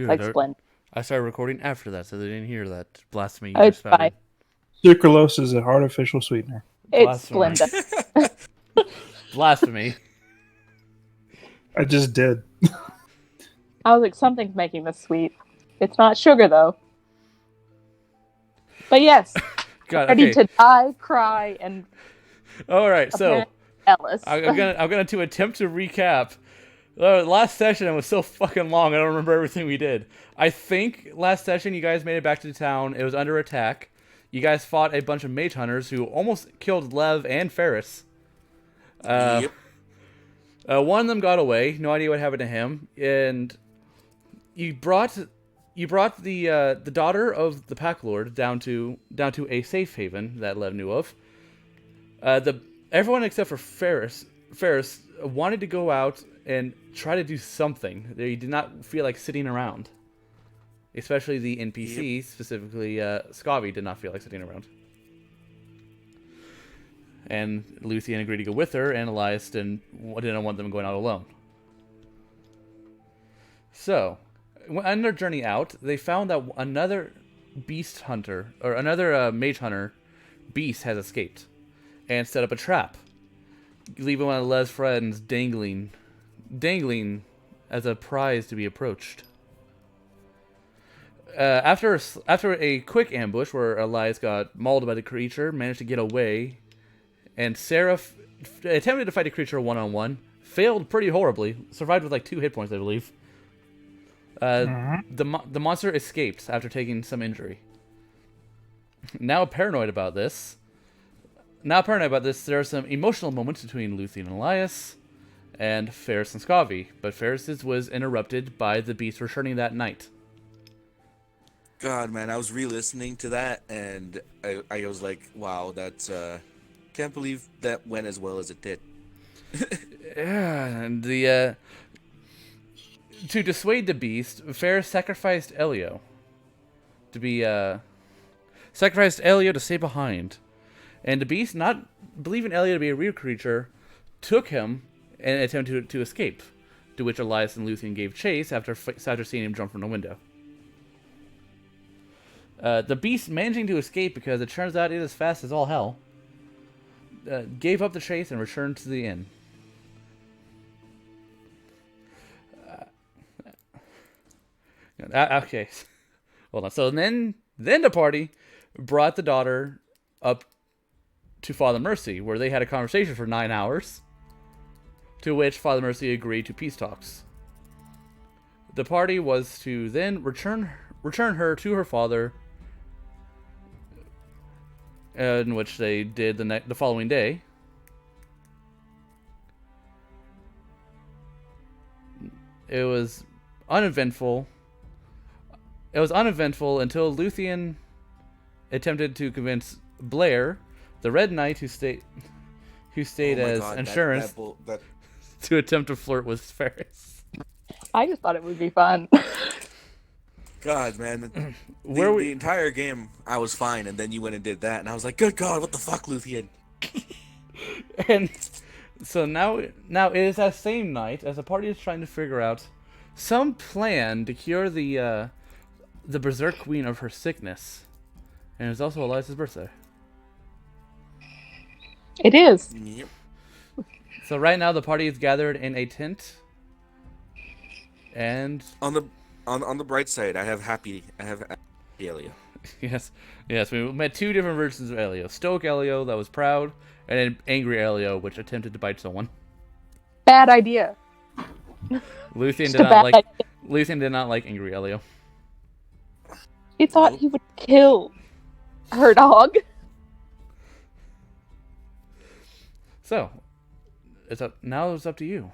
Like Good. Splendid. I started recording after that, so they didn't hear that blasphemy you just It's fine. spouted. Sucralose is an artificial sweetener. It's Blasphemy. Splenda. Blasphemy. I just did. I was like, something's making this sweet. It's not sugar, though. But yes, God. ready Okay. to die, cry, and All right. So Ellis. I'm gonna to attempt to recap. Last session was so fucking long. I don't remember everything we did. I think last session you guys made it back to the town. It was under attack. You guys fought a bunch of mage hunters who almost killed Lev and Ferris. Yep. One of them got away. No idea what happened to him. And you brought the daughter of the Pack Lord down to a safe haven that Lev knew of. Everyone except for Ferris wanted to go out and try to do something. They did not feel like sitting around. Especially the NPCs, specifically Scavy, did not feel like sitting around. And Luthien agreed to go with her, and Elias didn't want them going out alone. So, on their journey out, they found that another beast hunter, or another mage hunter beast has escaped and set up a trap, leaving one of Lev's friends dangling as a prize to be approached. After a quick ambush where Elias got mauled by the creature, managed to get away, and Sarah attempted to fight the creature one-on-one, failed pretty horribly, survived with like 2 hit points, I believe. The monster escaped after taking some injury. Now paranoid about this, there are some emotional moments between Luthien and Elias, and Ferris and Scavy, but Ferris's was interrupted by the beast returning that night. God, man, I was re-listening to that, and I was like, wow, that's, can't believe that went as well as it did. Yeah, and to dissuade the beast, Ferris sacrificed Elio to stay behind. And the beast, not believing Elio to be a real creature, took him and attempted to escape, to which Elias and Luthien gave chase after seeing him jump from the window. The beast, managing to escape because it turns out it is fast as all hell, gave up the chase and returned to the inn. Okay, hold on. So then the party brought the daughter up to Father Mercy, where they had a conversation for 9 hours, to which Father Mercy agreed to peace talks. The party was to then return her to her father, in which they did the following day. It was uneventful. Until Luthien attempted to convince Blair, the Red Knight who stayed as God, insurance, that to attempt to flirt with Ferris. I just thought it would be fun. God, man, the entire game I was fine, and then you went and did that, and I was like, good God, what the fuck, Luthien? And so now it is that same night as the party is trying to figure out some plan to cure the Berserk Queen of her sickness, and it's also Elias's birthday. It is. Yep. So right now the party is gathered in a tent, and On the bright side, I have happy Elio. yes, we met 2 different versions of Elio: stoic Elio that was proud, and then angry Elio, which attempted to bite someone. Bad idea. Luthien Just a bad idea. did not like angry Elio. He thought he would kill her dog. So it's up to you.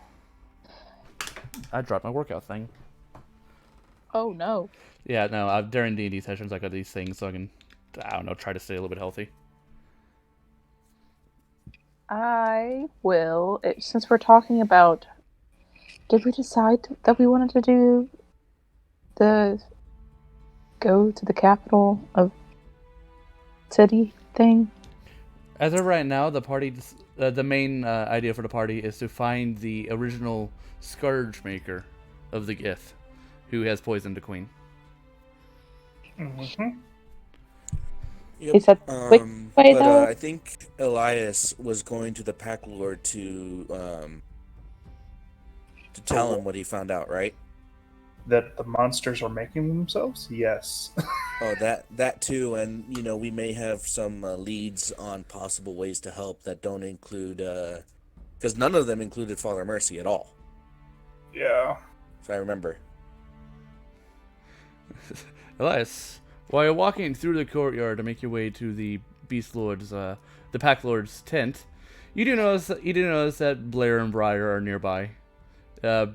I dropped my workout thing. Oh no. Yeah, no. During D&D sessions, I got these things so I can, try to stay a little bit healthy. I will, since we're talking about, did we decide that we wanted to do go to the capital of city thing? As of right now, the main idea for the party is to find the original Scourge Maker of the Gith, who has poisoned the queen. Mm-hmm. Yep. Is that the quick way, But though? I think Elias was going to the Pack Lord to tell him what he found out, right? That the monsters are making themselves? Yes. Oh, that too, and we may have some leads on possible ways to help that don't include, because none of them included Father Mercy at all, Yeah. if I remember. Elias, while you're walking through the courtyard to make your way to the the Pack Lord's tent, you do notice that Blair and Briar are nearby. Uh,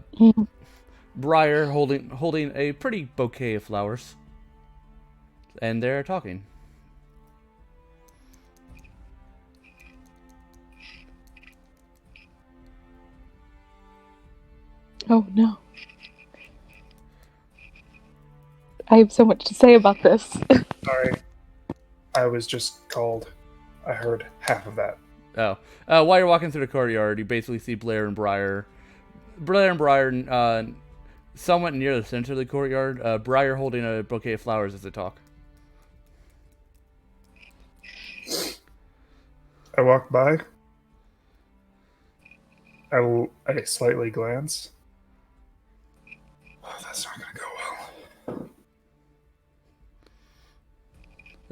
Briar holding a pretty bouquet of flowers, and they're talking. Oh no. I have so much to say about this. Sorry. I was just called. I heard half of that. Oh, while you're walking through the courtyard, you basically see Blair and Briar. Somewhat near the center of the courtyard. Briar holding a bouquet of flowers as they talk. I walk by. I slightly glance. Oh, that's not gonna go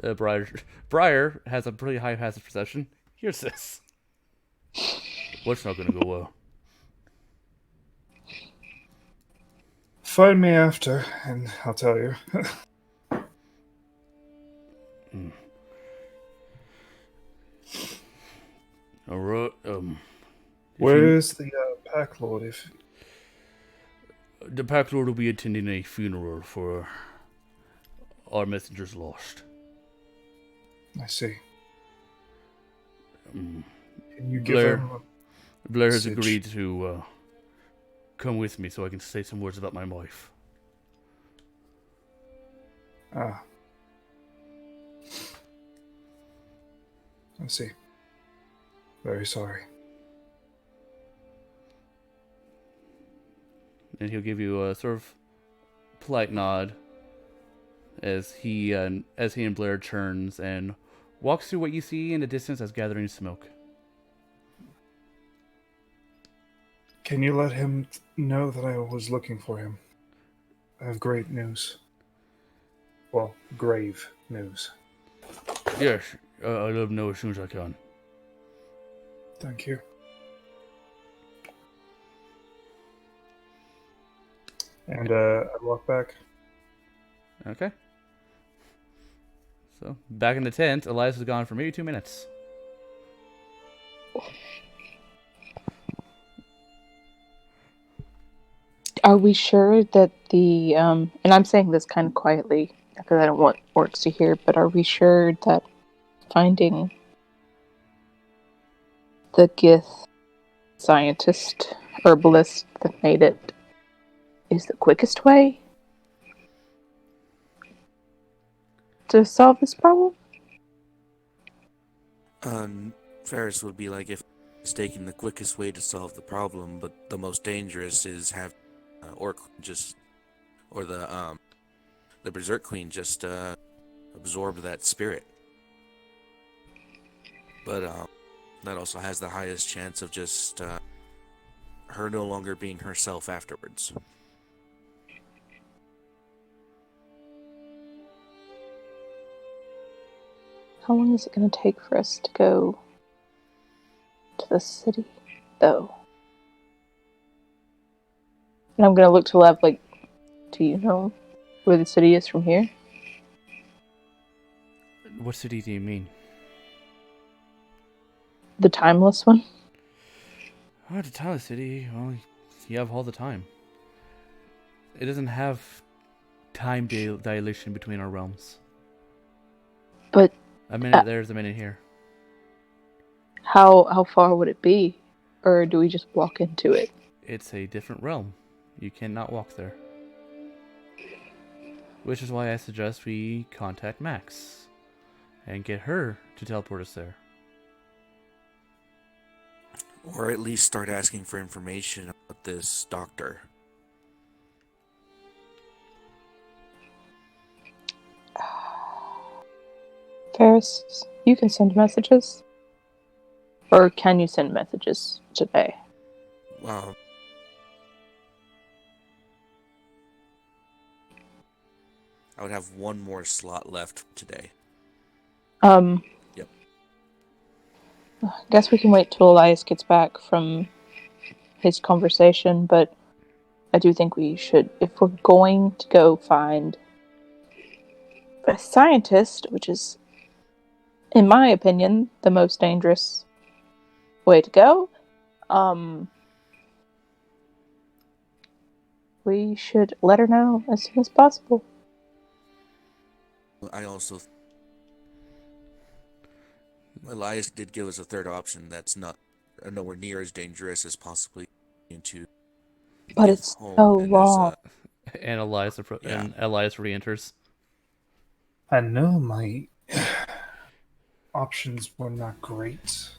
well. Briar has a pretty high passive perception. Here's this. What's not gonna go well? Find me after, and I'll tell you. Alright, Where's the Pack Lord? If the Pack Lord will be attending a funeral for our messengers lost. I see. Mm. Can you give Blair. him Blair has Message. agreed to come with me so I can say some words about my wife. Ah. I see. Very sorry. And he'll give you a sort of polite nod as he and Blair turns and walks through what you see in the distance as gathering smoke. Can you let him know that I was looking for him? I have great news. Well, grave news. Yes, I'll let him know as soon as I can. Thank you. And I walk back. Okay. So, back in the tent, Elias is gone for maybe 2 minutes. Are we sure that and I'm saying this kind of quietly because I don't want orcs to hear, but are we sure that finding the Gith scientist, herbalist that made it is the quickest way to solve this problem? Ferris would be like if mistaking the quickest way to solve the problem, but the most dangerous is have Orc just or the Berserk Queen just absorb that spirit. But that also has the highest chance of just her no longer being herself afterwards. How long is it going to take for us to go to the city, though? And I'm going to look to Lev like, do you know where the city is from here? What city do you mean? The timeless one? Oh, to tell the city, well, you have all the time. It doesn't have time dilation between our realms. But A minute there's a minute here. how far would it be? Or do we just walk into it? It's a different realm. You cannot walk there. Which is why I suggest we contact Max and get her to teleport us there. Or at least start asking for information about this doctor. Ferris, you can send messages. Or can you send messages today? Well, I would have one more slot left today. Yep. I guess we can wait till Elias gets back from his conversation, but I do think we should, if we're going to go find a scientist, which is, in my opinion, the most dangerous way to go, we should let her know as soon as possible. I also Elias did give us a third option that's not nowhere near as dangerous as possibly into But it's home so and long. And Elias re-enters. I know my options were not great.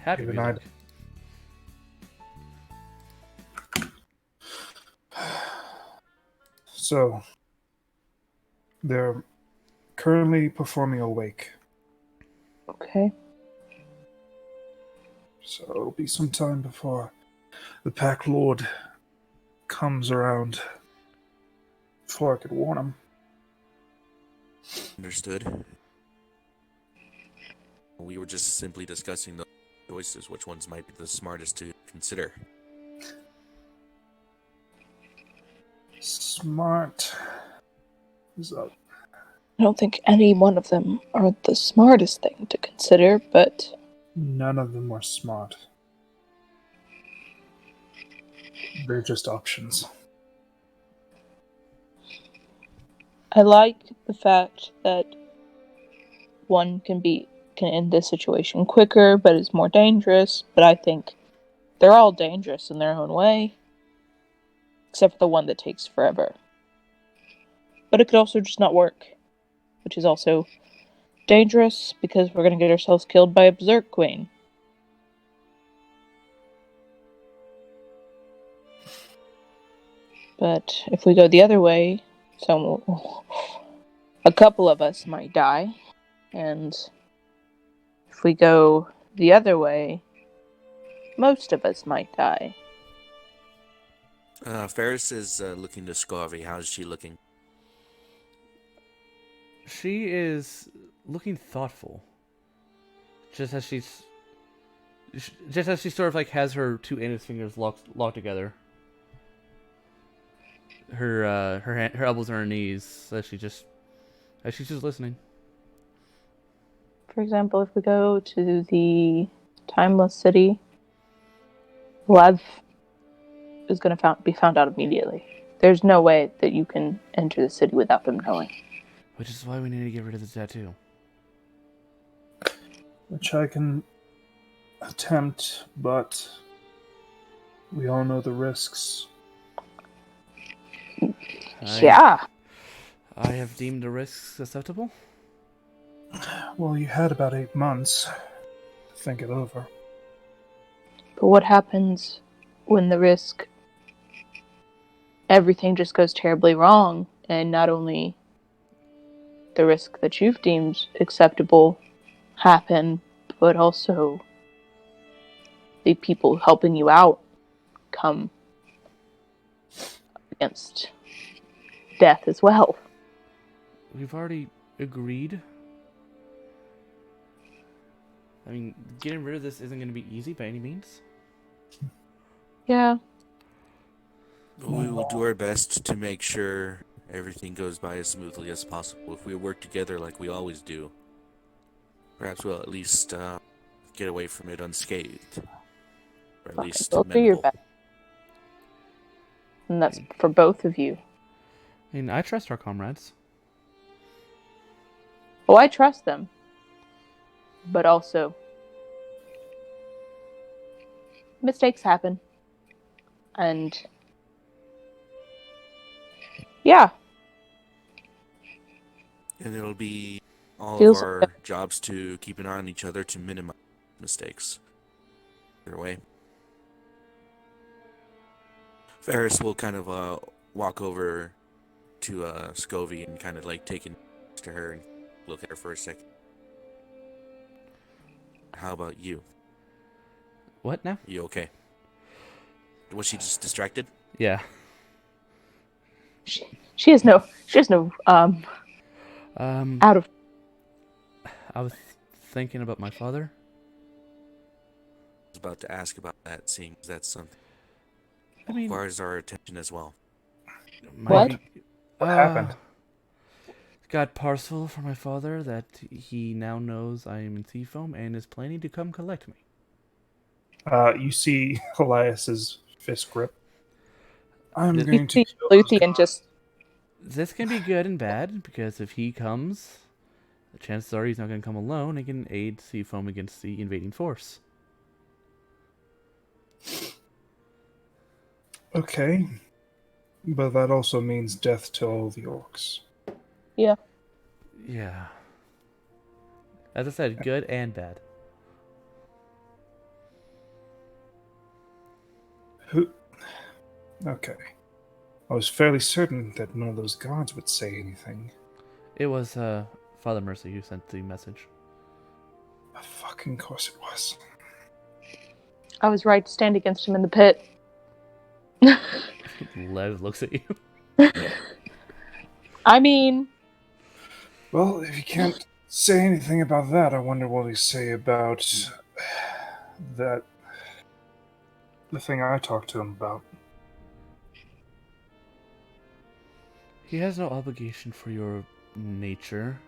Happy Even music. So, they're currently performing a wake. Okay. So it'll be some time before the Pack Lord comes around. Before I could warn him. Understood. We were just simply discussing the choices, which ones might be the smartest to consider. Smart is up. I don't think any one of them are the smartest thing to consider, but None of them were smart. They're just options. I like the fact that one can end this situation quicker, but is more dangerous. But I think they're all dangerous in their own way, except for the one that takes forever. But it could also just not work, which is also dangerous because we're going to get ourselves killed by a berserk queen. But if we go the other way, a couple of us might die, and if we go the other way, most of us might die. Ferris is looking to Scarvy. How's she looking? She is looking thoughtful. Just as she sort of like has her two index fingers locked together. Her elbows on her knees as she's just listening. For example, if we go to the Timeless City, Lev is going to be found out immediately. There's no way that you can enter the city without them knowing. Which is why we need to get rid of the tattoo. Which I can attempt, but we all know the risks. Yeah. I have deemed the risks acceptable. Well, you had about 8 months to think it over. But what happens when everything just goes terribly wrong, and not only the risk that you've deemed acceptable happen, but also the people helping you out come against death as well. We've already agreed. I mean, getting rid of this isn't going to be easy by any means. Yeah. We will do our best to make sure everything goes by as smoothly as possible. If we work together like we always do, perhaps we'll at least get away from it unscathed. Or at least You'll do your mendable. best. And that's for both of you. I mean, I trust our comrades. Oh, I trust them. But also, mistakes happen. And yeah. And it'll be all Feels of our jobs to keep an eye on each other to minimize mistakes. Either way. Ferris will kind of walk over to Scovy and kind of like take it to her and look at her for a second. How about you? What now? You okay? Was she just distracted? Yeah. She has no Um, out of. I was thinking about my father. I was about to ask about that, seeing as that's something I that mean, requires our attention as well. What? What happened? Got parcel from my father that he now knows I am in Seafoam and is planning to come collect me. You see Elias's fist grip. I'm Th- You going to see kill those Luthien just. This can be good and bad because if he comes, the chances are he's not going to come alone and can aid Seafoam against the invading force. Okay. But that also means death to all the orcs. Yeah. Yeah. As I said, good and bad. Who? Okay. I was fairly certain that none of those guards would say anything. It was Father Mercy who sent the message. Of fucking course it was. I was right to stand against him in the pit. Lev looks at you. I mean, Well, if you can't say anything about that, I wonder what he say about that. The thing I talked to him about. He has no obligation for your nature,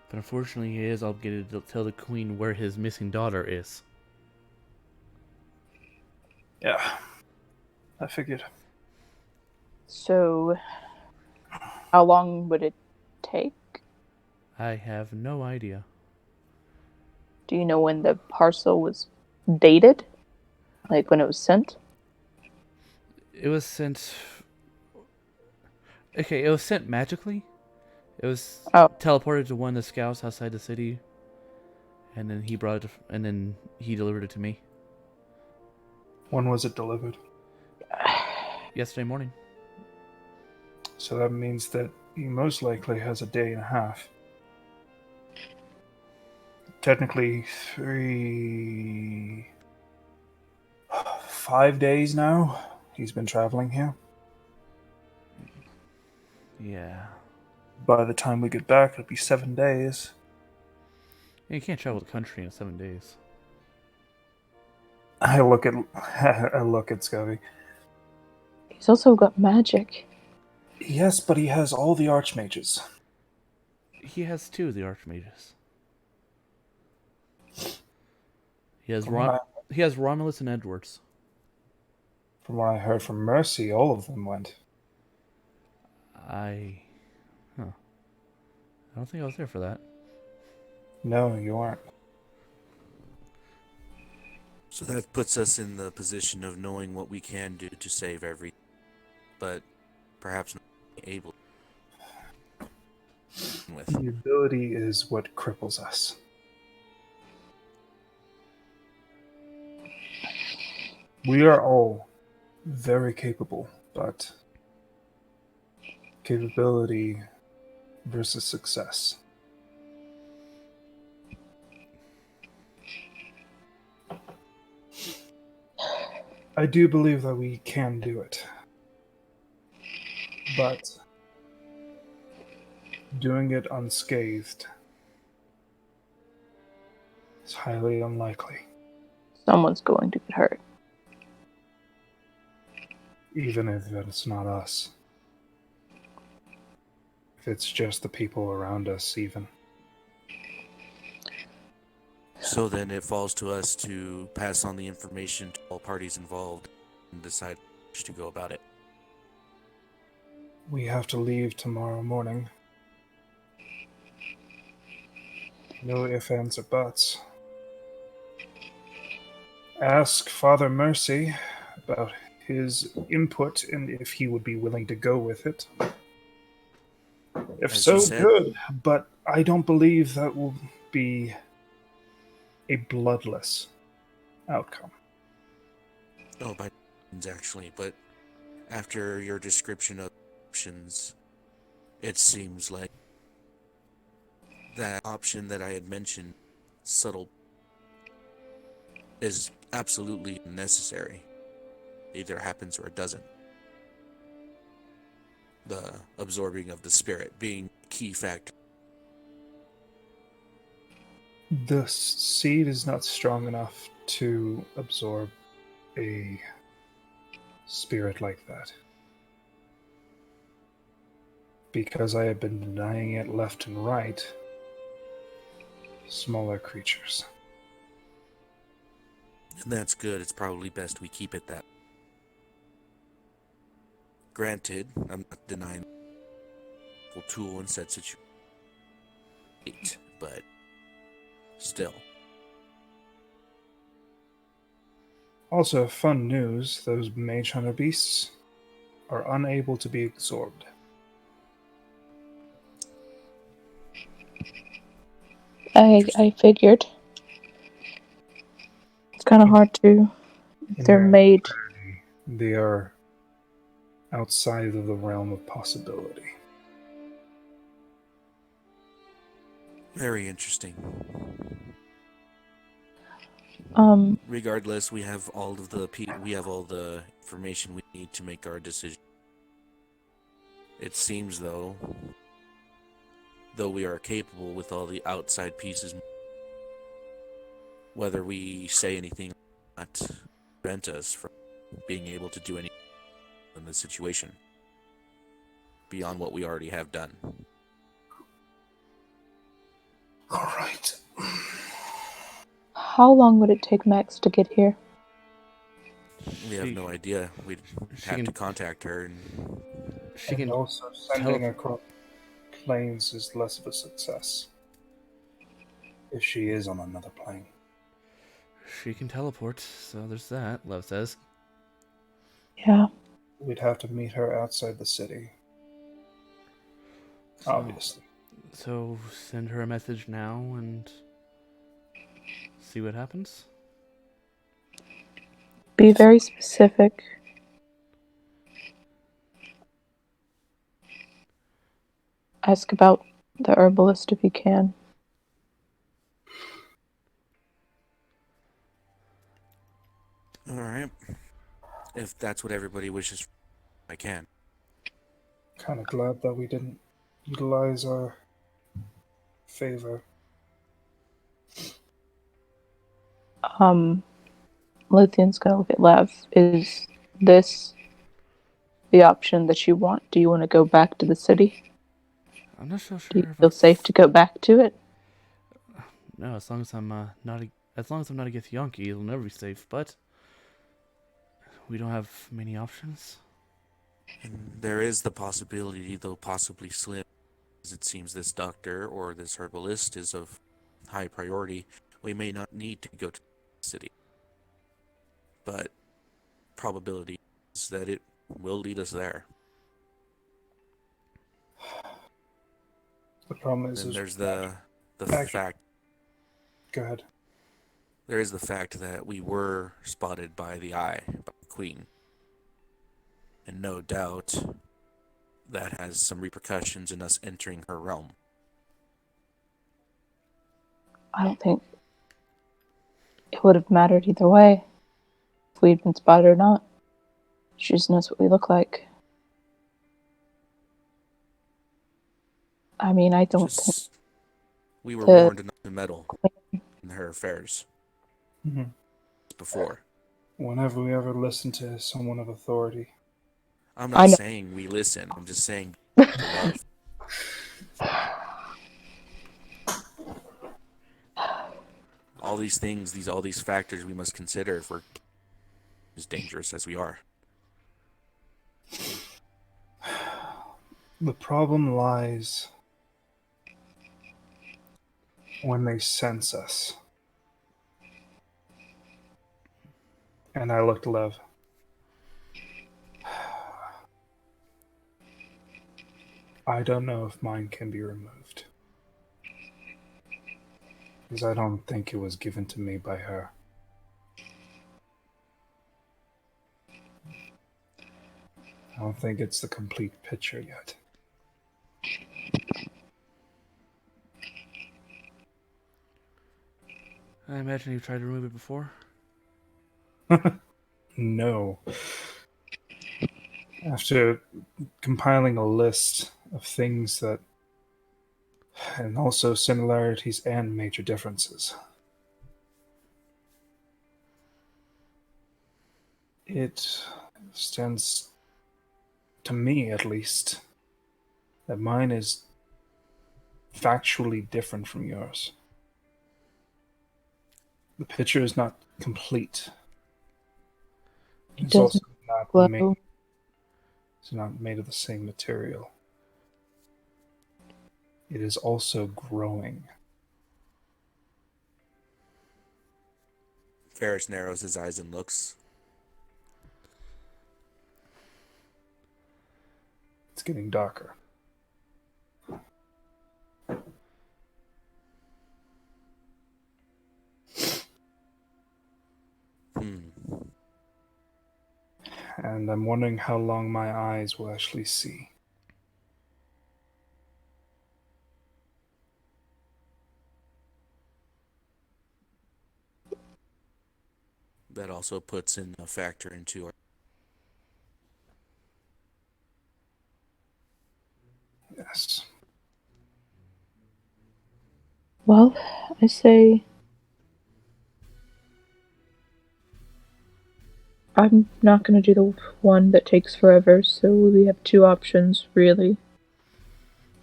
but unfortunately he is obligated to tell the queen where his missing daughter is. Yeah. I figured. so how long would it take? I have no idea. Do you know when the parcel was dated? Like when it was sent? It was sent... Okay, it was sent magically. It was Oh. teleported to one of the scouts outside the city, and then he brought it, and then he delivered it to me When was it delivered? yesterday morning. So that means that he most likely has a day and a half. Technically, 5 days now. He's been traveling here. Yeah. By the time we get back, it'll be 7 days. You can't travel the country in 7 days. I look at Scubby. He's also got magic. Yes, but he has all the archmages. He has two of the archmages. He has From he has Romulus and Edwards. From what I heard from Mercy, all of them went. I don't think I was there for that. No, you aren't. So that puts us in the position of knowing what we can do to save everything, but perhaps not able with. The ability is what cripples us. We are all very capable, but capability versus success. I do believe that we can do it. But doing it unscathed is highly unlikely, Someone's going to get hurt. even if it's not us. If it's just the people around us, even. So then it falls to us to pass on the information to all parties involved and decide how to go about it. We have to leave tomorrow morning. No ifs, ands, or buts. Ask Father Mercy about his input and if he would be willing to go with it. If As so, you said. good. But I don't believe that will be a bloodless outcome. Oh, by means actually, but after your description of options, it seems like that option that I had mentioned, subtle, is absolutely necessary. It either happens or it doesn't. The absorbing of the spirit being a key factor. The seed is not strong enough to absorb a spirit like that. Because I have been denying it left and right, smaller creatures. And that's good. It's probably best we keep it that. Granted, I'm not denying the tool in said situation, but still. Also, fun news, those mage hunter beasts are unable to be absorbed. I figured. It's kind of hard to. In They're their made. entirety, they are outside of the realm of possibility. Very interesting. Regardless, we have all the information we need to make our decision. It seems though we are capable with all the outside pieces, whether we say anything or not, prevent us from being able to do anything in the situation beyond what we already have done. All right. How long would it take Max to get here? We have no idea. We'd have to contact her. She And can also, sending across planes is less of a success. If she is on another plane. She can teleport, so there's that, Love says. Yeah. We'd have to meet her outside the city. Obviously. So send her a message now and see what happens. Be very specific. Ask about the herbalist if you can. Alright. If that's what everybody wishes, I can. Kind of glad that we didn't utilize our favor. Luthion's gonna look at Lev. Is this the option that you want? Do you want to go back to the city? I'm not so Do you sure. feel safe to go back to it? No, as long as I'm not a Githyanki, it'll never be safe. But we don't have many options. And there is the possibility, though possibly slim, as it seems this doctor or this herbalist is of high priority, we may not need to go to the city. But probability is that it will lead us there. The problem is... Then there's the fact... Go ahead. There is the fact that we were spotted by the Eye, by the Queen. And no doubt that has some repercussions in us entering her realm. I don't think it would have mattered either way if we'd been spotted or not. She just knows what we look like. I mean, I don't think we were warned enough to meddle in her affairs before. Whenever we ever listen to someone of authority. I'm not saying we listen. I'm just saying love. All these things, all these factors we must consider if we're as dangerous as we are. The problem lies when they sense us. And I looked Lev. I don't know if mine can be removed. Because I don't think it was given to me by her. I don't think it's the complete picture yet. I imagine you've tried to remove it before. No. After compiling a list of things that, and also similarities and major differences, it stands, to me at least, that mine is factually different from yours. The picture is not complete. It It's also doesn't not glow. made. It's not made of the same material. It is also growing. Ferris narrows his eyes and looks. It's getting darker. And I'm wondering how long my eyes will actually see. That also puts in a factor into our... Yes. Well, I say I'm not going to do the one that takes forever, so we have two options, really.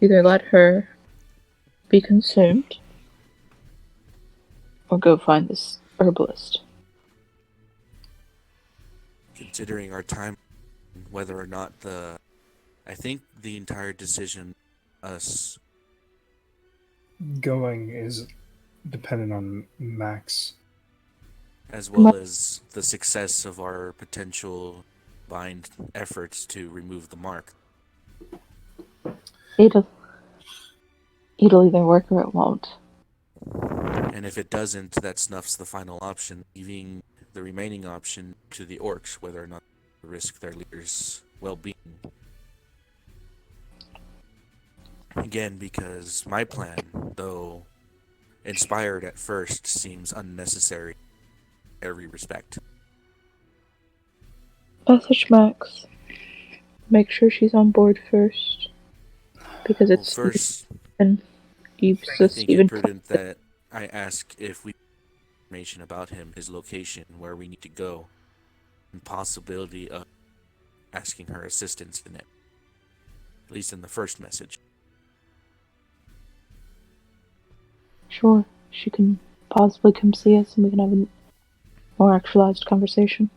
Either let her be consumed, or go find this herbalist. Considering our time, whether or not I think the entire decision, us... Going is dependent on Max. as well as the success of our potential bind efforts to remove the mark. It'll either work or it won't. And if it doesn't, that snuffs the final option, leaving the remaining option to the orcs, whether or not they risk their leaders' well-being. Again, because my plan, though inspired at first, seems unnecessary in every respect. Message Max. Make sure she's on board first. Because it's First, and I think it's prudent that I ask if we have information about him, his location, where we need to go, and possibility of asking her assistance in it. At least in the first message. Sure, she can possibly come see us and we can have a more actualized conversation.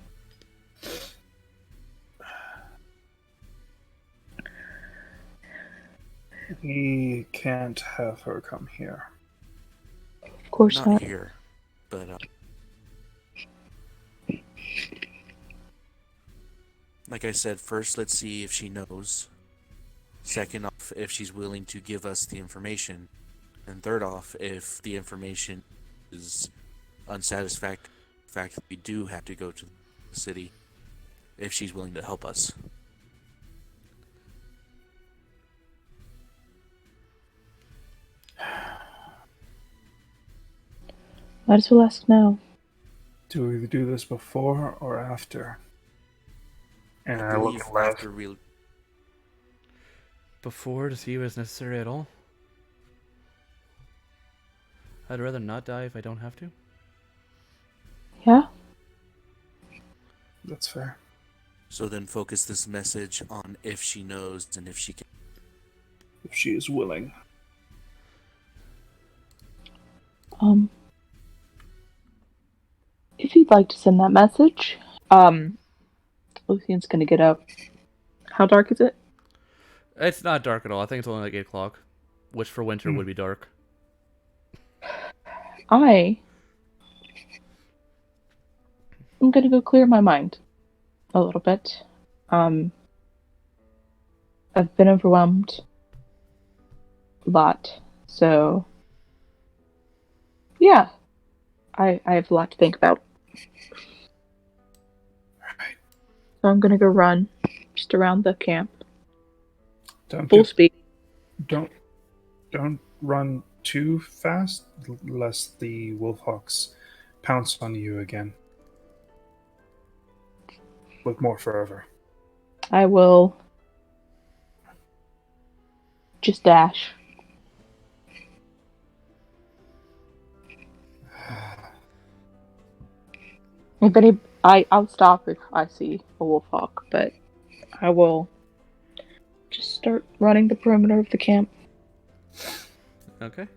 We can't have her come here. Of course not. Not here, but like I said, first let's see if she knows. Second off, if she's willing to give us the information. And third off, if the information is unsatisfactory, the fact that we do have to go to the city, if she's willing to help us. Might as well ask now. Do we do this before or after? And I look believe at Lev. after we... Before to see if it's necessary at all. I'd rather not die if I don't have to. Yeah? That's fair. So then focus this message on if she knows and if she can. If she is willing. If you'd like to send that message, Luthion's gonna get up. How dark is it? It's not dark at all. I think it's only like 8 o'clock, which for winter would be dark. I'm gonna go clear my mind a little bit. I've been overwhelmed a lot, so yeah, I have a lot to think about. Alright. So I'm gonna go run just around the camp, Don't full speed. Don't run too fast, lest the wolfhawks pounce on you again with more fervor. I will just dash. I'll stop if I see a wolf hawk, but I will just start running the perimeter of the camp. Okay.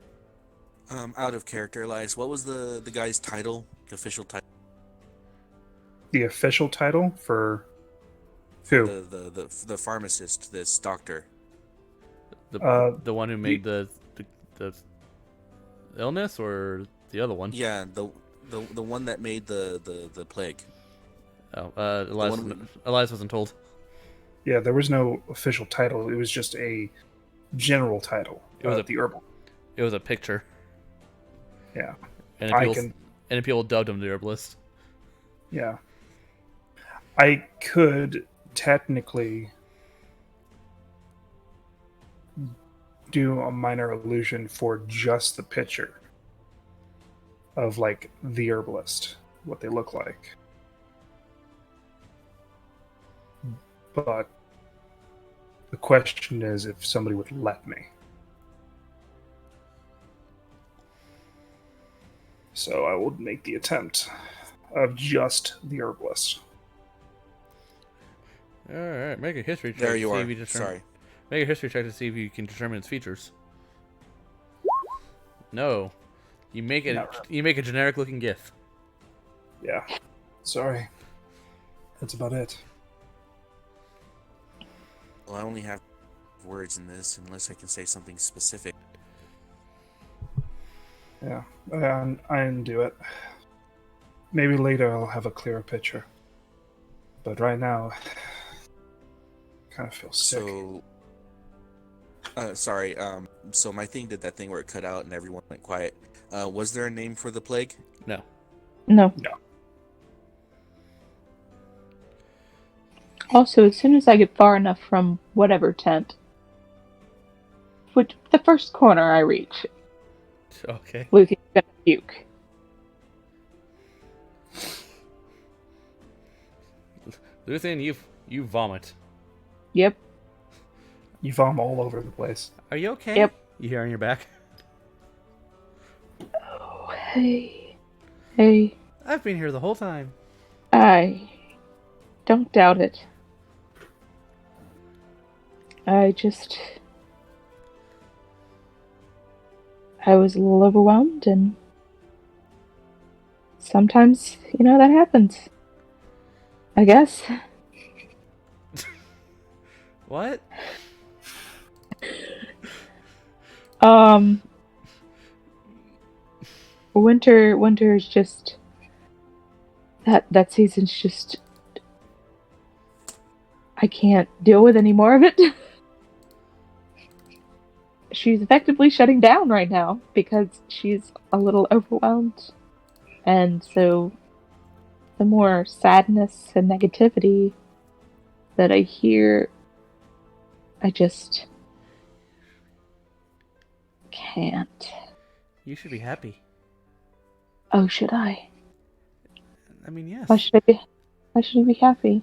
Out of character, Elias, what was the guy's title? The official title? The official title for who? The pharmacist, this doctor. The one who made the illness, or the other one? Yeah, the one that made the plague. Oh, one Elias wasn't told. Yeah, there was no official title. It was just a general title. It was the herbal. It was a picture. Yeah. And then people dubbed him the herbalist. Yeah. I could technically do a minor illusion for just the picture of, like, the herbalist, what they look like. But the question is if somebody would let me. So I will make the attempt of just the herbalist. All right, make a history check. There you are. Sorry. Make a history check to see if you can determine its features. No, you make it. You make a generic-looking GIF. Yeah. Sorry. That's about it. Well, I only have words in this unless I can say something specific. Yeah, I didn't do it. Maybe later I'll have a clearer picture. But right now, I kind of feel sick. Sorry. So my thing did that thing where it cut out and everyone went quiet. Was there a name for the plague? No. No. Also, as soon as I get far enough from whatever tent, which the first corner I reach, Okay. Lucy's gonna puke. Lucian, you vomit. Yep. You vom all over the place. Are you okay? Yep. You hear on your back? Oh, hey. Hey. I've been here the whole time. I don't doubt it. I was a little overwhelmed, and sometimes, that happens. I guess. What? Winter is just that season's just I can't deal with any more of it. She's effectively shutting down right now because she's a little overwhelmed. And so the more sadness and negativity that I hear, I just can't. You should be happy. Oh, should I? I mean, yes. Why should I be happy?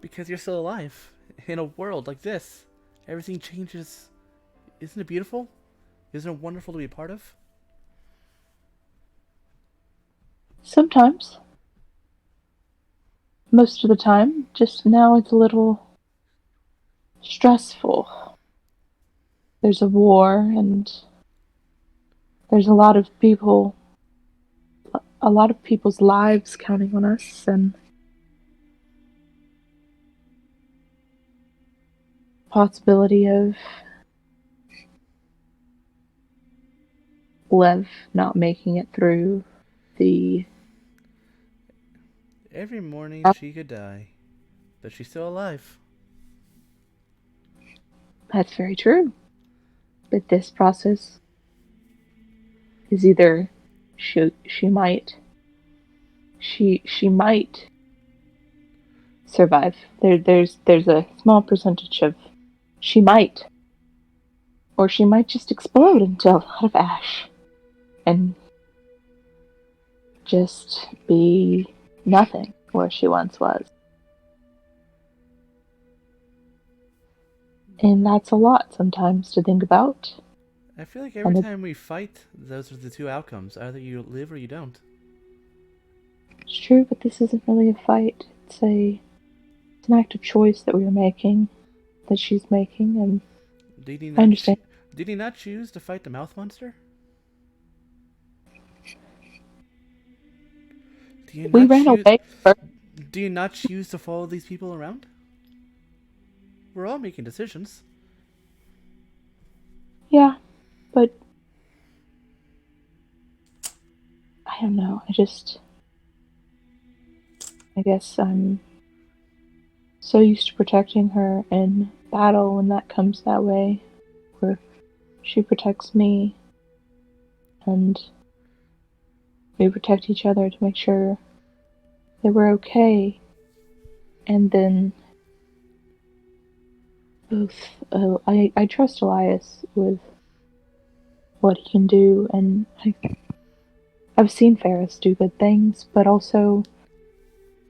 Because you're still alive. In a world like this, everything changes. Isn't it beautiful? Isn't it wonderful to be a part of? Sometimes. Most of the time. Just now it's a little stressful. There's a war, and there's a lot of people's lives counting on us, and possibility of Lev not making it through the... Every morning she could die, but she's still alive. That's very true. But this process is either she might survive. There's a small percentage of she might Or she might just explode into a lot of ash and just be nothing where she once was. And that's a lot sometimes to think about. I feel like every And time we fight, those are the two outcomes. Either you live or you don't. it's true, but this isn't really a fight. It's an act of choice that we are making, that she's making, and Did he I not? understand. Did he not choose to fight the mouth monster? Do you We not ran choose? away first. Do you not choose to follow these people around? We're all making decisions. Yeah, but I don't know. I guess I'm so used to protecting her in battle when that comes that way, where she protects me and we protect each other to make sure that we're okay. And then both, I trust Elias with what he can do, and I've seen Ferris do good things, but also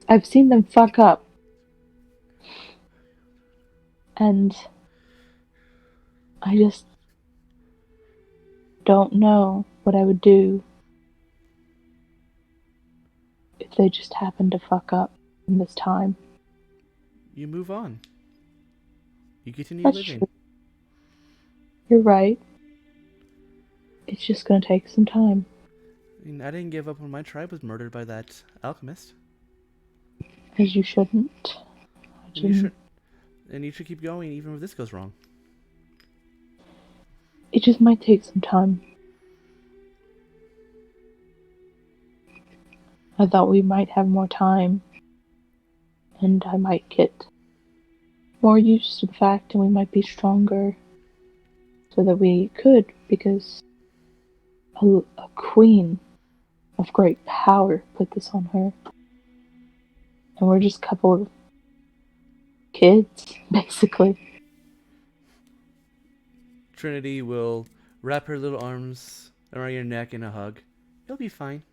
I've seen them fuck up. And I just don't know what I would do if they just happened to fuck up in this time. You move on. You continue That's living. true. You're right. It's just gonna take some time. I mean, I didn't give up when my tribe was murdered by that alchemist. As you shouldn't. And you should. And you should keep going even if this goes wrong. It just might take some time. I thought we might have more time, and I might get more used to the fact, and we might be stronger, so that we could, because a queen of great power put this on her. And we're just a couple of kids, basically. Trinity will wrap her little arms around your neck in a hug. You'll be fine.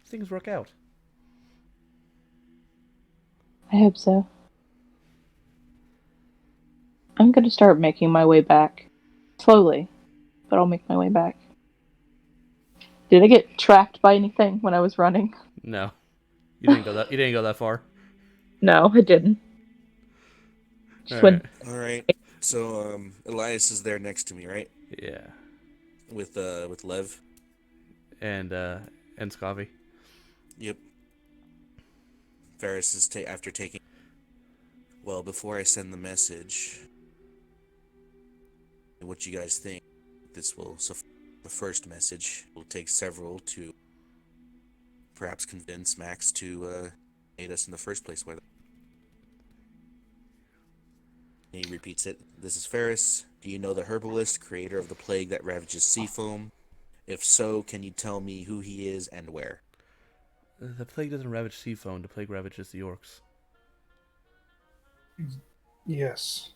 Things work out. I hope so. I'm gonna start making my way back. Slowly, but I'll make my way back. Did I get tracked by anything when I was running? No, you didn't go that. You didn't go that far. No, I didn't. All Just right. went. All right. So Elias is there next to me, right? Yeah. With Lev. And Scovy. Yep. Ferris is after taking. Well, before I send the message, what you guys think? This will the first message will take several to perhaps convince Max to aid us in the first place. Whether he repeats it. This is Ferris. Do you know the herbalist, creator of the plague that ravages Seafoam? If so, can you tell me who he is and where? The plague doesn't ravage Seafoam. The plague ravages the orcs. Yes.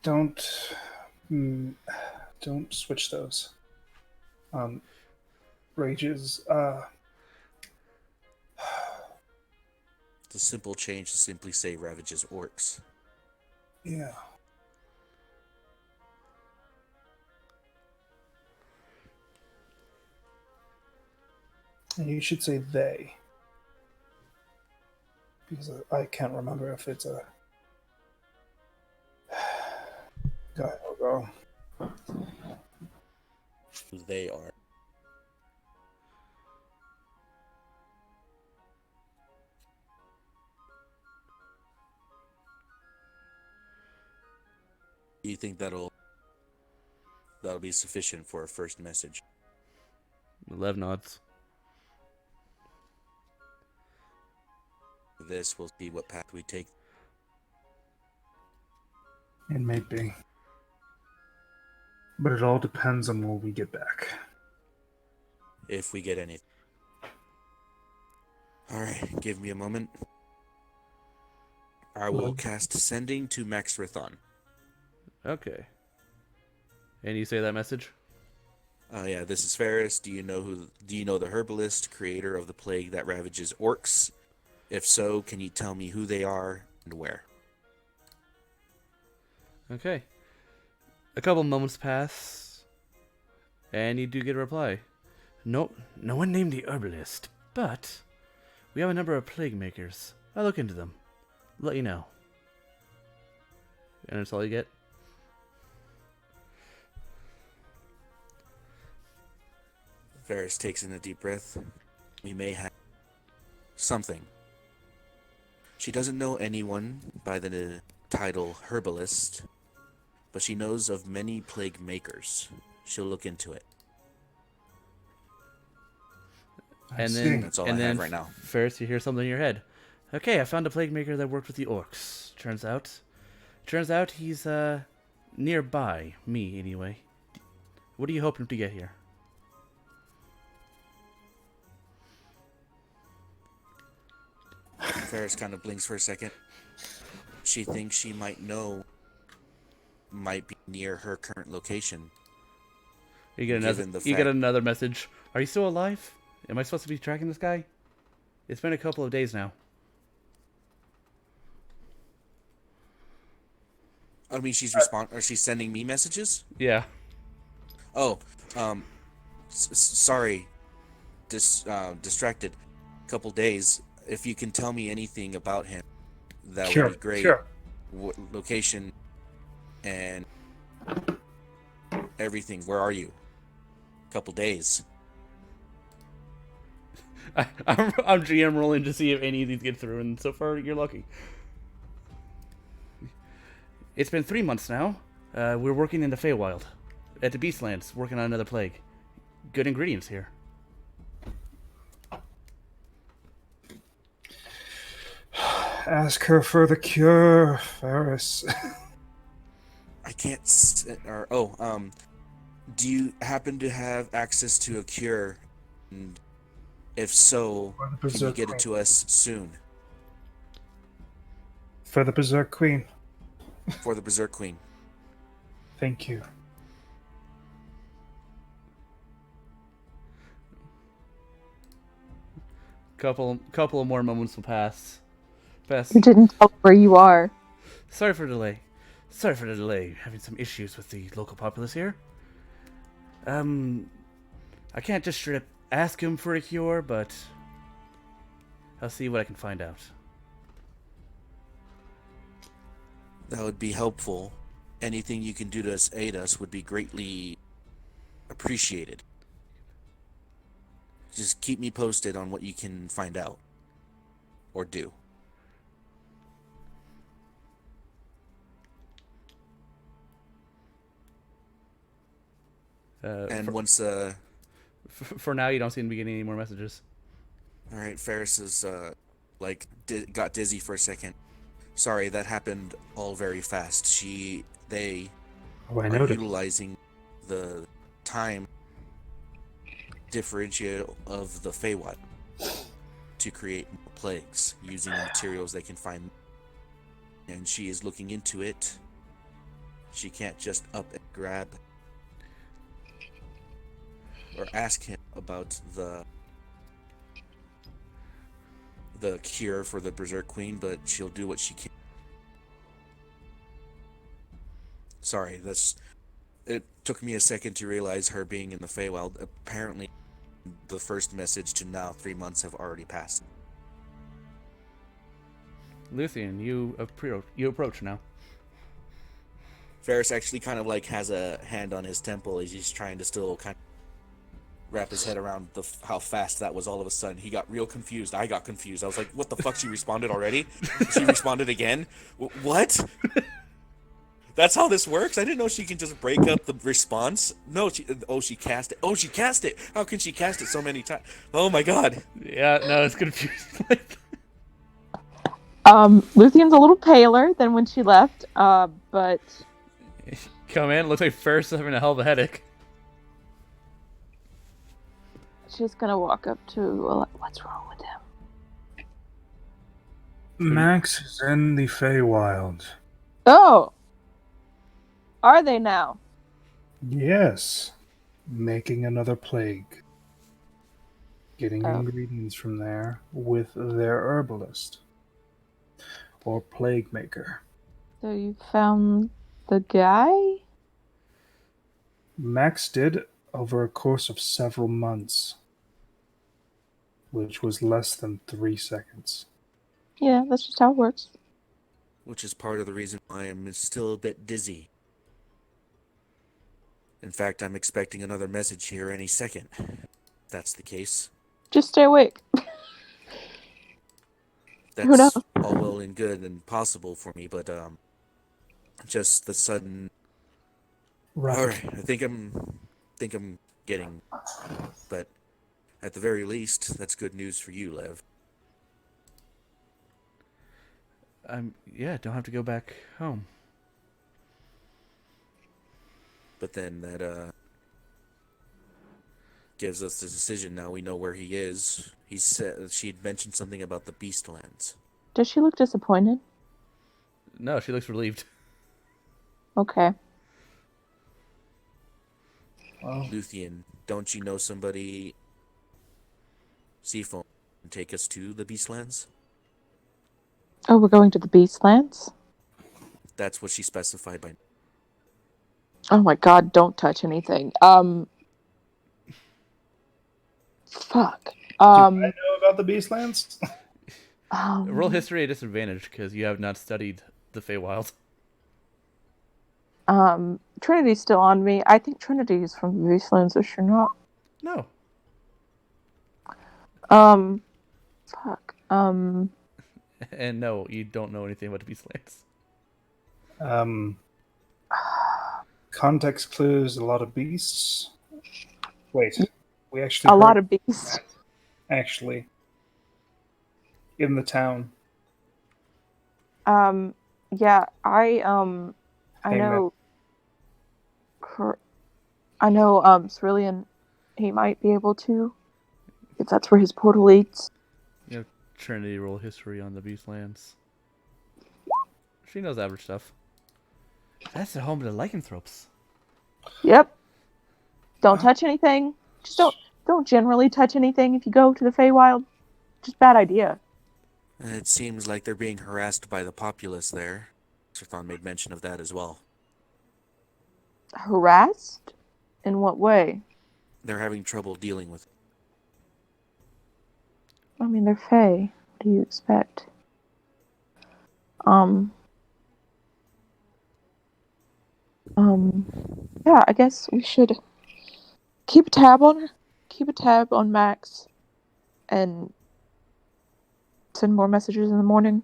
Don't don't switch those. Rages. It's a simple change to simply say ravages orcs. Yeah. And you should say they. Because I can't remember if it's a guy or girl. Who they are. Do you think that'll be sufficient for a first message? Lev nods. This will see what path we take. It may be. But it all depends on when we get back. If we get anything. Alright, give me a moment. I will cast Sending to Max Rithon. Okay. And you say that message? Yeah, this is Ferris. Do you know the herbalist, creator of the plague that ravages orcs? If so, can you tell me who they are and where? Okay. A couple moments pass, and you do get a reply. No one named the herbalist, but we have a number of plague makers. I'll look into them. Let you know. And that's all you get? Ferris takes in a deep breath. We may have something. She doesn't know anyone by the title herbalist, but she knows of many plague makers. She'll look into it. And then That's all I have right now. Ferris, you hear something in your head. Okay, I found a plague maker that worked with the orcs. Turns out he's nearby me anyway. What are you hoping to get here? Ferris kind of blinks for a second. She thinks she might be near her current location. You get another message. Are you still alive? Am I supposed to be tracking this guy? It's been a couple of days now. I mean, she's sending me messages? Yeah. Oh, sorry. Distracted. Couple days. If you can tell me anything about him, that would be great. Sure. Location and everything. Where are you? Couple days. I'm GM rolling to see if any of these get through, and so far you're lucky. It's been 3 months now. We're working in the Feywild, at the Beastlands, working on another plague. Good ingredients here. Ask her for the cure, Ferris. I can't. Do you happen to have access to a cure? And if so, can you get it to us soon? For the Berserk Queen. For the Berserk Queen. Thank you. Couple of more moments will pass. You didn't tell where you are. Sorry for the delay. Having some issues with the local populace here. I can't just straight up ask him for a cure, but I'll see what I can find out. That would be helpful. Anything you can do to aid us would be greatly appreciated. Just keep me posted on what you can find out. Or do. Once for now, you don't seem to be getting any more messages. All right, Ferris is got dizzy for a second. Sorry, that happened all very fast. They are utilizing the time differential of the Feywild to create more plagues using materials they can find. And she is looking into it. She can't just up and grab or ask him about the cure for the Berserk Queen, but she'll do what she can. Sorry, it took me a second to realize her being in the Feywild. Apparently, the first message to now 3 months have already passed. Luthien, you approach now. Ferris actually kind of has a hand on his temple as he's trying to still kind of wrap his head around how fast that was all of a sudden. He got real confused. I got confused. I was like, what the fuck? She responded already? She responded again? What? That's how this works? I didn't know she can just break up the response. No, she cast it. Oh, she cast it. How can she cast it so many times? Oh my god. Yeah, no, it's confusing. Luthien's a little paler than when she left, but... Come in, looks like Ferris is having a hell of a headache. She's gonna walk up to... What's wrong with him? Max is in the Feywild. Oh! Are they now? Yes. Making another plague. Getting Oh. ingredients from there with their herbalist. Or plague maker. So you found the guy? Max did over a course of several months, which was less than 3 seconds. Yeah, that's just how it works. Which is part of the reason why I'm still a bit dizzy. In fact, I'm expecting another message here any second. If that's the case. Just stay awake. Who knows? That's all well and good and possible for me, but just the sudden. Right. All right, I think I'm getting, but at the very least, that's good news for you, Lev. Yeah, don't have to go back home. But then that gives us the decision. Now we know where he is. He said she'd mentioned something about the Beastlands. Does she look disappointed? No, she looks relieved. Okay. Well, Luthien, don't you know somebody? Seafoam, can take us to the Beastlands? Oh, we're going to the Beastlands? That's what she specified by. Oh my god, don't touch anything. Fuck. do I know about the Beastlands? Roll history at disadvantage because you have not studied the Feywild. Trinity's still on me. I think Trinity's from the Beastlands, is she not? No. Fuck. And no, you don't know anything about the Beastlands. Context clues, a lot of beasts. Wait, we actually A lot heard of beasts. that, actually. In the town. Yeah, I Hangman. know, Cerulean, he might be able to, if that's where his portal leads. You know, Trinity roll history on the Beastlands. She knows average stuff. That's the home of the lycanthropes. Yep. Don't touch anything. Just don't generally touch anything if you go to the Feywild. Just bad idea. It seems like they're being harassed by the populace there. Sirthon made mention of that as well. Harassed? In what way? They're having trouble dealing with. I mean, they're Fey. What do you expect? Yeah, I guess we should keep a tab on Max, and send more messages in the morning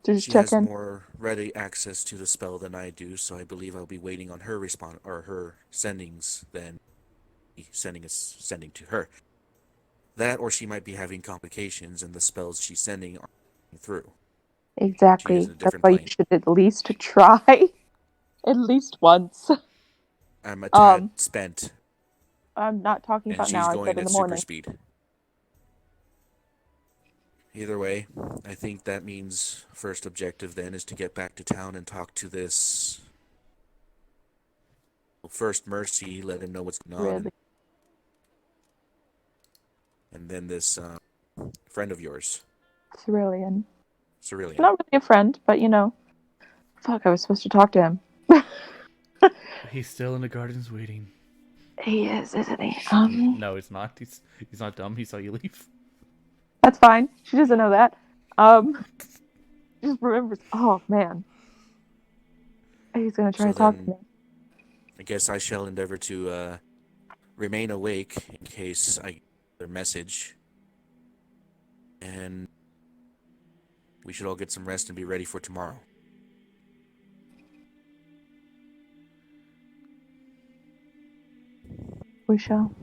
to just She check has in. more ready access to the spell than I do, so I believe I'll be waiting on her her sendings than sending to her. That, or she might be having complications, and the spells she's sending aren't getting through. She is Exactly. in a That's different why plane. you should at least try, at least once. I'm a tad spent, I'm not talking and about she's now. I going said in at the super morning. speed. Either way, I think that means first objective then is to get back to town and talk to this. Well, first Mercy, let him know what's going on, Really. and then this friend of yours, Cerulean. Cerulean. Not really a friend, but fuck, I was supposed to talk to him. He's still in the gardens waiting. He is, isn't he? No, he's not. He's not dumb. He saw you leave. That's fine. She doesn't know that. Just remembers. Oh man, he's gonna try So to talk to then- me. I guess I shall endeavor to remain awake in case I get their message. And we should all get some rest and be ready for tomorrow. We shall.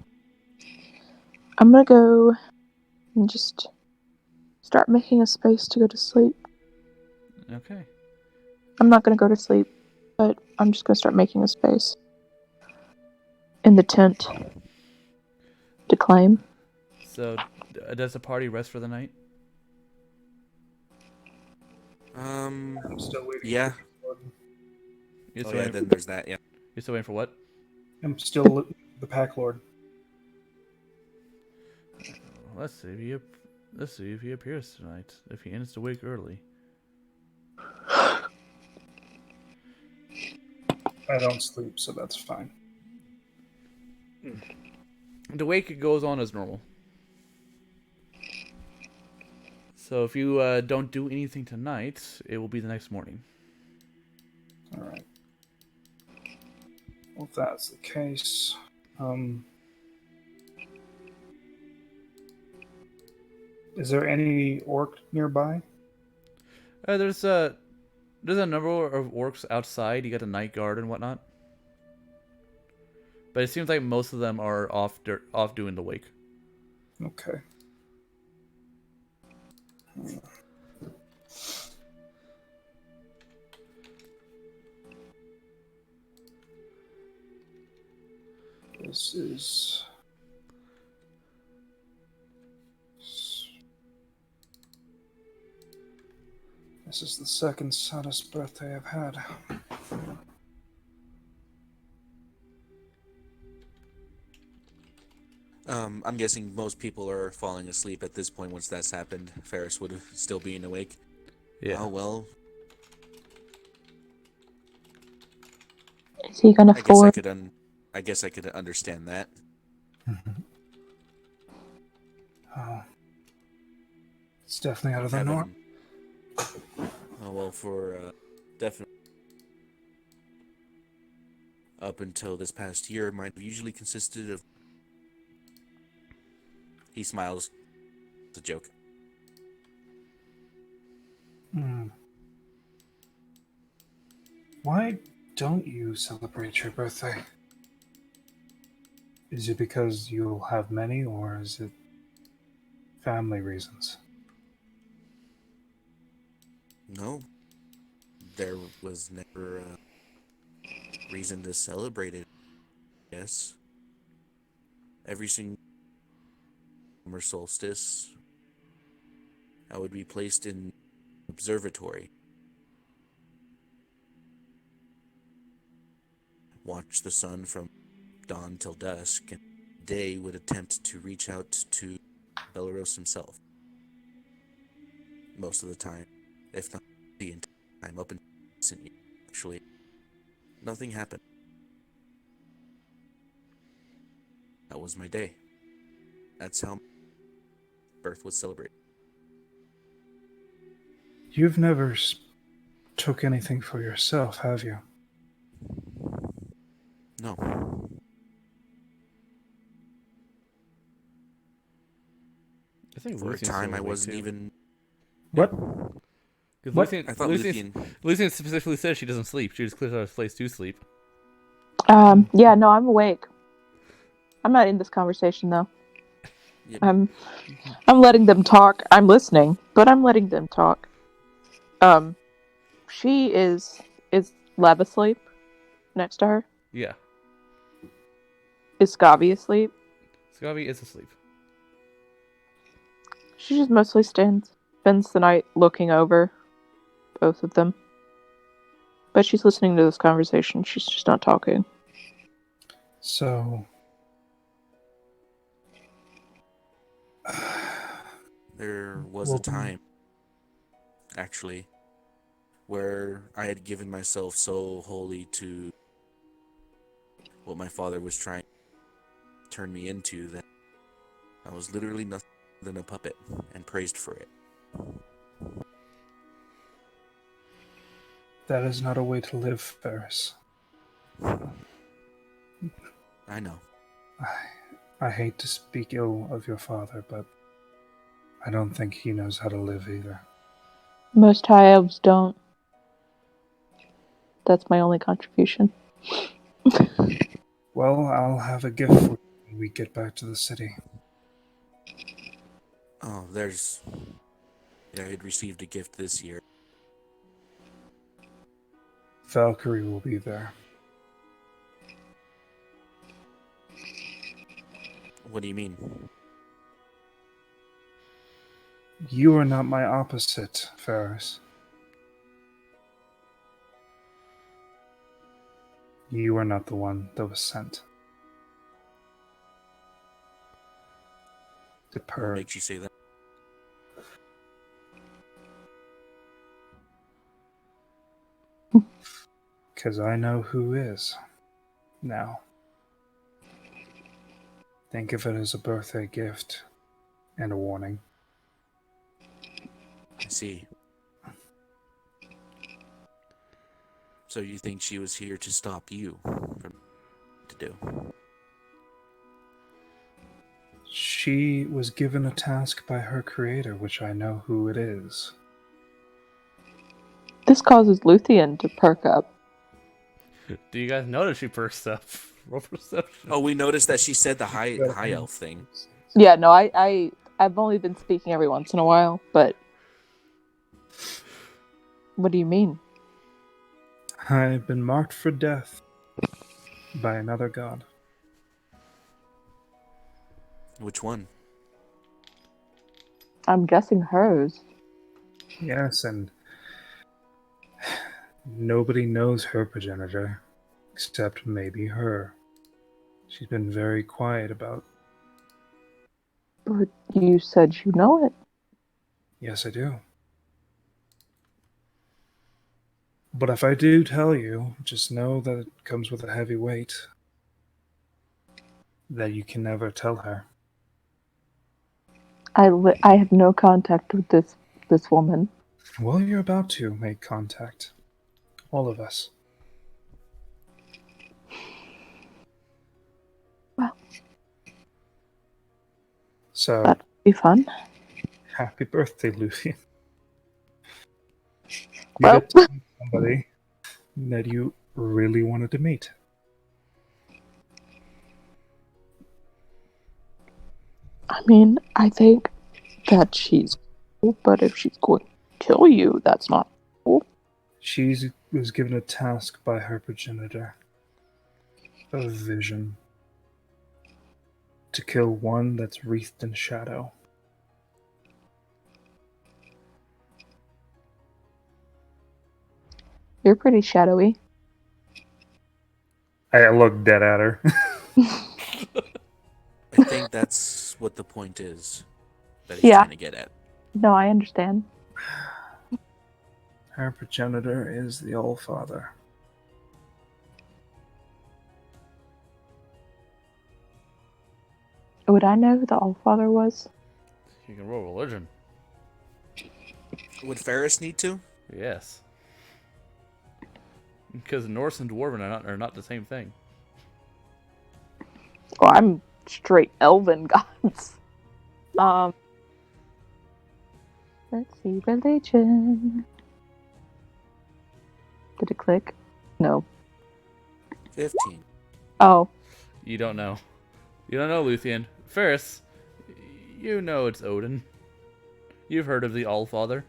I'm gonna go and just start making a space to go to sleep. Okay. I'm not gonna go to sleep, but I'm just gonna start making a space in the tent to claim. So, does the party rest for the night? I'm still waiting. Yeah. You're Oh still yeah, waiting, then there's that. Yeah. you're still waiting for what? I'm still the Pack Lord. Let's see if he appears tonight. If he ends to wake early. I don't sleep, so that's fine. The wake goes on as normal. So if you don't do anything tonight, it will be the next morning. All right. Well, if that's the case, is there any orc nearby? There's a number of orcs outside. You got a night guard and whatnot. But it seems like most of them are off doing the wake. Okay. This is the second saddest birthday I've had. I'm guessing most people are falling asleep at this point once that's happened. Ferris would still be awake. Yeah. Oh well. Is he gonna force? I guess I could understand that. Oh, it's definitely out of the norm. Oh well, for definitely up until this past year, mine usually consisted of. He smiles. It's a joke. Why don't you celebrate your birthday? Is it because you'll have many, or is it family reasons? No, there was never a reason to celebrate it. Yes, every single summer solstice, I would be placed in observatory. Watch the sun from dawn till dusk, and day would attempt to reach out to Belarus himself. Most of the time, if not the entire time, up until recent years, actually, nothing happened. That was my day. That's how birth was celebrated. You've never took anything for yourself, have you? No. I think For a Lucian's time, still I awake, wasn't too. even. What? Because What? I thought Lucian. Lucian specifically says she doesn't sleep. She just clears out a place to sleep. Yeah, no, I'm awake. I'm not in this conversation though. Yeah. I'm letting them talk. I'm listening, but I'm letting them talk. She is Lev asleep next to her? Yeah. Is Scavi asleep? Scavi is asleep. She just mostly spends the night looking over both of them. But she's listening to this conversation. She's just not talking. So, There was a time, actually, where I had given myself so wholly to what my father was trying to turn me into that I was literally nothing than a puppet and praised for it. that is not a way to live, Ferris. I know. I hate to speak ill of your father, but I don't think he knows how to live either. Most high elves don't. That's my only contribution. Well, I'll have a gift for you when we get back to the city. Oh, I had received a gift this year. Valkyrie will be there. What do you mean? You are not my opposite, Ferris. You are not the one that was sent to What purge. makes you say that? Because I know who is. Now, think of it as a birthday gift and a warning. I see. So you think she was here to stop you from to do? She was given a task by her creator, which I know who it is. This causes Luthien to perk up. Do you guys notice she perks up? Roll perception. Oh, we noticed that she said the high elf thing. Yeah, no, I've only been speaking every once in a while, but what do you mean? I've been marked for death by another god. Which one? I'm guessing hers. Yes, and nobody knows her progenitor, except maybe her. She's been very quiet about. But you said you know it. Yes, I do. But if I do tell you, just know that it comes with a heavy weight. That you can never tell her. I have no contact with this woman. Well, you're about to make contact. All of us. Well, So, that'd be fun. happy birthday, Lucy. You Well, get to meet somebody that you really wanted to meet. I mean, I think that she's cool, but if she's going to kill you, that's not cool. She was given a task by her progenitor. A vision. To kill one that's wreathed in shadow. You're pretty shadowy. I looked dead at her. I think that's what the point is that he's Yeah. trying to get at. No, I understand. Her progenitor is the Allfather. Would I know who the Allfather was? You can roll religion. Would Ferris need to? Yes. Because Norse and Dwarven are not the same thing. Well, I'm straight elven gods. Let's see, religion. Did it click? No. 15. Oh, You don't know. You don't know, Luthien. Ferris, you know it's Odin. You've heard of the Allfather.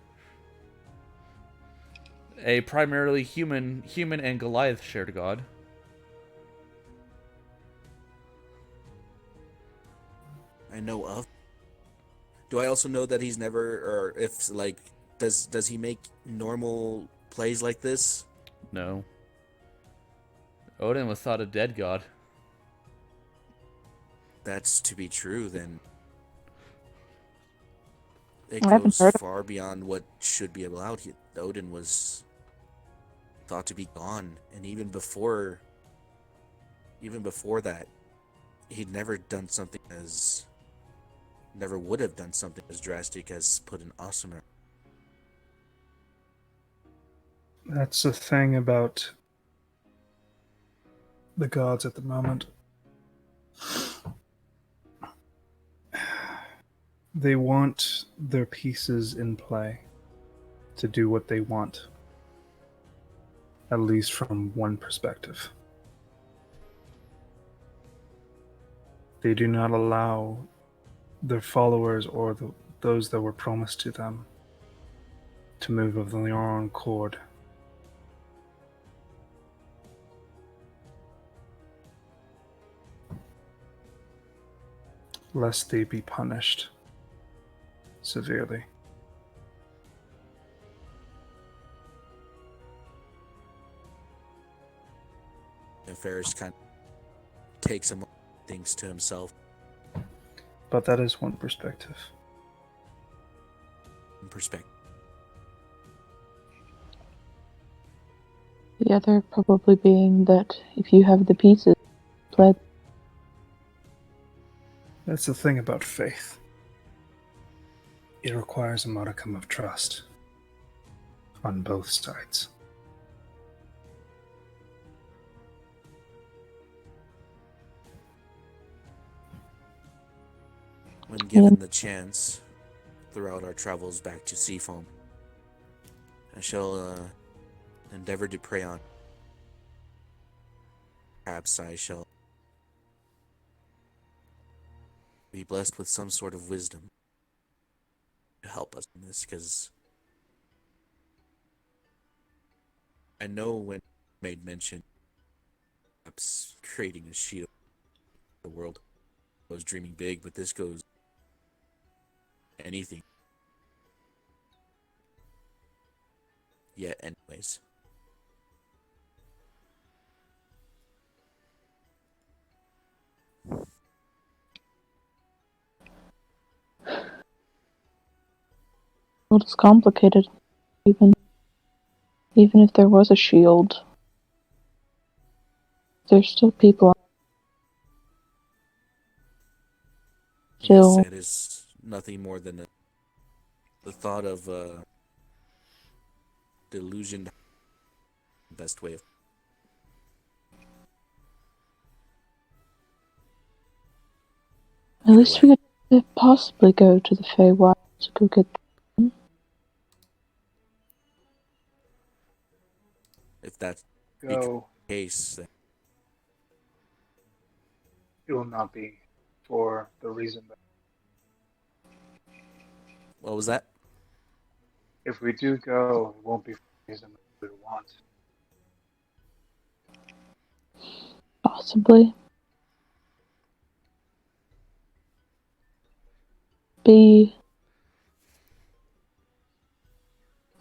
A primarily human and Goliath shared god. I know of. Do I also know that he's never, or if like, does he make normal plays like this? No. Odin was thought a dead god. That's to be true, then it I haven't goes heard of far beyond what should be allowed. Odin was thought to be gone, and even before that, he'd never would have done something as drastic as put an Asumer. That's the thing about the gods at the moment. They want their pieces in play to do what they want, at least from one perspective. They do not allow their followers or those that were promised to them to move of their own accord. Lest they be punished severely. Ferris kind of takes some things to himself. But that is one perspective. In perspective. The other probably being that if you have the pieces, play. That's the thing about faith. It requires a modicum of trust on both sides. When given the chance, throughout our travels back to Seafoam, I shall endeavor to prey on. Perhaps I shall be blessed with some sort of wisdom to help us in this, because I know when made mention perhaps creating a shield for the world. I was dreaming big, but this goes anything. Yet, anyways. Well, it's complicated. Even if there was a shield, there's still people. Yes, it is nothing more than the thought of delusion. Best way of. At least we could possibly go to the Feywild to go get them. If that's Go. the case, then It will not be for the reason that what was that? if we do go, it won't be for the reason that we want. Possibly. Be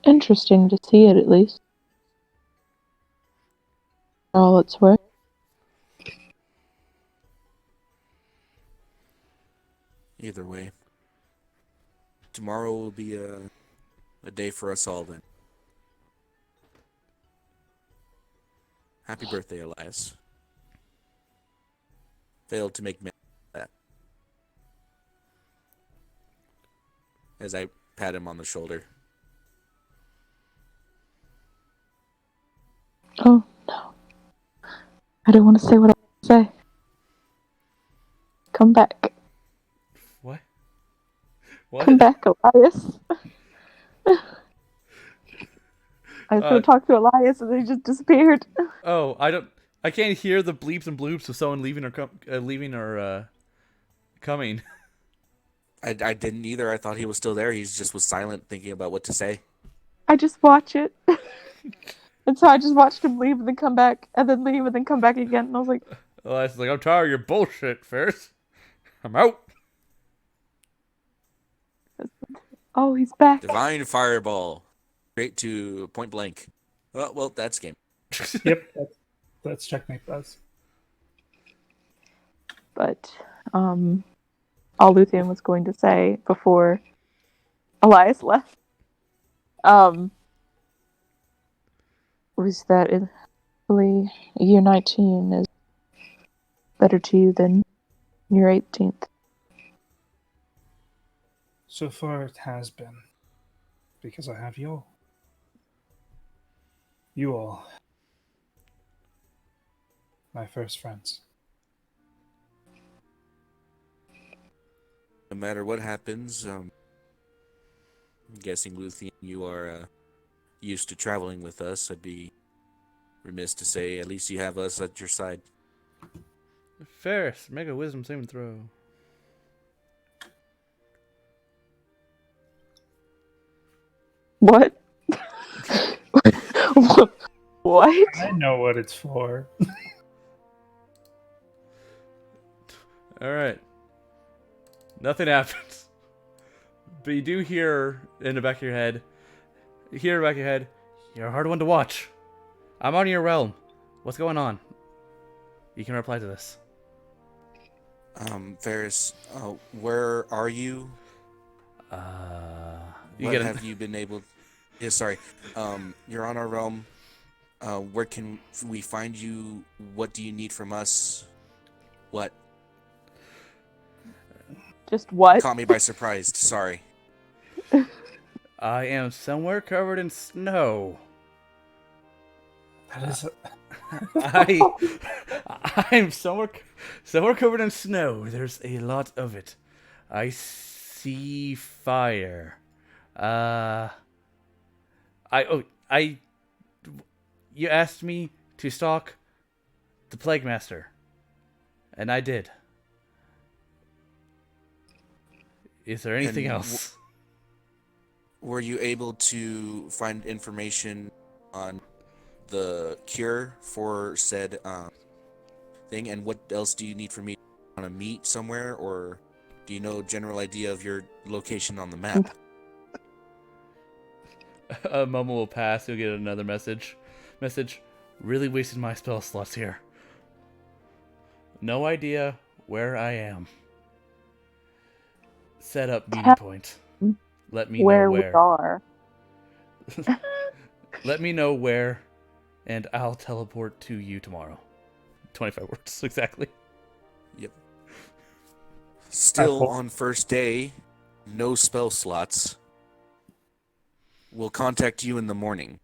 interesting to see it, at least. For all it's worth. Either way, tomorrow will be a day for us all then. Happy birthday, Elias. Failed to make mention of that. As I pat him on the shoulder. Oh, no. I don't want to say what I want to say. Come back. What? What? Come back, Elias. I was going to talk to Elias and then he just disappeared. Oh, I can't hear the bleeps and bloops of someone leaving or coming. I didn't either. I thought he was still there. He just was silent, thinking about what to say. I just watch it. And so I just watched him leave and then come back, and then leave and then come back again. And I was like, Elias is like, I'm tired of your bullshit, Ferris. I'm out. oh, he's back. Divine Fireball. Straight to point blank. Oh, well, that's game. Yep, that's checkmate, Buzz. But, all Luthien was going to say before Elias left, was that year 19 is better to you than year 18th. So far it has been. Because I have you all. You all. My first friends. No matter what happens, I'm guessing, Luthien, you are used to traveling with us. I'd be remiss to say at least you have us at your side. Ferris, make a wisdom saving throw. What? What? I know what it's for. Alright. Nothing happens. But you do hear in the back of your head, you're a hard one to watch. I'm on your realm. What's going on? You can reply to this. Ferris, where are you? You Have you been able? Yeah, sorry. You're on our realm. Where can we find you? What do you need from us? What? Just what? Caught me by surprise. Sorry. I am somewhere covered in snow. That is. I'm somewhere covered in snow. There's a lot of it. I see fire. You asked me to stalk the Plague Master, and I did. Is there anything else? Were you able to find information on the cure for said thing? And what else do you need from me? Want to meet somewhere, or do you know a general idea of your location on the map? A moment will pass. You'll get another message. Really wasted my spell slots here. No idea where I am. Set up meeting point. Let me know where. We are. Let me know where, and I'll teleport to you tomorrow. 25 words, exactly. Yep. Still on first day, no spell slots. We'll contact you in the morning.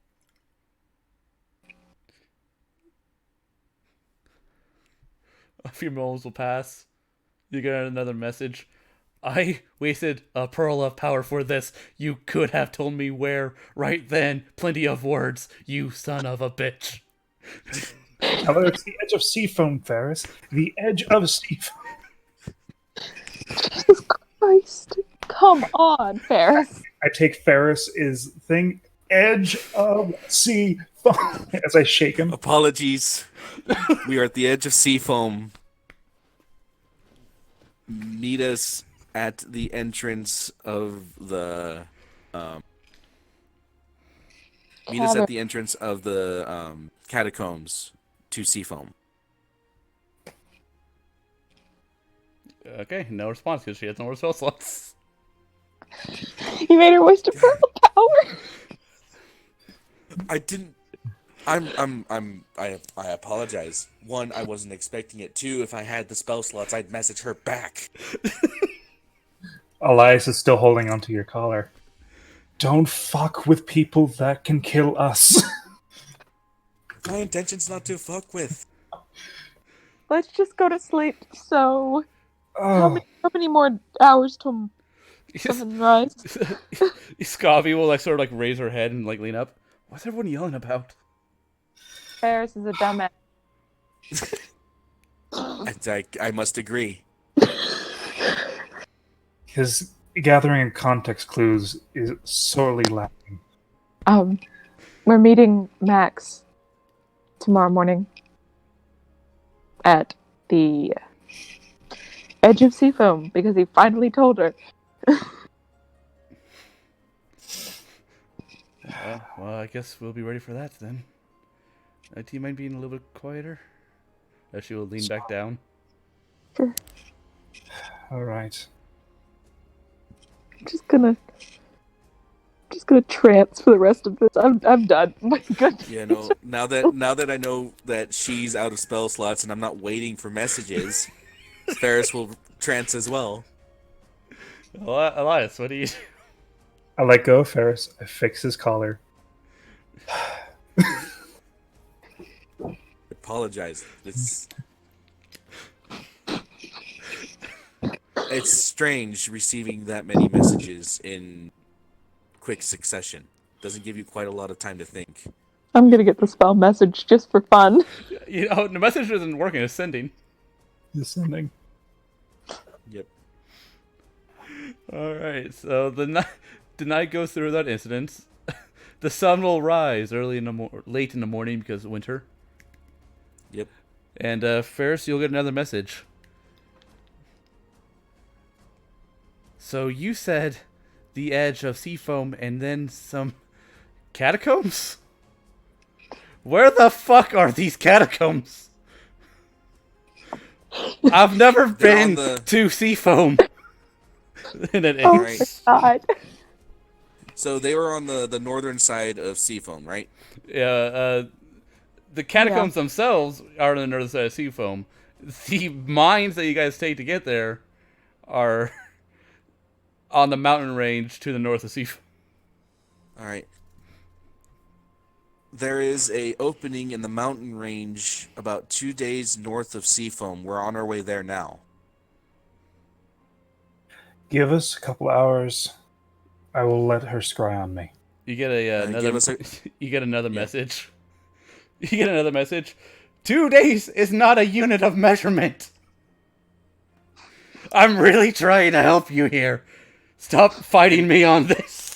A few moments will pass. You get another message. I wasted a pearl of power for this. You could have told me where right then. Plenty of words, you son of a bitch. Hello, it's the edge of Seafoam, Ferris. The edge of Seafoam. Jesus Christ. Come on, Ferris. I take Ferris's thing, edge of Seafoam, as I shake him. Apologies. We are at the edge of Seafoam. Meet us at the entrance of the catacombs to Seafoam. Okay, no response because she has no more spell slots. You made her waste a purple power. I didn't. I apologize. One, I wasn't expecting it. Two, if I had the spell slots, I'd message her back. Elias is still holding onto your collar. Don't fuck with people that can kill us. My intention's not to fuck with. Let's just go to sleep. So, how many more hours till sunrise? Scavi will sort of raise her head and lean up. What's everyone yelling about? Ferris is a dumbass. I must agree. His gathering of context clues is sorely lacking. We're meeting Max tomorrow morning at the edge of Seafoam because he finally told her. Well, I guess we'll be ready for that then. Do you mind being a little bit quieter? As she will lean back down. Sure. All right. I'm just gonna trance for the rest of this. I'm done. My goodness. Yeah, no. Now that I know that she's out of spell slots and I'm not waiting for messages, Ferris will trance as well. Elias, what do you do? I let go of Ferris. I fix his collar. Apologize. It's strange receiving that many messages in quick succession. Doesn't give you quite a lot of time to think. I'm gonna get the spell message just for fun. The message isn't working. It's sending. It's sending. Yep. All right. So the night goes through without incidents. The sun will rise late in the morning because of winter. Yep. And Ferris, you'll get another message. So you said the edge of Seafoam and then some catacombs? Where the fuck are these catacombs? I've never They're on been the- to Seafoam. In an Oh Right. my god. So they were on the northern side of Seafoam, right? Yeah, the catacombs themselves are on the north side of Seafoam. The mines that you guys take to get there are on the mountain range to the north of Seafoam. All right. There is a opening in the mountain range about 2 days north of Seafoam. We're on our way there now. Give us a couple hours. I will let her scry on me. You get another. give us a- You get another Yeah. message. You get another message. 2 days is not a unit of measurement. I'm really trying to help you here. Stop fighting me on this.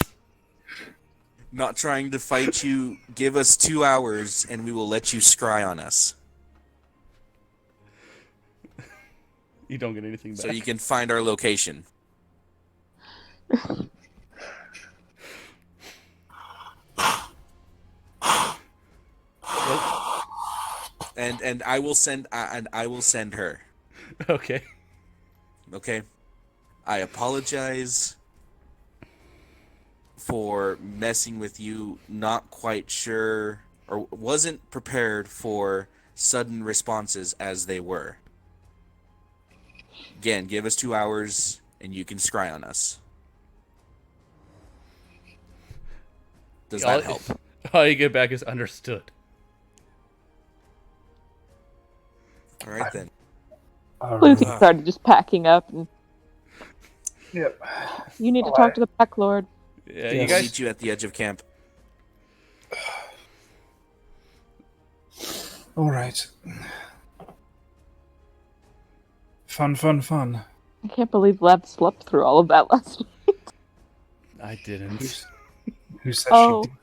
Not trying to fight you. Give us 2 hours and we will let you scry on us. You don't get anything back. So you can find our location. And I will send her. Okay. Okay. I apologize for messing with you. Not quite sure or wasn't prepared for sudden responses as they were. Again, give us 2 hours and you can scry on us. Does that help? All you get back is understood. All right then. Lucy started just packing up, and Yep. you need to talk to the Pack Lord. Yeah, Yes. you We'll guys. meet you at the edge of camp. All right. Fun. I can't believe Lev slept through all of that last night. I didn't. Who said Oh. she did?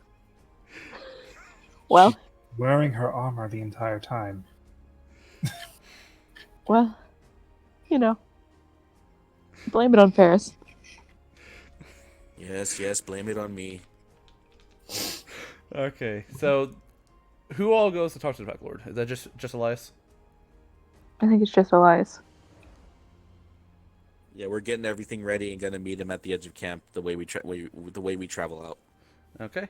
Well, Wearing her armor the entire time. well, you know. Blame it on Paris. Yes, blame it on me. Okay, so who all goes to talk to the Pack Lord? Is that just Elias? I think it's just Elias. Yeah, we're getting everything ready and gonna meet him at the edge of camp. The way we travel out. Okay.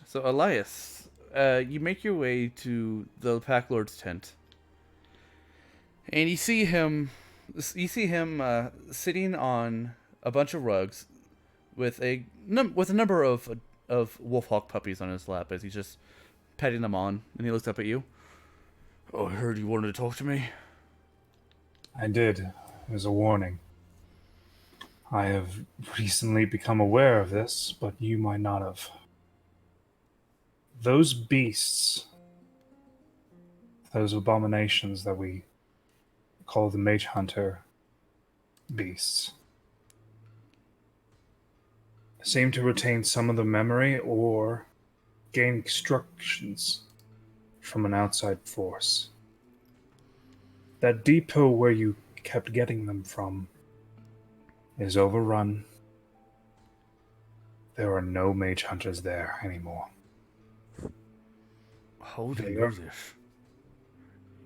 So Elias, you make your way to the Pack Lord's tent, and you see him. Sitting on a bunch of rugs, with a number of Wolfhawk puppies on his lap as he's just petting them on, and he looks up at you. Oh, I heard you wanted to talk to me. I did. It was a warning. I have recently become aware of this, but you might not have. Those beasts, those abominations that we call the Mage Hunter beasts, seem to retain some of the memory or gain instructions from an outside force. That depot where you kept getting them from is overrun. There are no mage hunters there anymore. How do They you know are- this?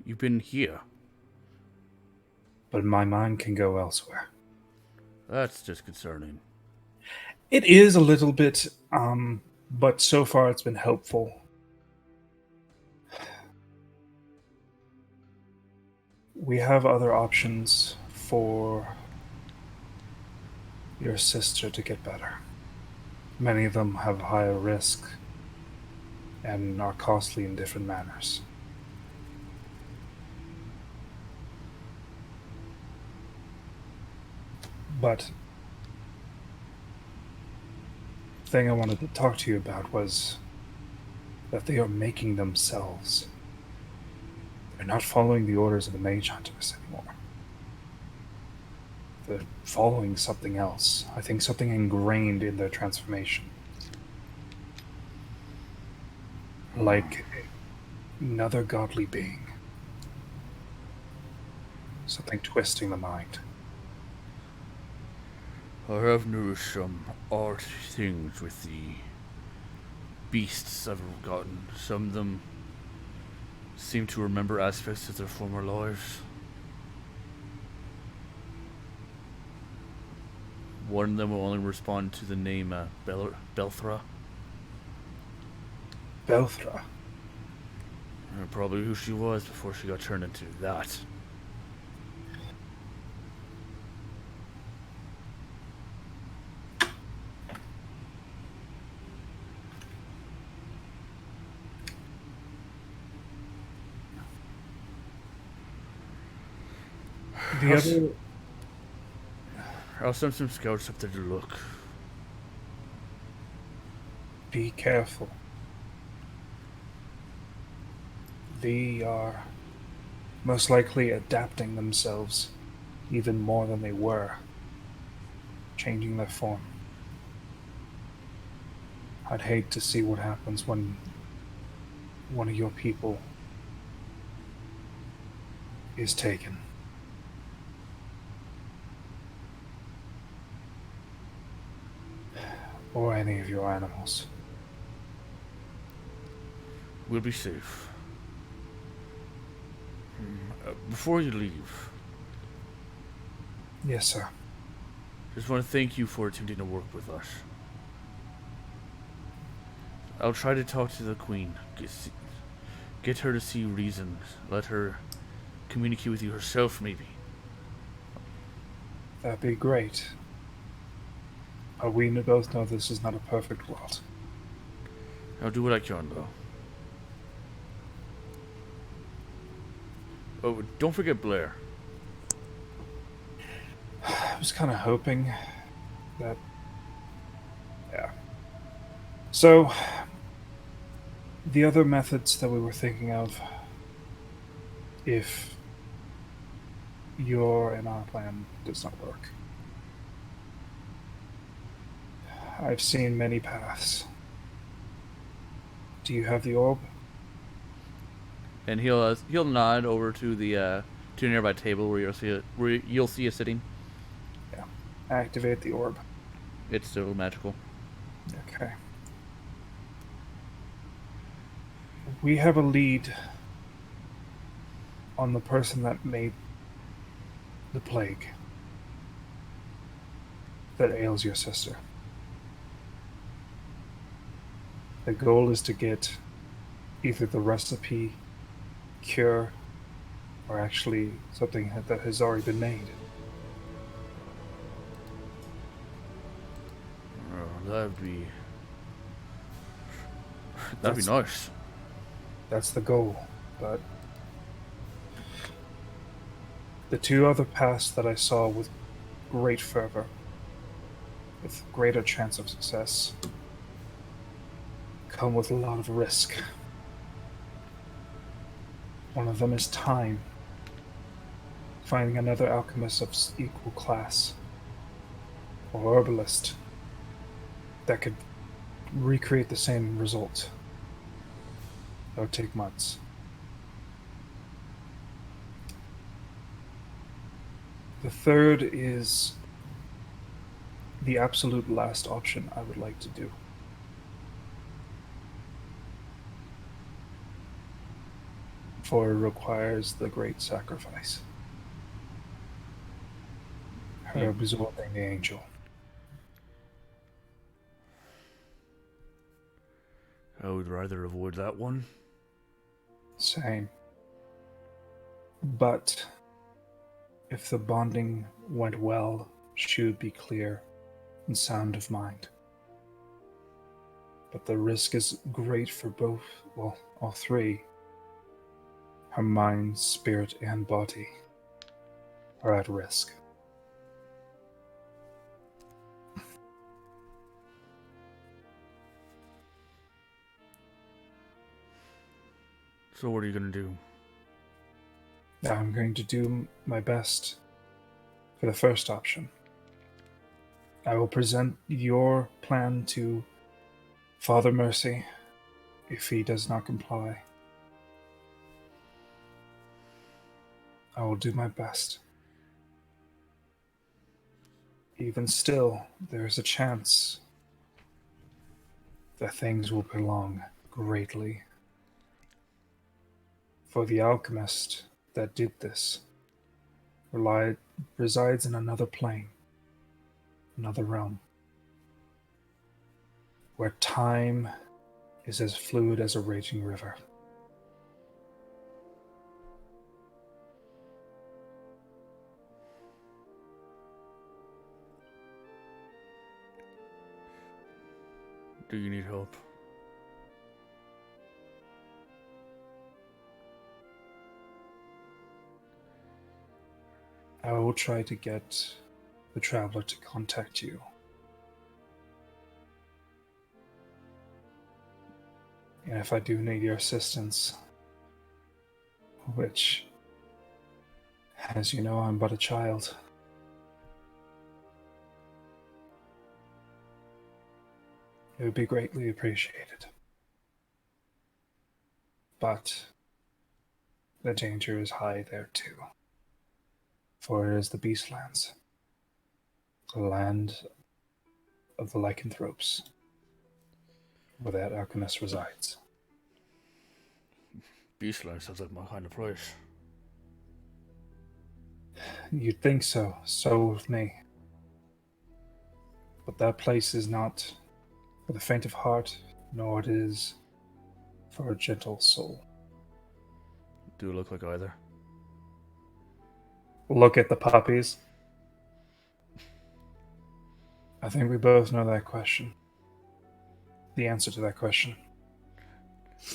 You've been here. But my mind can go elsewhere. That's disconcerting. It is a little bit, but so far it's been helpful. We have other options for your sister to get better. Many of them have higher risk and are costly in different manners. But the thing I wanted to talk to you about was that they are making themselves. They're not following the orders of the mage hunters anymore. They're following something else. I think something ingrained in their transformation. Like another godly being. Something twisting the mind. I have noticed some odd things with the beasts I've gotten. Some of them seem to remember aspects of their former lives. One of them will only respond to the name Belthra. Belthra. Probably who she was before she got turned into that. The other... I'll send some scouts up there to look. Be careful. They are most likely adapting themselves even more than they were, changing their form. I'd hate to see what happens when one of your people is taken. Or any of your animals. We'll be safe. Before you leave, Yes, sir. just want to thank you for attempting to work with us. I'll try to talk to the Queen. Get her to see reason. Let her communicate with you herself, maybe. That'd be great. But we both know this is not a perfect world. I'll do what I can, though. Oh, don't forget Blair. I was kind of hoping that... Yeah. So, the other methods that we were thinking of, if your and our plan does not work. I've seen many paths. Do you have the orb? And he'll nod over to the to a nearby table where you'll see it sitting. Yeah. Activate the orb. It's still magical. Okay. We have a lead on the person that made the plague that ails your sister. The goal is to get either the recipe, cure, or actually something that has already been made. Oh, that'd be That's- nice. That's the goal, but the two other paths that I saw with great fervor, with greater chance of success, come with a lot of risk. One of them is time. Finding another alchemist of equal class, or herbalist, that could recreate the same result. That would take months. The third is the absolute last option I would like to do. For it requires the great sacrifice. Her absorbing the angel. I would rather avoid that one. Same. But if the bonding went well, she would be clear and sound of mind. But the risk is great for both, well, all three. Her mind, spirit, and body are at risk. So what are you gonna do? I'm going to do my best for the first option. I will present your plan to Father Mercy if he does not comply. I will do my best. Even still, there is a chance that things will prolong greatly. For the alchemist that did this resides in another plane, another realm where time is as fluid as a raging river. Do you need help? I will try to get the Traveler to contact you. And if I do need your assistance, which, as you know, I'm but a child, it would be greatly appreciated. But the danger is high there too. For it is the Beastlands, the land of the lycanthropes, where that alchemist resides. Beastland sounds like my kind of place. You'd think so, so with me. But that place is not for the faint of heart, nor it is for a gentle soul. Do you look like either? Look at the puppies. I think we both know that question. The answer to that question.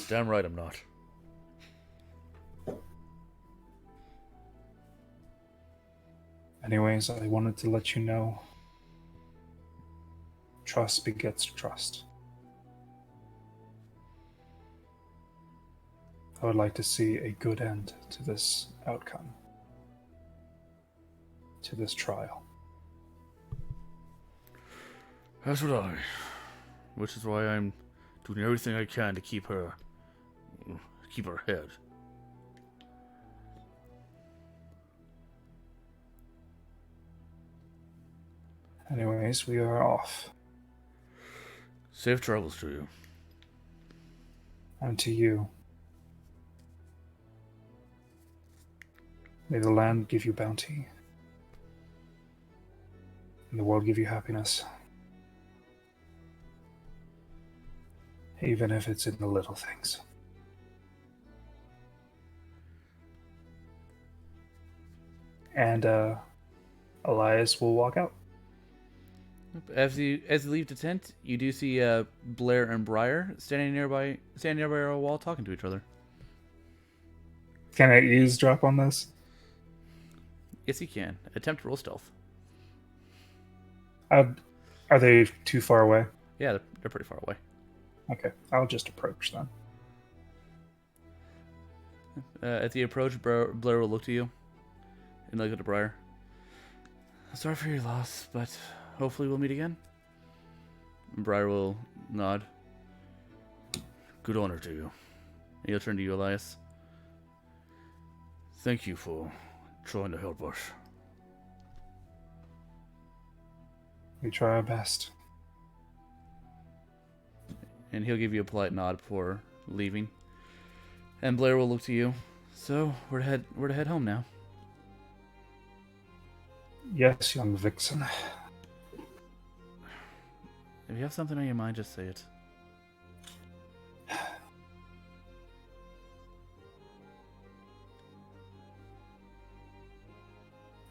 Damn right I'm not. Anyways, I wanted to let you know trust begets trust. I would like to see a good end to this outcome, to this trial. That's what I. Which is why I'm doing everything I can to keep her head. Anyways, we are off. Safe travels to you. And to you. May the land give you bounty. And the world give you happiness. Even if it's in the little things. And Elias will walk out. As you leave the tent, you do see Blair and Briar standing nearby a wall, talking to each other. Can I eavesdrop on this? Yes, you can. Attempt to roll stealth. Are they too far away? Yeah, they're pretty far away. Okay, I'll just approach them. At the approach, Blair will look to you and look at the Briar. Sorry for your loss, but hopefully we'll meet again. Briar will nod. Good honor to you. He'll turn to you, Elias. Thank you for trying to help us. We try our best. And he'll give you a polite nod before leaving. And Blair will look to you. So, we're to head home now. Yes, young vixen. If you have something on your mind, just say it.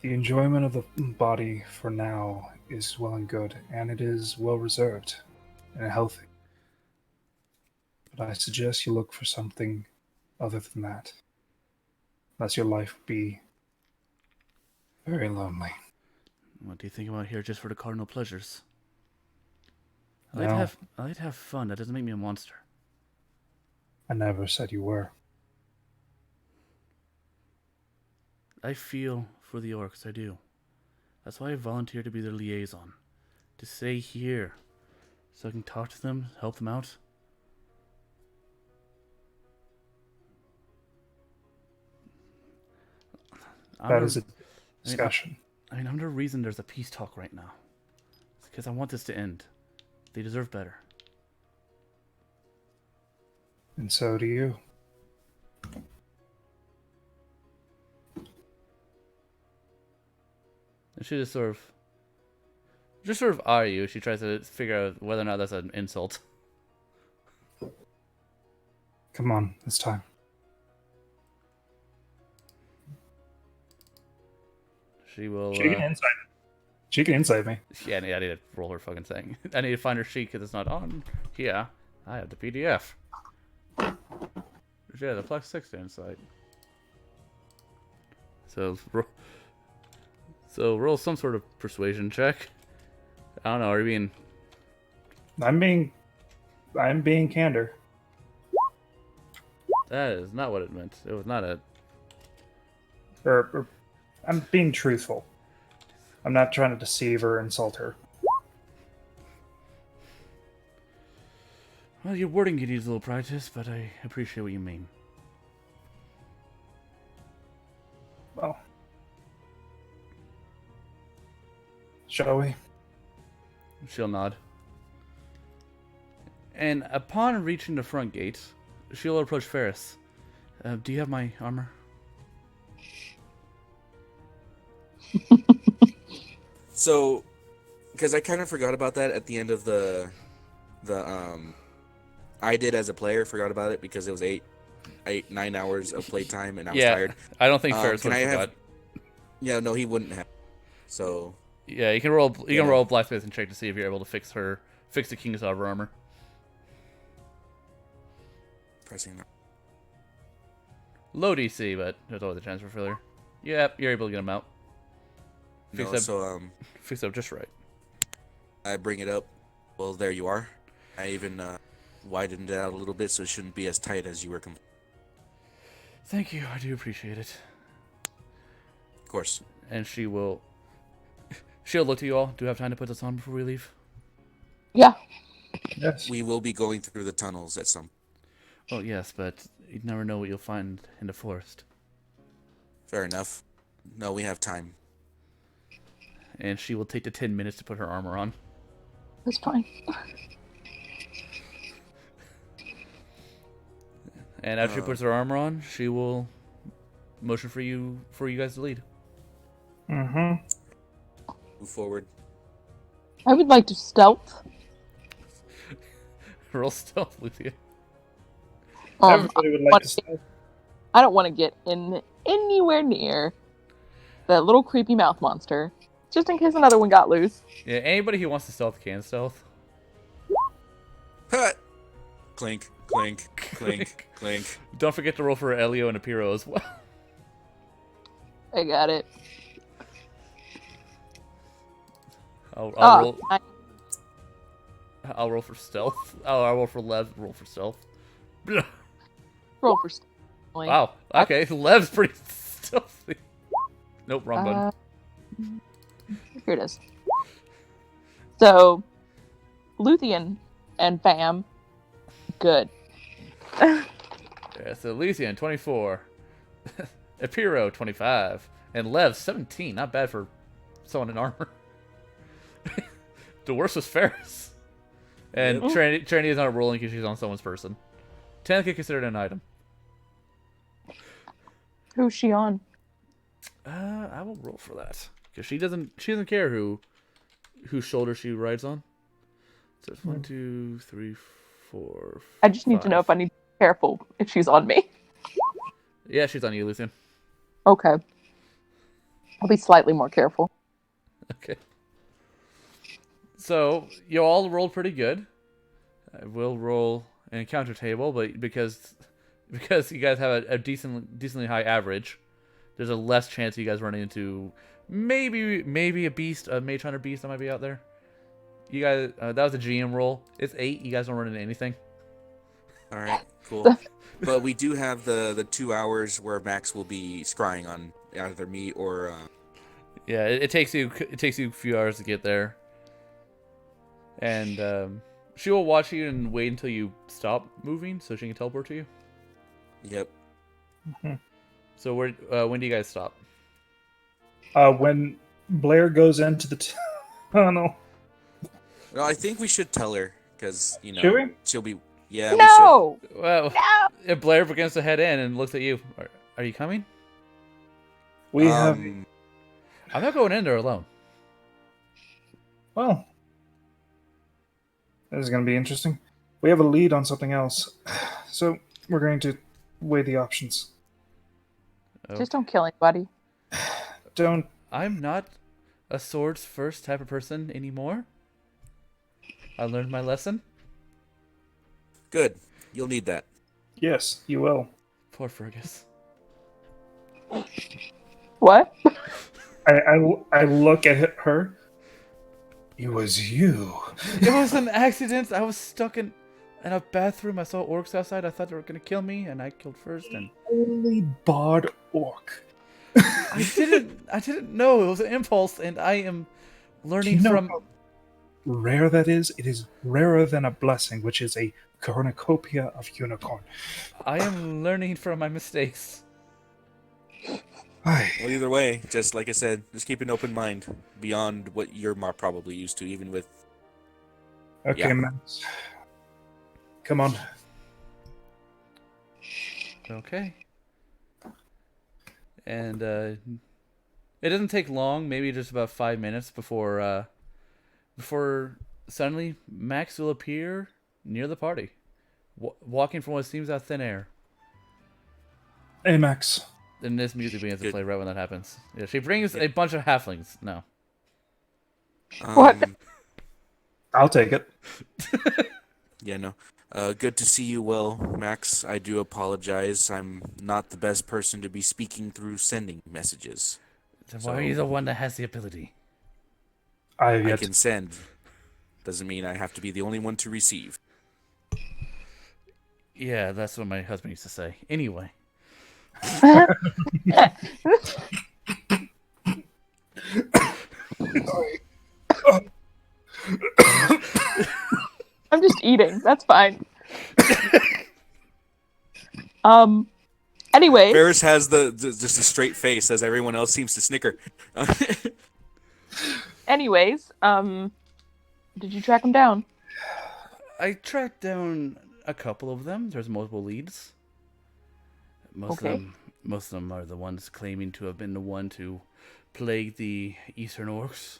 The enjoyment of the body for now is well and good, and it is well reserved and healthy. But I suggest you look for something other than that. Lest your life be very lonely. What do you think about here just for the cardinal pleasures? I No. like to have fun. That doesn't make me a monster. I never said you were. I feel for the orcs, I do. That's why I volunteered to be their liaison. To stay here. So I can talk to them, help them out. That is a discussion. I'm the reason there's a peace talk right now. It's because I want this to end. They deserve better. And so do you. And she just sort of just sort of eye you. She tries to figure out whether or not that's an insult. Come on, it's time. She will. She can insight. She can insight me. Yeah, I need to roll her fucking thing. I need to find her sheet because it's not on. Yeah, I have the PDF. Yeah, the +6 to insight. So roll some sort of persuasion check. I don't know. Are you being? I'm being candor. That is not what it meant. It was not a. Or I'm being truthful. I'm not trying to deceive or insult her. Well, your wording could use a little practice, but I appreciate what you mean. Well, shall we? She'll nod. And upon reaching the front gate, she'll approach Ferris. Do you have my armor? So, because I kind of forgot about that at the end of the I did as a player forgot about it because it was 9 hours of playtime and I was tired. I don't think Ferris would have forgot. Yeah, no, he wouldn't have. So yeah, you can roll. You can roll a blacksmithing check to see if you're able to fix the King's armor. Pressing that. Low DC, but there's always a chance for failure. Yep, you're able to get him out. Fix up just right. I bring it up. Well, there you are. I even widened it out a little bit so it shouldn't be as tight as you were. Thank you, I do appreciate it. Of course. And she'll look to you all. Do you have time to put this on before we leave? Yeah. Yes. We will be going through the tunnels at some. Oh yes, but you never know what you'll find in the forest. Fair enough. No, we have time. And she will take the 10 minutes to put her armor on. That's fine. And after she puts her armor on, she will motion for you guys to lead. Mm-hmm. Move forward. I would like to stealth. Roll stealth, Lucia. Everybody would like to say. I don't want to get anywhere near that little creepy mouth monster, just in case another one got loose. Yeah, anybody who wants to stealth can stealth. Hut. Clink, clink, clink, clink. Don't forget to roll for Elio and Apiro as well. I got it. I'll roll for stealth. I'll roll for Lev. Roll for stealth. Roll for stealth. Wow. Okay, Lev's pretty stealthy. Nope, wrong button. Here it is. So, Luthien and Bam, good. Yeah, so Lucian, 24. Apiro, 25. And Lev, 17. Not bad for someone in armor. The worst was Ferris. And Trinity is not rolling because she's on someone's person. Technically considered an item. Who's she on? I will roll for that. Because she doesn't care whose shoulder she rides on. So it's 1, 2, 3, 4. I just need to know if I need to be careful if she's on me. Yeah, she's on you, Lucian. Okay. I'll be slightly more careful. Okay. So you all rolled pretty good. I will roll an encounter table, but because you guys have a decently high average, there's a less chance of you guys running into maybe a beast, a mage hunter beast that might be out there. You guys, that was a GM roll. It's 8. You guys don't run into anything. All right, cool. But we do have the 2 hours where Max will be scrying on either me or. Yeah, it takes you a few hours to get there, and she will watch you and wait until you stop moving so she can teleport to you. Yep. Mm-hmm. So when do you guys stop? When Blair goes into the tunnel. Well, I think we should tell her because Should we? she'll be. Yeah. No! We should. Well, if Blair begins to head in and looks at you, are you coming? We have. I'm not going in there alone. Well, this is going to be interesting. We have a lead on something else, so we're going to weigh the options. Just don't kill anybody. Don't. I'm not a swords first type of person anymore. I learned my lesson. Good. You'll need that. Yes, you will. Poor Fergus. What? I look at her. It was you. It was an accident. I was stuck in a bathroom. I saw orcs outside. I thought they were gonna kill me, and I killed first. And Only bard orc. I didn't know. It was an impulse, and I am learning Do you know from. how rare that is? It is rarer than a blessing, which is a cornucopia of unicorn. I am learning from my mistakes. Aye. Well, either way, just like I said, just keep an open mind beyond what you're probably used to, even with. Okay, Yeah. Max. Come on. Okay. And it doesn't take long. Maybe just about 5 minutes before suddenly Max will appear near the party, walking from what seems out thin air. Hey, Max. And this music begins to Good. play right when that happens. Yeah, she brings a bunch of halflings. No. What? I'll take it. Yeah, no. Good to see you well, Max. I do apologize. I'm not the best person to be speaking through sending messages. Then why are you the one that has the ability? I have I yet can send. Doesn't mean I have to be the only one to receive. Yeah, that's what my husband used to say. Anyway. I'm just eating. That's fine. Anyway, Ferris has just a straight face as everyone else seems to snicker. anyways, did you track him down? I tracked down a couple of them. There's multiple leads. Okay. Most of them are the ones claiming to have been the one to plague the Eastern Orcs.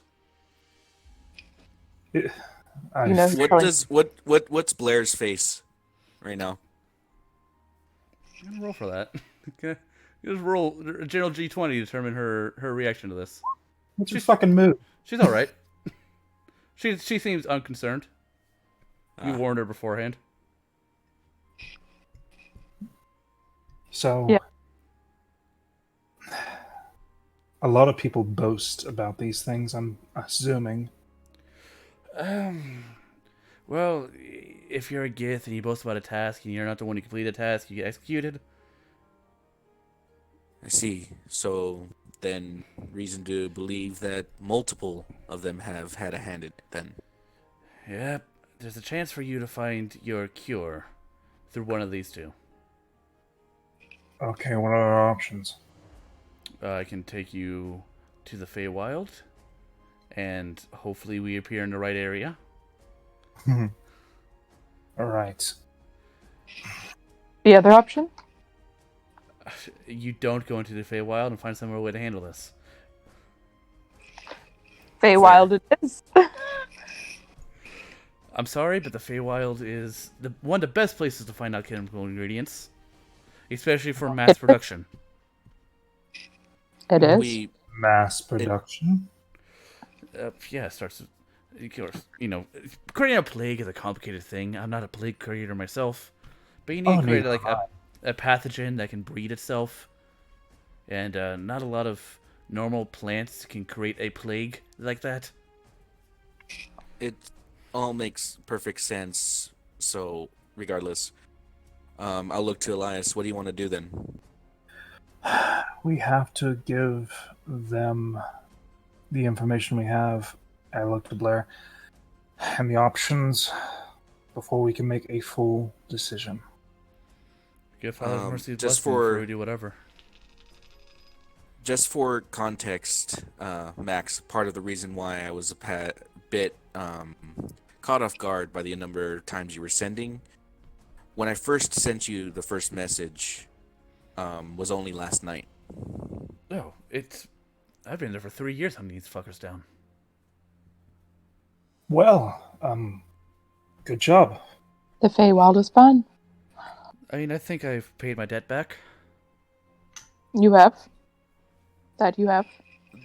You know, What's Blair's face right now? I'm gonna roll for that. Okay. Just roll General G20 to determine her reaction to this. what's your fucking mood? She's all right. She seems unconcerned. You Ah. warned her beforehand. So, Yeah. a lot of people boast about these things, I'm assuming. Well, if you're a Gith and you boast about a task and you're not the one who completed the task, you get executed. I see. So then, reason to believe that multiple of them have had a hand in it. Then Yep. There's a chance for you to find your cure through one of these two. Okay, what are our options? I can take you to the Feywild, and hopefully we appear in the right area. Alright. The other option? You don't go into the Feywild and find some other way to handle this. Feywild it is. I'm sorry, but the Feywild is one of the best places to find out chemical ingredients, especially for mass production. It is. we Mass production? Yeah, it starts. Creating a plague is a complicated thing. I'm not a plague creator myself, but you need to create neither like am a pathogen that can breed itself, and not a lot of normal plants can create a plague like that. it all makes perfect sense. So regardless, I'll look to Elias. What do you want to do then? We have to give them the information we have. I look to Blair. And the options before we can make a full decision. Give Father's mercy just blessing before for- we do whatever. Just for context, Max, part of the reason why I was a bit caught off guard by the number of times you were sending, when I first sent you the first message, was only last night. No, I've been there for 3 years hunting these fuckers down. Well, good job. The Feywild is fun. I mean, I think I've paid my debt back. You have? That you have?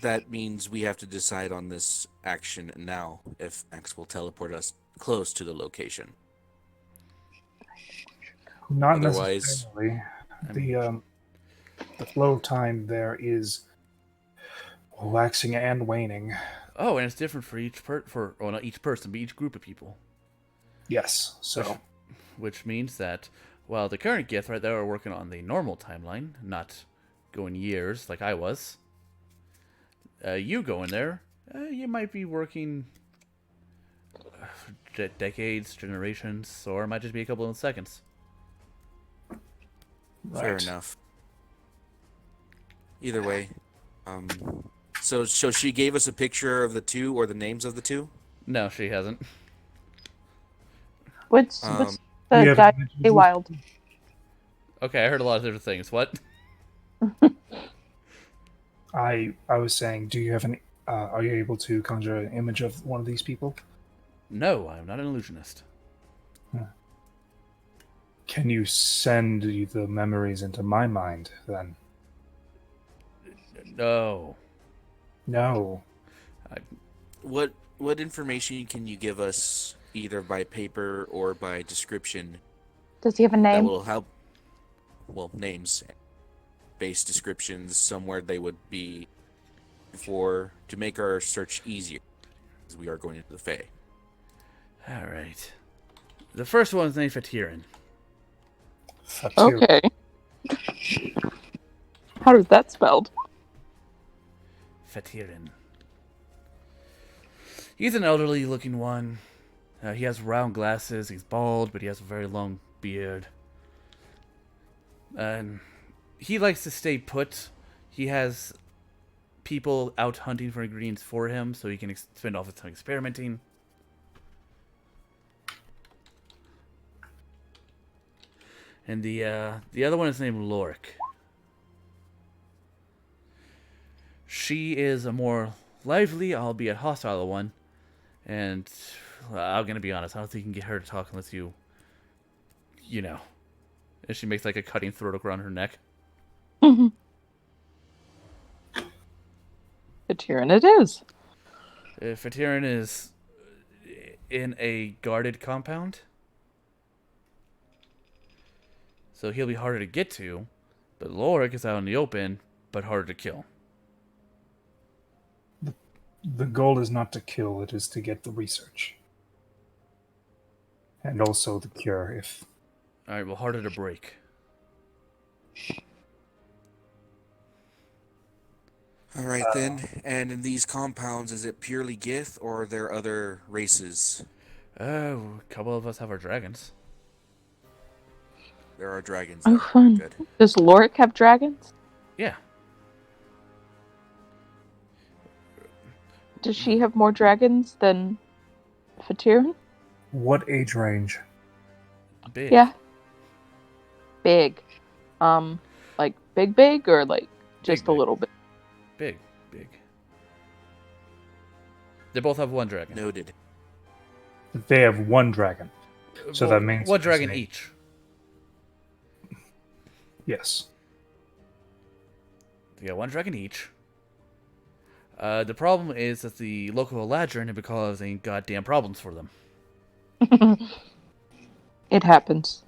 That means we have to decide on this action now if Max will teleport us close to the location. Not Otherwise, necessarily. I mean, The flow of time there is waxing and waning. oh, and it's different for not each person, but each group of people. Yes, so Which means that while the current Gith right there are working on the normal timeline, not going years like I was, you go in there, you might be working decades, generations, or it might just be a couple of seconds. fair right. enough. Either way, so she gave us a picture of the two or the names of the two. No, she hasn't. What's Um, the have guy images of- Feywild? Okay, I heard a lot of different things. What? I was saying, do you have any? Are you able to conjure an image of one of these people? No, I'm not an illusionist. Can you send the memories into my mind then? No. No. what information can you give us, either by paper or by description, Does he have a that name? will help? Well, names, base descriptions, somewhere they would be for to make our search easier, as we are going into the Fae. All right. The first one's named Fatirin. Fatir. Okay. How is that spelled? Fatirin. He's an elderly-looking one. He has round glasses. He's bald, but he has a very long beard. And he likes to stay put. He has people out hunting for ingredients for him, so he can spend all his time experimenting. And the other one is named Lorik. She is a more lively, albeit hostile one. And I'm gonna be honest, I don't think you can get her to talk unless you know. And she makes like a cutting throat around her neck. The Tyrann it is. Fatirin is in a guarded compound. So he'll be harder to get to. But Lorik is out in the open, but harder to kill. The goal is not to kill, it is to get the research. And also the cure, if... Alright, well, harder to break. All right then. And in these compounds, is it purely Gith, or are there other races? A couple of us have our dragons. There are dragons. Oh, There. fun. Good. Does Lorik have dragons? Yeah. Does she have more dragons than Fatirin? What age range? Big. Yeah. Big. Like big, or like just Big. a little bit? Big. They both have one dragon. Noted. They have one dragon. So Well, that means... one dragon each. Yes. They got one dragon each. The problem is that the local Eladrin have been causing goddamn problems for them. It happens.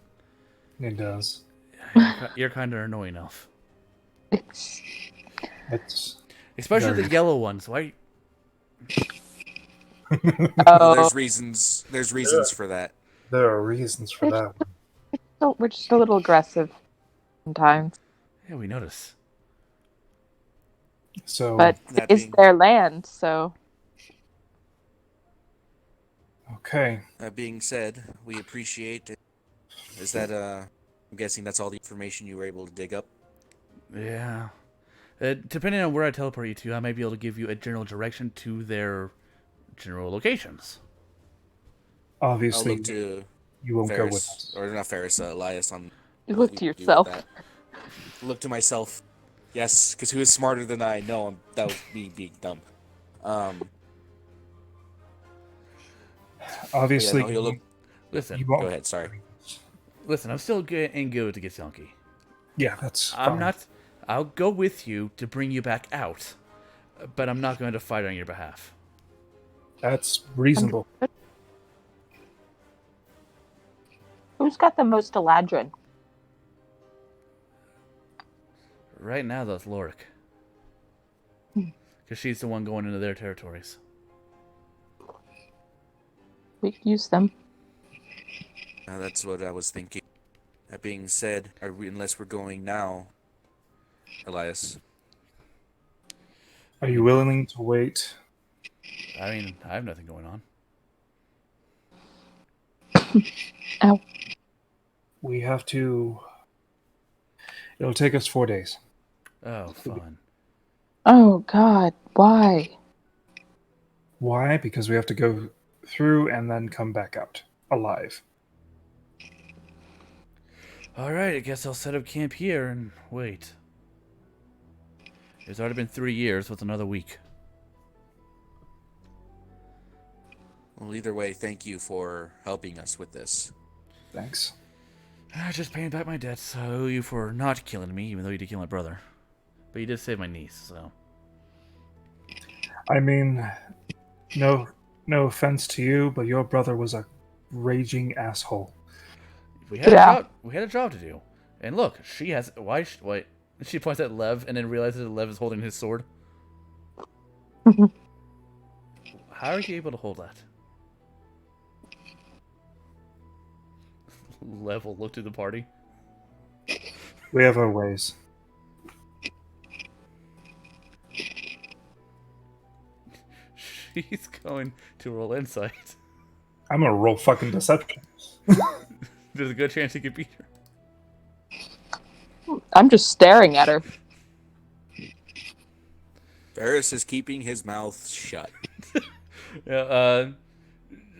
It does. You're kind of annoying, Elf. It's... Especially Very. the yellow ones. Why? Oh, There's reasons. There's reasons for that. There are reasons for that. we're just a little aggressive sometimes. Yeah, we notice. So... But that it's being- their land, so Okay. That being said, we appreciate it. Is that I'm guessing that's all the information you were able to dig up? Yeah. Depending on where I teleport you to, I might be able to give you a general direction to their general locations. I'll Obviously, look to you won't go with Ferris, us. or not Ferris, Elias on. you what look to we do with yourself. that. Look to myself. Yes, because who is smarter than I? No, that was me being dumb. Obviously, Yeah, no, he'll look. Listen, you won't. Go ahead. Sorry. listen. I'm still getting good to get Gunky. Yeah, that's I'm fine. not. I'll go with you to bring you back out, but I'm not going to fight on your behalf. That's reasonable. Who's got the most Eladrin? Right now, that's Lorik. Because she's the one going into their territories. We could use them. That's what I was thinking. That being said, unless we're going now, Elias. Are you willing to wait? I mean, I have nothing going on. Ow. We have to. It'll take us 4 days. Oh, fun. Oh, God. Why? Why? Because we have to go through and then come back out alive. Alright, I guess I'll set up camp here and wait. It's already been 3 years, what's another week? Well, either way, thank you for helping us with this. Thanks. Just paying back my debts. I owe you for not killing me, even though you did kill my brother. But you did save my niece, so... I mean, no offense to you, but your brother was a raging asshole. We had Yeah. a job. We had a job to do. And look, she has... Why... She points at Lev and then realizes that Lev is holding his sword. How are you able to hold that? Lev will look to the party. We have our ways. She's going to roll insight. I'm gonna roll fucking deception. There's a good chance he could beat her. I'm just staring at her. Ferris is keeping his mouth shut. Yeah,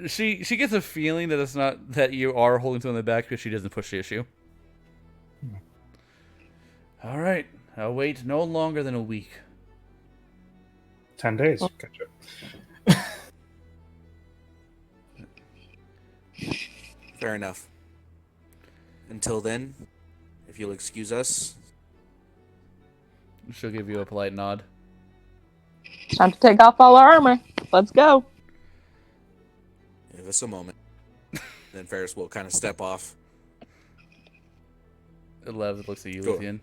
she gets a feeling that it's not that you are holding someone in the back because she doesn't push the issue. All right, I'll wait no longer than a week. 10 days. Gotcha. Fair enough. Until then, if you'll excuse us. She'll give you a polite nod. Time to take off all our armor. Let's go. Give us a moment. Then Ferris will kind of step off. Lev looks at you, Go. Luthien.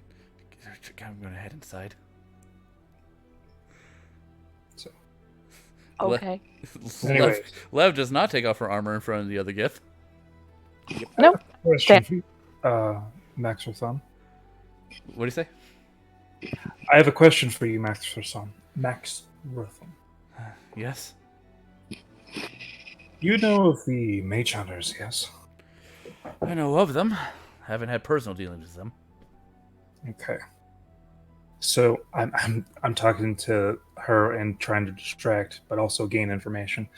I'm going to head inside. So, Okay. Anyways. Lev does not take off her armor in front of the other Gith. Nope. question for you, Max Rathon. What do you say? I have a question for you, Max Rathon. Max Rathon. Yes? You know of the Mage Hunters, yes? I know of them. Haven't had personal dealings with them. Okay. So I'm talking to her and trying to distract, but also gain information.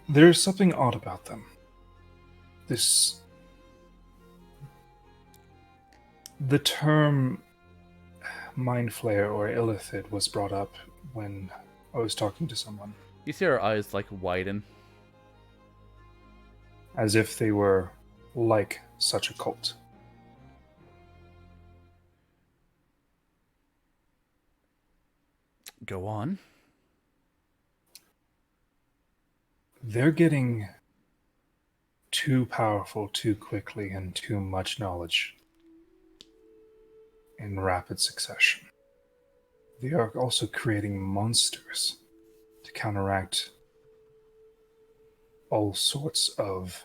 There's something odd about them. The term mind flare or illithid was brought up when I was talking to someone, You see her eyes like widen. as if they were like such a cult. Go on. They're getting too powerful too quickly and too much knowledge in rapid succession. They are also creating monsters to counteract all sorts of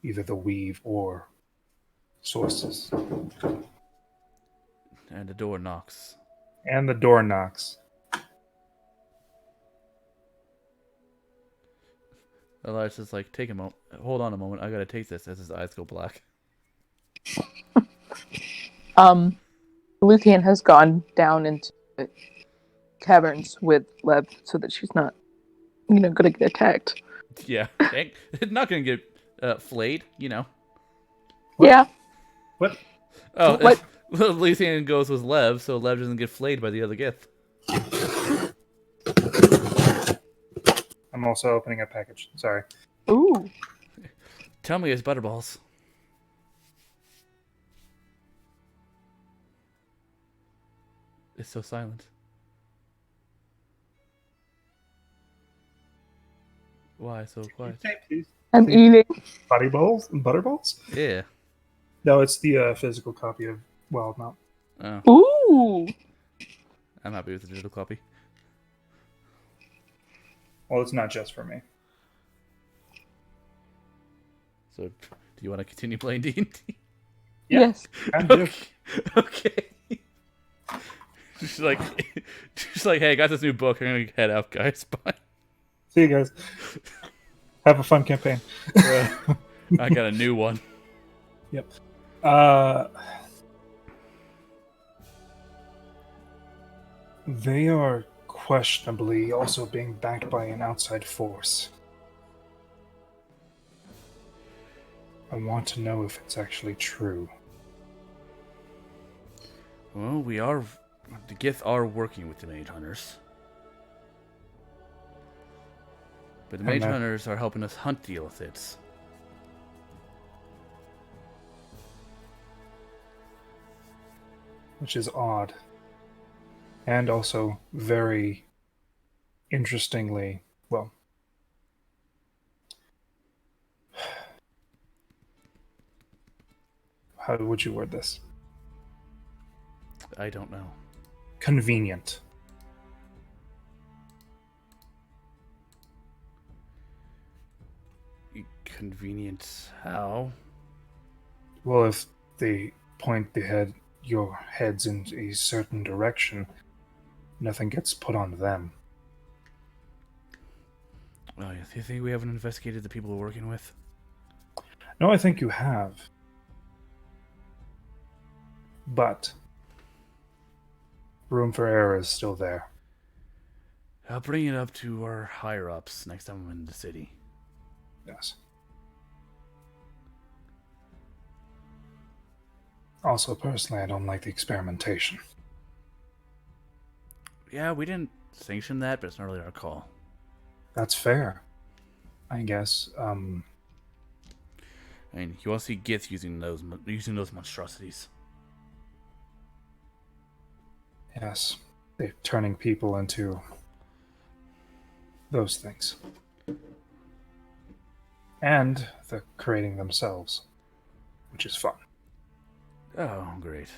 either the weave or sources. And the door knocks. And the door knocks. Elias is like, take a moment. Hold on a moment. I gotta take this as his eyes go black. Luthien has gone down into the caverns with Lev so that she's not, gonna get attacked. Yeah. Not gonna get flayed, What? Yeah. What? Oh, What? Luthien goes with Lev, so Lev doesn't get flayed by the other Gith. I'm also opening a package. Sorry. Ooh. Tell me it's Butterballs. It's so silent. Why so quiet? Hey, please. I'm eating. Butterballs? Yeah. No, it's the physical copy of Wild Mount. Oh, Ooh. I'm happy with the digital copy. Well, it's not just for me. So, do you want to continue playing D&D? Yeah. Yes. I do. Okay. just like, hey, I got this new book. I'm gonna head out, guys. Bye. See you guys. Have a fun campaign. I got a new one. Yep. They are questionably also being backed by an outside force. I want to know if it's actually true. Well, the Gith are working with the Mage Hunters. But the And Mage that- Hunters are helping us hunt the Illithids. Which is odd. And also very interestingly, well, how would you word this? I don't know. Convenient. Convenient how? Well, if they point your heads in a certain direction, nothing gets put on them. Oh, yeah. Do you think we haven't investigated the people we're working with? No, I think you have. But room for error is still there. I'll bring it up to our higher-ups next time I'm in the city. Yes. Also, personally, I don't like the experimentation. Yeah, we didn't sanction that, but it's not really our call. That's fair, I guess. I mean, you want to see Gith using those monstrosities. Yes, they're turning people into those things. And they're creating themselves, which is fun. Oh, great.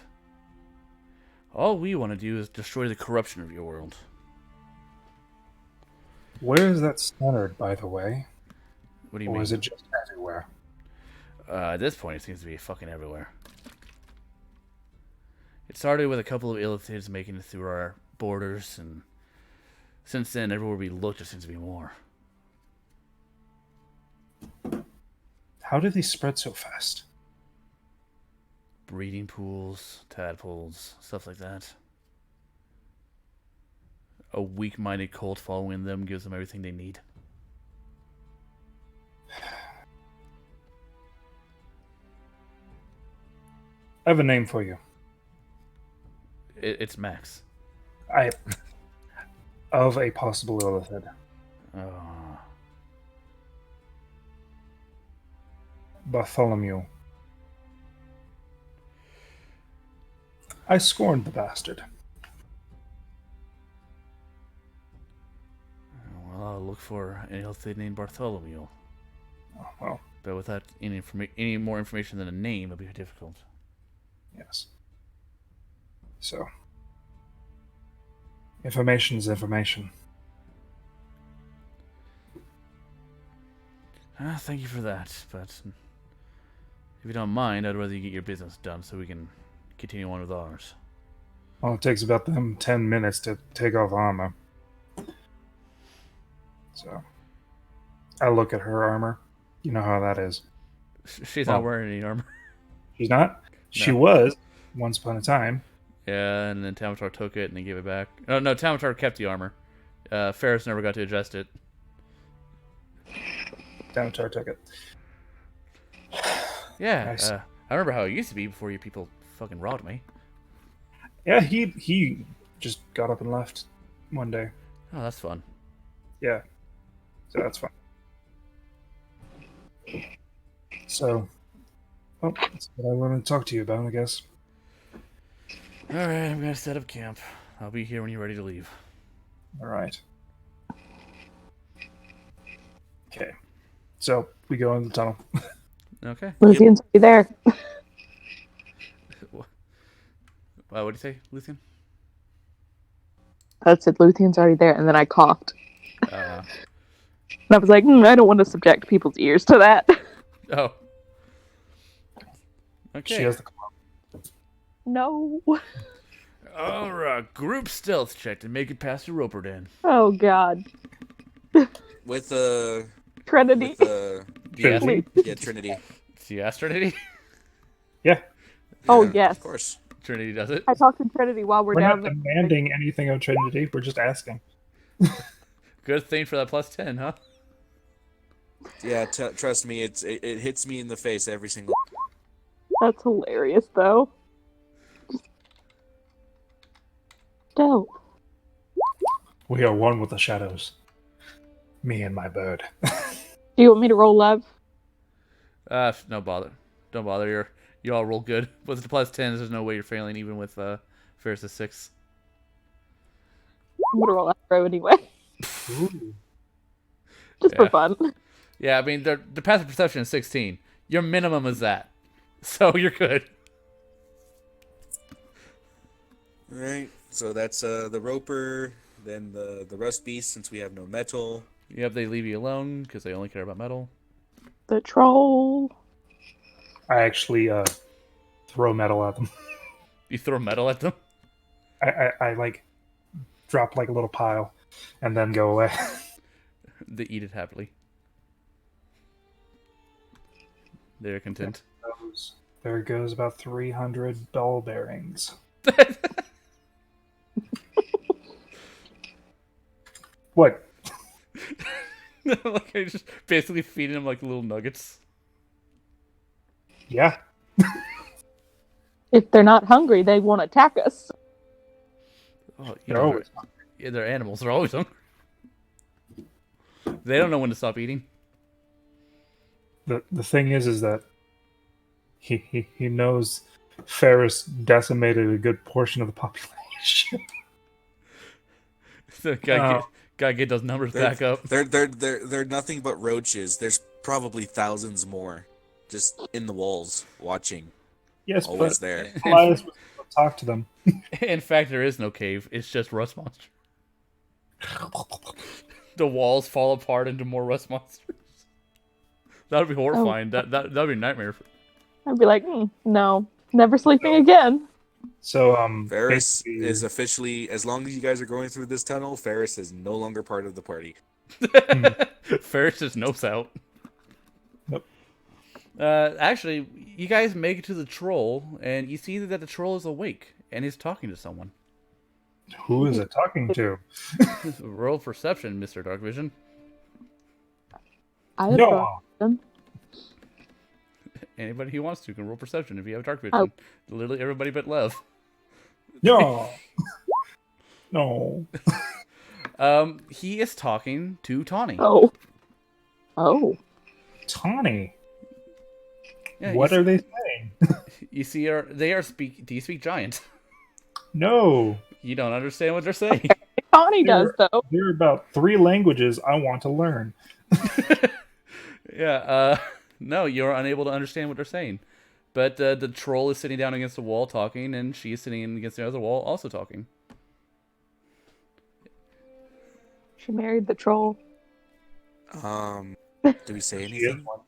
All we want to do is destroy the corruption of your world. Where is that centered, by the way? What do you Or mean? is it just everywhere? At this point, it seems to be fucking everywhere. It started with a couple of Illithids making it through our borders, and since then, everywhere we looked, there seems to be more. How did these spread so fast? Breeding pools, tadpoles, stuff like that. A weak-minded cult following them gives them everything they need. I have a name for you. It's Max. Of a possible Illithid. Oh. Bartholomew. I scorned the bastard. Well, I'll look for an Illithid named Bartholomew. Oh, well, But without any more information than a name, it'll be difficult. yes. So, information is information. Thank you for that, but if you don't mind, I'd rather you get your business done so we can continue on with ours. Well, it takes about them 10 minutes to take off armor. So, I look at her armor. You know how that is. She's Well, not wearing any armor. She's not? She No. was, once upon a time. Yeah, and then Tamatar took it and he gave it back. Oh, no, Tamatar kept the armor. Ferris never got to adjust it. Damatar took it. Yeah, Nice. I remember how it used to be before you people fucking robbed me. Yeah, he just got up and left one day. Oh, that's fun. Yeah, so that's fine. So, well, that's what I wanted to talk to you about, I guess. All right, I'm gonna set up camp. I'll be here when you're ready to leave. All right. Okay. So we go in the tunnel. Okay. Luthion's already there. What do you say, Lucian? I said Luthion's already there, and then I coughed. Uh, And I was like, I don't want to subject people's ears to that. oh. Okay. She has the claw. No. All right, group stealth check to make it past the roper den. Oh, God. With Trinity. Yes. Please. yeah, Trinity. Yes, Trinity. Yeah. Oh, Yeah, yes. Of course. Trinity does it. I talked to Trinity while we're We're down not there. demanding anything of Trinity. We're just asking. Good thing for that +10, huh? Yeah, trust me, it hits me in the face every single. That's hilarious, though. Dope. We are one with the shadows. Me and my bird. Do you want me to roll love? No bother. Don't bother. You all roll good. With the +10s, there's no way you're failing, even with Ferris' 6. I'm gonna roll Afro anyway. Ooh. Just for fun. Yeah, I mean, the passive perception is 16. Your minimum is that. So you're good. Right. So that's the roper, then the rust beast, since we have no metal. Yep, they leave you alone because they only care about metal. The troll. I actually throw metal at them. You throw metal at them? I like drop like a little pile and then go away. They eat it happily. They're content. There goes about 300 ball bearings. What? Like, I just basically feeding them like little nuggets. Yeah. If they're not hungry, they won't attack us. Oh, They're always yeah, they're animals. They're always hungry. They don't know when to stop eating. the thing is that he knows Ferris decimated a good portion of the population. So gotta get those numbers back up. They're nothing but roaches. There's probably thousands more, just in the walls watching. Yes, Always but there. Elias was able to talk to them. In fact, there is no cave. It's just rust monster. The walls fall apart into more rust monsters. That would be horrifying. That would be a nightmare. I'd be like, no, never sleeping again. So Ferris basically- is officially, as long as you guys are going through this tunnel, Ferris is no longer part of the party. Ferris just nopes out. Nope. Actually, you guys make it to the troll, and you see that the troll is awake and is talking to someone. Who is it talking to? Roll perception, Mr. Dark Vision. I have No. them. Anybody who wants to can roll perception if you have Dark Vision. Oh. Literally everybody but Lev. No. No. He is talking to Tawny. Oh. Tawny. Yeah, What are they saying? You see, they are speak. Do you speak giant? No. You don't understand what they're saying. Tawny does, though. There are about 3 languages I want to learn. Yeah. No, you're unable to understand what they're saying. But the troll is sitting down against the wall talking, and she is sitting against the other wall also talking. She married the troll. Do we say She is anything? one.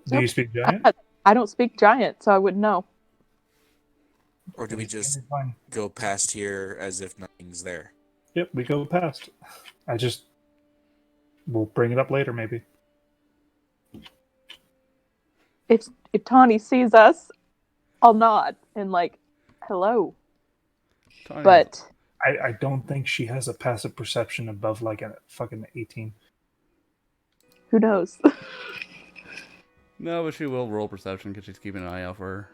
Do you speak giant? I don't speak giant, so I wouldn't know. Or do we just Fine. go past here as if nothing's there? Yep, we go past. We'll bring it up later, maybe. If Tawny sees us, I'll nod and like, hello. Tawny, But I don't think she has a passive perception above like a fucking 18. who knows? No, but she will roll perception because she's keeping an eye out for her.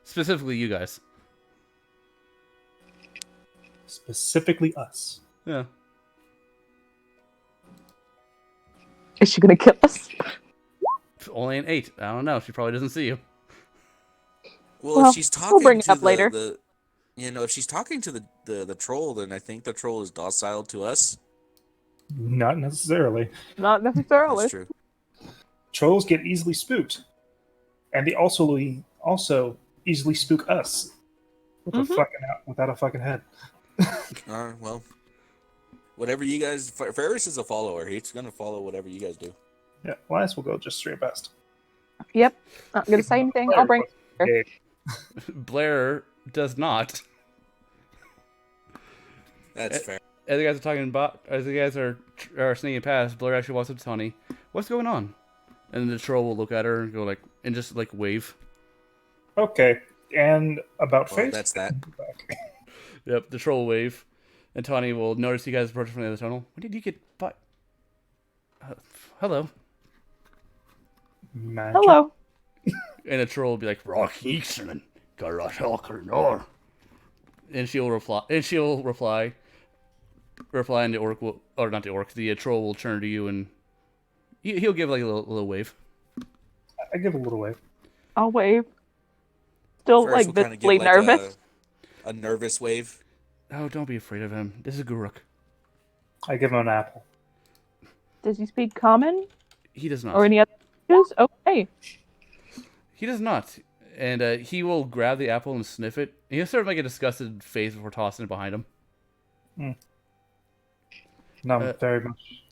Specifically, you guys. Specifically us. Yeah. Is she gonna kill us? Only an 8. I don't know. She probably doesn't see you. Well, Well, if she's we'll bring talking it to up later. if she's talking to the troll, then I think the troll is docile to us. Not necessarily. Not necessarily. That's true. Trolls get easily spooked, and they also easily spook us with without a fucking head. Well, whatever you guys. Ferris is a follower. He's gonna follow whatever you guys do. Yeah, Elias will go just straight past. Yep. Not gonna say anything. I'll bring. Yeah. Blair does not. That's fair. As you guys are talking about, as you guys are sneaking past, Blair actually walks up to Tony. What's going on? And the troll will look at her and go and just wave. Okay, and about Well, face. that's that. Yep, the troll will wave, and Tony will notice you guys approaching from the other tunnel. When did you get by? Hello. Magic. Hello. And the troll will be like, "Rockheeksman, Garatalkernor." And she'll reply. And the orc will, or not the orc, the troll will turn to you and he'll give a little wave. I give a little wave. I'll wave. Still Ferris will kinda visibly give, nervous. A nervous wave. Oh, don't be afraid of him. This is Guruk. I give him an apple. Does he speak common He does not. or any other languages? Okay. He does not. And he will grab the apple and sniff it. And he'll sort of make a disgusted face before tossing it behind him. No, very much.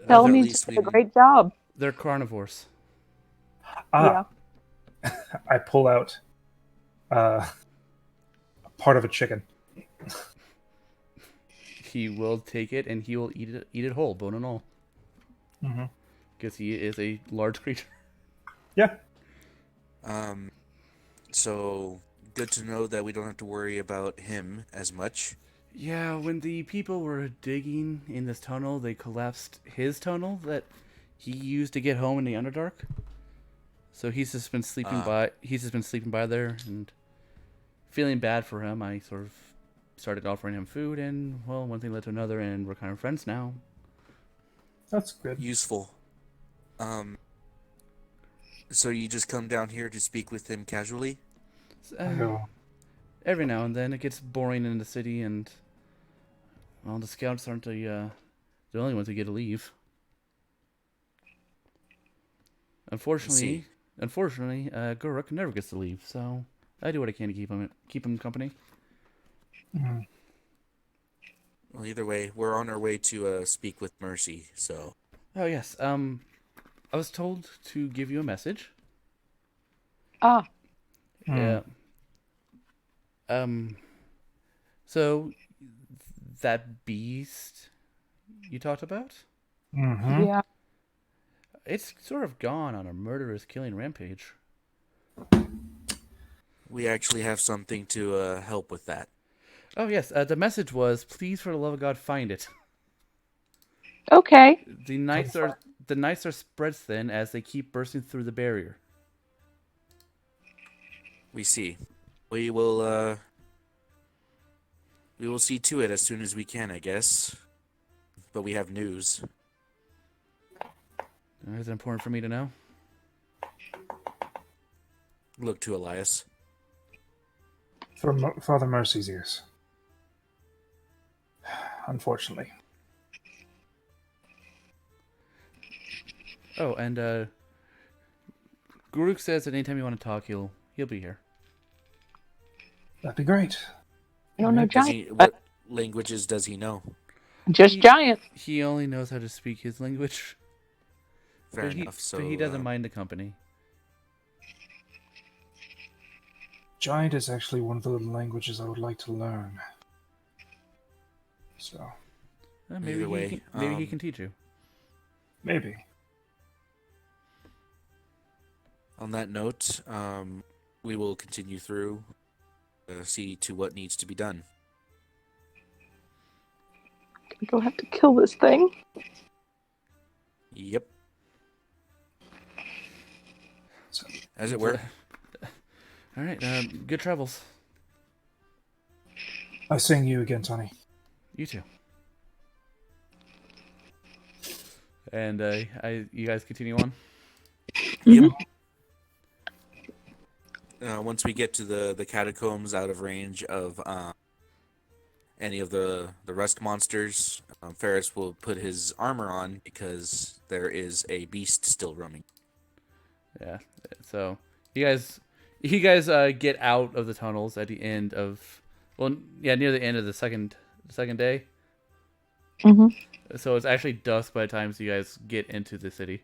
Tell at him he's least doing a we- great job. They're carnivores. Ah, I pull out part of a chicken. He will take it and he will eat it whole, bone and all. Mm-hmm. Because he is a large creature. Yeah. So good to know that we don't have to worry about him as much. Yeah, when the people were digging in this tunnel, they collapsed his tunnel that he used to get home in the Underdark. So he's just been sleeping by. He's just been sleeping by there, and feeling bad for him, I sort of started offering him food, and well, one thing led to another, and we're kind of friends now. That's good. Useful. So you just come down here to speak with him casually? Oh. Every now and then, it gets boring in the city, and well, the scouts aren't the only ones who get to leave. Unfortunately, Guruk never gets to leave, so I do what I can to keep him company. Mhm. Well, either way, we're on our way to speak with Mercy, so... Oh yes, I was told to give you a message. Ah. Yeah. So that beast you talked about, Mm-hmm. Yeah. it's sort of gone on a murderous killing rampage. We actually have something to help with that. Oh yes, the message was, please for the love of God, find it. Okay. The nights are spread thin as they keep bursting through the barrier. We see. We will see to it as soon as we can, I guess. But we have news. Is it important for me to know? Look to Elias. For Father Mercy's ears. Unfortunately. Oh, and Guruk says that anytime you want to talk, he'll be here. That'd be great. I don't know Does giant. he, what languages does he know? Just giant. He only knows how to speak his language. Fair but enough. So but he doesn't mind the company. Giant is actually one of the languages I would like to learn. So, Maybe Either way, he can teach you. maybe. On that note, we will continue through, see to what needs to be done. Go have to kill this thing. Yep. As it were. All right. Good travels. I sing you again, Tony. You too. And you guys continue on. Mhm. Once we get to the catacombs, out of range of any of the rust monsters, Ferris will put his armor on because there is a beast still roaming. Yeah. So you guys get out of the tunnels at the end of, well, yeah, near the end of the second day. Mhm. So it's actually dusk by the time you guys get into the city.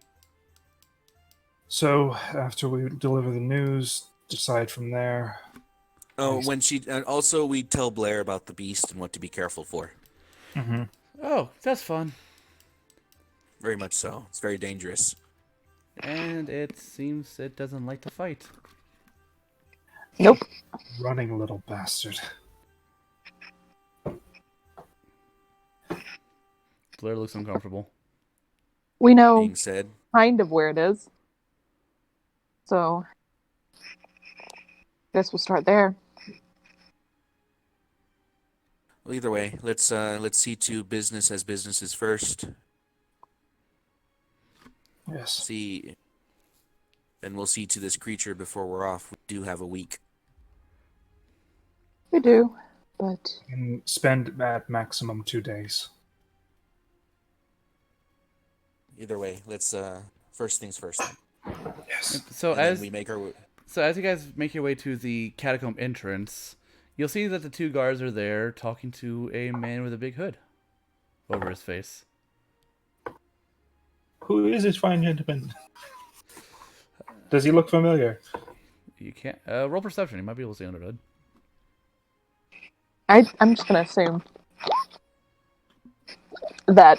So, after we deliver the news, decide from there. Oh, Nice. when she also we tell Blair about the beast and what to be careful for. Mm-hmm. Oh, that's fun. Very much so. It's very dangerous. And it seems it doesn't like to fight. Nope. Running little bastard. Blair looks uncomfortable. We know Being said, kind of where it is. So, guess we'll start there. well, either way, let's see to business as business is first. Yes. See, and we'll see to this creature before we're off. We do have a week. We do, but And spend at maximum 2 days. Either way, let's first things first. Yes. So And then as we make our So as you guys make your way to the catacomb entrance, you'll see that the two guards are there talking to a man with a big hood over his face. Who is this fine gentleman? Does he look familiar? You can't roll perception. You might be able to see under the hood. I'm just gonna assume that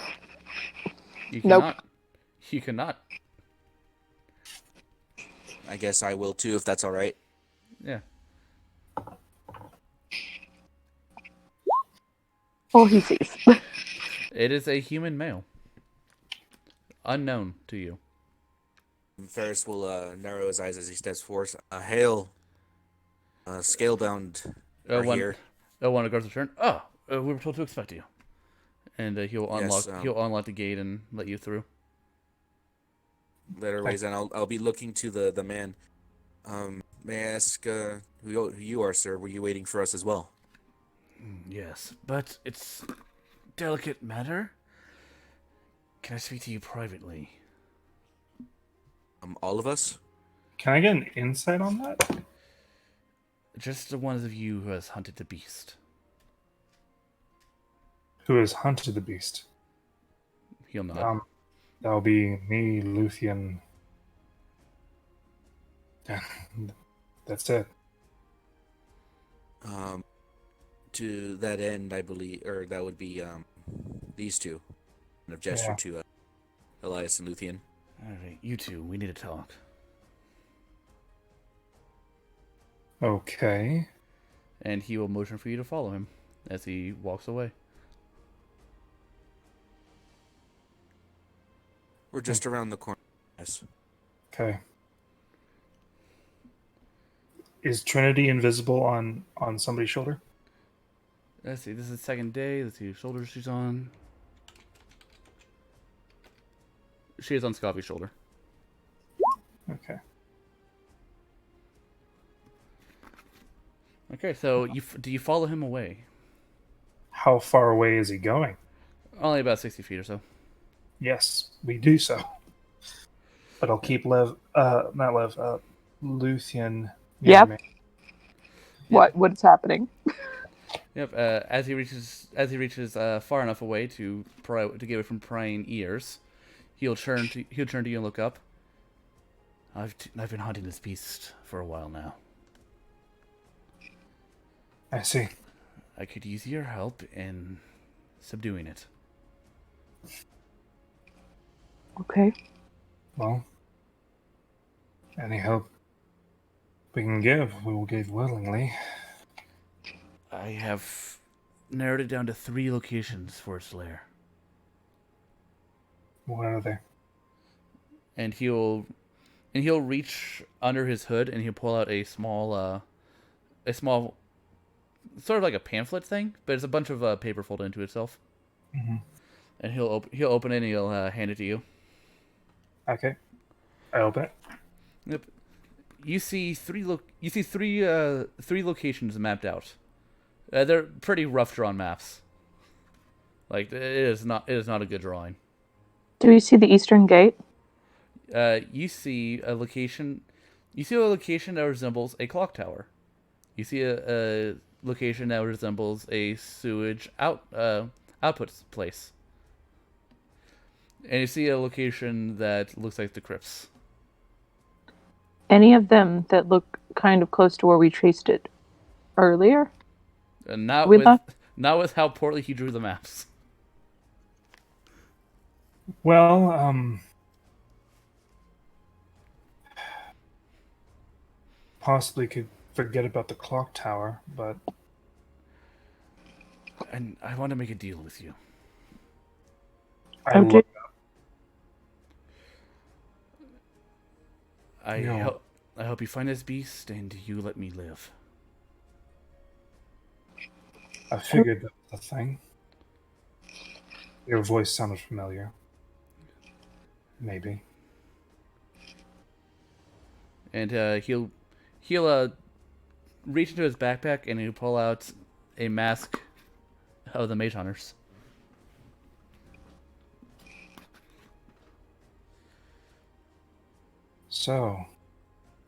You Nope. cannot. You cannot. I guess I will too, if that's all right. Yeah. all he sees. It is a human male. Unknown to you. Ferris will narrow his eyes as he steps forth. Hail, Scalebound are here. One of the guards return. We were told to expect you. And he'll unlock. Yes, He'll unlock the gate and let you through. Later ways, and I'll be looking to the man. May I ask who you are, sir? Were you waiting for us as well? Yes, but it's delicate matter. Can I speak to you privately? All of us? Can I get an insight on that? Just the one of you who has hunted the beast. Who has hunted the beast? He'll nod. That'll be me, Luthien. That's it. To that end, I believe, or that would be these two. Kind of gesture to Elias and Luthien. All right, you two, we need to talk. Okay. And he will motion for you to follow him as he walks away. We're just around the corner. Yes. Okay. Is Trinity invisible on somebody's shoulder? Let's see, this is the second day. Let's see what shoulder she's on. She is on Scotty's shoulder. Okay. Okay, so do you follow him away? How far away is he going? Only about 60 feet or so. Yes, we do so. But I'll keep Luthien. Yep. Me. What's happening? Yep. As he reaches far enough away to get away from prying ears, he'll turn to you and look up. I've been hunting this beast for a while now. I see. I could use your help in subduing it. Okay. Well, any help we can give, we will give willingly. I have narrowed it down to 3 locations for its lair. What are they? And he'll and he'll reach under his hood and he'll pull out a small sort of like a pamphlet thing, but it's a bunch of paper folded into itself. Mm-hmm. And he'll open it and he'll hand it to you. Okay. I open it. Yep. You see three locations mapped out. They're pretty rough drawn maps. Like it is not a good drawing. Do we see the Eastern Gate? You see a location. You see a location that resembles a clock tower. You see a location that resembles a sewage output place. And you see a location that looks like the crypts. Any of them that look kind of close to where we traced it earlier? Not With that? not with how poorly he drew the maps. Well, possibly could forget about the clock tower, but And I want to make a deal with you. I Oh, look up. No. I hope you find this beast and you let me live. I figured that was the thing. Your voice sounded familiar. Maybe. And he'll reach into his backpack and he'll pull out a mask of the Mage Hunters. So,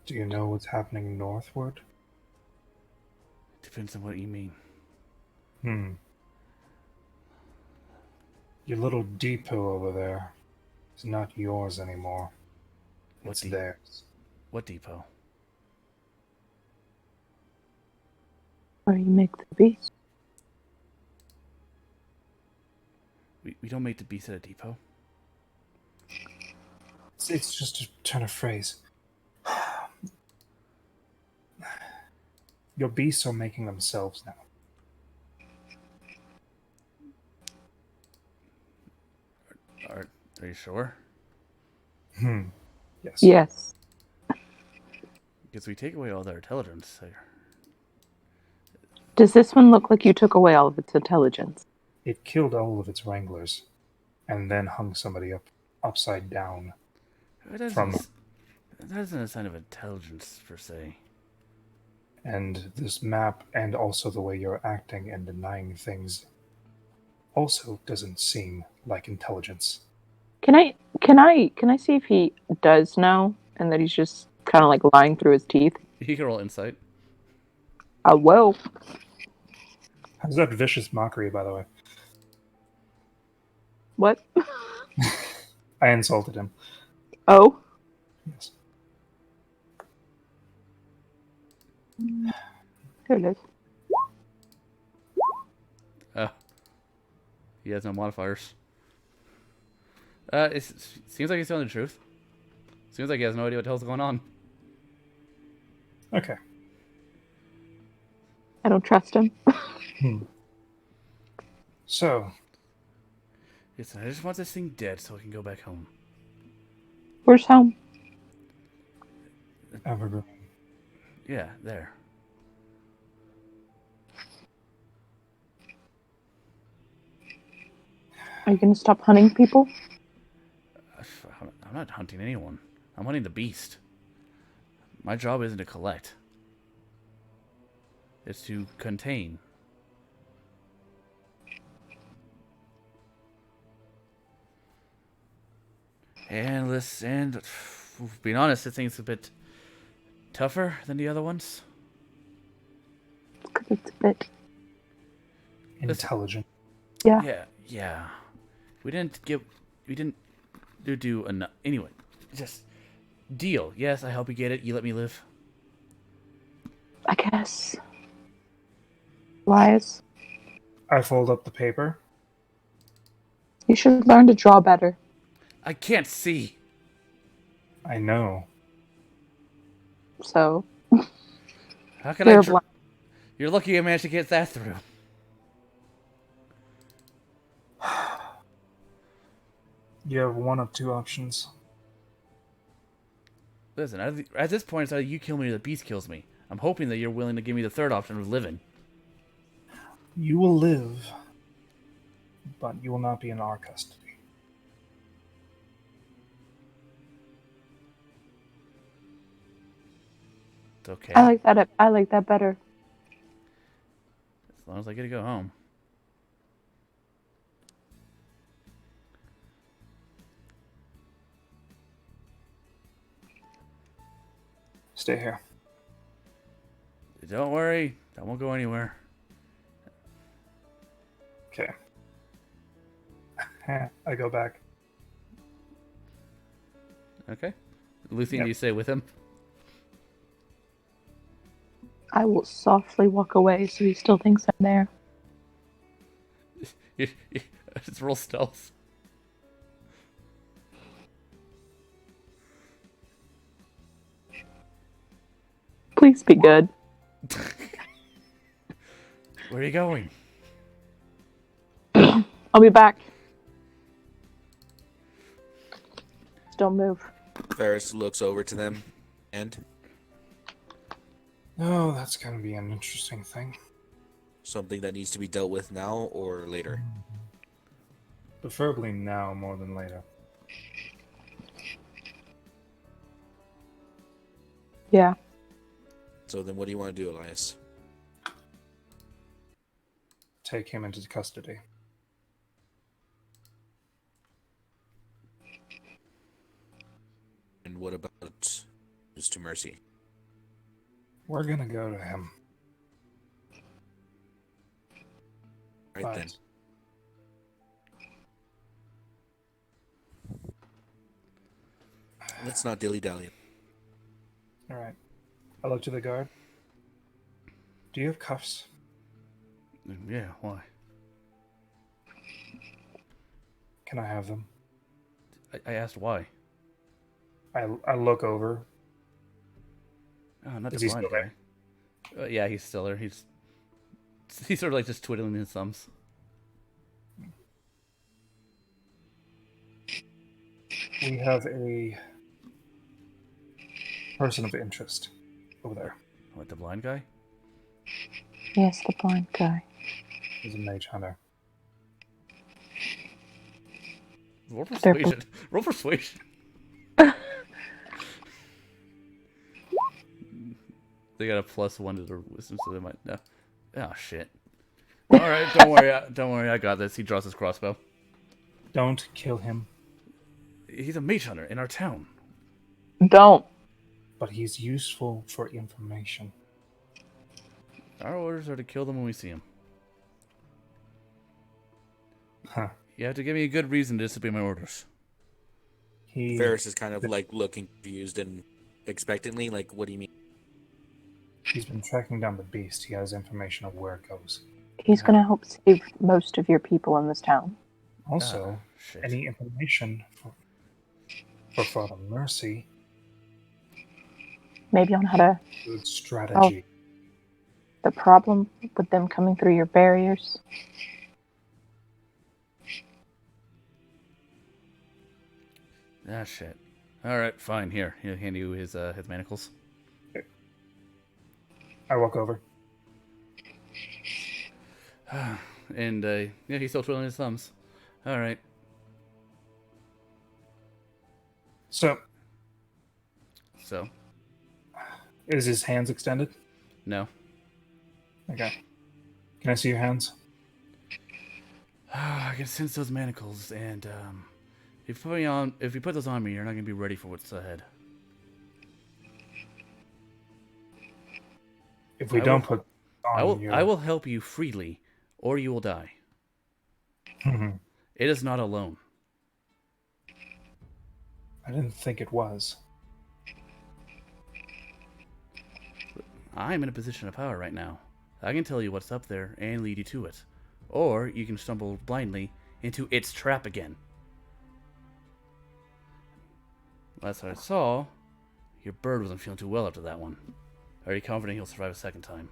do you know what's happening northward? Depends on what you mean. Your little depot over there is not yours anymore. It's theirs. What depot? Where you make the beast? We don't make the beast at a depot. It's just a turn of phrase. Your beasts are making themselves now. Are you sure? Yes. Yes. Because we take away all their intelligence there. Does this one look like you took away all of its intelligence? It killed all of its wranglers, and then hung somebody upside down. That isn't a sign of intelligence per se. And this map, and also the way you're acting and denying things, also doesn't seem like intelligence. Can I see if he does know and that he's just kind of like lying through his teeth? You can roll insight. Whoa. How's that vicious mockery, by the way? What? I insulted him. Oh. Yes. There it is. He has no modifiers. It seems like he's telling the truth. Seems like he has no idea what the hell's going on. Okay. I don't trust him. So, Listen, I just want this thing dead so I can go back home. Where's home? Evergreen. Yeah, there. Are you going to stop hunting people? I'm not hunting anyone. I'm hunting the beast. My job isn't to collect. It's to contain. And being honest, this thing's a bit tougher than the other ones. Because it's a bit... Intelligent. Yeah. Yeah. We didn't do enough. Anyway, just deal. Yes, I help you get it. You let me live. I guess. Lies. I fold up the paper. You should learn to draw better. I can't see. I know. So, How can they're I? blind. You're lucky I managed to get that through. You have one of two options. Listen, at this point, it's either you kill me or the beast kills me. I'm hoping that you're willing to give me the third option of living. You will live, but you will not be in our custody. It's okay. I like that. I like that better. As long as I get to go home. Stay here. Don't worry. I won't go anywhere. Okay. I go back. Okay. Luthien, Yep. do you stay with him? I will softly walk away so he still thinks I'm there. Just roll stealth. Please be good. Where are you going? I'll be back. Don't move. Ferris looks over to them, and Oh, that's going to be an interesting thing. something that needs to be dealt with now or later. Preferably now more than later. Yeah. So then what do you want to do, Elias? Take him into custody. And what about Mr. Mercy? We're going to go to him. Right But then. Let's not dilly-dally. all right. I look to the guard. Do you have cuffs? Yeah, why? Can I have them? I asked why. I look over. Oh, not Is the he blind still guy. Yeah, he's still there. He's sort of like just twiddling his thumbs. We have a person of interest over there. What, the blind guy? Yes, the blind guy. He's a mage hunter. Roll They're persuasion. Roll persuasion. They got a +1 to their wisdom, so they might know. Oh shit. All right, don't worry. Don't worry. I got this. He draws his crossbow. Don't kill him, He's a mage hunter in our town. Don't. but he's useful for information. Our orders are to kill them when we see them. Huh. You have to give me a good reason to disobey my orders. Ferris is kind of like looking confused and expectantly, like, what do you mean? He's been tracking down the beast. He has information of where it goes. He's gonna help save most of your people in this town. Also, Shit. any information for Father Mercy, Maybe on how to. good strategy. The problem with them coming through your barriers. Ah, shit. All right, fine. Here, he'll hand you his manacles. I walk over. And yeah, he's still twiddling his thumbs. All right. So, So, is his hands extended? no. Okay. Can I see your hands? I can sense those manacles, and if you put those on me, you're not gonna be ready for what's ahead. If we I don't will- put on I will help you freely, or you will die. Mhm. It is not alone. I didn't think it was. I'm in a position of power right now. I can tell you what's up there and lead you to it. Or you can stumble blindly into its trap again. Last I saw, your bird wasn't feeling too well after that one. Are you confident he'll survive a second time?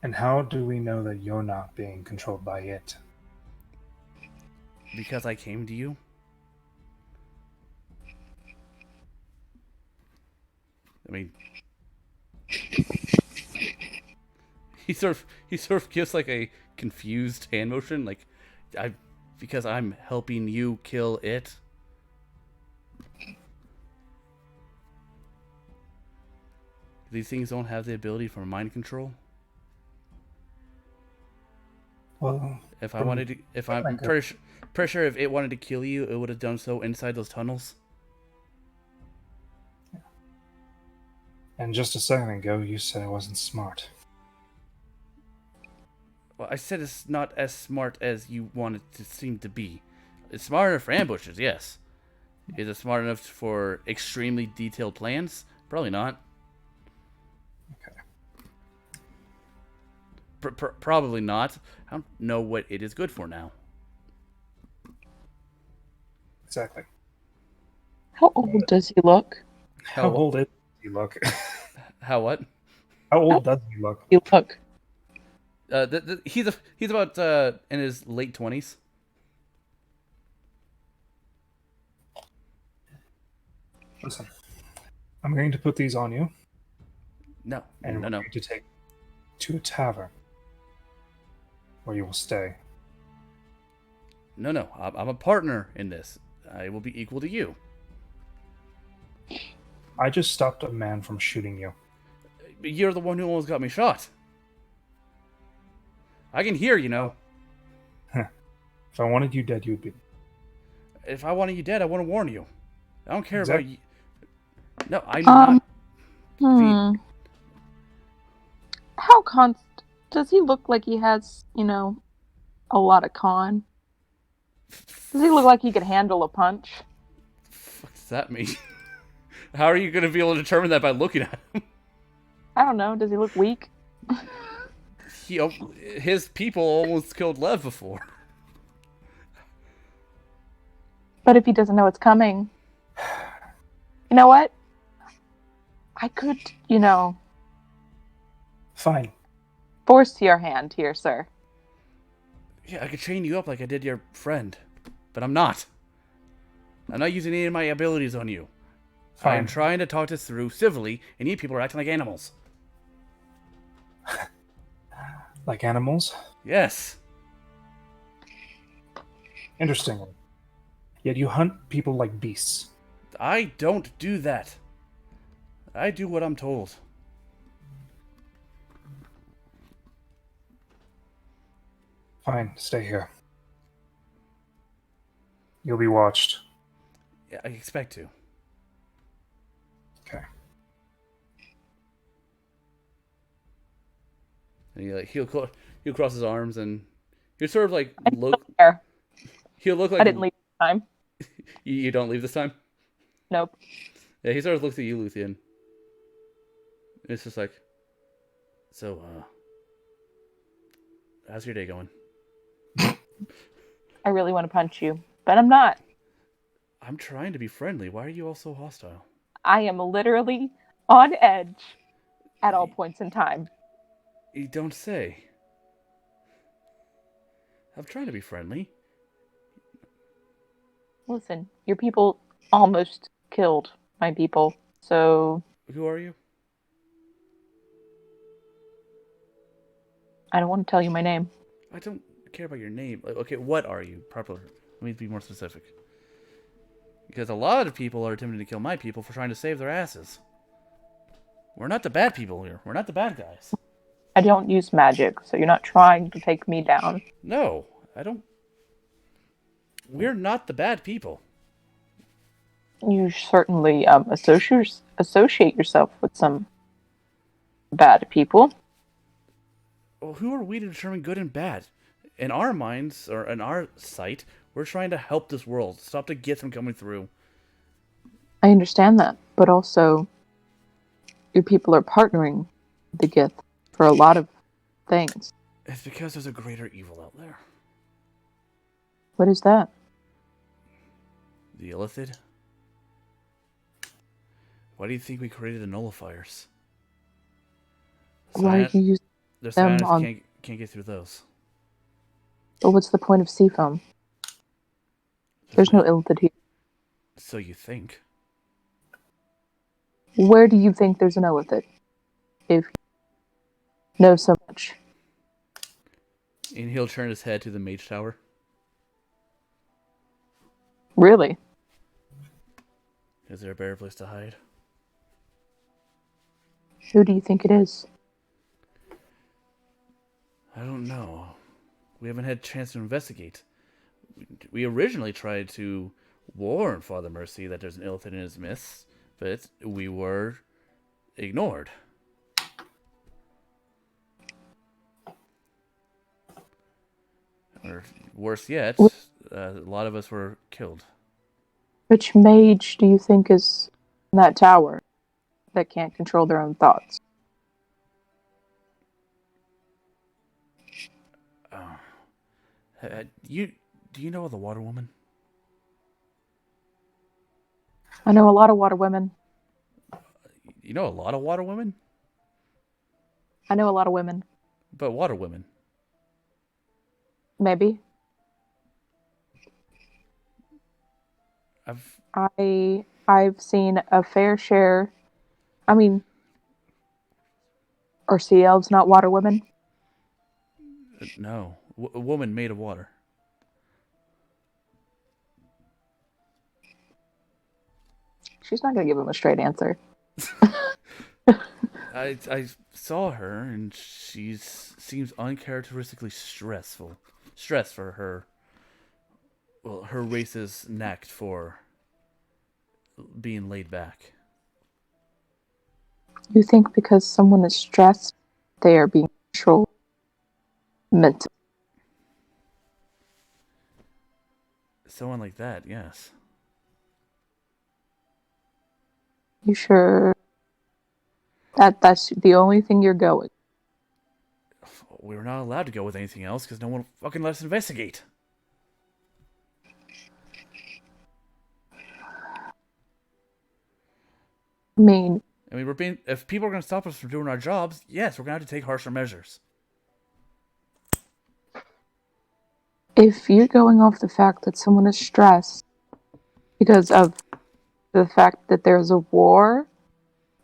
And how do we know that you're not being controlled by it? Because I came to you? mean, he sort of gives like a confused hand motion, like, because I'm helping you kill it. These things don't have the ability for mind control. Well, If I wanted to, if I'm pretty sure if it wanted to kill you, it would have done so inside those tunnels. and just a second ago, you said I wasn't smart. Well, I said it's not as smart as you want it to seem to be. It's smart enough for ambushes, yes. Is it smart enough for extremely detailed plans? Probably not. Okay. Probably not. I don't know what it is good for now. Exactly. How old does he look? How old does he look? How what? How old does he look? You look. He's about in his late 20s. Listen, I'm going to put these on you, No, and we're no. going to take to a tavern where you will stay. No. I'm a partner in this. I will be equal to you. I just stopped a man from shooting you. You're the one who almost got me shot. I can hear, you know. If I wanted you dead, you'd be. If I wanted you dead, I wouldn't warn you. I don't care about you. No, I'm not. How does he look like he has, a lot of con? Does he look like he could handle a punch? What does that mean? How are you going to be able to determine that by looking at him? I don't know. Does he look weak? His people almost killed Lev before. But if he doesn't know it's coming, you know what? I could, Fine. force your hand here, sir. Yeah, I could chain you up like I did your friend. But I'm not. I'm not using any of my abilities on you. Fine. I'm trying to talk this through civilly, and you people are acting like animals. Like animals? Yes. Interestingly. Yet you hunt people like beasts. I don't do that. I do what I'm told. Fine, stay here. You'll be watched. Yeah, I expect to. Okay. And he'll cross his arms and he'll sort of like look. There. He'll look like I didn't leave this time. You don't leave this time. Nope. Yeah, he sort of looks at you, Luthien. It's just like, so, how's your day going? I really want to punch you, but I'm not. I'm trying to be friendly. Why are you all so hostile? I am literally on edge at all points in time. You don't say. I'm trying to be friendly. Listen, your people almost killed my people, so Who are you? I don't want to tell you my name. I don't care about your name. Okay, what are you? Properly. Let me be more specific. Because a lot of people are attempting to kill my people for trying to save their asses. We're not the bad people here. We're not the bad guys. I don't use magic, so you're not trying to take me down. No, I don't. We're not the bad people. You certainly associate yourself with some bad people. Well, who are we to determine good and bad? In our minds, or in our sight, we're trying to help this world. Stop the Gith from coming through. I understand that, but also your people are partnering with the Gith for a lot of things. It's because there's a greater evil out there. What is that? The Illithid? Why do you think we created the nullifiers? Why do you use The them scientists on... can't get through those. But what's the point of Seafoam? There's no Illithid here. So you think. Where do you think there's an illithid? If you know so much. And he'll turn his head to the mage tower. Really? Is there a better place to hide? Who do you think it is? I don't know. We haven't had a chance to investigate. We originally tried to warn Father Mercy that there's an illithid in his midst, but we were ignored. Or worse yet, a lot of us were killed. Which mage do you think is in that tower that can't control their own thoughts? Do you know the Water Woman? I know a lot of water women. You know a lot of Water Women? I know a lot of women. But Water Women. Maybe. I've seen a fair share. I mean, are sea elves not water women? No. A woman made of water. She's not going to give him a straight answer. I saw her, and she seems uncharacteristically stressful. Stress for her. Well, her race's knack for being laid back. You think because someone is stressed, they are being controlled mentally? Someone like that, yes. You sure that's the only thing you're going? We were not allowed to go with anything else because no one fucking let us investigate. I mean, if people are going to stop us from doing our jobs, yes, we're going to have to take harsher measures. if you're going off the fact that someone is stressed because of the fact that there's a war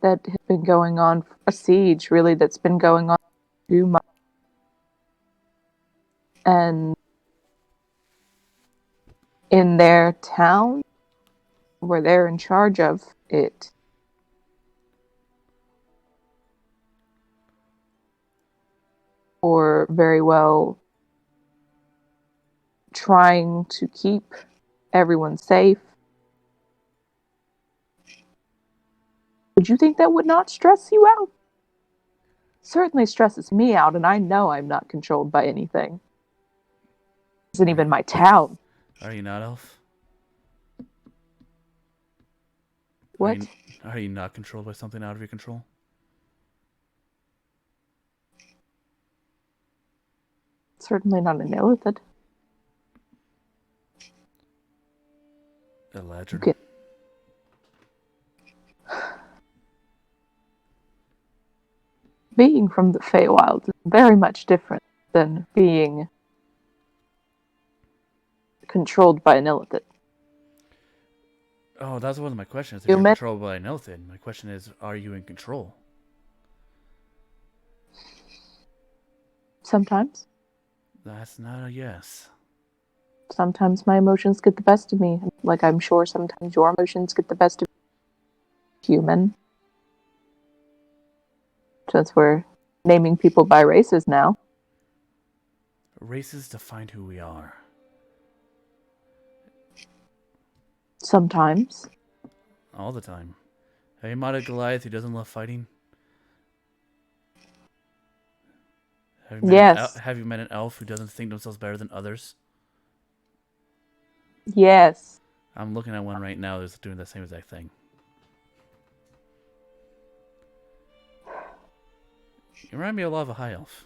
that has been going on, a siege really that's been going on for 2 months, and in their town where they're in charge of it, or very well trying to keep everyone safe, would you think that would not stress you out? Certainly stresses me out, and I know I'm not controlled by anything. It isn't even my town. Are you not, Elf? What? Are you not controlled by something out of your control? Certainly not an illithid. A ledger. Okay. Being from the Feywild is very much different than being controlled by an illithid. Oh, that's one of my questions. If You you're meant- controlled by an illithid, my question is, are you in control? Sometimes. That's not a yes. Sometimes my emotions get the best of me. Like I'm sure sometimes your emotions get the best of human. Since we're naming people by races now. Races define who we are. Sometimes. All the time. Have you met a Goliath who doesn't love fighting? Yes. Have you met an elf who doesn't think themselves better than others? Yes. I'm looking at one right now that's doing the same exact thing. You remind me a lot of a high elf.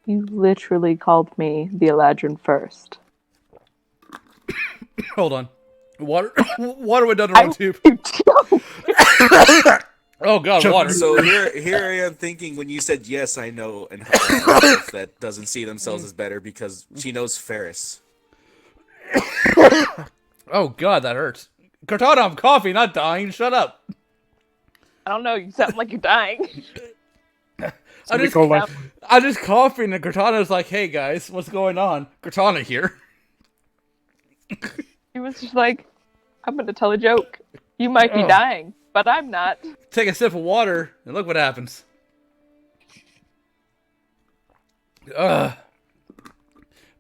You literally called me the Eladrin first. Hold on. Water went down the wrong tube. Oh god, water. So here I am thinking when you said yes, I know an elf that doesn't see themselves as better because she knows Ferris. Oh god, that hurts. Cortana, I'm coughing, not dying. Shut up. I don't know. You sound like you're dying. I'm just, Go like, I'm just coughing, and Cortana's like, "Hey guys, what's going on?" Cortana here. He was just like, I'm gonna tell a joke. You might be Oh. dying, but I'm not. Take a sip of water, and look what happens. Ugh.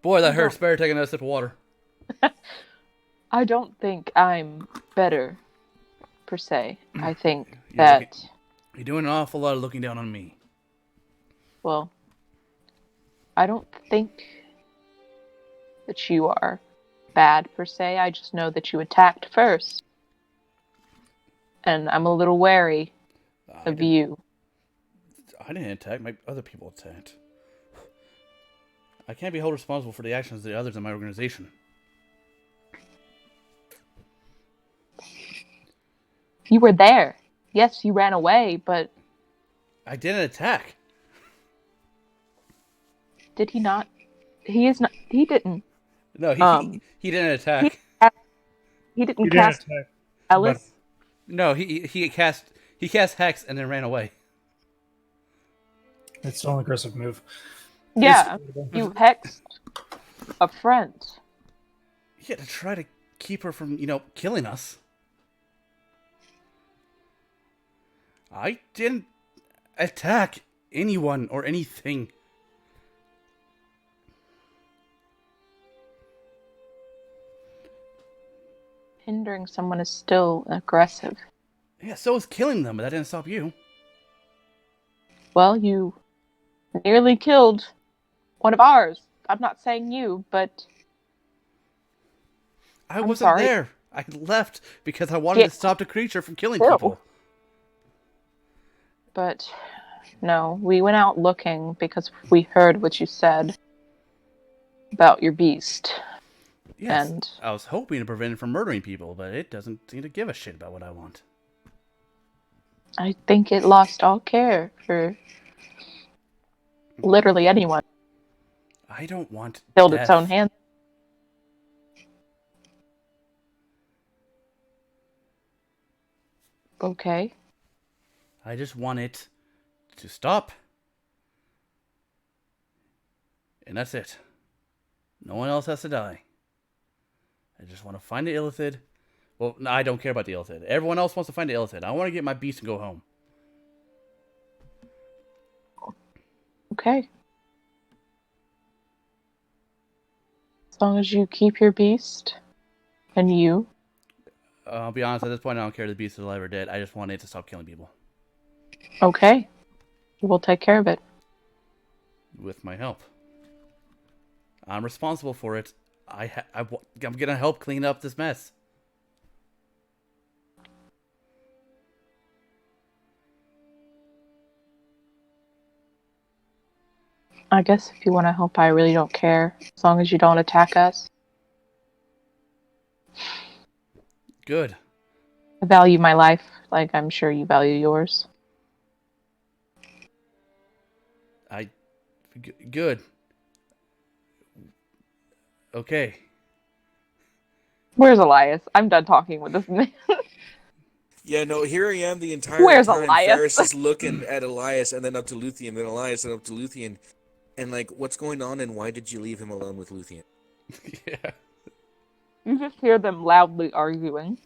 Boy, that hurts. Better take another sip of water. I don't think I'm better, per se. I think You're that, You're doing an awful lot of looking down on me. well, I don't think that you are bad, per se. I just know that you attacked first. And I'm a little wary of you. I didn't attack. My other people attacked. I can't be held responsible for the actions of the others in my organization. You were there. Yes, you ran away, but I didn't attack. did he not? He is not. He didn't. No, he didn't attack. He didn't you cast didn't attack. Ellis. No, he cast Hex and then ran away. It's still an aggressive move. Yeah, you hexed a friend. Yeah, to try to keep her from, killing us. I didn't attack anyone or anything. Hindering someone is still aggressive. Yeah, so was killing them, but that didn't stop you. Well, you nearly killed one of ours. I'm not saying you, but I I'm wasn't sorry. there. I left because I wanted to stop the creature from killing people. But no, we went out looking because we heard what you said about your beast. Yes, And I was hoping to prevent it from murdering people, but it doesn't seem to give a shit about what I want. I think it lost all care for literally anyone. I don't want Killed death. its own hand. Okay. I just want it to stop. And that's it. No one else has to die. I just want to find the Illithid. Well, no, I don't care about the Illithid. Everyone else wants to find the Illithid. I want to get my beast and go home. Okay. As long as you keep your beast and you. I'll be honest, at this point, I don't care if the beast is alive or dead. I just want it to stop killing people. Okay. We'll take care of it. With my help. I'm responsible for it. I'm gonna help clean up this mess. I guess if you want to help, I really don't care. As long as you don't attack us. Good. I value my life like I'm sure you value yours. Good. Okay. Where's Elias? I'm done talking with this man. Yeah, no, here I am the entire Where's time. Elias? Ferris is looking at Elias and then up to Luthien, then Elias and up to Luthien. And like, what's going on and why did you leave him alone with Luthien? Yeah. You just hear them loudly arguing.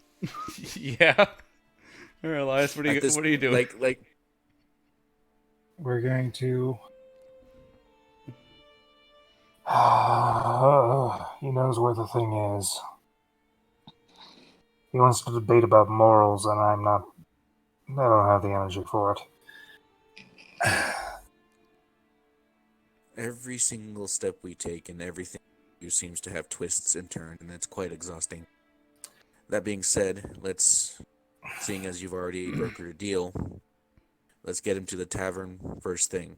Yeah. All right, Elias, what are you doing? Like, We're going to. He knows where the thing is. He wants to debate about morals, and I don't have the energy for it. every single step we take and everything we do seems to have twists and turns, and it's quite exhausting. That being said, seeing as you've already brokered a deal, let's get him to the tavern first thing.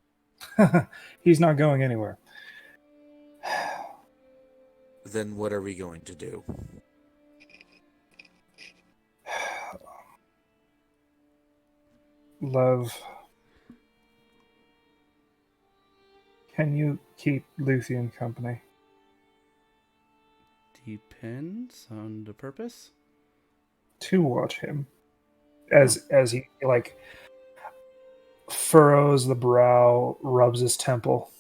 He's not going anywhere. Then what are we going to do? Love, can you keep Luthien company? Depends on the purpose. to watch him as he like furrows the brow, rubs his temple.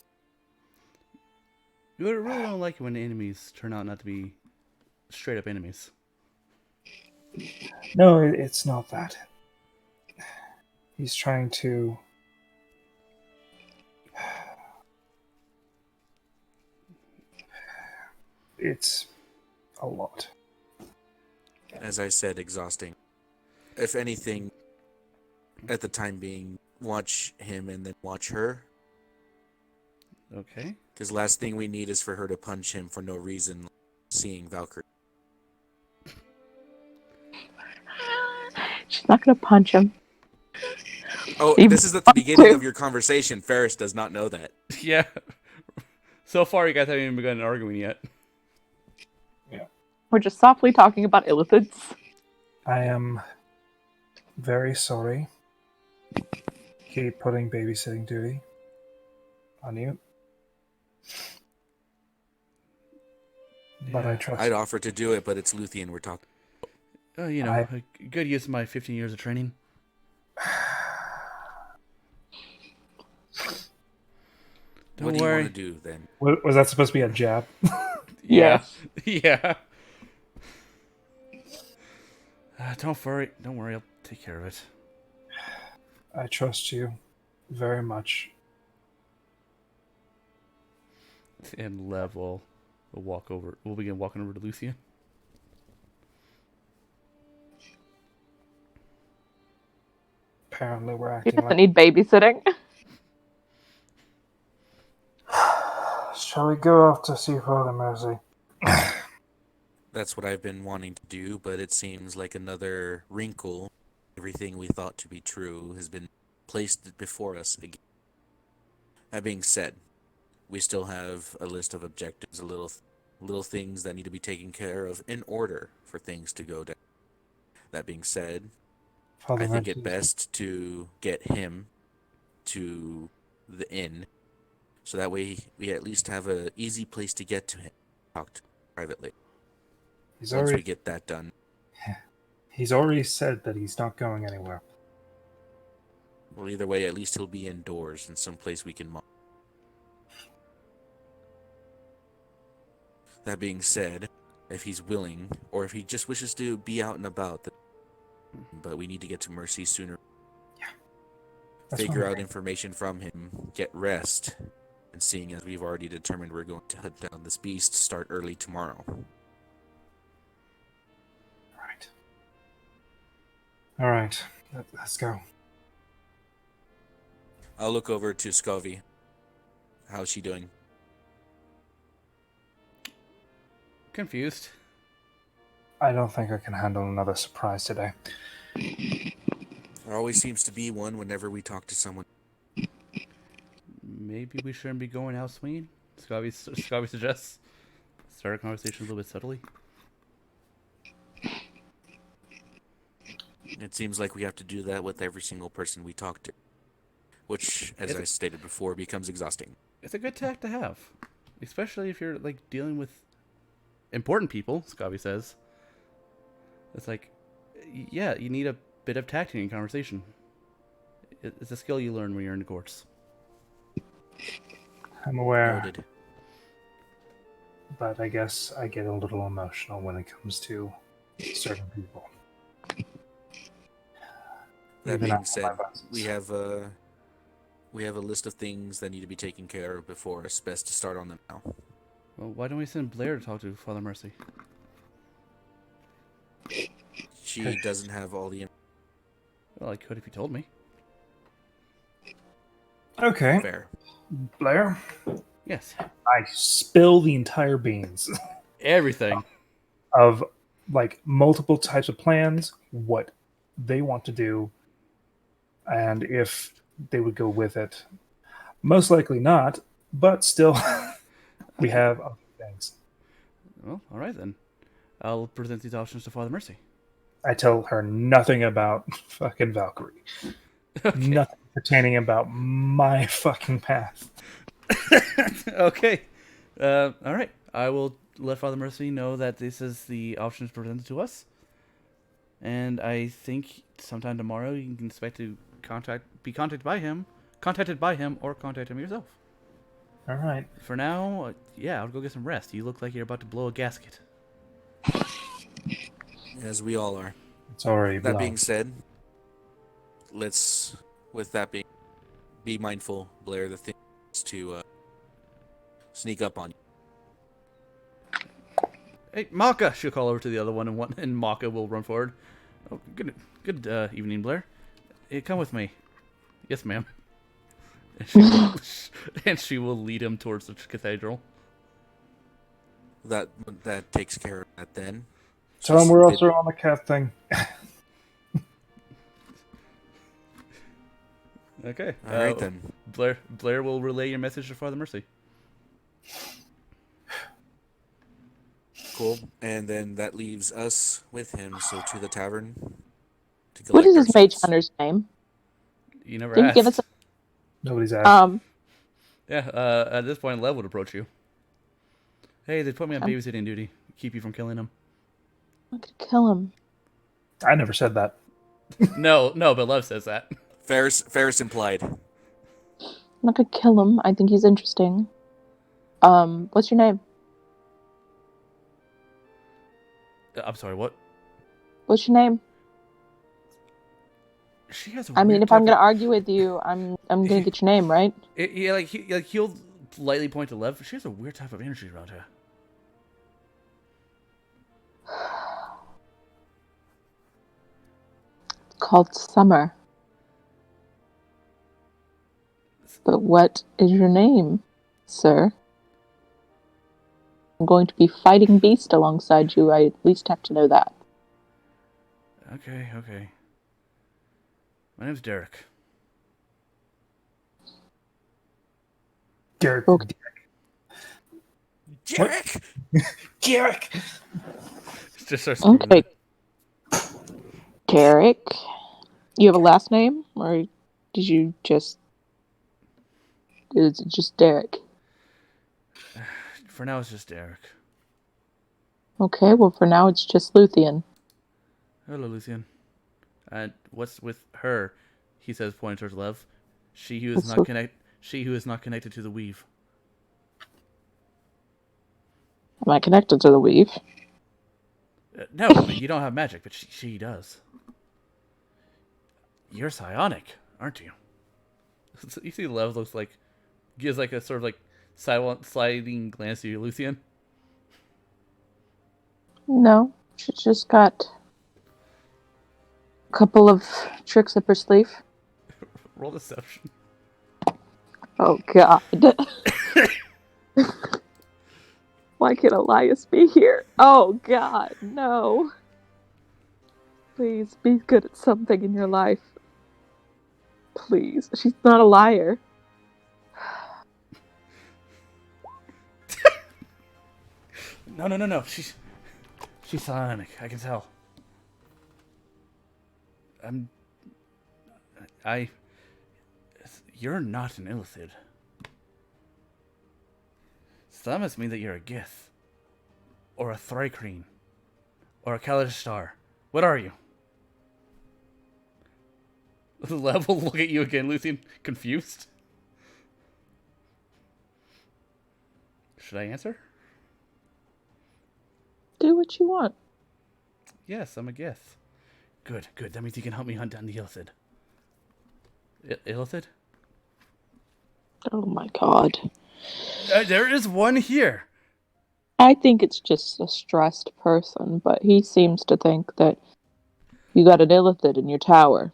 You really don't like it when enemies turn out not to be straight up enemies. No, it's not that. He's trying to. It's a lot. As I said, exhausting. If anything, at the time being, watch him and then watch her. Okay. Because last thing we need is for her to punch him for no reason, seeing Valkyrie. She's not gonna punch him. Oh, Even this is at the beginning to. of your conversation. Ferris does not know that. Yeah. So far, you guys haven't even begun arguing yet. We're just softly talking about illithids. I am very sorry. Keep putting babysitting duty on you. But I trust I'd offer to do it, but it's Luthien we're talking. You know, a good use of my 15 years of training. What do you want to do then? Was that supposed to be a jab? Yes. Yeah. Don't worry. I'll take care of it. I trust you very much. And Lev will walk over. We'll begin walking over to Lucian. Apparently, we're He acting doesn't like. need babysitting. Shall we go off to see Father Mercy? That's what I've been wanting to do, but it seems like another wrinkle. Everything we thought to be true has been placed before us again. That being said, we still have a list of objectives, little things that need to be taken care of in order for things to go down. That being said, Father I think Mercy it best to get him to the inn, so that way we at least have an easy place to get to him, talk to him privately. Once we get that done. He's already said that he's not going anywhere. Well, either way, at least he'll be indoors in some place we can monitor. That being said, if he's willing, or if he just wishes to be out and about, but we need to get to Mercy sooner. Yeah. Figure out information from him, get rest, and seeing as we've already determined we're going to hunt down this beast, start early tomorrow. All right. Let's go. I'll look over to Skovie. How's she doing? Confused. I don't think I can handle another surprise today. There always seems to be one whenever we talk to someone. Maybe we shouldn't be going out swinging. Scobie suggests. Start a conversation a little bit subtly. It seems like we have to do that with every single person we talk to, which, as I stated before, becomes exhausting. It's a good tact to have, especially if you're like dealing with important people. Scobie says. It's like, yeah, you need a bit of tact in your conversation. It's a skill you learn when you're in the courts. I'm aware. Noted. But I guess I get a little emotional when it comes to certain people. That being said, we have a list of things that need to be taken care of before us. Best to start on them now. Well, why don't we send Blair to talk to Father Mercy? She doesn't have all the. Well, I could if you told me. Okay. Fair. Blair? Yes. I spill the entire beans. Everything. Of, like, multiple types of plans, what they want to do, and if they would go with it. Most likely not, but still, we have other things. Well, all right then. I'll present these options to Father Mercy. I tell her nothing about fucking Valkyrie. Okay. Nothing pertaining about my fucking path. Okay. All right. I will let Father Mercy know that this is the options presented to us. And I think sometime tomorrow you can expect to be contacted by him, or contact him yourself. All right. For now, yeah, I'll go get some rest. You look like you're about to blow a gasket. As we all are. It's already That blown. being said, be mindful, Blair. The thing is to sneak up on you. Hey, Maka! She'll call over to the other one, and Maka will run forward. Oh, good evening, Blair. Hey, come with me. Yes, ma'am. And she will lead him towards the cathedral. That takes care of that then. Tell him we're also on the cat thing. Okay. All right then. Blair will relay your message to Father Mercy. Cool. And then that leaves us with him. So to the tavern. To What is collect his our mage souls. hunter's name? You never Did you asked. give us Nobody's a, asked. Yeah, at this point, Lev would approach you. Hey, they put me on babysitting duty. Keep you from killing him. I'm gonna kill him. I never said that. No, but Lev says that. Ferris implied. I'm not gonna kill him. I think he's interesting. What's your name? I'm sorry, what? What's your name? She has. I mean, if I'm gonna argue with you, I'm gonna get your name, right? Yeah, he'll lightly point to Lev. She has a weird type of energy around her. It's called Summer. But what is your name, sir? I'm going to be fighting Beast alongside you. I at least have to know that. Okay. My name's Derek. Garrick. Okay. Jarek! Garrick! Just starts Okay. Derek. You have a last name? Or did you just... Is it just Derek? For now, it's just Derek. Okay, well for now it's just Luthien. Hello, Lucian. And what's with her? He says, pointing towards Lev. She who is not connected to the weave. Am I connected to the weave? No, but you don't have magic, but she does. You're psionic, aren't you? So you see, Lev gives like a sort of like sliding glance to you, Lucian. No, she's just got a couple of tricks up her sleeve. Roll deception. Oh god. Why can't Elias be here? Oh god, no. Please be good at something in your life. Please. She's not a liar. No. She's psionic. I can tell. You're not an illithid. So that must mean that you're a Gith. Or a Thrycreen. Or a Kalash Star. What are you? Lev will look at you again, Lucian, confused. Should I answer? Do what you want. Yes, I'm a Gith. Good. That means you can help me hunt down the illithid. Illithid? Oh my god. There is one here. I think it's just a stressed person, but he seems to think that you got an illithid in your tower.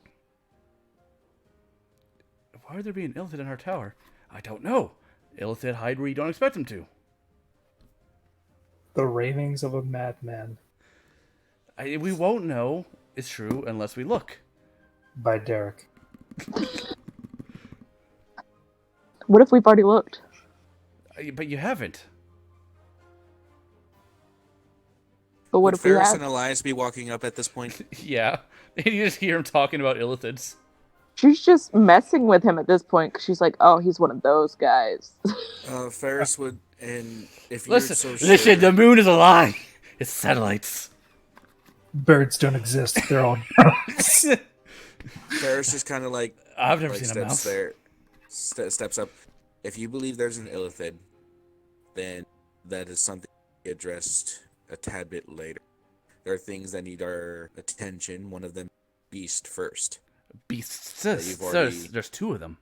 Why would there be an illithid in our tower? I don't know. Illithid hide where you don't expect them to. The ravings of a madman. We won't know it's true unless we look. By Derek. What if we've already looked? But you haven't. But what Would if we Ferris have? and Elias be walking up at this point? Yeah. And you just hear him talking about illithids. She's just messing with him at this point because she's like, oh, he's one of those guys. Ferris would, and if Listen, you're so sure, the moon is a lie. It's satellites. Birds don't exist. They're all drones. Ferris just kind of like I've never seen a steps mouse. there, steps up. If you believe there's an illithid, then that is something to be addressed a tad bit later. There are things that need our attention. One of them, beast first. Beasts. you've already- There's two of them.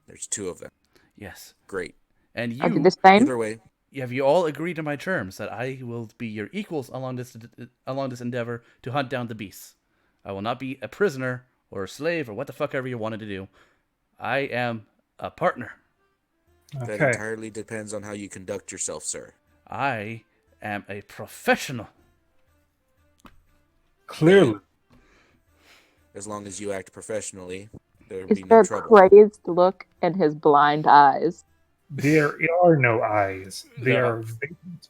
There's two of them. Yes. Great. And Are they you, the same? Either way, have you all agreed to my terms that I will be your equals along this endeavor to hunt down the beasts? I will not be a prisoner or a slave or what the fuck ever you wanted to do. I am a partner. that Okay. entirely depends on how you conduct yourself, sir. I am a professional. Clearly. As long as you act professionally, there will Is be no there a trouble. crazed look in his blind eyes? There are no eyes. They There are vacant.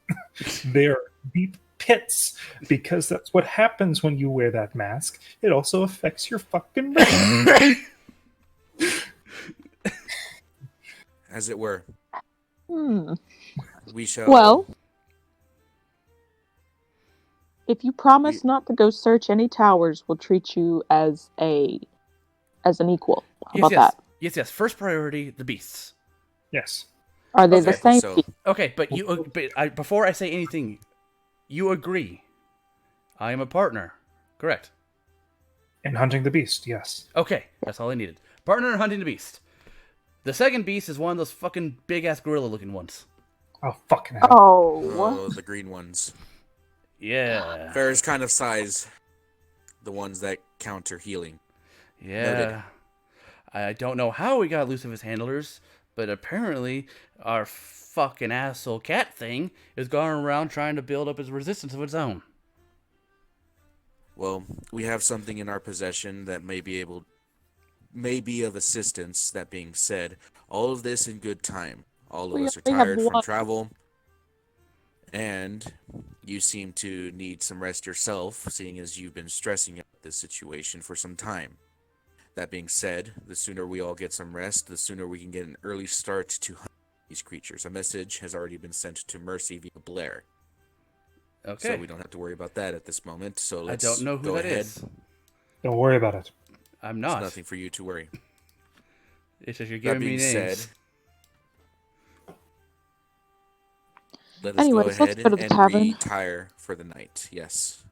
They are deep pits because that's what happens when you wear that mask. It also affects your fucking brain. As it were, we shall. Well, if you promise not to go search any towers, we'll treat you as an equal. How about that? Yes. First priority, the beasts. Yes. Are they the Okay, same? so Okay, but before I say anything, you agree. I am a partner. Correct. And hunting the beast, yes. Okay, that's all I needed. Partner in hunting the beast. The second beast is one of those fucking big-ass gorilla-looking ones. Oh, fucking hell. Oh, the green ones. Yeah. Ferris kind of sighs. The ones that counter healing. Yeah. Noted. I don't know how we got loose of his handlers, but apparently our fucking asshole cat thing is going around trying to build up his resistance of its own. Well, we have something in our possession that may be of assistance. That being said, all of this in good time. All of We us are only have tired from one. travel, and you seem to need some rest yourself, seeing as you've been stressing out this situation for some time. That being said, the sooner we all get some rest, the sooner we can get an early start to hunt these creatures. A message has already been sent to Mercy via Blair. Okay. So we don't have to worry about that at this moment. So I let's don't know who go that ahead. is. Don't worry about it. I'm It's not. nothing for you to worry. It's just you're That giving me being names. said, let us Anyways, go let's ahead go to the and tavern. retire for the night. Yes.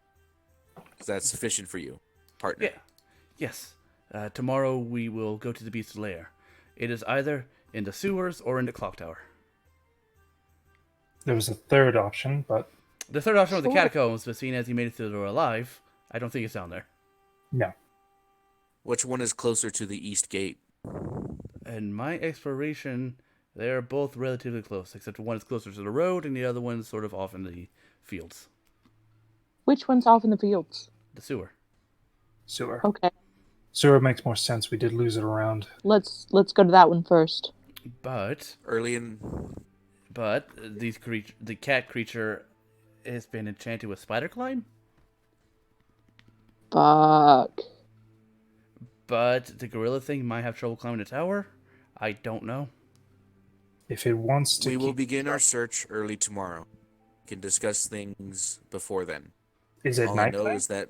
Is that sufficient for you, partner? Yeah. Yes. Tomorrow we will go to the beast's lair. It is either in the sewers or in the clock tower. There was a third option, but The third option was the Sure. catacombs, but seeing as he made it through the door alive, I don't think it's down there. no. Which one is closer to the east gate? In my exploration, they are both relatively close, except one is closer to the road and the other one is sort of off in the fields. which one's off in the fields? The sewer. Sewer. Okay, Sewer makes more sense. We did lose it around. let's go to that one first. But Early in. the cat creature has been enchanted with spider climb. Fuck. But the gorilla thing might have trouble climbing the tower. I don't know. If it wants to We will keep- begin our search early tomorrow. We can discuss things before then. Is it All I know nighttime? is that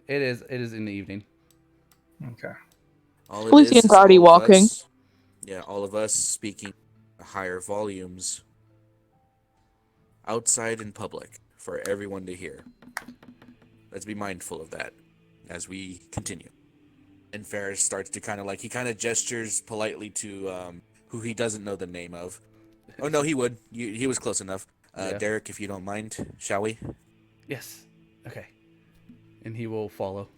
It is in the evening. Okay. all it Lucian's is already all of walking. us- yeah, all of us speaking higher volumes outside in public for everyone to hear. Let's be mindful of that as we continue. And Ferris starts to he kind of gestures politely to who he doesn't know the name of. Oh no, he would. He was close enough. Yeah. Derek, if you don't mind, shall we? Yes. Okay. And he will follow.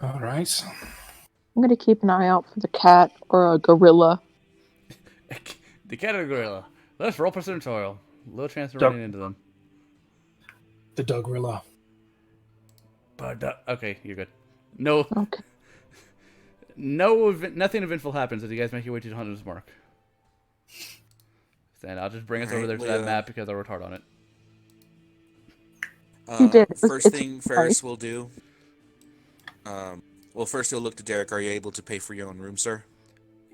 All right. I'm gonna keep an eye out for the cat or a gorilla. The cat or the gorilla. Let's roll percentile. Low chance of Duck. running into them. The Dogrilla. But okay, you're good. No, Okay. nothing eventful happens as you guys make your way to the Hunter's Mark. And I'll just bring us over Alright, there to we, that map because I worked hard on it. You did. First It's- thing sorry. Ferris will do. Well, first he'll look to Derek. Are you able to pay for your own room, sir?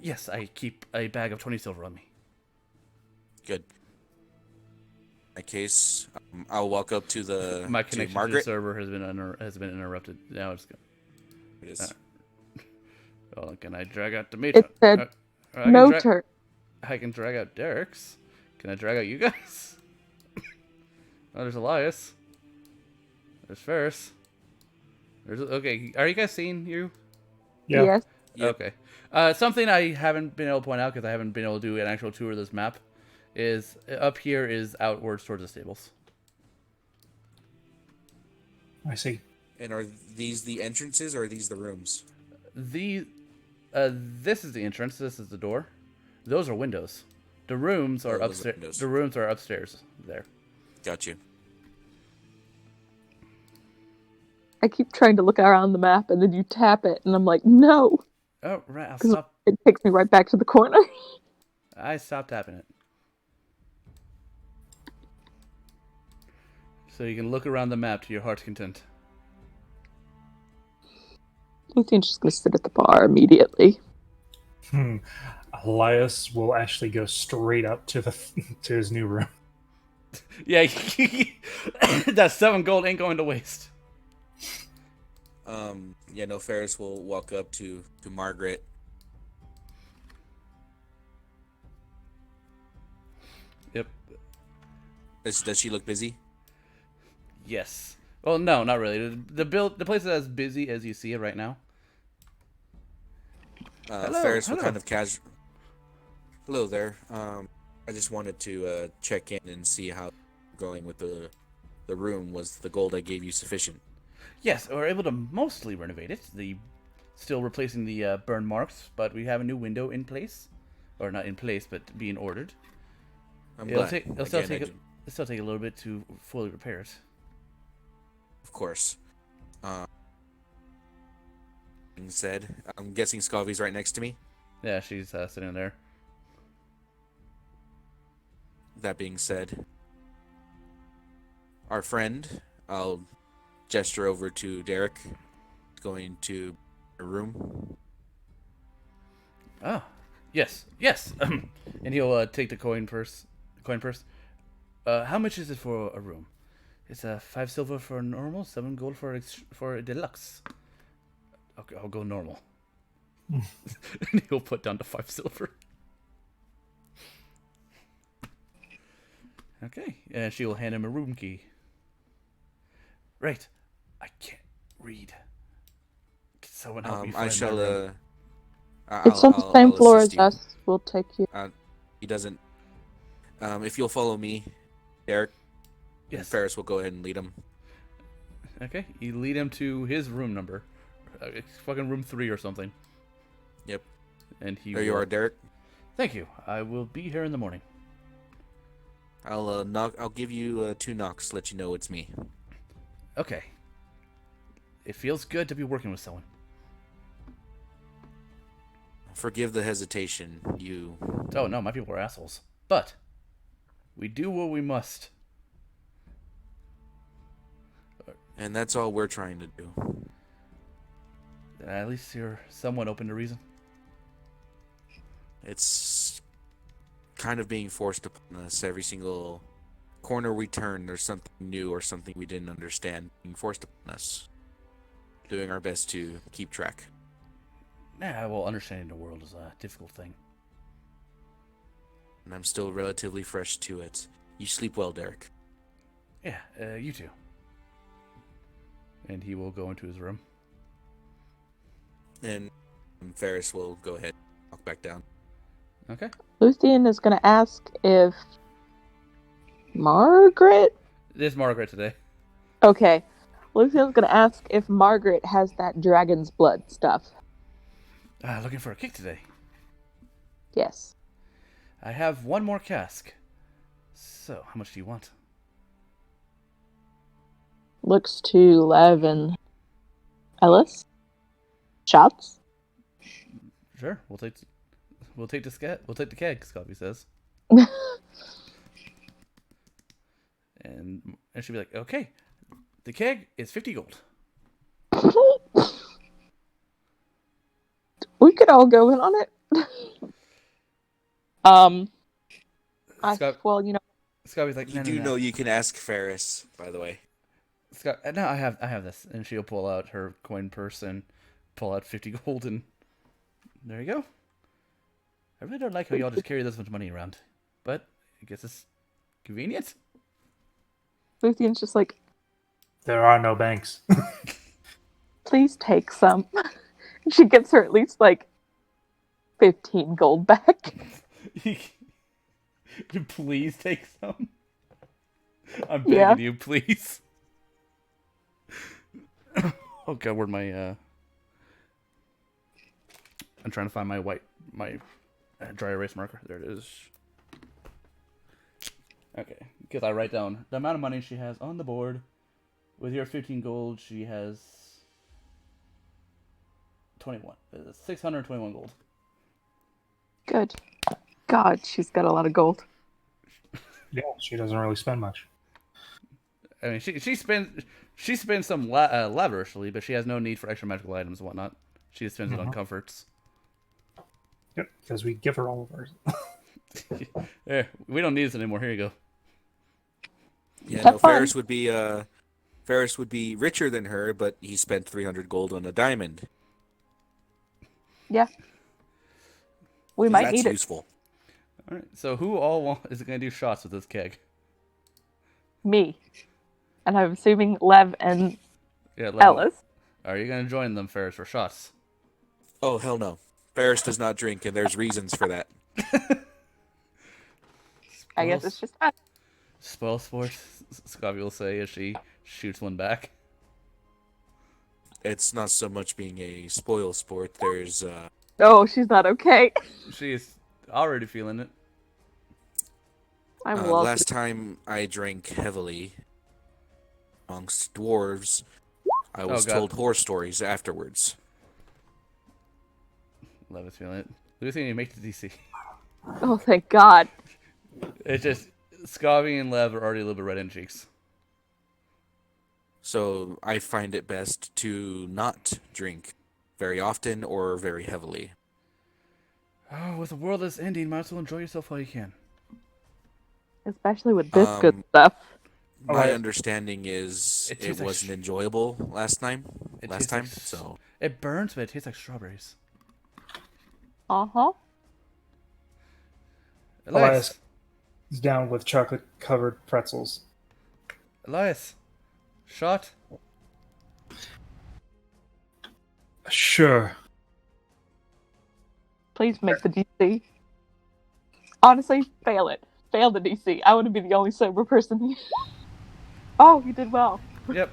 Yes, I keep a bag of 20 silver on me. Good. In that case, I'll walk up to My connection to the Margaret. server has been interrupted. Now it's good. It is. Oh, can I drag out the It said no turn. I can drag out Derek's. Can I drag out you guys? Oh, there's Elias. There's Ferris. Okay. Are you guys seeing you? Yeah. Yes. Yep. Okay. Something I haven't been able to point out because I haven't been able to do an actual tour of this map is up here is outwards towards the stables. I see. And are these the entrances or are these the rooms? This is the entrance. This is the door. Those are windows. The rooms are those are upstairs. windows. The rooms are upstairs. There. Got you. I keep trying to look around the map, and then you tap it, and I'm like, no. Oh right. I'll 'Cause stop. it takes me right back to the corner. I stopped tapping it. So you can look around the map to your heart's content. Luthion's just gonna sit at the bar immediately. Elias will actually go straight up to to his new room. Yeah, that 7 gold ain't going to waste. Yeah, no, Ferris will walk up to Margaret. Yep. Does she look busy? Yes. Well, no, not really. The place is as busy as you see it right now. Ferris will hello. kind of casual. Hello there. I just wanted to check in and see how going with the room. Was the gold I gave you sufficient? Yes, we're able to mostly renovate it. Still replacing the burn marks, but we have a new window in place, or not in place, but being ordered. It'll still take a little bit to fully repair it. Of course. Being said, I'm guessing Scalvy's right next to me. Yeah, she's sitting there. That being said, our friend, I'll gesture over to Derek, going to a room. Ah, yes. And he'll take the coin purse. How much is it for a room? It's 5 silver for normal, 7 gold for deluxe. Okay, I'll go normal. And he'll put down to 5 silver. Okay, and she will hand him a room key. Right, I can't read. Can someone help me find I shall. my room? It's on the same floor as us. We'll take you. He doesn't. If you'll follow me, Derek. Yes. And Ferris will go ahead and lead him. Okay, you lead him to his room number. It's fucking room 3 or something. Yep. And There you are, Derek. Thank you. I will be here in the morning. I'll knock. I'll give you 2 knocks to let you know it's me. Okay. It feels good to be working with someone. Forgive the hesitation. You. Oh no, my people are assholes. But we do what we must. And that's all we're trying to do. At least you're somewhat open to reason. It's kind of being forced upon us. Every single corner we turn, there's something new or something we didn't understand being forced upon us. Doing our best to keep track. Yeah, well, understanding the world is a difficult thing. And I'm still relatively fresh to it. You sleep well, Derek. Yeah, you too. And he will go into his room. And Ferris will go ahead and walk back down. Okay. Luthien is going to ask if Margaret? It is Margaret today. Okay. Luthion's going to ask if Margaret has that dragon's blood stuff. Looking for a kick today. Yes. I have 1 more cask. So, how much do you want? Looks to Lev Ellis. Shots? Sure, we'll take the keg, Scotty says. And she'll be like, okay, the keg is 50 gold. We could all go in on it. Well, you know, Scotty's like, You no, do no, know no. you can ask Ferris, by the way. Scott, no, I have this, and she'll pull out her coin purse and pull out 50 gold, and there you go. I really don't like how y'all just carry this much money around, but I guess it's convenient. Luthion's just like, There are no banks. please take some. And she gives her at least like 15 gold back. Please take some. I'm begging you, please. Oh god, where'd my I'm trying to find my dry erase marker. There it is. Okay, because I write down the amount of money she has on the board. With your 15 gold, she has 21. 621 gold. Good. God, she's got a lot of gold. Yeah, she doesn't really spend much. I mean, she spends some lavishly, but she has no need for extra magical items and whatnot. She just spends it on comforts. Yep, because we give her all of ours. Yeah, we don't need this anymore. Here you go. Yeah, Have no, fun. Ferris would be richer than her, but he spent 300 gold on a diamond. Yeah. We might That's need it. useful. All right. So who all is going to do shots with this keg? Me. And I'm assuming Lev and Yeah, Ellis. Are you going to join them, Ferris, for shots? Oh, hell no. Ferris does not drink, and there's reasons for that. I guess it's just us. Spoil sports, Scotty will say as she shoots one back. It's not so much being a spoil sport. There's Oh, she's not okay. She is already feeling it. I'm lost. last time I drank heavily amongst dwarves, I was God. told horror stories afterwards. Love is feeling it. Lucy, you make the DC. Oh, thank God. It's just Scobby and Lev are already a little bit red in cheeks. So I find it best to not drink very often or very heavily. Oh, with the world that's ending, might as well enjoy yourself while you can. Especially with this good stuff. My understanding is It it tastes like wasn't enjoyable last time. tastes like So It burns, but it tastes like strawberries. Uh-huh. Elias is down with chocolate-covered pretzels. Elias, shot. Sure. Please make the DC. Honestly, fail it. Fail the DC. I want to be the only sober person here. Oh, you did well. Yep.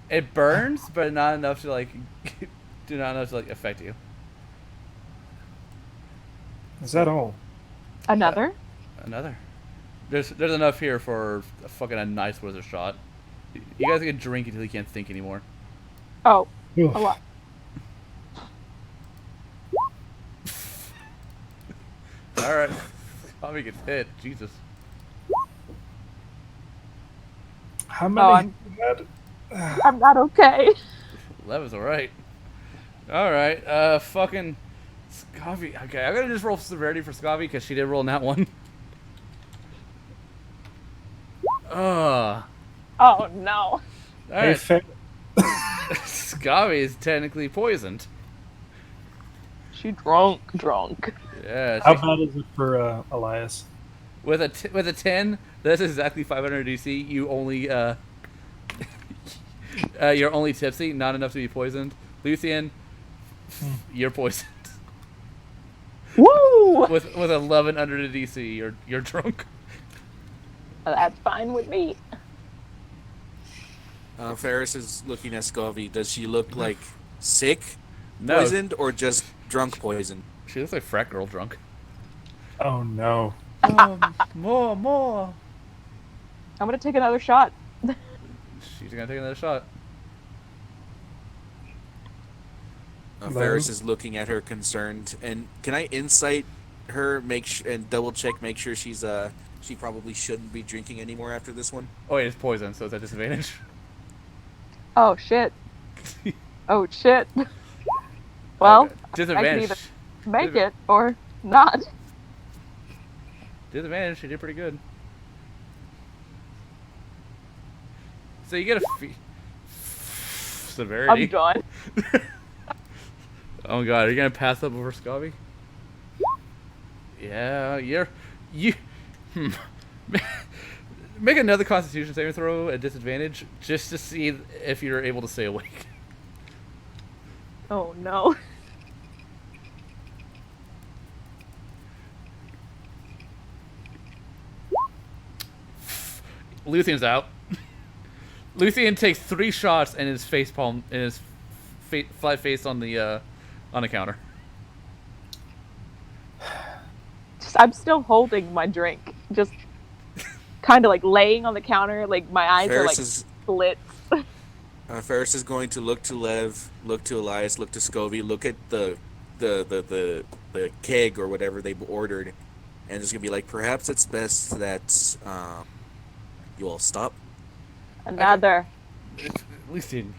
It burns, but not enough to affect you. Is that all? Another? Another. There's enough here for a nice wizard shot. You guys can drink until you can't think anymore. Oh, Oof. a lot. All right. Bobby gets hit. Jesus. How many? I'm not okay. Lev is all right. All right. Fucking Scobby. Okay, I'm gonna just roll severity for Scobby because she did roll in that one. Oh, no. All Hey, right. Scobby is technically poisoned. She drunk. Yeah. How bad is it for Elias? With a 10, that's exactly 500 DC. You only you're only tipsy, not enough to be poisoned. Luthien, you're poisoned. Woo! With 11 under the DC, you're drunk. That's fine with me. Ferris is looking at Scovy. Does she look like sick, No. poisoned, or just drunk poisoned? She looks like frat girl drunk. Oh no. More. I'm gonna take another shot. She's gonna take another shot. Ferris is looking at her concerned. And can I insight her, and double check, make sure she probably shouldn't be drinking anymore after this one? Oh wait, it's poison, so it's at disadvantage. Oh, shit. Oh, shit. Well, Okay. Disadvantage. I can either make it or not. Disadvantage, she did pretty good. So you get a severity. I'm done. Oh god, are you gonna pass up over Scobby? Yeah, you. Make another Constitution saving throw at disadvantage, just to see if you're able to stay awake. Oh no. Luthien's out. Luthien takes 3 shots and his face palm and his flat face on the counter. I'm still holding my drink. Just kind of like laying on the counter. Like my eyes are like slits. Ferris is going to look to Lev, look to Elias, look to Scovy, look at the keg or whatever they ordered, and just gonna be like, perhaps it's best that you all stop. Another. Luthien,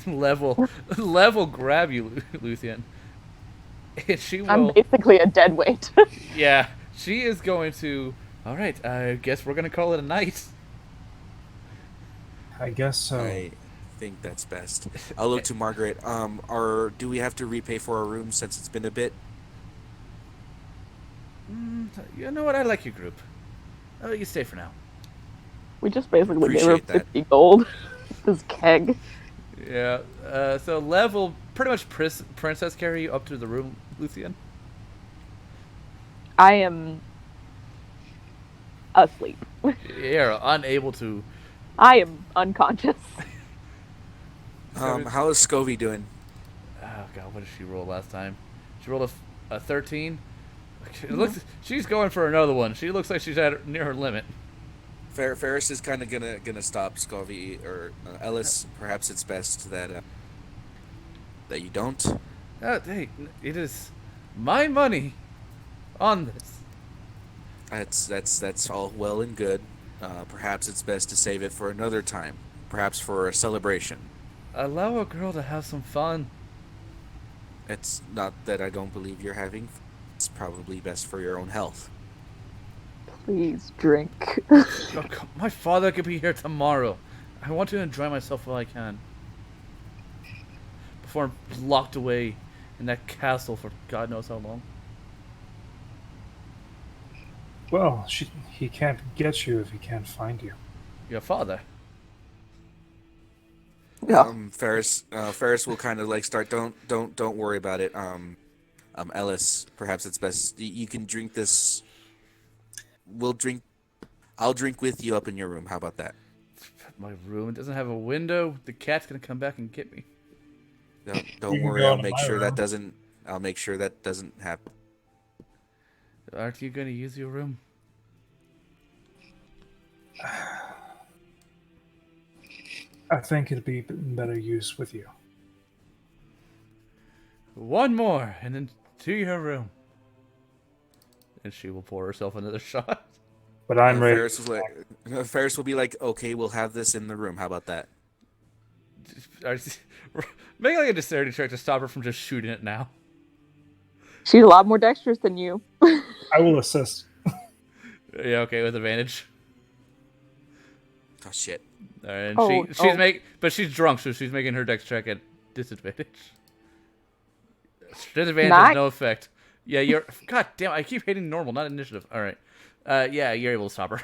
level grab you, Luthien. She will. I'm basically a dead weight. Yeah, she is going to. All right, I guess we're gonna call it a night. I guess so. I think that's best. I'll look to Margaret. Do we have to repay for our room since it's been a bit? You know what? I like your group. Oh, you stay for now. We just basically gave her Appreciate that. 50 gold. This keg. Yeah. So Lev will pretty much princess carry you up to the room, Luthien. I am asleep. You're unable to. I am unconscious. How is Scovy doing? Oh god, what did she roll last time? She rolled a 13. It looks. She's going for another one. She looks like she's near her limit. Ferris is kind of gonna stop Scovy or Ellis. Perhaps it's best that you don't. Hey, it is my money on this. That's all well and good. Perhaps it's best to save it for another time. Perhaps for a celebration. Allow a girl to have some fun. It's not that I don't believe you're having. It's probably best for your own health. Please drink. Oh, my father could be here tomorrow. I want to enjoy myself while I can. Before I'm locked away in that castle for God knows how long. Well, he can't get you if he can't find you. Your father. Yeah. Ferris will kind of like start. Don't worry about it. Ellis, perhaps it's best you can drink this. I'll drink with you up in your room. How about that? My room doesn't have a window. The cat's gonna come back and get me. Don't worry. I'll make sure that doesn't happen. Aren't you gonna use your room? I think it'd be better use with you. One more, and then to your room. And she will pour herself another shot. But I'm ready. Ferris will be like, okay, we'll have this in the room. How about that? Make like a dexterity check to stop her from just shooting it now. She's a lot more dexterous than you. I will assist. Yeah, okay, with advantage. Oh shit. All right, and but she's drunk, so she's making her dex check at disadvantage. Disadvantage has no effect. Yeah, you're. God damn! I keep hitting normal, not initiative. All right. Yeah, you're able to stop her.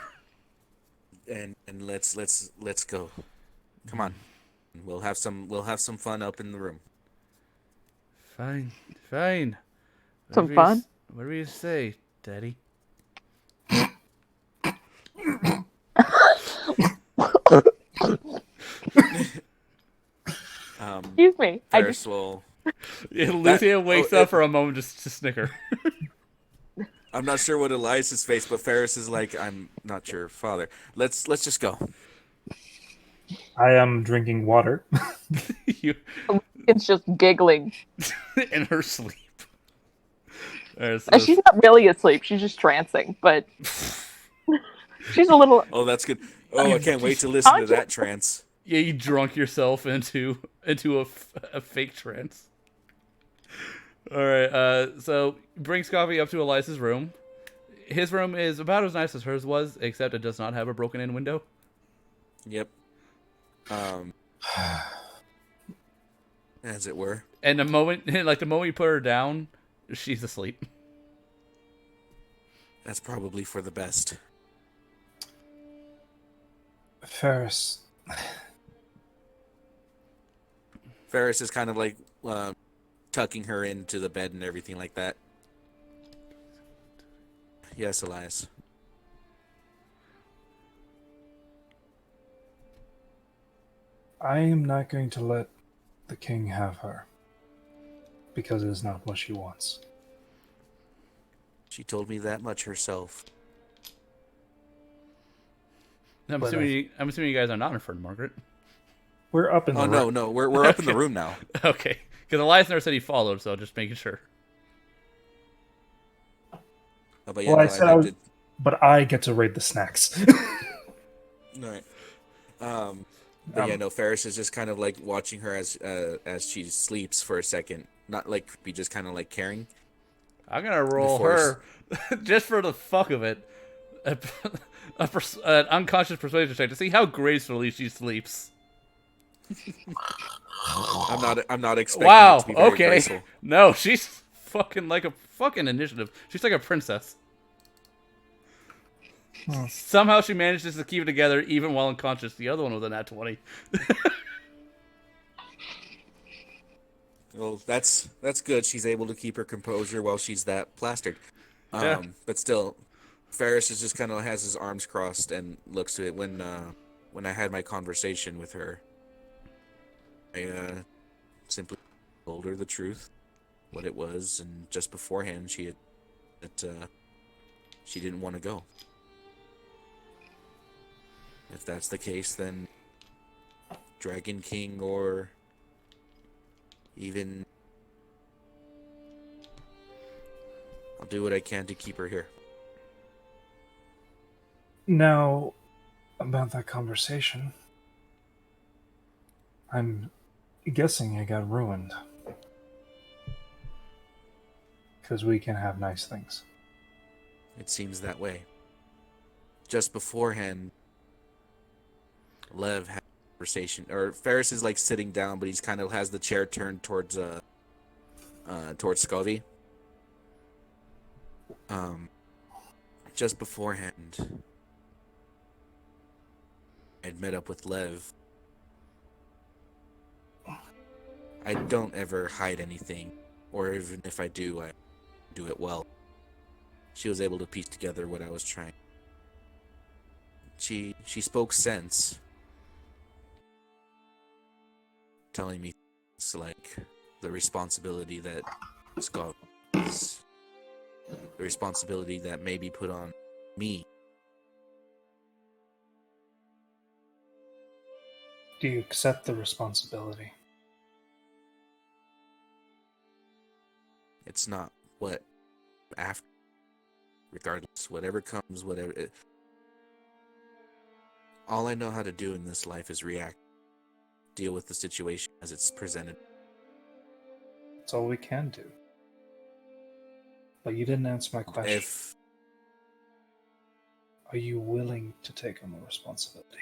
And let's go. Come on. We'll have some fun up in the room. Fine. Some fun? Whatever you say, Daddy. Excuse me. Ferris will. Yeah, Luthien wakes up for a moment just to snicker. I'm not sure what Elias's face, but Ferris is like, I'm not sure, Father. Let's just go. I am drinking water. It's just giggling. In her sleep. Right, She's not really asleep. She's just trancing, but she's a little. Oh, that's good. Oh, I can't wait to listen to that trance. Yeah, you drunk yourself into a fake trance. All right. So bring Scobby up to Elias's room. his room is about as nice as hers was, except it does not have a broken-in window. Yep. As it were. And the moment you put her down, she's asleep. That's probably for the best. Ferris. Ferris is kind of like tucking her into the bed and everything like that. Yes, Elias. I am not going to let the king have her. Because it is not what she wants. She told me that much herself. I'm assuming you guys are not in front of Margaret. We're up in the room. No, we're up in the room now. Okay, because Elias never said he followed, so just making sure. But yeah, Well, no, I said I was, did. but I get to rate the snacks. All right. But yeah, no, Ferris is just kind of like watching her as she sleeps for a second. Not like creepy, just kind of like caring. I'm gonna roll her just for the fuck of it. An unconscious persuasion check to see how gracefully she sleeps. I'm not expecting Wow. it to be very Okay. graceful. No, she's fucking like a fucking initiative. She's like a princess. Somehow she manages to keep it together even while unconscious. The other one was a nat 20. Well, that's good. She's able to keep her composure while she's that plastered. Yeah. But still, Ferris is just kind of has his arms crossed and looks to it. When I had my conversation with her, I simply told her the truth, what it was, and just beforehand she had that she didn't want to go. If that's the case, then Dragon King or even I'll do what I can to keep her here. Now, about that conversation, I'm guessing it got ruined. Because we can have nice things. It seems that way. Just beforehand, Lev had a conversation, or Ferris is like sitting down, but he's kind of has the chair turned towards Scovey. Just beforehand, I'd met up with Lev. I don't ever hide anything, or even if I do, I do it well. She was able to piece together what I was trying. She spoke sense, telling me things like the responsibility that Scott is, the responsibility that may be put on me. Do you accept the responsibility? It's not what after. Regardless, whatever comes, all I know how to do in this life is react, deal with the situation as it's presented. That's all we can do. But you didn't answer my question. Are you willing to take on the responsibility?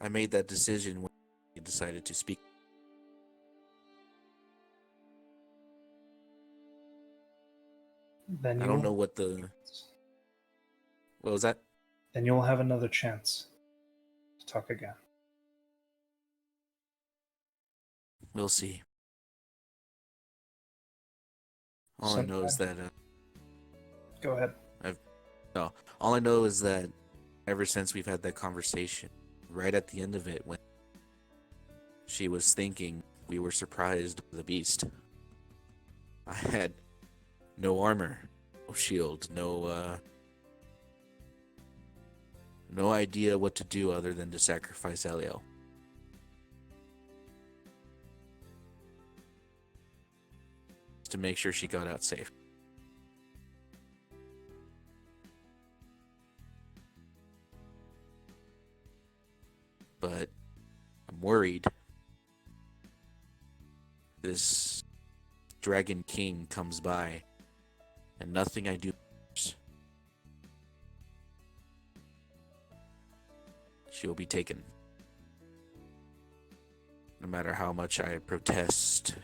I made that decision when I decided to speak. Then I don't know what was that? Then you'll have another chance to talk again. We'll see. All I know is that Go ahead. all I know is that ever since we've had that conversation, right at the end of it, when she was thinking we were surprised by the beast, I had no armor, no shield, no idea what to do other than to sacrifice Elio. To make sure she got out safe. But I'm worried this Dragon King comes by and nothing I do matters. She'll be taken. No matter how much I protest.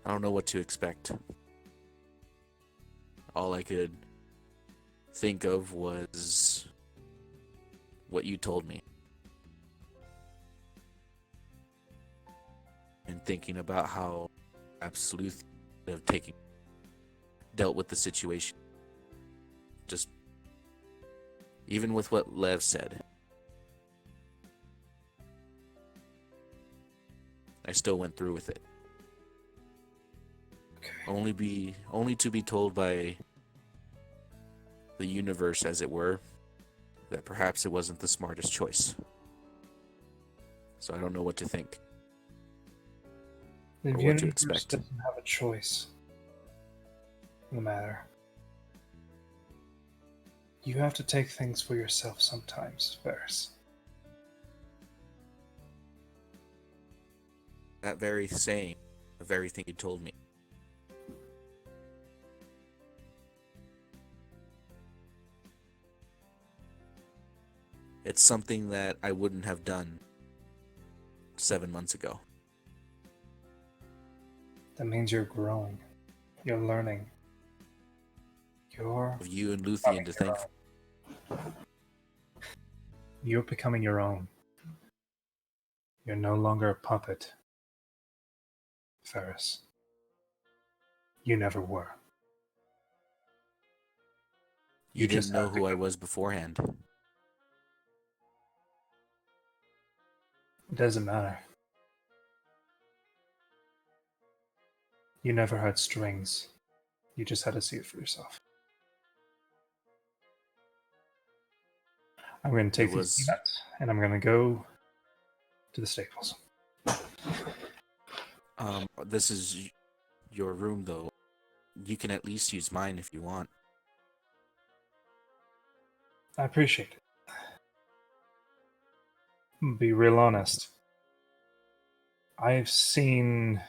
I don't know what to expect. All I could think of was what you told me. And thinking about how Sleuth have dealt with the situation. Just even with what Lev said. I still went through with it. Okay. Only to be told by the universe, as it were, that perhaps it wasn't the smartest choice. So I don't know what to think. The Or what to universe expect. doesn't have a choice in the matter. You have to take things for yourself sometimes, Ferris. That very saying, the very thing you told me. It's something that I wouldn't have done 7 months ago. That means you're growing. You're learning. You're Of you and Luthien to thank for. You're becoming your own. You're no longer a puppet, Ferris. You never were. You just didn't know have to who I go. was beforehand. It doesn't matter. You never had strings. You just had to see it for yourself. I'm going to take It these was- peanuts and I'm going to go to the stables. This is your room, though. You can at least use mine if you want. I appreciate it. I'm gonna be real honest. I've seen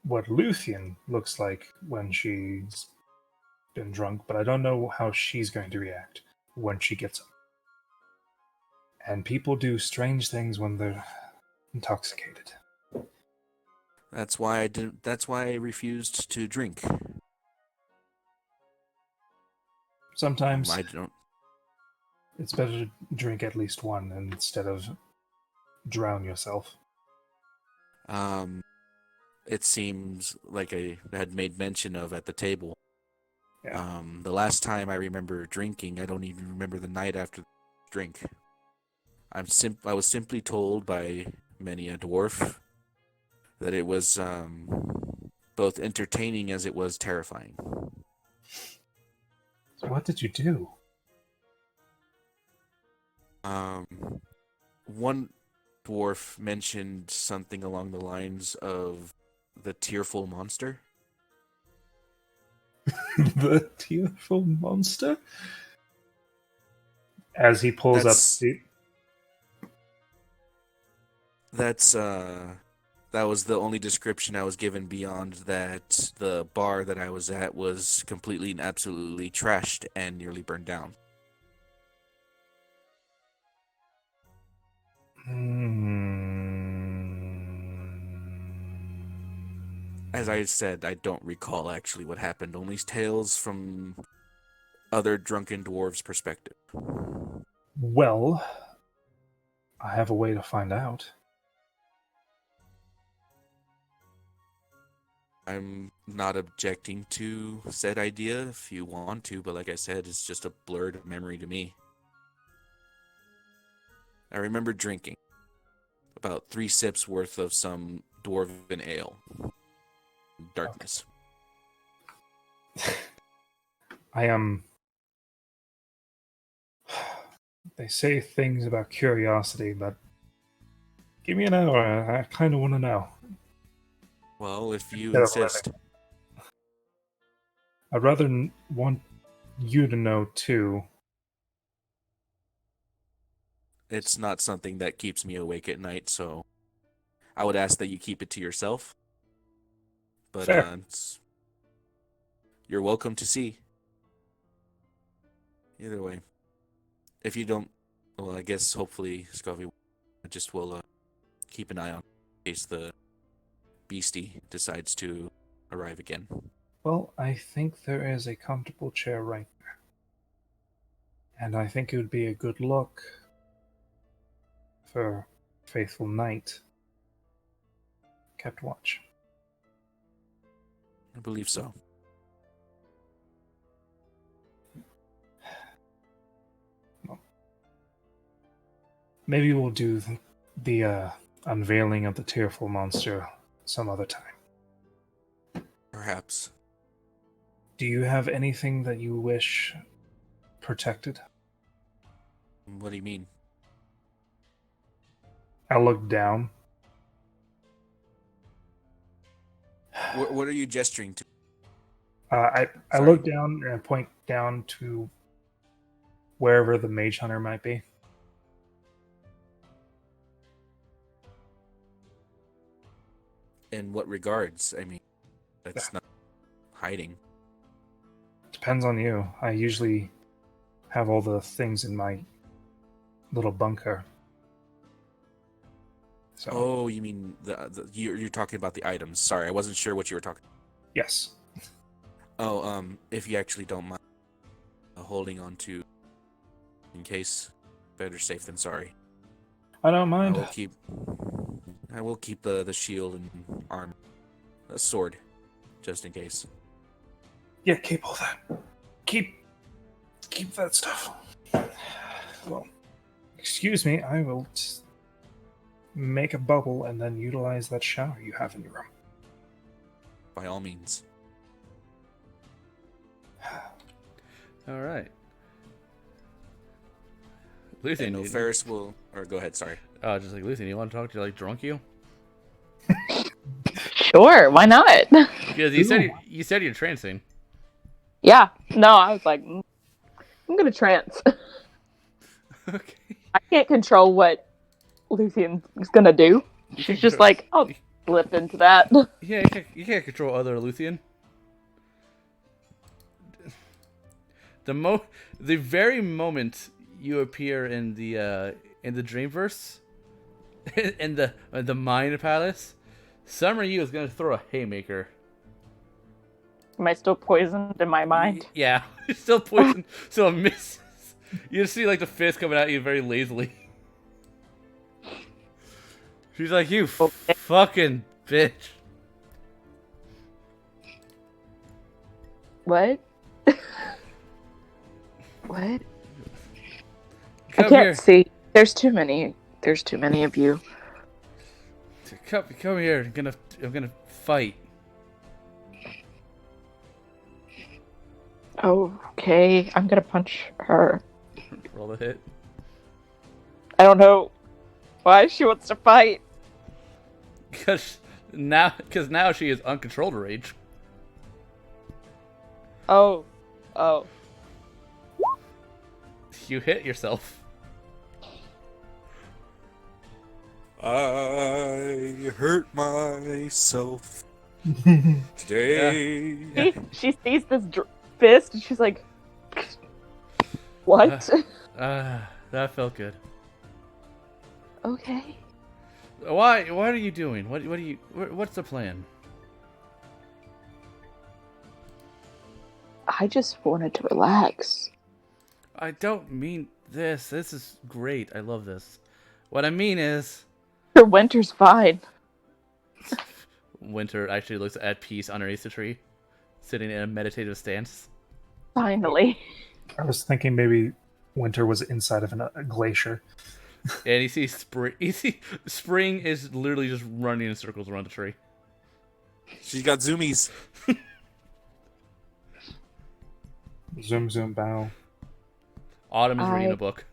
what Luthien looks like when she's been drunk, but I don't know how she's going to react when she gets them. And people do strange things when they're intoxicated. That's why I didn't. That's why I refused to drink. Sometimes I don't. it's better to drink at least one instead of drown yourself. It seems like I had made mention of at the table. Yeah. The last time I remember drinking, I don't even remember the night after the drink. I was simply told by many a dwarf that it was both entertaining as it was terrifying. So what did you do? One dwarf mentioned something along the lines of the tearful monster. The tearful monster? As he pulls That's- up the... That was the only description I was given beyond that. The bar that I was at was completely and absolutely trashed and nearly burned down. As I said, I don't recall actually what happened, only tales from other drunken dwarves' perspective. Well, I have a way to find out. I'm not objecting to said idea if you want to, but like I said, it's just a blurred memory to me. I remember drinking about 3 sips worth of some dwarven ale. Darkness. I am... They say things about curiosity, but give me an hour. I kind of want to know. Well, if you Instead of insist. I'd rather want you to know too. it's not something that keeps me awake at night, so I would ask that you keep it to yourself. But Fair. you're welcome to see. Either way, if you don't, well, I guess hopefully Scovy just will keep an eye on in case the beastie decides to arrive again. Well, I think there is a comfortable chair right there. And I think it would be a good look for faithful knight kept watch. I believe so. Well, maybe we'll do the unveiling of the tearful monster some other time. Perhaps. Do you have anything that you wish protected? What do you mean? I look down. What are you gesturing to? I Sorry. look down and I point down to wherever the mage hunter might be. In what regards? I mean, that's not hiding. Depends on you. I usually have all the things in my little bunker. So Oh, you mean you're talking about the items? Sorry, I wasn't sure what you were talking. yes. Oh, if you actually don't mind holding on to, in case, better safe than sorry. I don't I mind. will keep the shield and arm, a sword, just in case. Yeah, keep all that. Keep that stuff. Well, excuse me, I will just make a bubble and then utilize that shower you have in your room. By all means. All right. I Luthien, know Ferris will. Or go ahead. Sorry. just like Luthien, you want to talk to drunk you? Sure, why not? Because you said you're trancing. Yeah. No, I was like, I'm gonna trance. Okay. I can't control what Luthien is gonna do. You She's can't just control- like, I'll slip into that. Yeah, you can't control other Luthien. The very moment you appear in the Dreamverse, in the Mind Palace, Summer Yu is gonna throw a haymaker. Am I still poisoned in my mind? Yeah, you're still poisoned, so it misses. You just see like the fist coming at you very lazily. She's like, you Okay. fucking bitch. What? What? I Come can't here. see. There's too many. There's too many of you. Come here. I'm gonna fight. Okay, I'm gonna punch her. Roll the hit. I don't know why she wants to fight. Because now she is uncontrolled rage. Oh. You hit yourself. I hurt myself today. Yeah. She sees this fist and she's like, what? That felt good. Okay. Why are you doing? What's the plan? I just wanted to relax. I don't mean this. This is great. I love this. What I mean is, Her winter's fine. Winter actually looks at peace underneath the tree, sitting in a meditative stance. Finally. I was thinking maybe winter was inside of a glacier. And you see spring. Spring is literally just running in circles around the tree. She's got zoomies. Zoom, zoom, bow. Autumn is reading a book.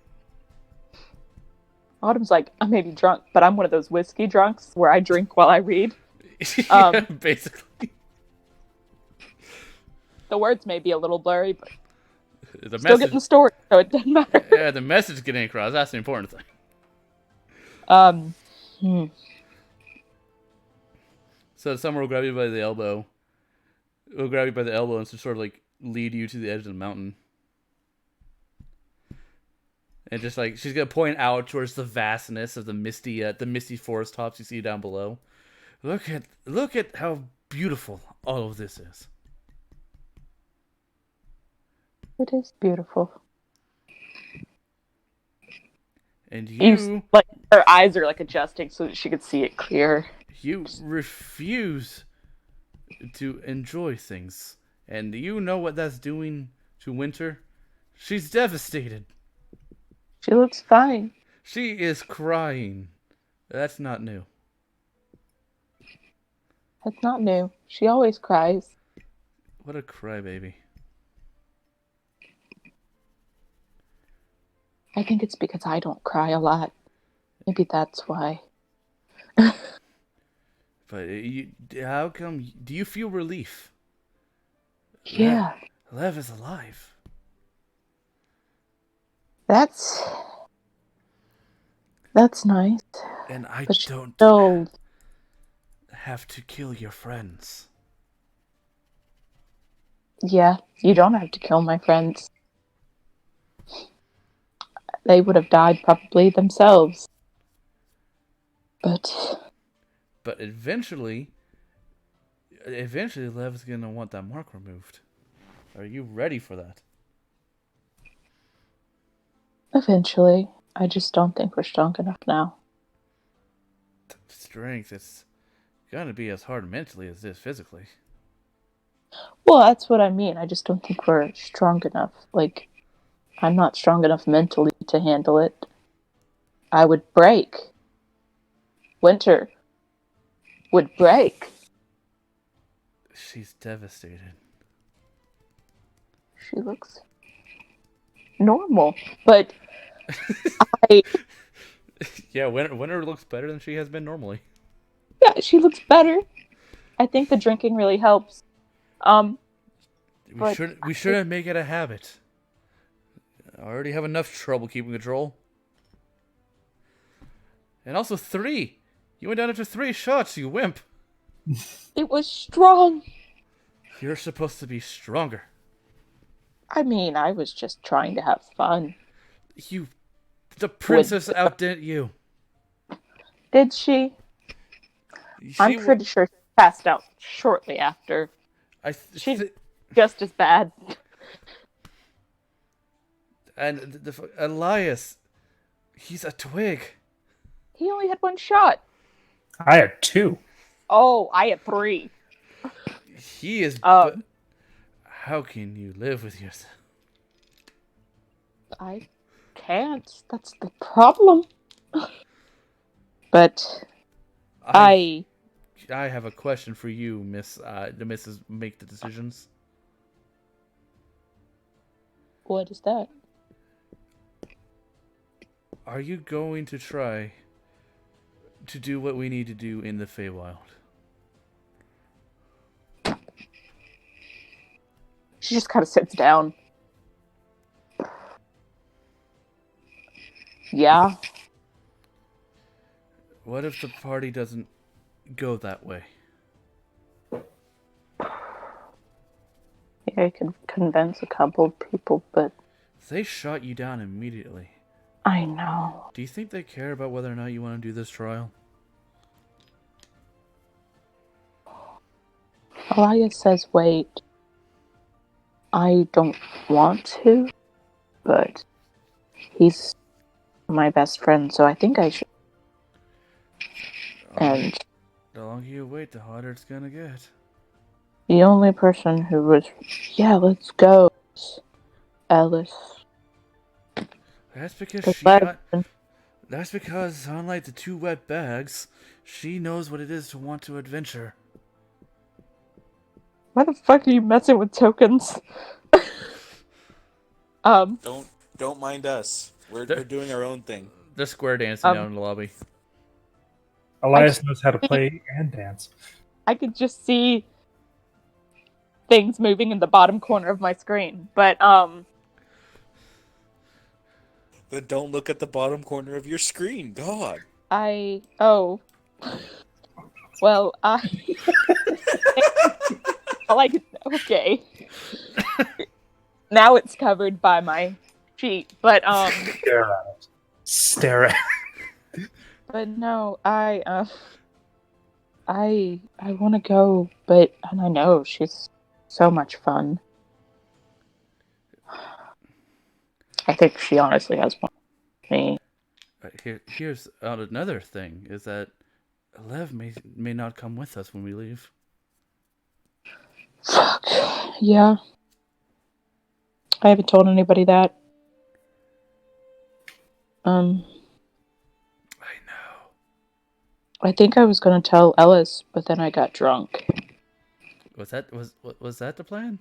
Autumn's like, I may be drunk, but I'm one of those whiskey drunks where I drink while I read. Yeah, basically. The words may be a little blurry, but The still getting the story, so it doesn't matter. Yeah, the message getting across. That's the important thing. Um, hmm. So Summer will grab you by the elbow. Will grab you by the elbow and sort of like lead you to the edge of the mountain. And just like she's gonna point out towards the vastness of the misty forest tops you see down below. Look at how beautiful all of this is. It is beautiful. And Like her eyes are like adjusting so that she could see it clear. you refuse to enjoy things. And you know what that's doing to Winter? She's devastated. She looks fine. She is crying. That's not new. That's not new. She always cries. What a crybaby. I think it's because I don't cry a lot. Maybe that's why. But how come? Do you feel relief? Yeah. Lev is alive. That's nice. And I But don't still, have to kill your friends. yeah, you don't have to kill my friends. They would have died probably themselves. But eventually Lev's gonna want that mark removed. Are you ready for that? eventually, I just don't think we're strong enough now. Strength, it's gonna be as hard mentally as it is physically. Well, that's what I mean. I just don't think we're strong enough. Like, I'm not strong enough mentally to handle it. I would break. Winter would break. She's devastated. She looks normal, but I Yeah, Winter looks better than she has been normally. yeah, she looks better. I think the drinking really helps. We shouldn't make it a habit. I already have enough trouble keeping control. And also 3. You went down after 3 shots, you wimp. It was strong. You're supposed to be stronger. I mean, I was just trying to have fun. The princess outdid you. Did she? I'm pretty sure she passed out shortly after. She's just as bad. And Elias, he's a twig. He only had 1 shot. I had 2. Oh, I had 3. He is. But how can you live with yourself? I can't. That's the problem. But I have a question for you, Miss. The Mrs. Make the decisions. What is that? Are you going to try to do what we need to do in the Feywild? She just kind of sits down. Yeah. What if the party doesn't go that way? Yeah, I could convince a couple of people, but They shot you down immediately. I know. Do you think they care about whether or not you want to do this trial? Elias says wait. I don't want to, but he's my best friend, so I think I should. And the longer you wait, the harder it's gonna get. the only person who was, yeah, let's go, Alice. That's because That's because, unlike the 2 wet bags, she knows what it is to want to adventure. Why the fuck are you messing with tokens? Don't mind us. We're doing our own thing. They're square dancing down in the lobby. Elias knows how to play and dance. I could just see things moving in the bottom corner of my screen, but Then don't look at the bottom corner of your screen. God. Oh. Well, okay. Now it's covered by my sheet, but Stare at it. Stare at it. but no, I want to go, and I know she's so much fun. I think she honestly has one with me. Here's another thing: is that Lev may not come with us when we leave. Fuck. Yeah. I haven't told anybody that. I know. I think I was gonna tell Ellis, but then I got drunk. Was that the plan?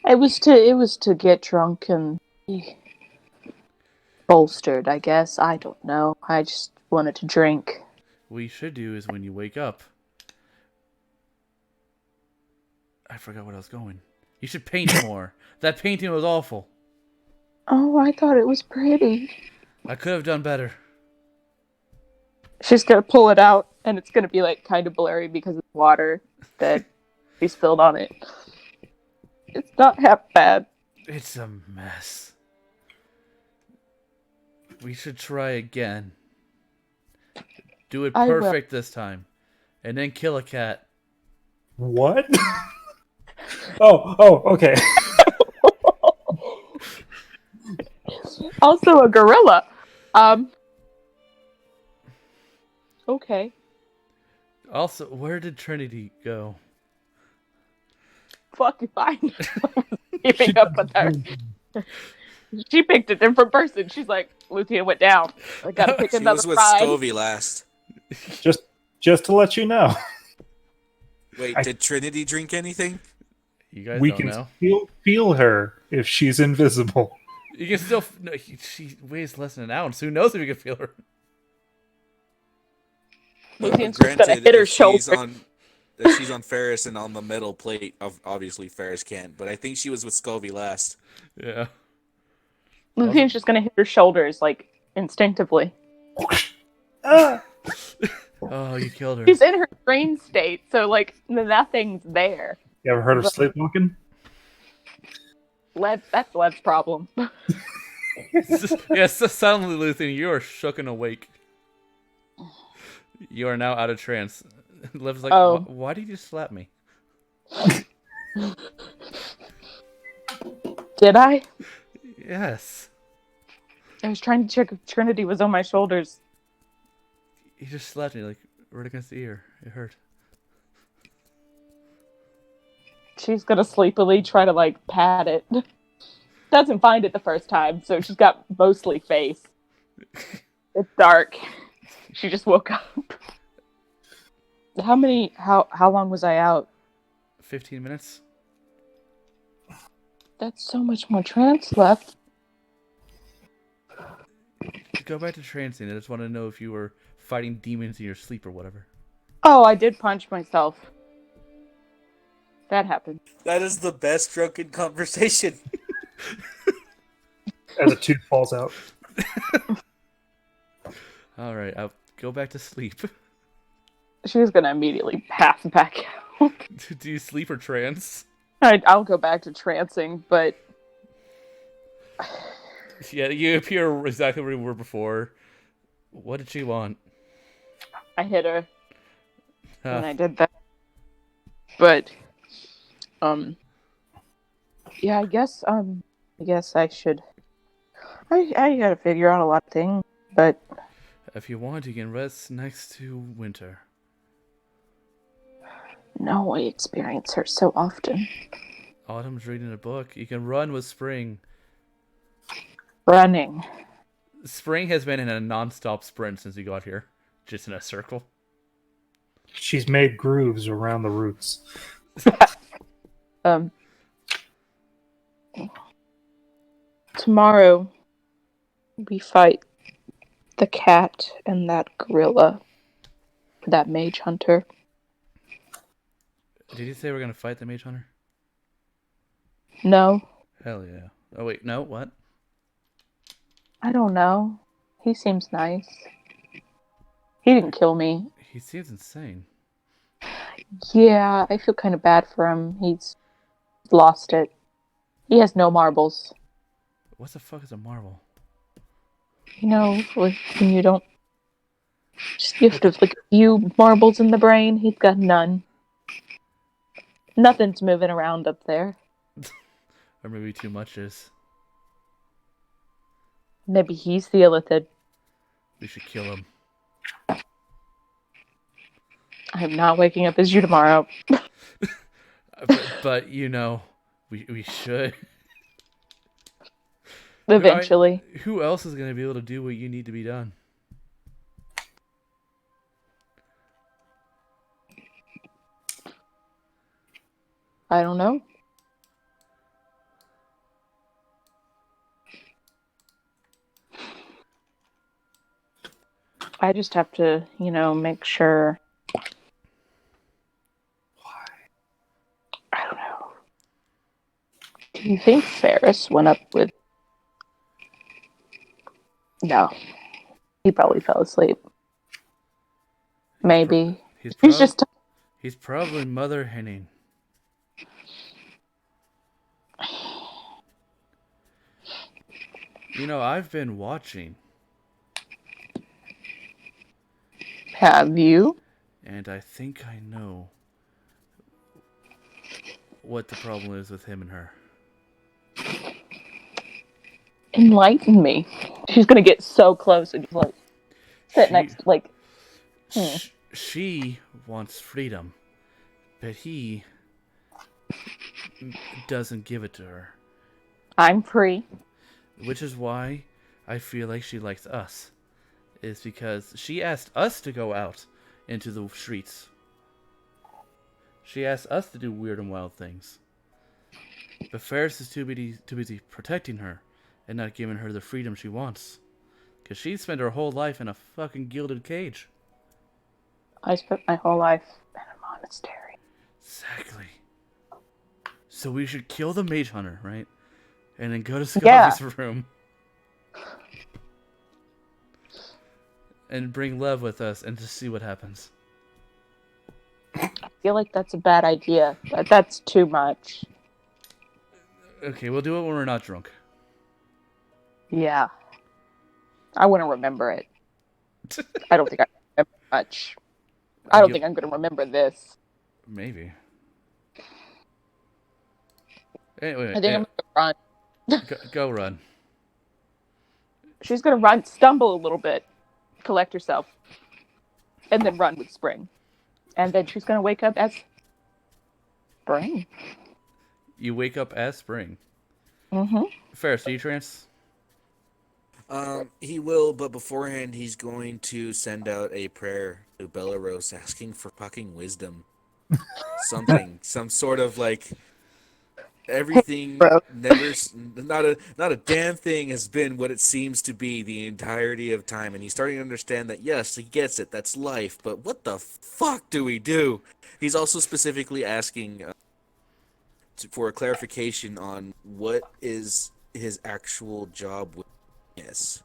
It was to get drunk and be bolstered, I guess. I don't know. I just wanted to drink. What you should do is when you wake up. I forgot what I was going. You should paint more. That painting was awful. Oh, I thought it was pretty. I could have done better. She's gonna pull it out, and it's gonna be like kind of blurry because of the water that she spilled on it. It's not half bad. It's a mess. We should try again. Do it I will. perfect this time. And then kill a cat. What? Oh, okay. Also a gorilla. Okay. Also, where did Trinity go? Fuck if I know. Keeping up with her. She picked a different person. She's like, Luthien went down. I gotta pick She another was with ride. Scovy last. Just to let you know. Wait, did Trinity drink anything? You guys We don't can know. feel her if she's invisible. You can still. No, she weighs less than an ounce. Who knows if you can feel her? Luthien's just gonna hit her shoulder. If she's on Ferris and on the metal plate, obviously Ferris can't. But I think she was with Scovy last. Yeah. Luthien's just gonna hit her shoulders, like, instinctively. Oh, you killed her. She's in her dream state, so, like, nothing's there. You ever heard of sleepwalking? That's Lev's problem. Yes, suddenly, Luthien, you are shook and awake. You are now out of trance. Lev's like, Oh. why did you slap me? Did I? Yes. I was trying to check if Trinity was on my shoulders. He just slapped me, like, right against the ear. It hurt. She's gonna sleepily try to, like, pat it. Doesn't find it the first time, so she's got mostly face. It's dark. She just woke up. How long was I out? 15 minutes. That's so much more trance left. Go back to trancing. I just want to know if you were fighting demons in your sleep or whatever. Oh, I did punch myself. That happened. That is the best drunken conversation. As a tooth falls out. All right, I'll go back to sleep. She's gonna immediately pass back out. Do you sleep or trance? I'll go back to trancing, but Yeah, you appear exactly where you were before. What did she want? I hit her when I did that. But, yeah, I guess I should. I gotta figure out a lot of things, but If you want, you can rest next to Winter. no, I experience her so often. Autumn's reading a book. You can run with Spring. Running. Spring has been in a non-stop sprint since you got here. Just in a circle. She's made grooves around the roots. Tomorrow we fight the cat and that gorilla, that mage hunter. Did you say we're gonna fight the Mage Hunter? No, Hell yeah. Oh wait, no, what? I don't know. He seems nice. He didn't kill me. He seems insane. Yeah, I feel kind of bad for him. He's lost it. He has no marbles. What the fuck is a marble? You know, when you don't... Just you have to have like a few marbles in the brain. He's got none. Nothing's moving around up there. Or maybe too much is. Maybe he's the illithid. We should kill him. I'm not waking up as you tomorrow. But you know, we should. Eventually. Who else is going to be able to do what you need to be done? I don't know. I just have to, make sure. Why? I don't know. Do you think Ferris went up with... No. He probably fell asleep. Maybe. He's probably mother henning. You know, I've been watching. Have you? And I think I know what the problem is with him and her. Enlighten me. She's gonna get so close and just like sit next, like. She wants freedom, but he doesn't give it to her. I'm free. Which is why I feel like she likes us. Is because she asked us to go out into the streets. She asked us to do weird and wild things. But Ferris is too busy protecting her and not giving her the freedom she wants. Because she spent her whole life in a fucking gilded cage. I spent my whole life in a monastery. Exactly. So we should kill the mage hunter, right? And then go to Scott's room. And bring Lev with us and just see what happens. I feel like that's a bad idea. That's too much. Okay, we'll do it when we're not drunk. Yeah. I want to remember it. I don't think I remember much. I don't think I'm going to remember this. Maybe. Anyway, I think I'm going to run. Go run. She's going to run, stumble a little bit, collect herself, and then run with Spring. And then she's going to wake up as Spring. You wake up as Spring. Mm-hmm. Ferris, do you trance? He will, but beforehand, he's going to send out a prayer to Belarus asking for fucking wisdom. Some sort of like everything not a damn thing has been what it seems to be the entirety of time, and he's starting to understand that yes, he gets it, that's life, but what the fuck do we do? He's also specifically asking for a clarification on what is his actual job with this.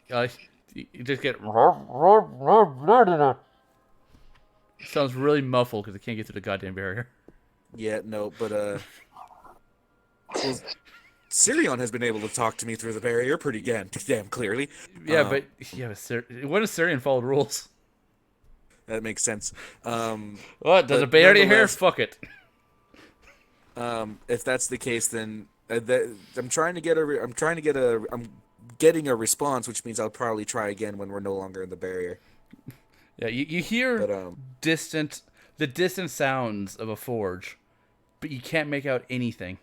You just get... Sounds really muffled because it can't get through the goddamn barrier. Yeah, no, but well, Sirion has been able to talk to me through the barrier pretty damn clearly. Yeah, but what if Sirion followed rules? That makes sense. What? There's a barrier here? Fuck it. If that's the case, then I'm getting a response, which means I'll probably try again when we're no longer in the barrier. Yeah, you hear the distant sounds of a forge, but you can't make out anything.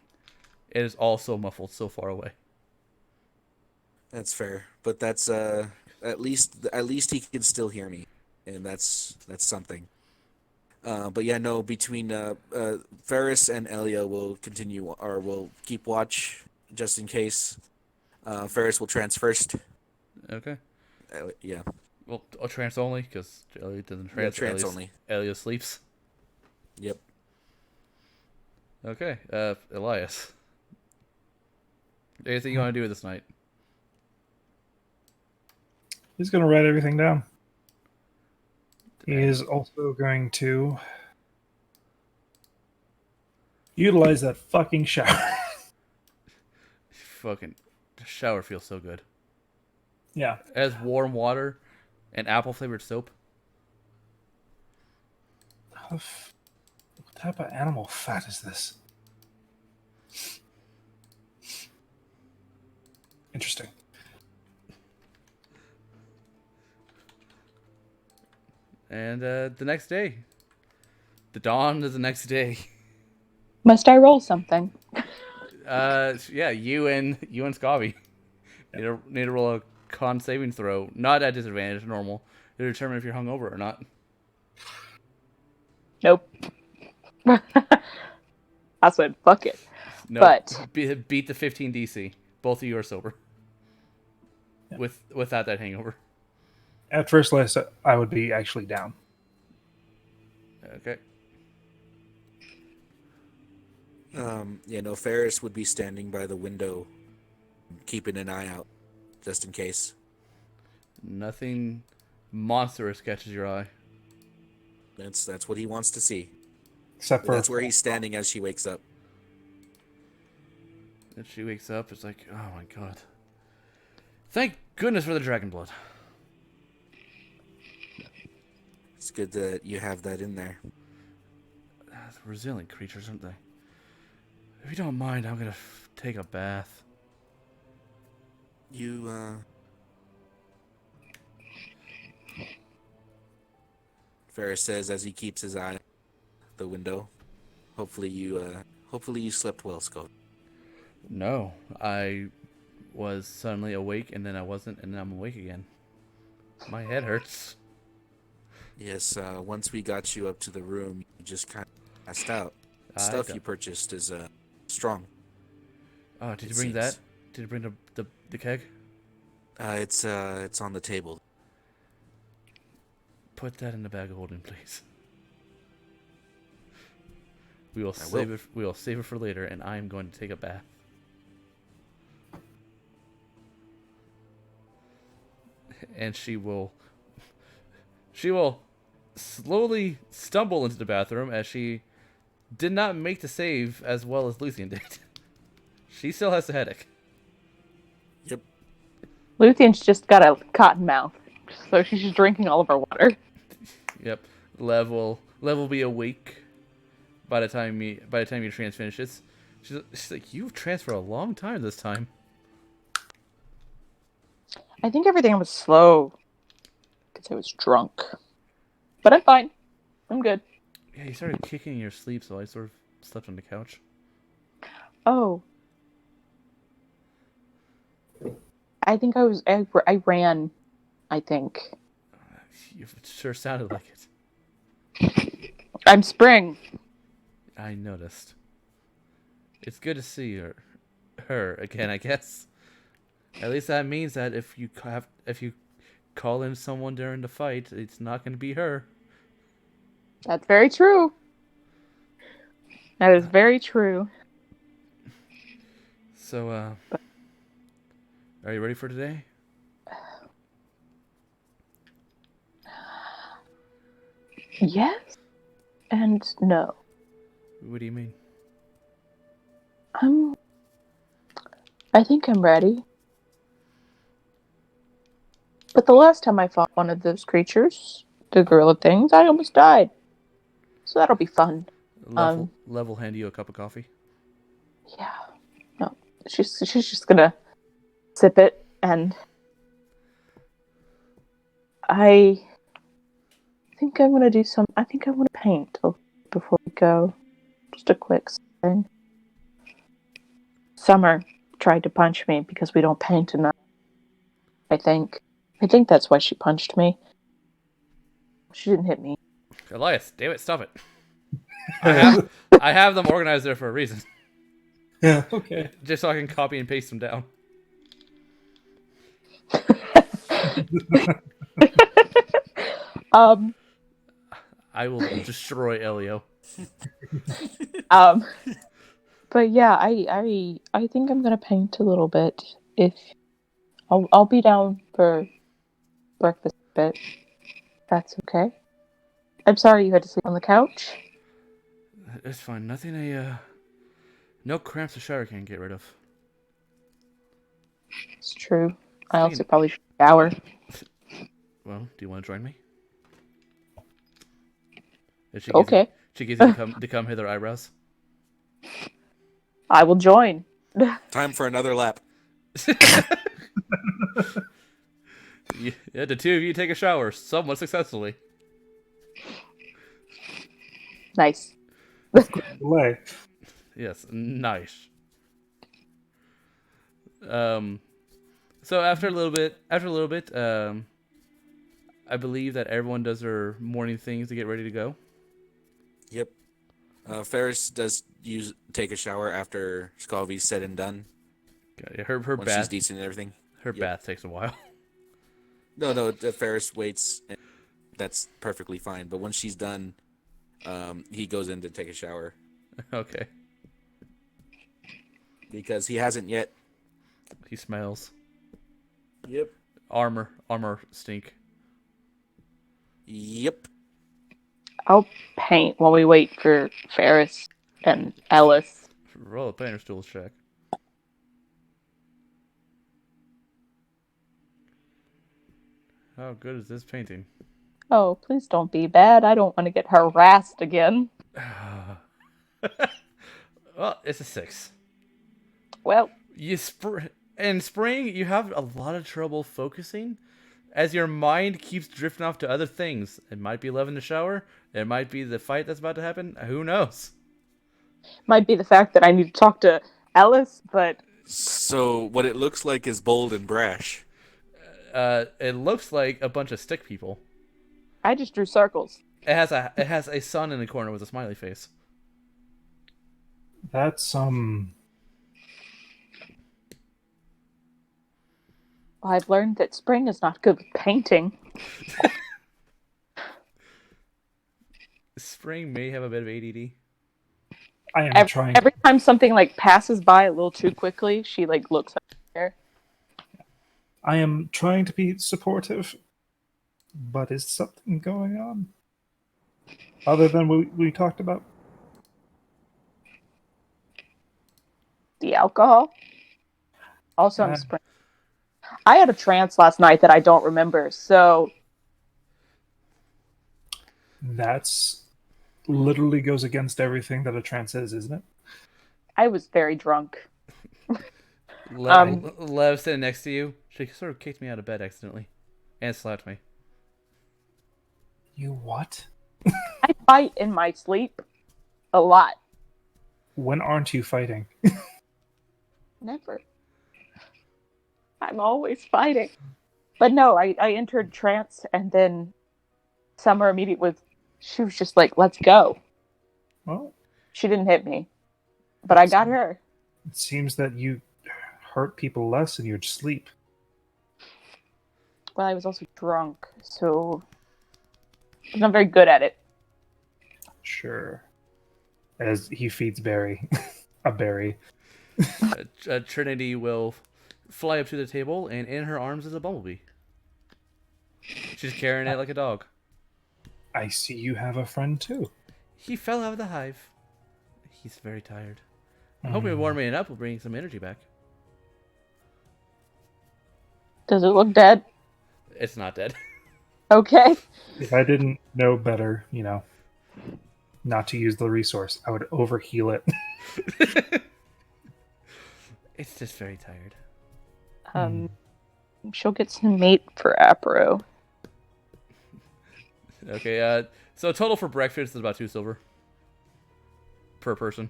It is all so muffled, so far away. That's fair, but that's at least he can still hear me, and that's something. But yeah, no. Between Ferris and Elia, will keep watch just in case. Ferris will trance first. Okay. Yeah. Well, I'll trance only because Elia doesn't trance. Yeah, trance only. Elia sleeps. Yep. Okay. Elias. Anything you want to do this night? He's going to write everything down. He is also going to utilize that fucking shower. Fucking shower feels so good. Yeah. It has warm water and apple flavored soap. What type of animal fat is this? Interesting. And the next day, the dawn of the next day. Must I roll something? Yeah, you and Scobby need to roll a con saving throw, not at disadvantage, normal, to determine if you're hungover or not. Nope. I said, fuck it. No, But beat the 15 DC. Both of you are sober. Yeah. Without that hangover. At first glance, I would be actually down. Okay. Ferris would be standing by the window, keeping an eye out, just in case. Nothing monstrous catches your eye. That's what he wants to see. Except for that's where he's standing as she wakes up. And she wakes up, it's like, oh my god. Thank goodness for the dragon blood. It's good that you have that in there. Resilient creatures, aren't they? If you don't mind, I'm gonna take a bath. Ferris says as he keeps his eye out the window. Hopefully you slept well, Scott. No, I was suddenly awake, and then I wasn't, and then I'm awake again. My head hurts. Yes, once we got you up to the room, you just kind of passed out. Stuff you purchased is strong. Oh, did you bring that? Did you bring the keg? It's on the table. Put that in the bag of holding, please. We will save it for later, and I am going to take a bath. And she will slowly stumble into the bathroom as she did not make the save as well as Luthien did. She still has a headache. Yep. Luthien's just got a cotton mouth, so she's just drinking all of her water. Yep. Lev will be awake by the time your trance finishes. She's like, you've tranced for a long time this time. I think everything was slow because I was drunk. But I'm fine. I'm good. Yeah, you started kicking in your sleep, so I sort of slept on the couch. Oh. I think I ran, I think. You sure sounded like it. I'm Spring. I noticed. It's good to see her again, I guess. At least that means that if you call in someone during the fight, it's not going to be her. That's very true. That is very true. So, are you ready for today? Yes and no. What do you mean? I think I'm ready. But the last time I fought one of those creatures, the gorilla things, I almost died. So that'll be fun. Level hand you a cup of coffee. Yeah. No. She's just gonna sip it, and I think I'm gonna do some. I think I want to paint before we go. Just a quick thing. Summer tried to punch me because we don't paint enough. I think that's why she punched me. She didn't hit me. Elias, damn it, stop it. I have them organized there for a reason. Yeah, okay. Just so I can copy and paste them down. I will destroy Elio. But yeah, I think I'm gonna paint a little bit. If I'll be down for breakfast a bit. That's okay. I'm sorry you had to sleep on the couch. It's fine. No cramps the shower can't get rid of. It's true. I also Speaking- probably should shower. Well, do you want to join me? If Okay. she gives you to come hither eyebrows. I will join. Time for another lap. Yeah, the two of you take a shower somewhat successfully. Nice. Delay. Yes, nice. So after a little bit, I believe that everyone does their morning things to get ready to go. Yep. Ferris does take a shower after Scalvy's said and done. Okay, her Once she's bath, decent and everything. her Yep. bath takes a while. No, Ferris waits. And that's perfectly fine. But once she's done, he goes in to take a shower Okay, because he hasn't yet. he smells. Yep. Armor stink. Yep. I'll paint while we wait for Ferris and Ellis. Roll a painter's tools check. How good is this painting? Oh, please don't be bad. I don't want to get harassed again. Well, it's a 6. Well, In spring, you have a lot of trouble focusing as your mind keeps drifting off to other things. It might be love in the shower. It might be the fight that's about to happen. Who knows? might be the fact that I need to talk to Ellis, but So what it looks like is bold and brash. It looks like a bunch of stick people. I just drew circles. It has a sun in the corner with a smiley face. That's I've learned that spring is not good with painting. Spring may have a bit of ADD. I am trying. Every time something like passes by a little too quickly, she like looks up there. I am trying to be supportive, but is something going on other than what we talked about? The alcohol. Also, I'm spring. I had a trance last night that I don't remember, so That's literally goes against everything that a trance is, isn't it? I was very drunk. Lev sitting next to you. She sort of kicked me out of bed accidentally, and slapped me. You what? I fight in my sleep a lot. When aren't you fighting? Never. I'm always fighting. But no, I entered trance, and then Summer immediately she was just like, let's go. Well, She didn't hit me, but I got her. it seems that you hurt people less in your sleep. Well, I was also drunk, so I'm not very good at it. Sure. As he feeds Barry a berry. Trinity will fly up to the table, and in her arms is a bumblebee. She's carrying it like a dog. I see you have a friend too. He fell out of the hive. He's very tired. I hope warming it up will bring some energy back. Does it look dead? It's not dead. Okay. If I didn't know better, not to use the resource, I would overheal it. It's just very tired. She'll get some meat for Apro. Okay, so total for breakfast is about 2 silver. Per person.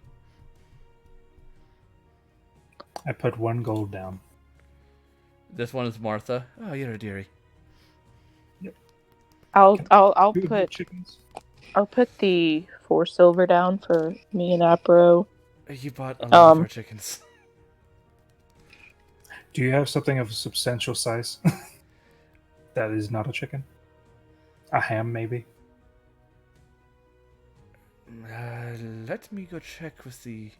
I put 1 gold down. This one is Martha. Oh, you're a dearie. I'll Two of the put chickens. I'll put the 4 silver down for me and Apro. You bought a lot of our chickens. Do you have something of a substantial size that is not a chicken? A ham, maybe? Let me go check with the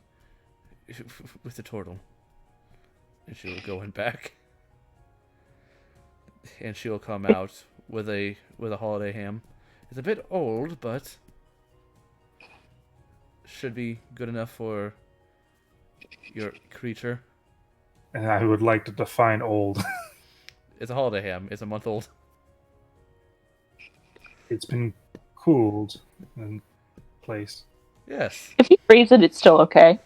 turtle. And she will go in back. and she'll come out with a holiday ham. It's a bit old, but should be good enough for your creature. And I would like to define old. It's a holiday ham. It's a month old. It's been cooled in place. Yes. If you freeze it, it's still okay.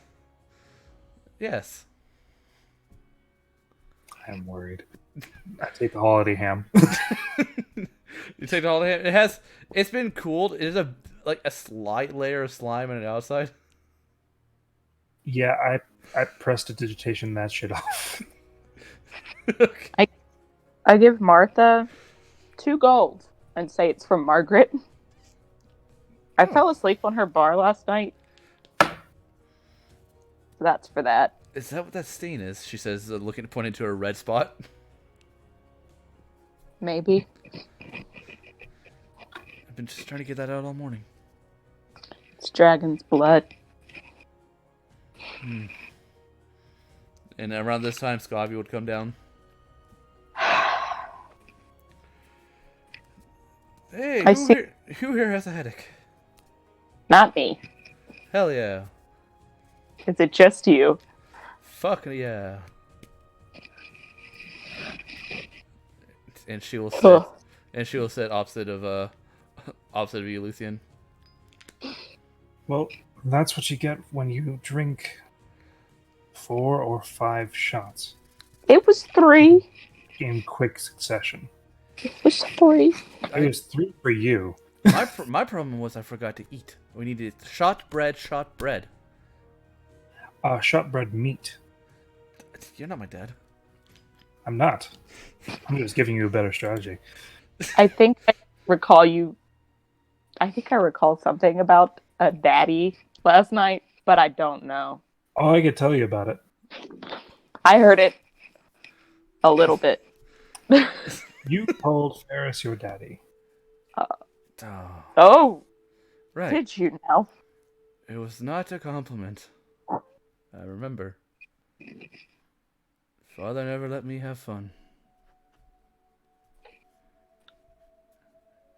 Yes. I am worried. I take the holiday ham. You take the holiday ham. It's been cooled. It is a slight layer of slime on the outside. Yeah, I prestidigitation that shit off. Okay. I give Martha 2 gold and say it's from Margaret. I fell asleep on her bar last night. So that's for that. Is that what that stain is? She says, pointing to a red spot. Maybe. I've been just trying to get that out all morning. It's dragon's blood. And around this time, Scabby would come down. Hey, who here has a headache? Not me. Hell yeah. Is it just you? Fuck yeah. And she will sit. Ugh. And she will sit opposite of you, Lucian. Well, that's what you get when you drink 4 or 5 shots It was 3. in quick succession. It was 3. It was 3 for you. My problem was I forgot to eat. We needed shot bread. Shotbread meat. You're not my dad. I'm not. I'm just giving you a better strategy. I think I recall something about a daddy last night, but I don't know. Oh, I could tell you about it. I heard it a little bit. You told Ferris your daddy. Oh, Right. did you now? It was not a compliment. I remember. Father never let me have fun.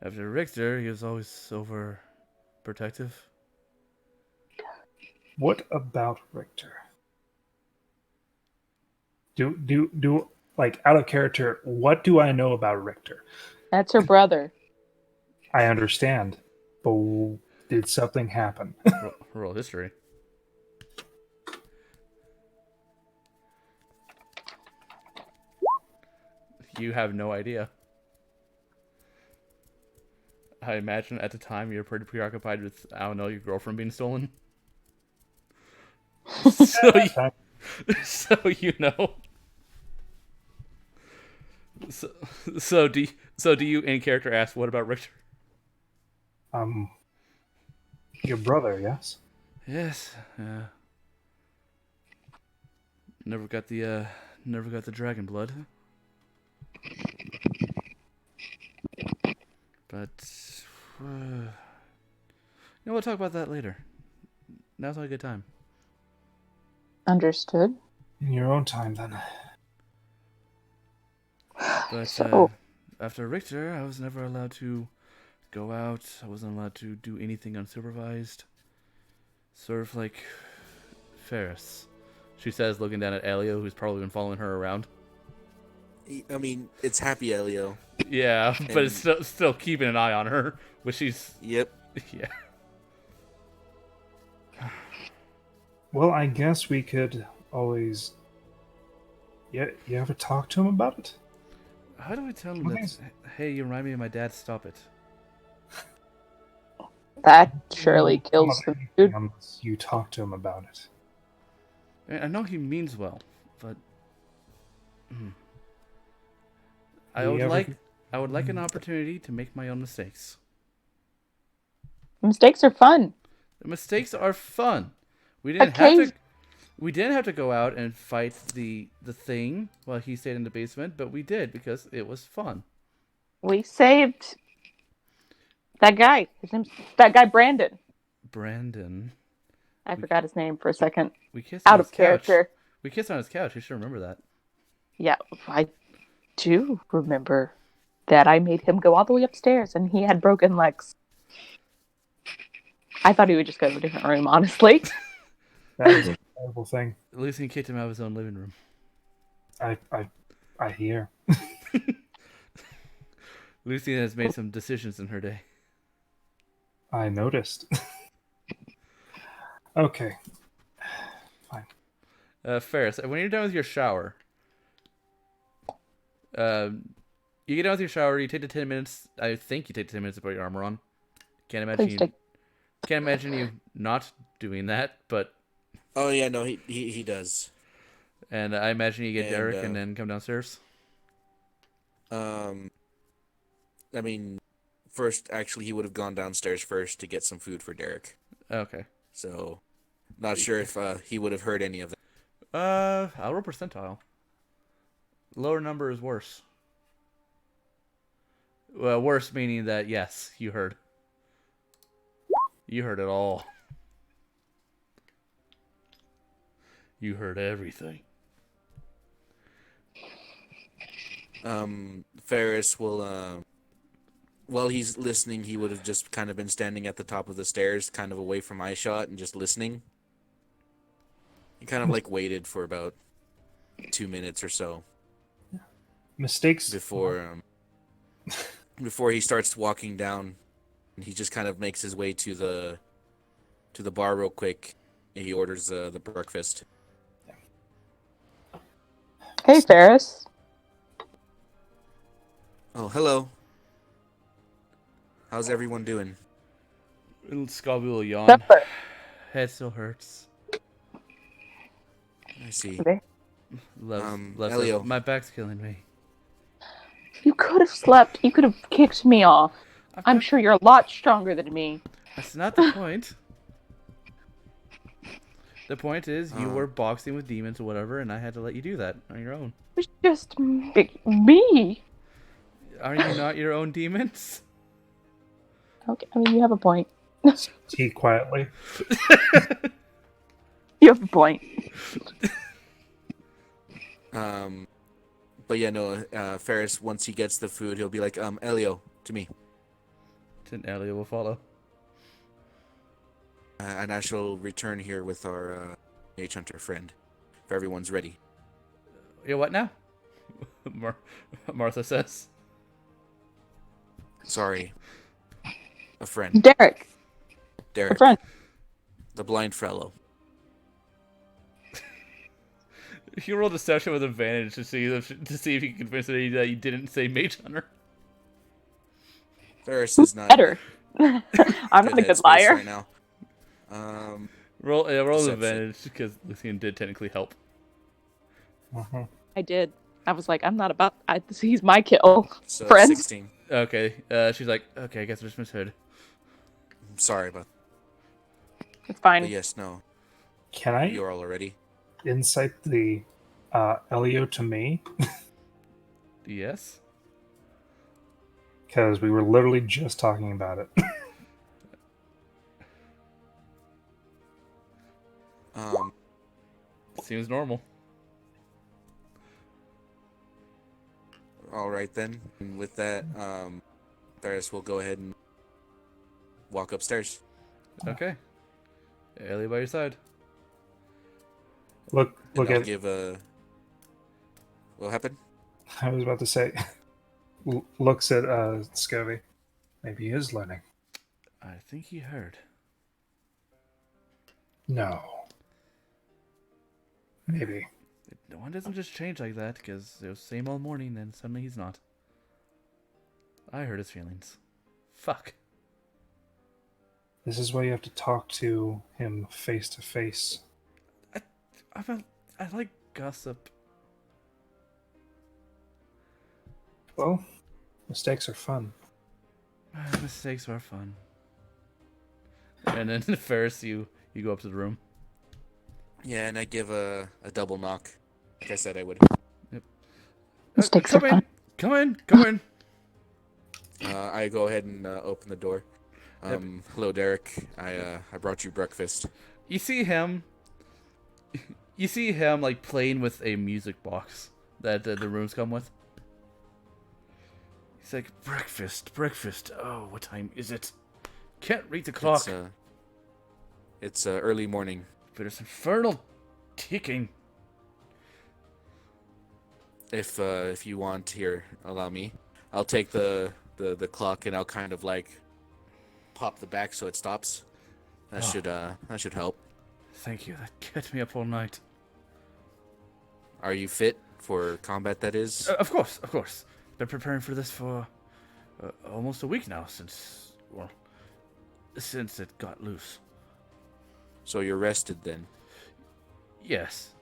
After Richter, he was always overprotective. What about Richter? Do like out of character, what do I know about Richter? That's her brother. I understand, but did something happen? Roll history. You have no idea. I imagine at the time you're pretty preoccupied with, I don't know, your girlfriend being stolen. So you know. So do you in character ask, what about Richter? Your brother, yes? Yes. Never got the dragon blood. But we'll talk about that later. Now's not a good time. Understood. In your own time, then. But So- after Richter, I was never allowed to go out. I wasn't allowed to do anything unsupervised. Sort of like Ferris. She says, looking down at Elio, who's probably been following her around. I mean, it's Happy Elio. Yeah, but it's still keeping an eye on her, which she's... Yep. Yeah. Well, I guess we could always... Yeah, you ever talk to him about it? How do I tell him that, hey, you remind me of my dad, stop it? That surely kills the mood. Unless you talk to him about it. I know he means well, but... I would like an opportunity to make my own mistakes. Mistakes are fun. The mistakes are fun. We didn't have to go out and fight the thing while he stayed in the basement, but we did because it was fun. We saved that guy. His name's Brandon. Brandon. I forgot his name for a second. We kissed on Out his of couch. character. We kissed on his couch. You should remember that. Yeah, I do remember that I made him go all the way upstairs and he had broken legs. I thought he would just go to a different room, honestly. That is a terrible thing. Lucian kicked him out of his own living room. I hear. Lucian has made some decisions in her day. I noticed. Okay. Fine. Ferris, when you're done with your shower, you get done with your shower, you take the 10 minutes. I think you take the 10 minutes to put your armor on. Can't imagine you not doing that, but. Oh yeah, no, he does. And I imagine you get And, Derek and then come downstairs. I mean, first, actually, he would have gone downstairs first to get some food for Derek. Okay. So, not sure if he would have heard any of that. I'll roll percentile. Lower number is worse. Well, worse meaning that, yes, you heard. You heard it all. You heard everything. Ferris will, while he's listening, he would have just kind of been standing at the top of the stairs, kind of away from eye shot and just listening. He kind of like waited for about 2 minutes or so Mistakes before he starts walking down. He just kind of makes his way to the bar real quick. And he orders the breakfast. Hey, Ferris. Oh, hello. How's everyone doing? Scobie will yawn. Pepper. Head still hurts. I see. Okay. Elio. My back's killing me. You could have slept. You could have kicked me off. I'm sure you're a lot stronger than me. That's not the point. The point is, you were boxing with demons or whatever, and I had to let you do that on your own. It was just me. Are you not your own demons? Okay, I mean, you have a point. tea quietly. You have a point. But yeah, no, Ferris, once he gets the food, he'll be like, Elio, to me. Then Elliot will follow. And I shall return here with our mage hunter friend, if everyone's ready. You what now? Martha says. Sorry. A friend. Derek. Derek. A friend. The blind fellow. You roll deception with advantage to see if you can convince me that you didn't say mage hunter. Ferris is not Better. I'm not a good headspace liar. right now. Roll Deception. advantage because Lucian did technically help. Uh-huh. I did. I was like, I'm not about. He's my kill. So Friends. 16. Okay, she's like, okay, I guess I just misheard. I'm sorry about It's fine. But yes, no. Can I You're all ready. incite the Elio to me? Yes. Because we were literally just talking about it. Seems normal. All right then. And with that, Ferris will go ahead and walk upstairs. Okay. Ellie by your side. Look And I'll at. give a. What happened? I was about to say. Looks at Scovy. Maybe he is learning. I think he heard. No. Maybe. No one doesn't just change like that because it was same all morning, then suddenly he's not. I hurt his feelings. Fuck. This is why you have to talk to him face to face. I like gossip. Well, mistakes are fun. Mistakes are fun. And then Ferris, you go up to the room. Yeah, and I give a double knock. Like I said I would. Mistakes are fun. Come in. I go ahead and open the door. Hello, Derek. I brought you breakfast. You see him like playing with a music box that the rooms come with. It's like breakfast. Oh, what time is it? Can't read the clock. It's early morning. But it's infernal ticking. If you want, here, allow me. I'll take the clock and I'll kind of like pop the back so it stops. That should help. Thank you. That kept me up all night. Are you fit for combat? That is. Of course. Been preparing for this for almost a week now since it got loose. So you're rested then. Yes.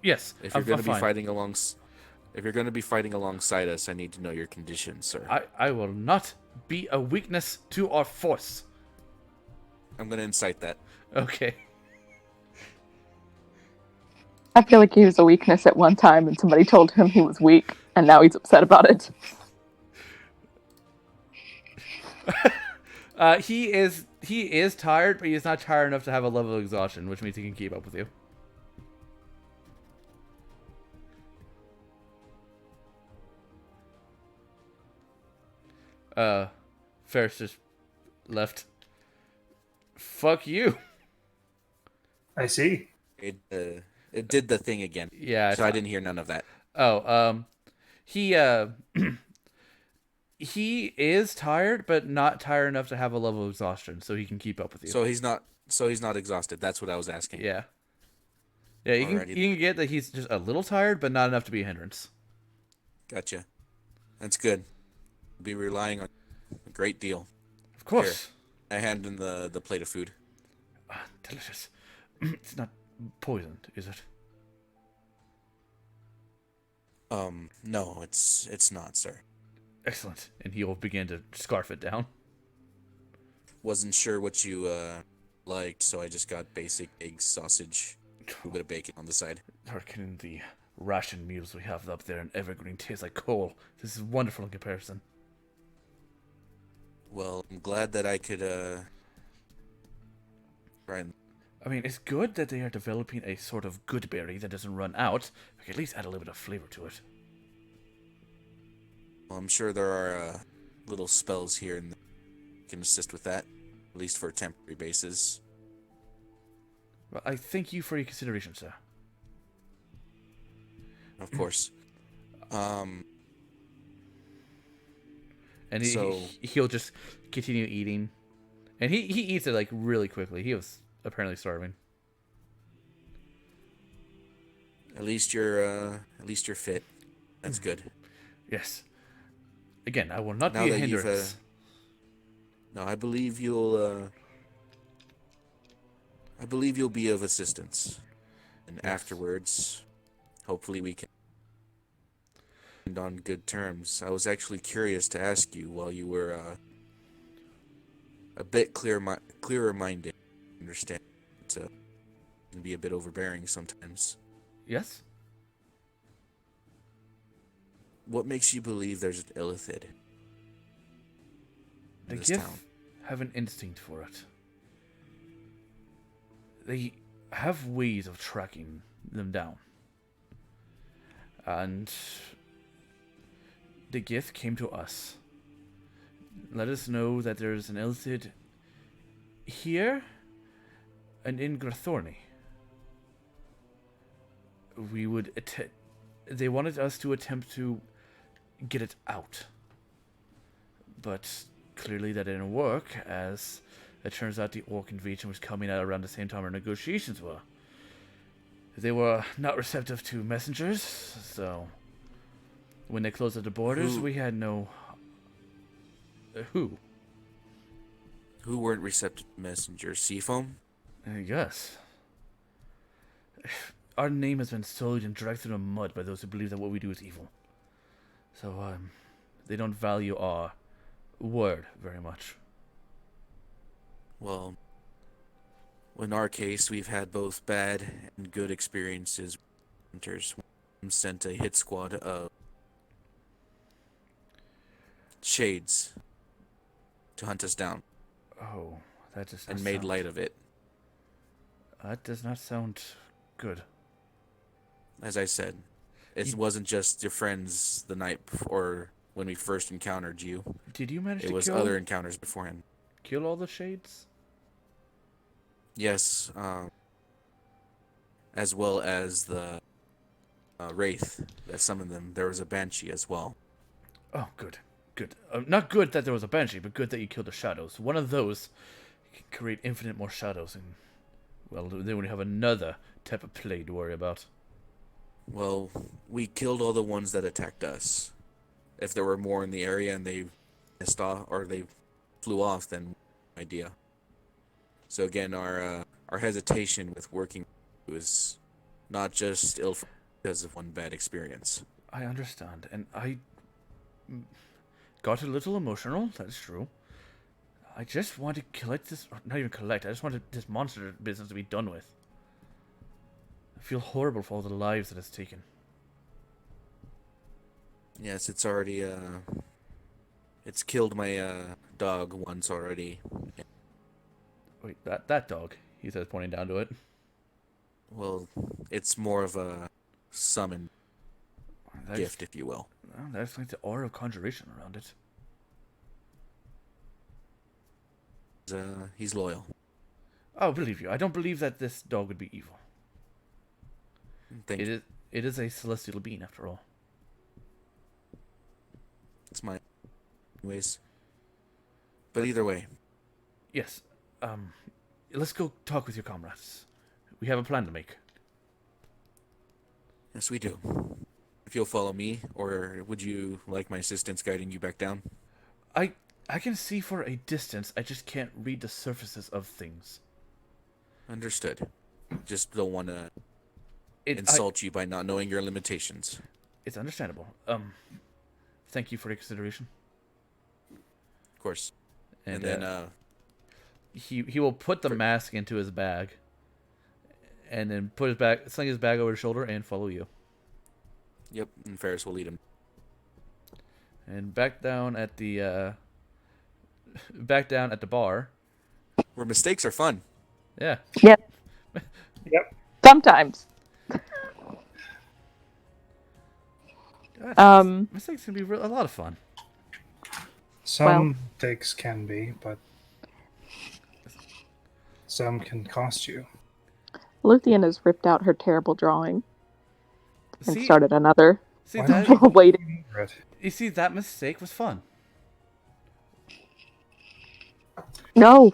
Yes. If you're going to be fighting alongside us, I need to know your condition, sir. I will not be a weakness to our force. I'm going to incite that. Okay. I feel like he was a weakness at one time and somebody told him he was weak, and now he's upset about it. He is tired, but he's not tired enough to have a level of exhaustion, which means he can keep up with you. Ferris just left. Fuck you. I see. It did the thing again. Yeah. So I didn't hear none of that. Oh, he he is tired, but not tired enough to have a level of exhaustion, so he can keep up with you. So he's not exhausted. That's what I was asking. Yeah. Yeah, you can get that he's just a little tired, but not enough to be a hindrance. Gotcha. That's good. Be relying on a great deal. Of course. Here, I hand him the plate of food. Delicious. It's not poisoned, is it? No, it's not, sir. Excellent. And he will begin to scarf it down. Wasn't sure what you liked, so I just got basic eggs, sausage, a bit of bacon on the side. Darkening the ration meals we have up there in Evergreen tastes like coal. This is wonderful in comparison. Well, I'm glad that I could try and... I mean, it's good that they are developing a sort of good berry that doesn't run out. We can at least add a little bit of flavor to it. Well, I'm sure there are little spells here and can assist with that, at least for a temporary basis. Well, I thank you for your consideration, sir. Of course. And so he'll just continue eating, and he eats it like really quickly. He was apparently starving. at least you're fit. That's good. Yes. Again, I will not Now be a that you've, hindrance. No, I believe you'll be of assistance. And afterwards, hopefully we can end on good terms. I was actually curious to ask you while you were a bit clearer minded. Understand it can be a bit overbearing sometimes. Yes. What makes you believe there's an illithid The in this Gith town? have an instinct for it. They have ways of tracking them down. And the Gith came to us. Let us know that there's an illithid here and in Grathorni. They wanted us to attempt to get it out. But clearly that didn't work, as it turns out the Orc invasion was coming out around the same time our negotiations were. They were not receptive to messengers, so when they closed up the borders, we had no... Who weren't receptive to messengers? Seafoam? Yes. Our name has been sullied and dragged through the mud by those who believe that what we do is evil. So, they don't value our word very much. Well, in our case, we've had both bad and good experiences with hunters. One sent a hit squad of shades to hunt us down Oh, that does not and made sound... light of it. That does not sound good. As I said, It wasn't just your friends the night or when we first encountered you. Did you manage It to was other encounters beforehand. kill all the shades? Yes, as well as the wraith that summoned them. There was a banshee as well. Oh, good. Good. Not good that there was a banshee, but good that you killed the shadows. One of those can create infinite more shadows, and, well, then we have another type of plague to worry about. Well, we killed all the ones that attacked us. If there were more in the area and they missed off or they flew off, then idea. So again, our hesitation with working was not just ill because of one bad experience. I understand, and I got a little emotional, that's true. I just want to collect this, or not even collect, I just want this monster business to be done with. I feel horrible for all the lives that it's taken. Yes, it's already it's killed my dog once already. Wait, that dog, he says, pointing down to it. Well, it's more of a summon That's, gift, if you will. well, that's like the aura of conjuration around it. He's loyal. Oh, believe you. I don't believe that this dog would be evil. Thank you. It is a celestial being, after all. It's my ways. But either way, Yes. Let's go talk with your comrades. We have a plan to make. yes, we do. If you'll follow me, or would you like my assistance guiding you back down? I can see for a distance. I just can't read the surfaces of things. Understood. Just don't want to insult you by not knowing your limitations. It's understandable. Thank you for the consideration. Of course. And then then he will put the mask into his bag, and then sling his bag over his shoulder, and follow you. Yep, and Ferris will lead him. And back down at the bar. Where mistakes are fun. Yeah. Yep. Yep. Sometimes. Mistakes can be a lot of fun. Some mistakes can be, but some can cost you. Luthien has ripped out her terrible drawing and See, started another. see Why that? don't you Waiting. remember it? You see, that mistake was fun. No,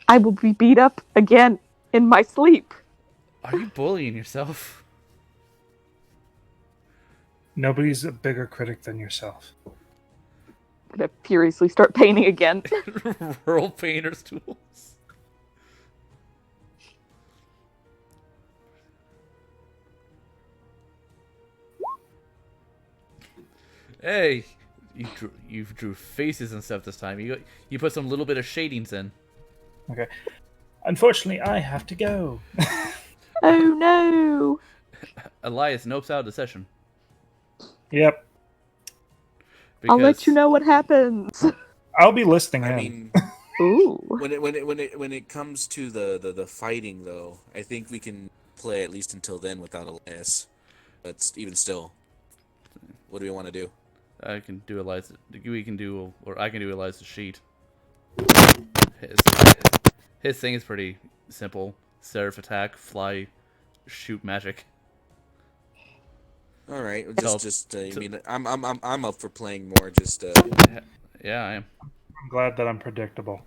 I will be beat up again in my sleep. Are you bullying yourself? Nobody's a bigger critic than yourself. I'm gonna furiously start painting again. Rural painter's tools. Hey, you drew faces and stuff this time. You put some little bit of shadings in. Okay. Unfortunately, I have to go. Oh no! Elias nopes out of the session. Yep. I'll let you know what happens. I'll be listening I in. mean, Ooh. when it comes to the fighting though, I think we can play at least until then without Elias. But even still, what do we want to do? I can do Elias. I can do Elias' sheet. His thing is pretty simple: seraph attack, fly, shoot magic. All right, Tell- I mean, I'm up for playing more. Yeah, I am. I'm glad that I'm predictable.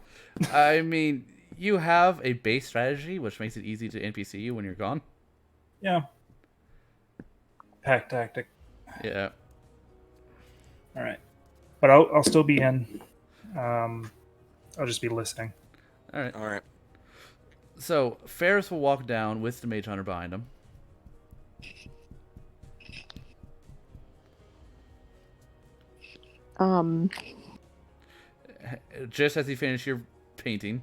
I mean, you have a base strategy, which makes it easy to NPC you when you're gone. Yeah. Pack tactic. Yeah. All right. But I'll still be in. I'll just be listening. All right. All right. So Ferris will walk down with the mage hunter behind him. Just as he finishes your painting.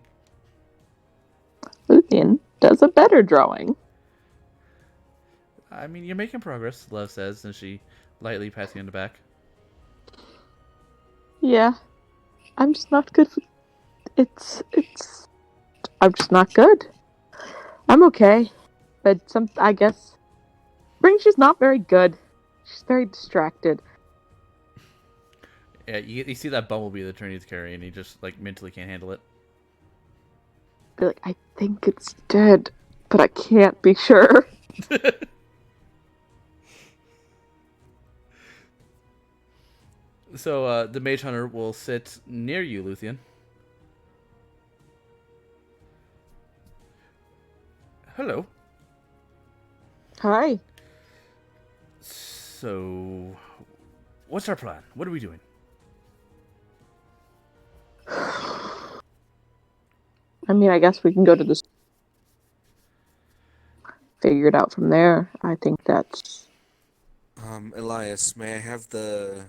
Luthien does a better drawing. I mean, you're making progress, Love says, and she lightly pats you on the back. Yeah. I'm just not good for... I'm just not good. I'm okay. But I guess... Spring's just not very good. She's very distracted. Yeah, you see that bumblebee that Trinity's carrying, and he just like mentally can't handle it. Be like, I think it's dead, but I can't be sure. So the Mage Hunter will sit near you, Luthien. Hello. Hi. So, what's our plan? What are we doing? I mean, I guess we can go to the figure it out from there. I think that's Elias, may I have the...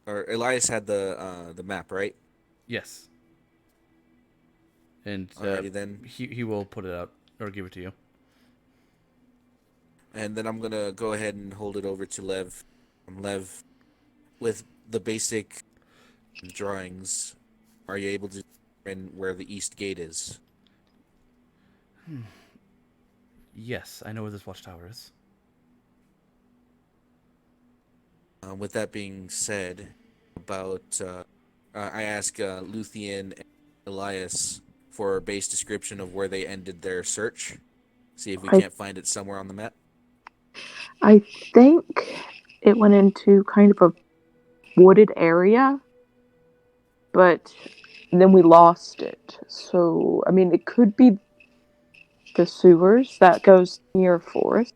Or Elias had the map, right? Yes. And Alrighty then. he will put it out or give it to you. And then I'm gonna go ahead and hold it over to Lev. Lev, with the basic drawings, are you able to determine where the east gate is? Yes, I know where this watchtower is. With that being said, I ask Luthien and Elias for a base description of where they ended their search. See if we can't find it somewhere on the map. I think it went into kind of a wooded area, but then we lost it. So, I mean, it could be the sewers that goes near forest.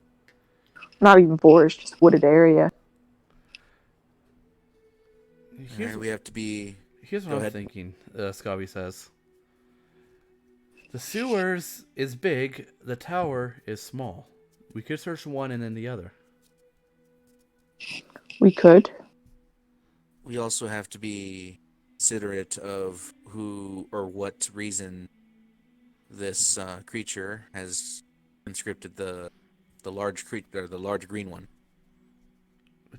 Not even forest, just wooded area. We have to be... Here's what Go I'm ahead. thinking, Scobby says. The sewers is big, the tower is small. We could search one and then the other. We could. We also have to be considerate of who or what reason this creature has conscripted the large creature, the large green one.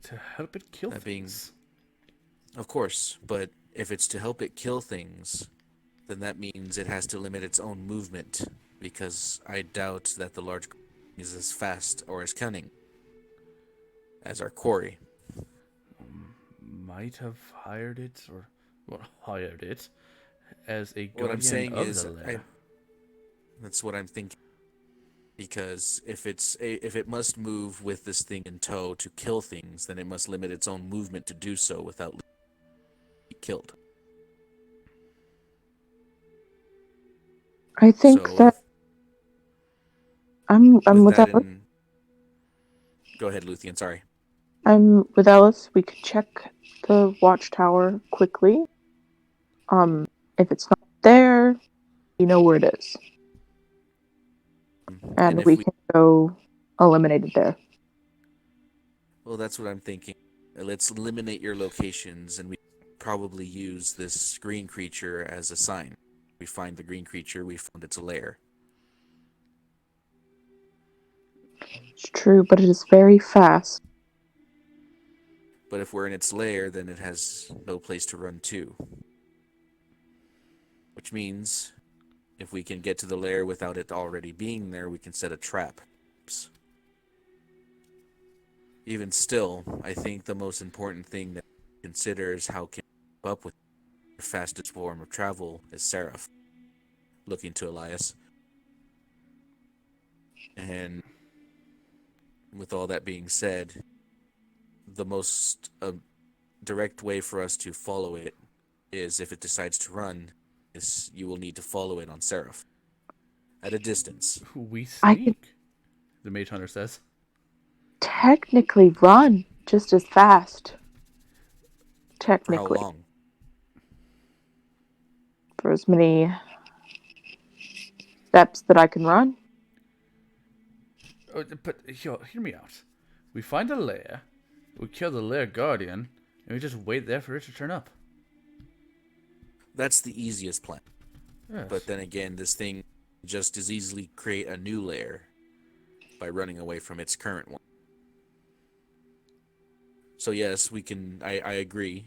To help it kill That things. Of course, but if it's to help it kill things, then that means it has to limit its own movement, because I doubt that the large is as fast or as cunning as our quarry. Might have hired it, or hired it as a What I'm guardian saying of is, the lair. that's what I'm thinking. Because if it must move with this thing in tow to kill things, then it must limit its own movement to do so without being killed. I think So that I'm with with that Ellis. in, go ahead, Luthien. Sorry. I'm with Ellis. We could check the watchtower quickly. If it's not there, you know where it is, And and if we we, can go eliminate it there. well, that's what I'm thinking. Let's eliminate your locations, and we probably use this green creature as a sign. We find the green creature, we found its lair. It's true, but it is very fast. But if we're in its lair, then it has no place to run to. Which means, if we can get to the lair without it already being there, we can set a trap. Even still, I think the most important thing that we consider is how can we keep up with the fastest form of travel is Seraph. Looking to Elias. And with all that being said, the most direct way for us to follow it is if it decides to run, is you will need to follow it on Seraph. At a distance. We I can sneak, the Mage Hunter says. technically run just as fast. For how Technically. long? For as many steps that I can run. But hear me out. We find a lair, we kill the lair guardian, and we just wait there for it to turn up. That's the easiest plan. Yes. But then again, this thing just as easily create a new lair by running away from its current one. So yes, we can. I agree.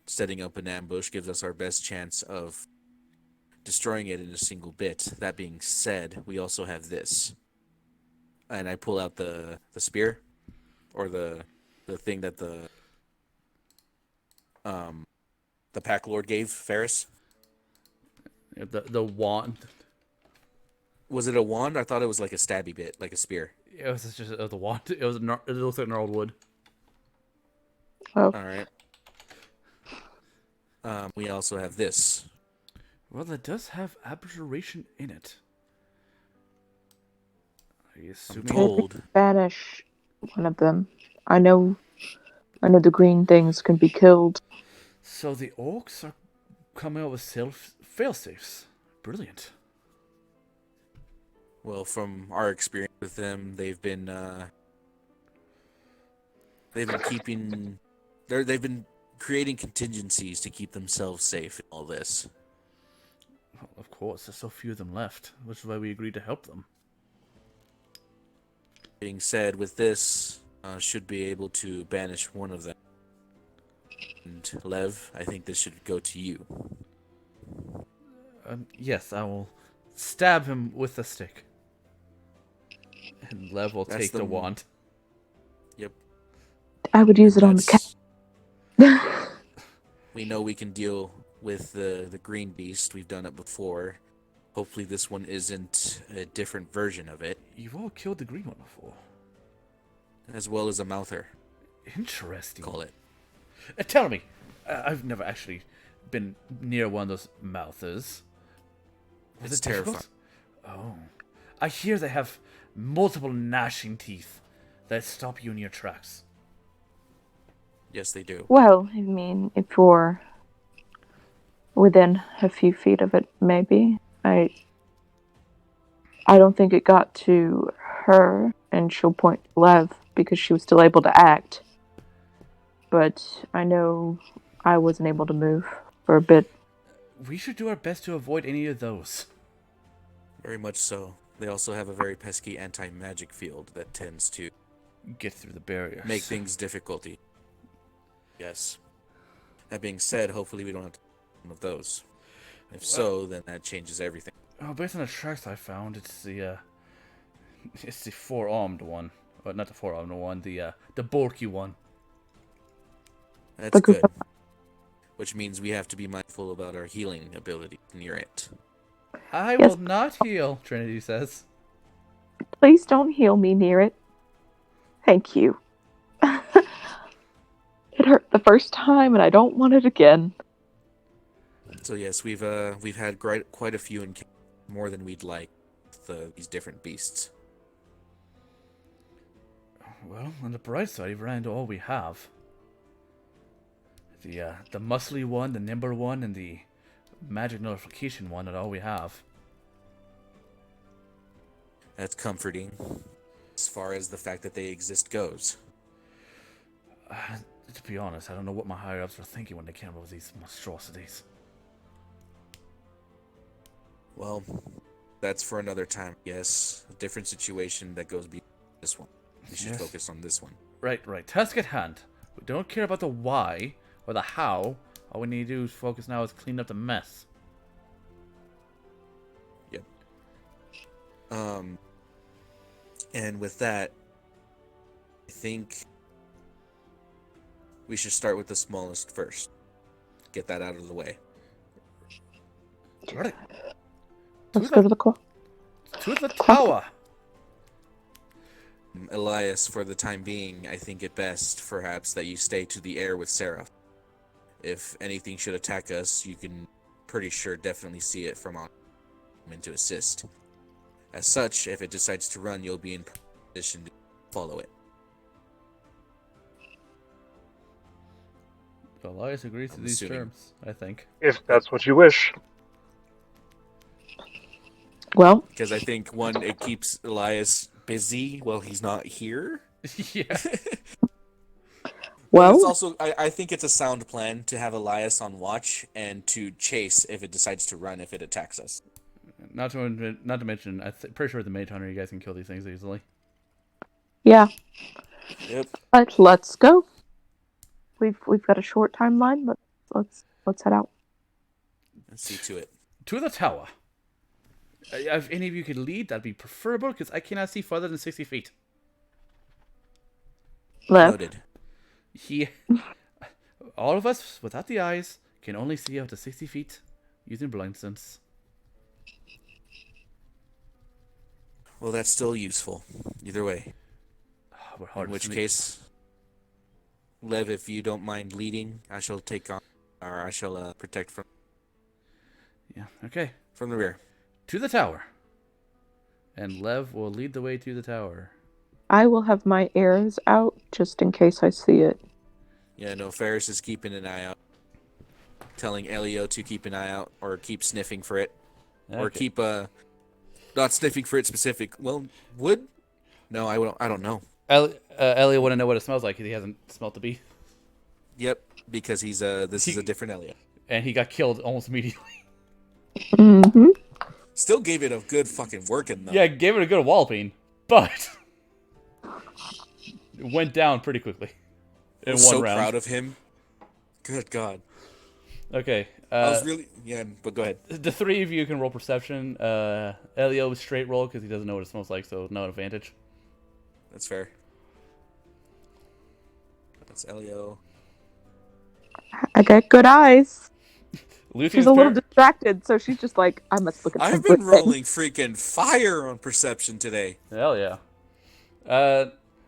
Setting up an ambush gives us our best chance of destroying it in a single bit. That being said, we also have this. And I pull out the spear, or the The thing that the Pack Lord gave Ferris. The wand. Was it a wand? I thought it was like a stabby bit, like a spear. It was just the wand. It looks like gnarled wood. Oh, All right. We also have this. Well, it does have abjuration in it. I assume Told. banish one of them. I know the green things can be killed. so. The orcs are coming up with failsafes. Brilliant. Well, from our experience with them, they've been keeping, they've been creating contingencies to keep themselves safe in all this. Well, of course, there's so few of them left, which is why we agreed to help them. Being said, with this, should be able to banish one of them. And Lev, I think this should go to you. Yes, I will stab him with the stick. And Lev will That's take the wand. Yep. I would use it on the cat. We know we can deal with the green beast. We've done it before. Hopefully this one isn't a different version of it. You've all killed the green one before. As well as a mouther, Interesting. call it. Tell me, I've never actually been near one of those mouthers. Was It's it difficult? terrifying. Oh. I hear they have multiple gnashing teeth that stop you in your tracks. Yes, they do. Well, I mean, if you're within a few feet of it, maybe. I don't think it got to her, and she'll point to Lev because she was still able to act. But I know I wasn't able to move for a bit. We should do our best to avoid any of those. Very much so. They also have a very pesky anti-magic field that tends to Get through the barriers. make things difficulty. Yes. That being said, hopefully we don't have to one of those. If so, then that changes everything. Oh, based on the tracks I found, it's the four-armed one. Well, not the four-armed one, the bulky one. That's good. Which means we have to be mindful about our healing ability near it. I Yes. will not heal, Trinity says. Please don't heal me near it. Thank you. It hurt the first time, and I don't want it again. So yes, we've had quite a few encounters, more than we'd like, with these different beasts. Well, on the bright side, we've ran into all we have. The muscly one, the nimble one, and the magic nullification one are all we have. That's comforting, as far as the fact that they exist goes. To be honest, I don't know what my higher-ups were thinking when they came up with these monstrosities. Well, that's for another time. Yes, a different situation that goes beyond this one. We should Yes. focus on this one. Right. Task at hand. We don't care about the why or the how. All we need to do is focus now is clean up the mess. Yep. And with that, I think we should start with the smallest first. Get that out of the way. Right. Let's go to the call. To the tower. Elias, for the time being, I think it best, perhaps, that you stay to the air with Seraph. If anything should attack us, you can pretty sure definitely see it from on to assist. As such, if it decides to run, you'll be in position to follow it. Elias agrees to I'm these assuming. terms, I think. If that's what you wish. Well, Because I think, one, it keeps Elias busy while he's not here. Yeah. But well, it's also, I think it's a sound plan to have Elias on watch and to chase if it decides to run if it attacks us. Not to mention, pretty sure with the Mage Hunter, you guys can kill these things easily. yeah. Yep. But let's go. We've got a short timeline. Let's head out. Let's see to it. To the tower. If any of you could lead, that'd be preferable, because I cannot see further than 60 feet. Lev, Noted. He, all of us without the eyes can only see up to 60 feet using blind sense. Well, that's still useful. Either way. We're hard In to which sneak. case, Lev, if you don't mind leading, I shall take on, or I shall protect Yeah. Okay. from the rear. To the tower. And Lev will lead the way to the tower. I will have my arrows out just in case I see it. Yeah, no, Ferris is keeping an eye out. Telling Elio to keep an eye out, or keep sniffing for it. Or Okay. keep, not sniffing for it specific. Well, would? No, I don't know. Elliot wouldn't know what it smells like because he hasn't smelt the bee. Yep, because he's, this is a different Elio. And he got killed almost immediately. Mm-hmm. Still gave it a good fucking working, though. Yeah, gave it a good walloping, but it went down pretty quickly in I'm one so round. proud of him. Good God. Okay. I was really... Yeah, but go ahead. The three of you can roll perception. Elio was straight roll because he doesn't know what it smells like, so no advantage. That's fair. That's Elio. I got good eyes. Lucy's She's a little distracted, so she's just like, I must look at I've everything. been rolling freaking fire on perception today. Hell yeah.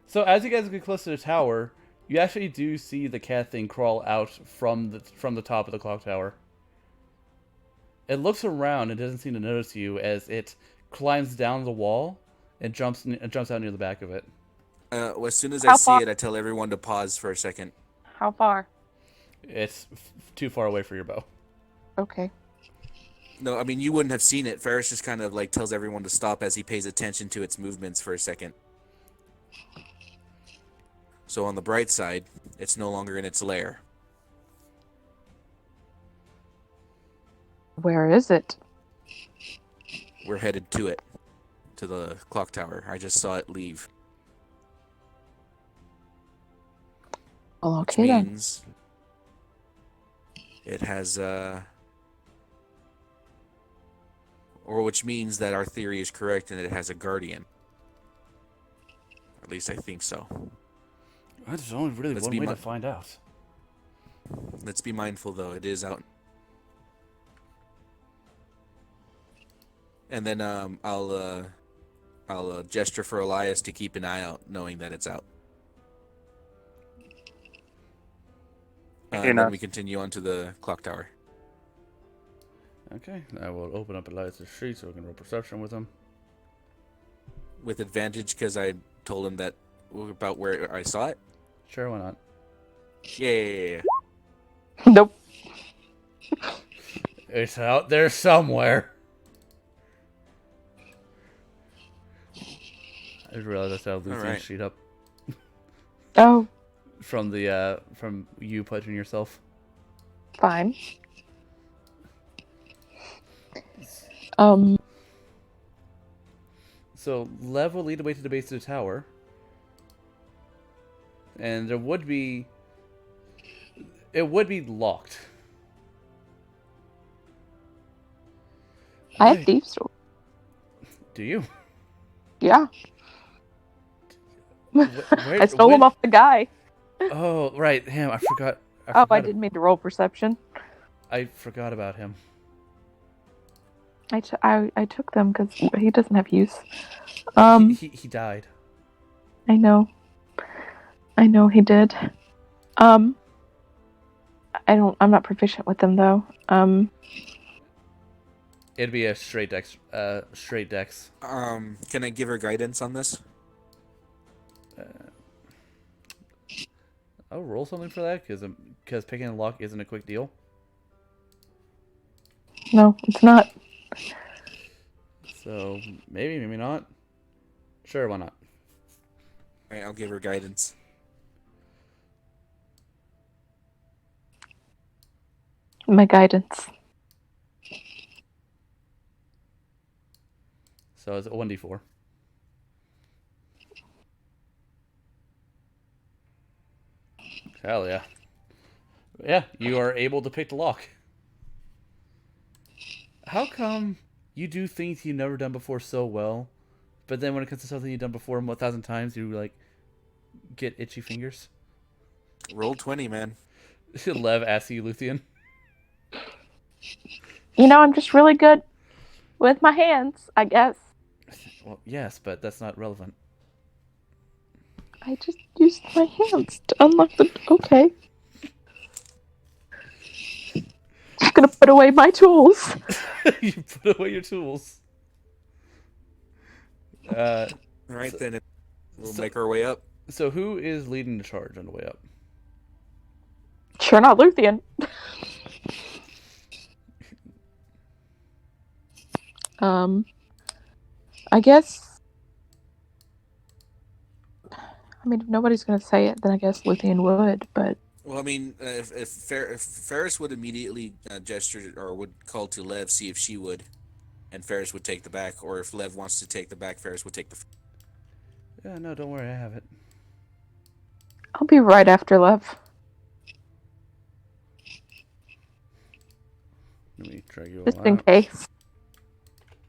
So as you guys get close to the tower, you actually do see the cat thing crawl out from the top of the clock tower. It looks around and doesn't seem to notice you as it climbs down the wall and jumps out near the back of it. As soon as How I see far? it, I tell everyone to pause for a second. How far? It's too far away for your bow. Okay. No, I mean, you wouldn't have seen it. Ferris just kind of like tells everyone to stop as he pays attention to its movements for a second. So on the bright side, it's no longer in its lair. Where is it? We're headed to it. To the clock tower. I just saw it leave. Well, Which okay then. means it has, or which means that our theory is correct and it has a guardian. At least I think so. There's only really Let's one be way mi- to find out. Let's be mindful, though. It is out. And then I'll gesture for Elias to keep an eye out, knowing that it's out. And then we continue on to the clock tower. Okay, I will open up Elias' sheet so we can roll perception with him. With advantage, because I told him that about where I saw it. Sure, why not? Yeah. Nope. It's out there somewhere. I just realized I still have Lucy's Alright. sheet up Oh, from you punching yourself. fine. So Lev will lead the way to the base of the tower. And it would be locked. I have thieves' tools. Do you? Yeah. Where, I stole them off the guy. Oh, right. Damn, I forgot. I didn't mean to roll perception. I forgot about him. I took them because he doesn't have use. He died. I know he did. I'm not proficient with them though. It'd be a straight dex. Can I give her guidance on this? I'll roll something for that because picking a lock isn't a quick deal. No, it's not. So maybe not. Sure, why not? Alright, I'll give her guidance. My guidance. So it's a 1d4. Hell yeah. Yeah, you are able to pick the lock. How come you do things you've never done before so well, but then when it comes to something you've done before 1,000 times, you like get itchy fingers? Roll 20, man. Lev asks you, Luthien. I'm just really good with my hands, I guess. Well, yes, but that's not relevant. I just used my hands to unlock the. Okay. Just gonna put away my tools. You put away your tools. All right, So- then we'll so- make our way up. So who is leading the charge on the way up? Sure, not Luthien. I guess. I mean, if nobody's gonna say it, then I guess Luthien would. But Well, I mean, if Ferris would immediately gesture or would call to Lev, see if she would, and Ferris would take the back, or if Lev wants to take the back, Ferris would take the. Yeah, no, don't worry, I have it. I'll be right after Lev. Let me drag you Just all in out. case.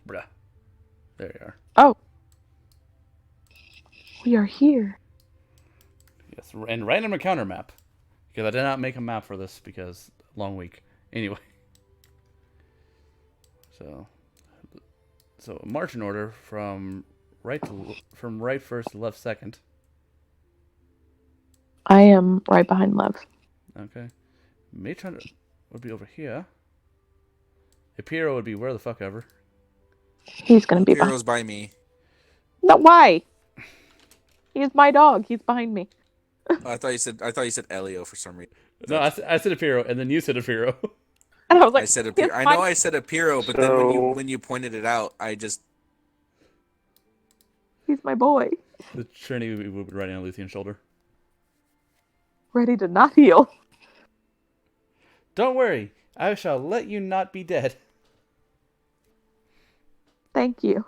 Bruh. There you are. Oh. We are here. Yes, and random encounter map. Because I did not make a map for this because long week. Anyway. So marching order from right first to left second. I am right behind Lev. Okay. Matron would be over here. Epiro would be where the fuck ever. He's gonna be behind. Heroes by me. No, why? He's my dog. He's behind me. Oh, I thought you said Elio for some reason. No, I said Epiro, and then you said Epiro. And I was like, I said "He's Epiro. I my-" know I said Epiro, but then when you pointed it out, I just He's my boy. The Trinity would be riding on Luthien's shoulder. Ready to not heal. Don't worry, I shall let you not be dead. Thank you.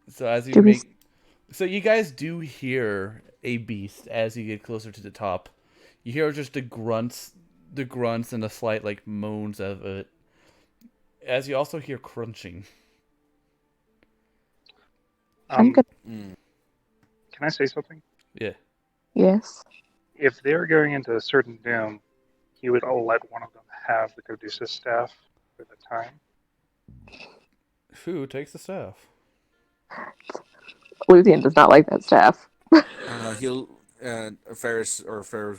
So as you Do we- make, so you guys do hear a beast as you get closer to the top. You hear just the grunts, and the slight like moans of it. As you also hear crunching. I'm good. mm, Can I say something? Yeah. Yes. If they're going into a certain doom, he would let one of them have the Caduceus staff for the time. Who takes the staff? Luthien does not like that staff. he'll Ferris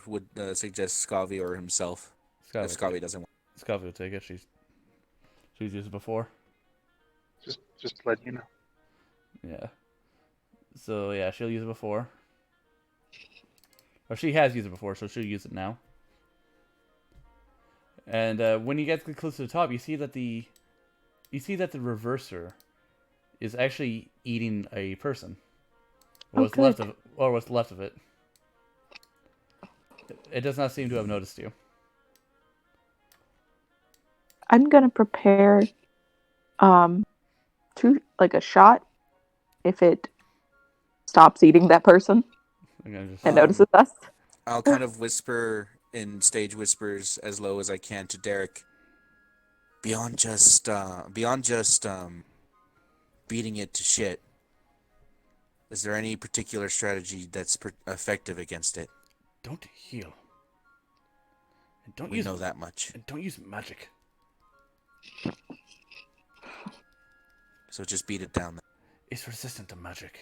would suggest Scavi or himself if Scavi doesn't want. Scavi will take it. She's used it before. Just to let you know. Yeah. So yeah, she'll use it before. Or she has used it before, so she'll use it now. And when you get close to the top, you see that the reverser is actually eating a person. What's left of it. It does not seem to have noticed you. I'm gonna prepare a shot if it stops eating that person and notices us. I'll kind of whisper in stage whispers as low as I can to Derek. Beyond just beating it to shit, is there any particular strategy that's effective against it? Don't heal. And We know that much. And don't use magic. So just beat it down. It's resistant to magic.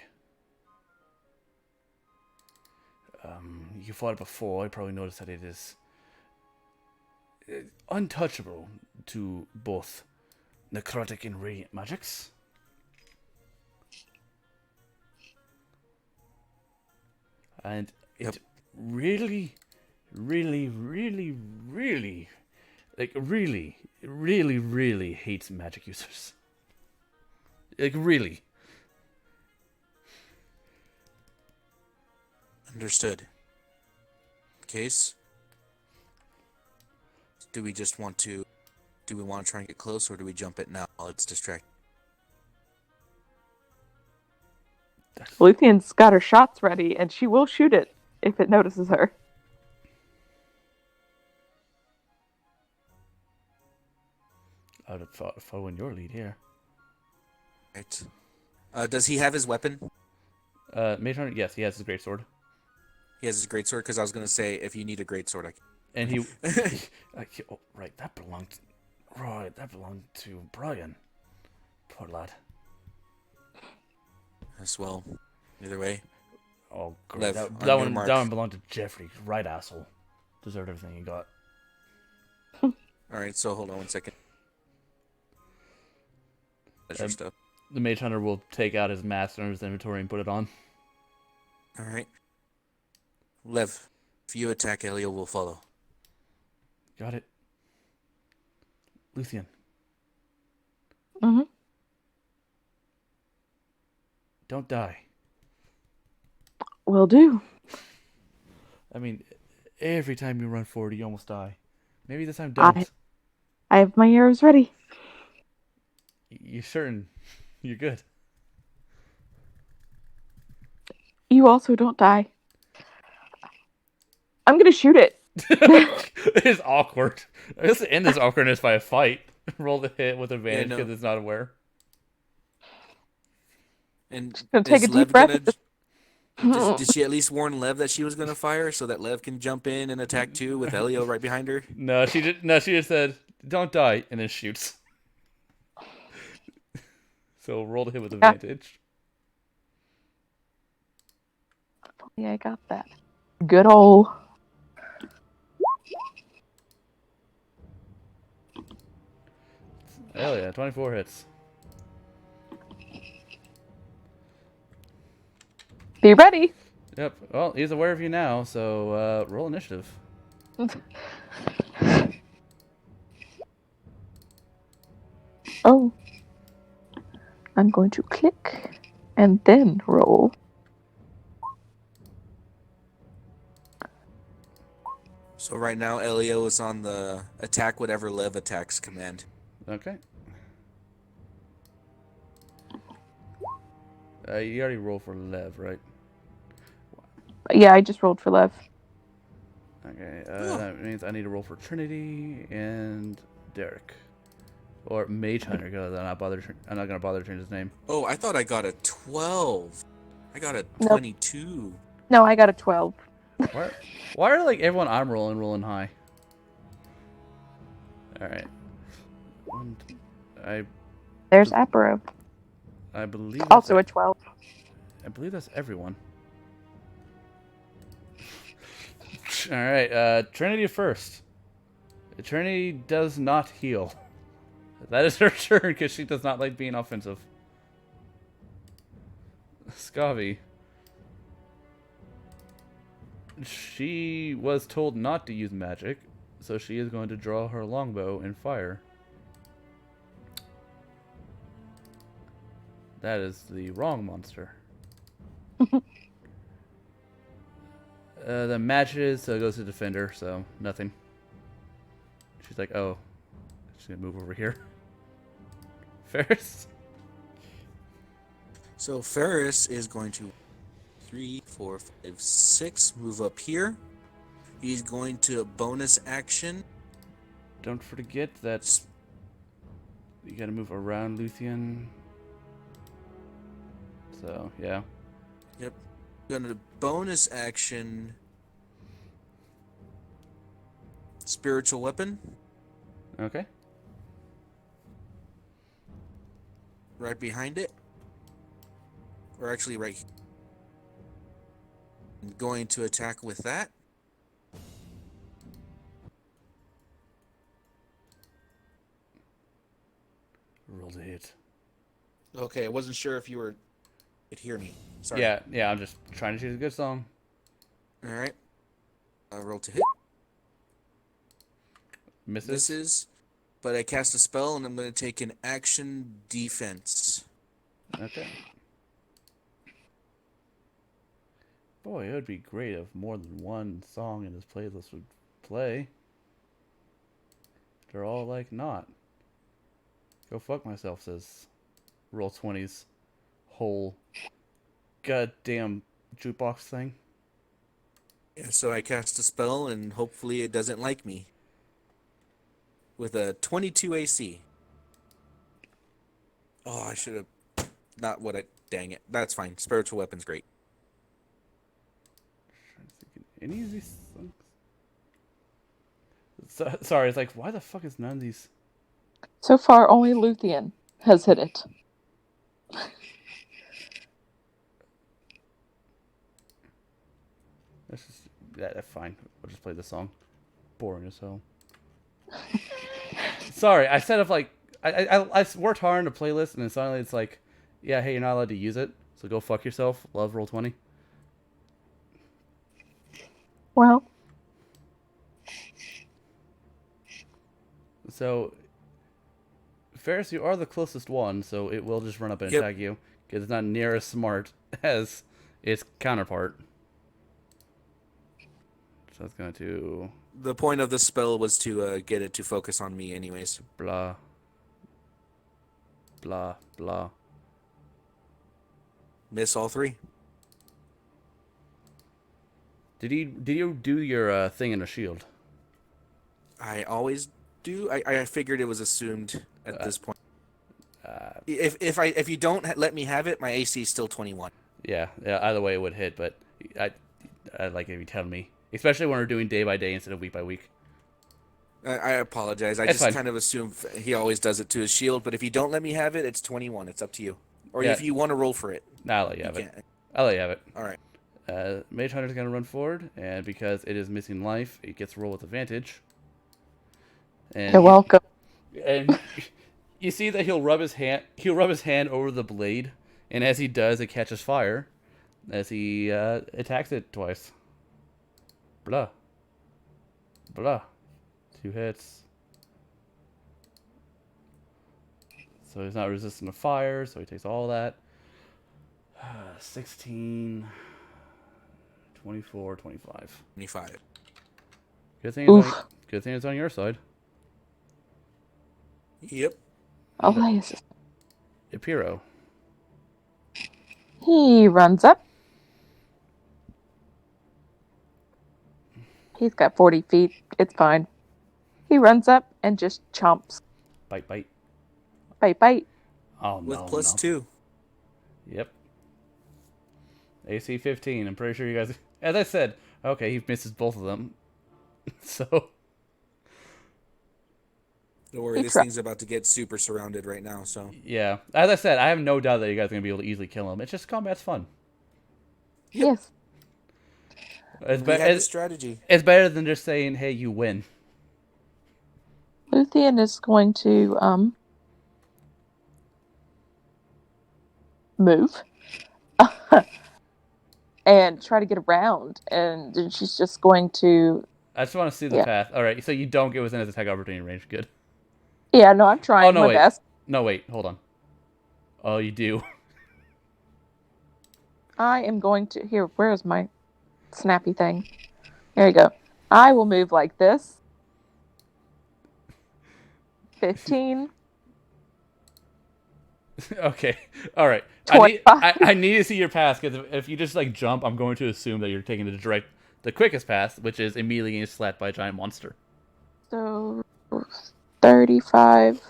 You fought it before. I probably noticed that it is untouchable to both necrotic and radiant magics. And it really, really, really, really, really hates magic users. Like, really. Understood. Case? Do we want to try and get close, or do we jump it now while it's distracted? Luthien's got her shots ready, and she will shoot it if it notices her. I would have following your lead here. Right. Does he have his weapon? Mage Hunter, yes, he has his greatsword. He has his greatsword, because I was gonna say if you need a greatsword, I can. And oh, right, that belonged to Brian. Poor lad. As well. Either way. Oh, great. Lev, That on your one mark. that one belonged to Jeffrey. Right, asshole. Deserved everything he got. Alright, so hold on one second. That's your stuff. The Mage Hunter will take out his mask from his inventory and put it on. Alright. Lev, if you attack, Elio will follow. Got it. Luthien, Mm-hmm. don't die. Will do. I mean, every time you run forward, you almost die. Maybe this time don't. I have my arrows ready. You certain? You're good. You also don't die. I'm gonna shoot it. It is awkward. Let's end this awkwardness by a fight. Roll the hit with advantage because it's not aware. And Gonna take is a Lev deep breath. Did she at least warn Lev that she was gonna fire so that Lev can jump in and attack too with Elio right behind her? No, she did. No, she just said, "Don't die," and then shoots. So roll the hit with advantage. Yeah, I got that. Good ol'. Hell yeah, 24 hits. Be ready. Yep. Well, he's aware of you now, so roll initiative. Oh. I'm going to click and then roll. So right now Elio is on the attack whatever Lev attacks command. Okay. You already rolled for Lev, right? Yeah, I just rolled for Lev. Okay. That means I need to roll for Trinity and Derek, or Mage Hunter, because I'm not gonna bother to change his name. Oh, I thought I got a 12. I got a Nope. 22. No, I got a 12. Why are like everyone I'm rolling high? All right. There's Aparo. I believe Also a 12. I believe that's everyone. All right, Trinity first. Trinity does not heal. That is her turn because she does not like being offensive. Scavi. She was told not to use magic, so she is going to draw her longbow and fire. That is the wrong monster. The matches, so it goes to defender, so nothing. She's like, oh, she's gonna move over here. Ferris. So Ferris is going to 3, 4, 5, 6 move up here. He's going to bonus action. Don't forget that you gotta move around Luthien. So, yeah. Yep. Gonna bonus action spiritual weapon. Okay. Right behind it. Or actually right here. I'm going to attack with that. Roll to hit. Okay, I wasn't sure if you could hear me. Sorry. Yeah, I'm just trying to choose a good song. Alright. Roll to hit. Misses. But I cast a spell and I'm going to take an action defense. Okay. Boy, it would be great if more than one song in this playlist would play. They're all like, not. Go fuck myself, says Roll20's whole goddamn jukebox thing. Yeah, so I cast a spell and hopefully it doesn't like me. With a 22 AC. Oh, I should have... Not what I... Dang it. That's fine. Spiritual weapon's great. Any of these songs? Sorry, it's like, why the fuck is none of these? So far, only Luthien has hit it. That's fine. We'll just play the song. Boring as hell. Sorry, I set up like I worked hard on a playlist, and then suddenly it's like, yeah, hey, you're not allowed to use it, so go fuck yourself. Love Roll20. Well, So, Ferris, you are the closest one, so it will just run up and Yep. attack you because it's not near as smart as its counterpart. So it's going to The point of the spell was to get it to focus on me, anyways. blah, blah, blah. Miss all three. Did you do your thing in a shield? I always do. I figured it was assumed at this point. If you don't let me have it, my AC is still 21. Yeah. Either way, it would hit, but I like if you tell me, especially when we're doing day by day instead of week by week. I apologize. I It's just fine. kind of assume he always does it to his shield. But if you don't let me have it, it's 21. It's up to you. Or Yeah. if you want to roll for it, Nah, I'll let you you have it. can. I'll let you have it. All right. Mage Hunter's gonna run forward, and because it is missing life, it gets roll with advantage. And you're welcome. And you see that he'll rub his hand over the blade, and as he does, it catches fire as he attacks it twice. Blah. Blah. 2 hits. So he's not resistant to fire, so he takes all that. 16, 24, 25. 25. Good thing it's on your side. Yep. Elias. Epiro. He runs up. He's got 40 feet. It's fine. He runs up and just chomps. Bite, bite. Bite, bite. Oh, With no, plus no. 2. Yep. AC 15. I'm pretty sure you guys... As I said, okay, he misses both of them. So... Don't worry, this thing's about to get super surrounded right now, so... Yeah. As I said, I have no doubt that you guys are going to be able to easily kill him. It's just combat's fun. Yes. It's, We had the strategy. it's better than just saying, hey, you win. Luthien is going to move and try to get around, and then she's just going to. I just want to see the path. All right, so you don't get within his attack opportunity range. Good. Yeah, no, I'm trying my wait. best. No, wait. Hold on. Oh, you do. I am going to. Here, where is my snappy thing? There you go. I will move like this. 15. Okay. All right. 25. I need to see your path, because if you just like jump, I'm going to assume that you're taking the quickest path, which is immediately getting slapped by a giant monster. So 35.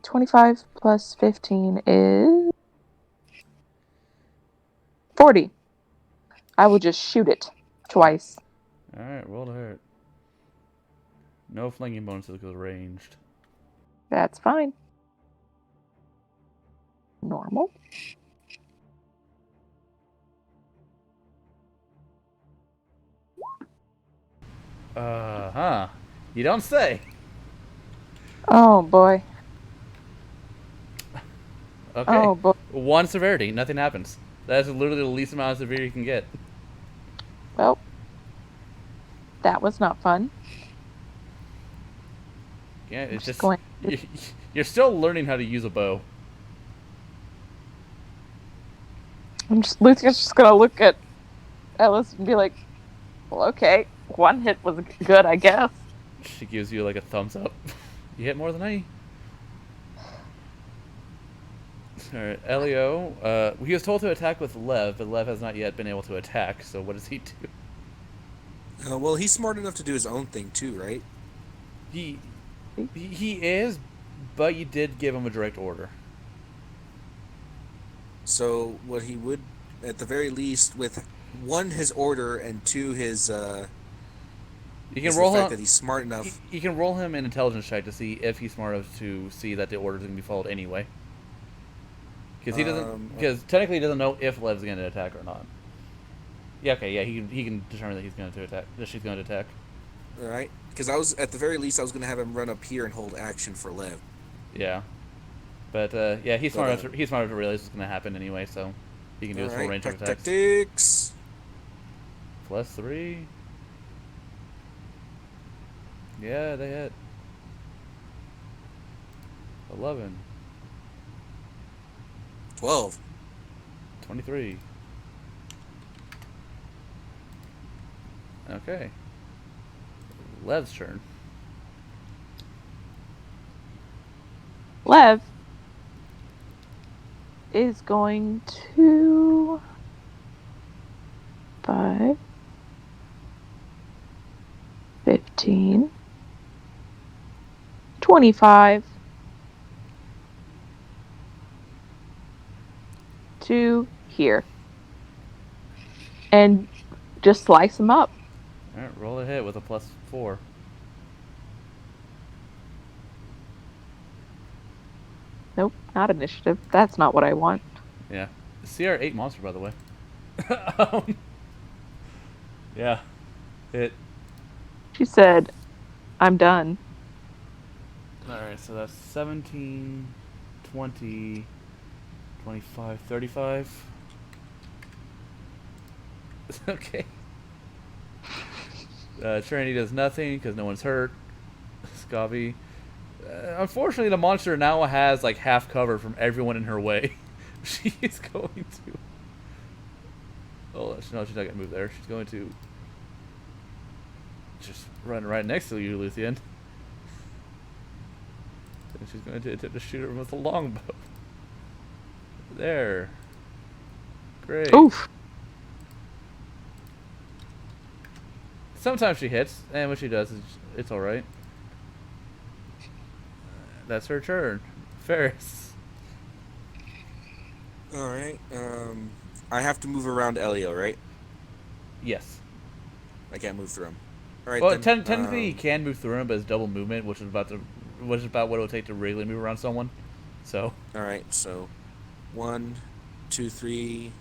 25 plus 15 is 40. I will just shoot it twice. All right, roll to hurt. No flanking bonuses because ranged. That's fine. Normal. Huh. You don't say. Oh boy. Okay. Oh boy. 1 severity. Nothing happens. That's literally the least amount of severity you can get. Well, that was not fun. Yeah, it's just going- you're still learning how to use a bow. Lucia's just gonna look at Ellis and be like, well, okay, 1 hit was good, I guess. She gives you like a thumbs up. You hit more than I. Alright, Elio. He was told to attack with Lev, but Lev has not yet been able to attack, so what does he do? Well, he's smart enough to do his own thing too, right? He is, but you did give him a direct order. So what he would at the very least, with one, his order, and two, his You can is roll the fact him. that he's smart enough. You can roll him an intelligence check to see if he's smart enough to see that the order is going to be followed anyway. Because he doesn't. Because technically, he doesn't know if Lev's going to attack or not. Yeah. Okay. Yeah. He can determine that he's going to attack. That she's going to attack. All right, because I was at the very least I was going to have him run up here and hold action for Lev. Yeah. But yeah, he's smart enough. But, He's smart enough to realize it's going to happen anyway, so he can do his full range of attacks. Tactics. +3. Yeah, they hit. 11. 12. 23. Okay. Lev's turn. Lev is going to 5, 15, 25 to here. And just slice them up. Alright, roll a hit with a +4. Nope, not initiative. That's not what I want. Yeah. CR8 monster, by the way. Yeah. Hit. She said, I'm done. Alright, so that's 17, 20, 25, 35. Okay. Trinity does nothing because no one's hurt. Scobby. Unfortunately, the monster now has like half cover from everyone in her way. She is going to. Oh no, she's not gonna move there. She's going to just run right next to you, Luthien. And she's going to attempt to shoot her with a longbow. There. Great. Oof. Sometimes she hits, and when she does, it's alright. That's her turn. Ferris. Alright, I have to move around Elio, right? Yes. I can't move through him. Alright, Well, then. technically you can move through him, but it's double movement, which is about what it would take to really move around someone. So. Alright, so 1, 2, 3,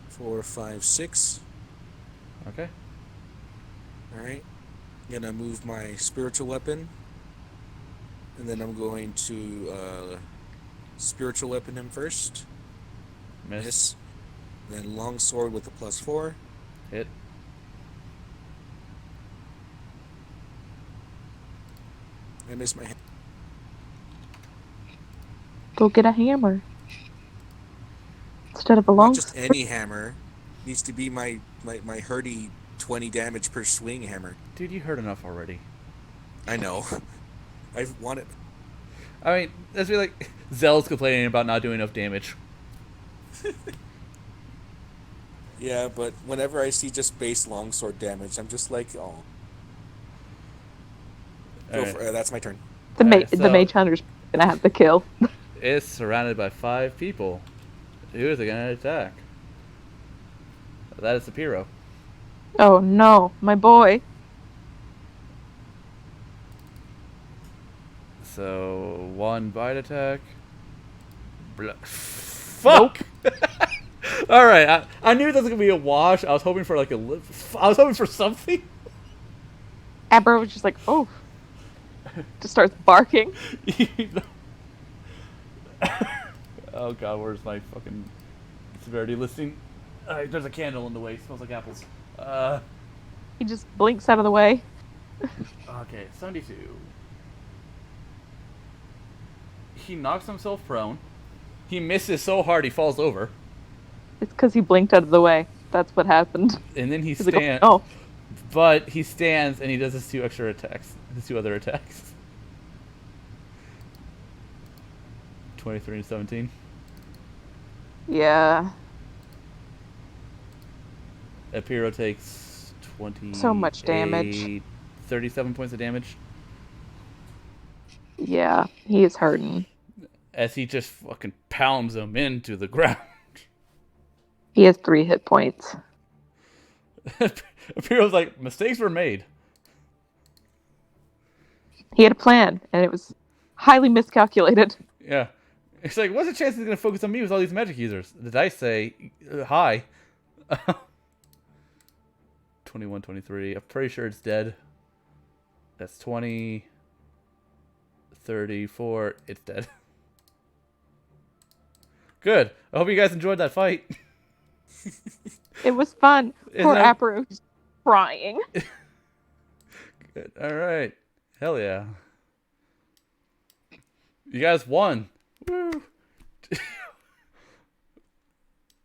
4, 5, 6. Okay. Alright. Gonna move my spiritual weapon. And then I'm going to spiritual weapon him first. Miss. Then long sword with a +4. Hit. I missed my hand. Go get a hammer. Instead of a Not long just any hammer. Needs to be my herdy 20 damage per swing hammer. Dude, you heard enough already. I know. I want it. I mean, let's be like Zell's complaining about not doing enough damage. Yeah, but whenever I see just base longsword damage, I'm just like, oh. That's my turn. The Alright, the so- mage hunter's gonna have the kill. It's surrounded by 5 people. Who is it gonna attack? That is the Piro. Oh no, my boy. So 1 bite attack. Fuck. All right, I knew this was gonna be a wash. I was hoping for like I was hoping for something. Abra was just like, oh. Just starts barking. Oh god, where's my fucking severity listing? There's a candle in the way. It smells like apples. He just blinks out of the way. Okay, 72. He knocks himself prone. He misses so hard he falls over. It's because he blinked out of the way. That's what happened. And then he He's like, stands. oh, But he stands and he does his 2 extra attacks. His 2 other attacks. 23 and 17. yeah. Epiro takes 20. So much damage. 37 points of damage. Yeah, he is hurting. As he just fucking pounds him into the ground. He has 3 hit points. Imperial's like, mistakes were made. He had a plan, and it was highly miscalculated. Yeah. It's like, what's the chance he's going to focus on me with all these magic users? The dice say, hi. 21, 23. I'm pretty sure it's dead. That's 20, 34. It's dead. Good. I hope you guys enjoyed that fight. It was fun. Poor that... Apro was crying. Good. All right. Hell yeah. You guys won. Woo.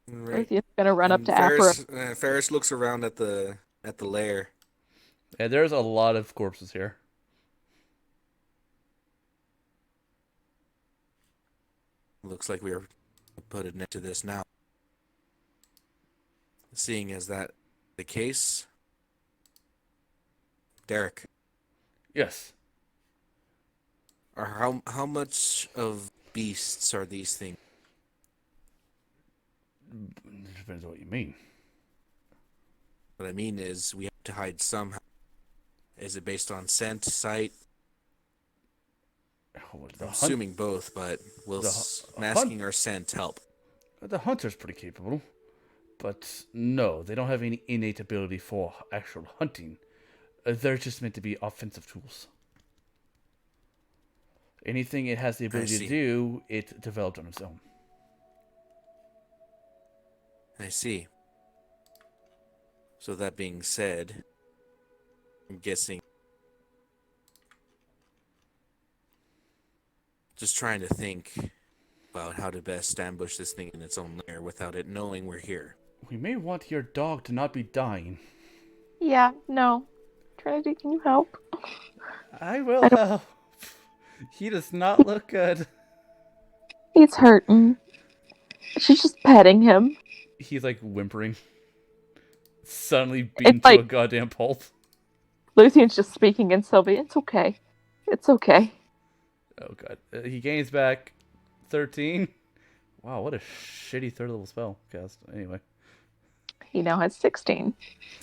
Right. He's gonna run up to Ferris, Apro. Ferris looks around at the lair. Yeah, there's a lot of corpses here. Looks like we are put an end to this now. Seeing as that the case, Derek, Yes. how much of beasts are these things? It depends on what you mean. What I mean is we have to hide somehow. Is it based on scent, sight? I'm assuming both, but will masking or scent help? The hunter's pretty capable. But no, they don't have any innate ability for actual hunting. They're just meant to be offensive tools. Anything it has the ability to do, it developed on its own. I see. So that being said, I'm guessing... Just trying to think about how to best ambush this thing in its own lair without it knowing we're here. We may want your dog to not be dying. Yeah, no. Trinity, can you help? I will help. He does not look good. He's hurting. She's just petting him. He's like whimpering. Suddenly beaten like, to a goddamn pulp. Lucian's just speaking in Sylvie. It's okay. It's okay. Oh god. He gains back 13. Wow, what a shitty third level spell cast. Anyway. He now has 16.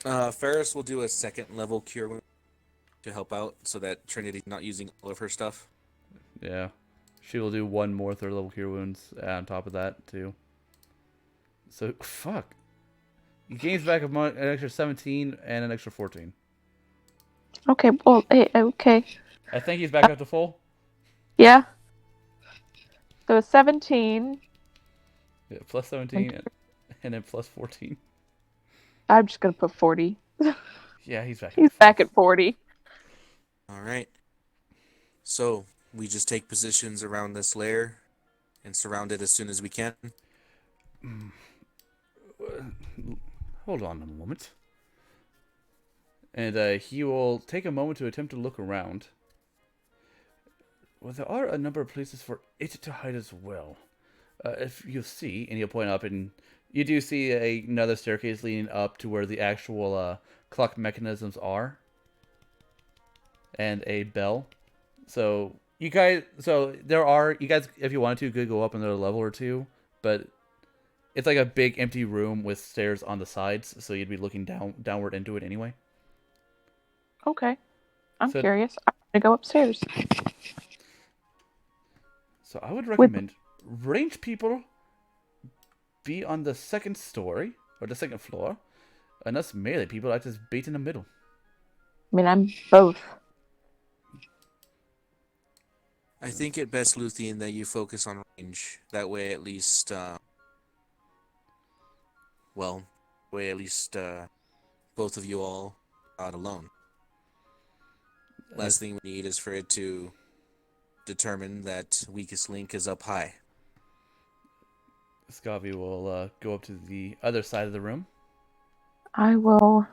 Ferris will do a second level cure wound to help out so that Trinity's not using all of her stuff. Yeah. She will do one more third level cure wounds on top of that too. So fuck. He gains back an extra 17 and an extra 14. Okay, well, okay. I think he's back up to full. Yeah. So 17. Yeah, plus 17 and then plus 14. I'm just gonna put 40. Yeah, he's back. He's back at 40. All right. So we just take positions around this lair and surround it as soon as we can. Hold on a moment. And he will take a moment to attempt to look around. Well, there are a number of places for it to hide as well. If you see, and he'll point up, and you do see another staircase leading up to where the actual clock mechanisms are. And a bell. So, you guys, if you wanted to, could go up another level or two, but it's like a big empty room with stairs on the sides, so you'd be looking downward into it anyway. Okay. I'm curious. I'm gonna go upstairs. So I would recommend ranged people be on the second story, or the second floor, and us melee people act as bait in the middle. I mean, I'm both. I think it best, Luthien, that you focus on range. That way at least, both of you all are not alone. Last thing we need is for it to determine that weakest link is up high. Scavi will go up to the other side of the room. I will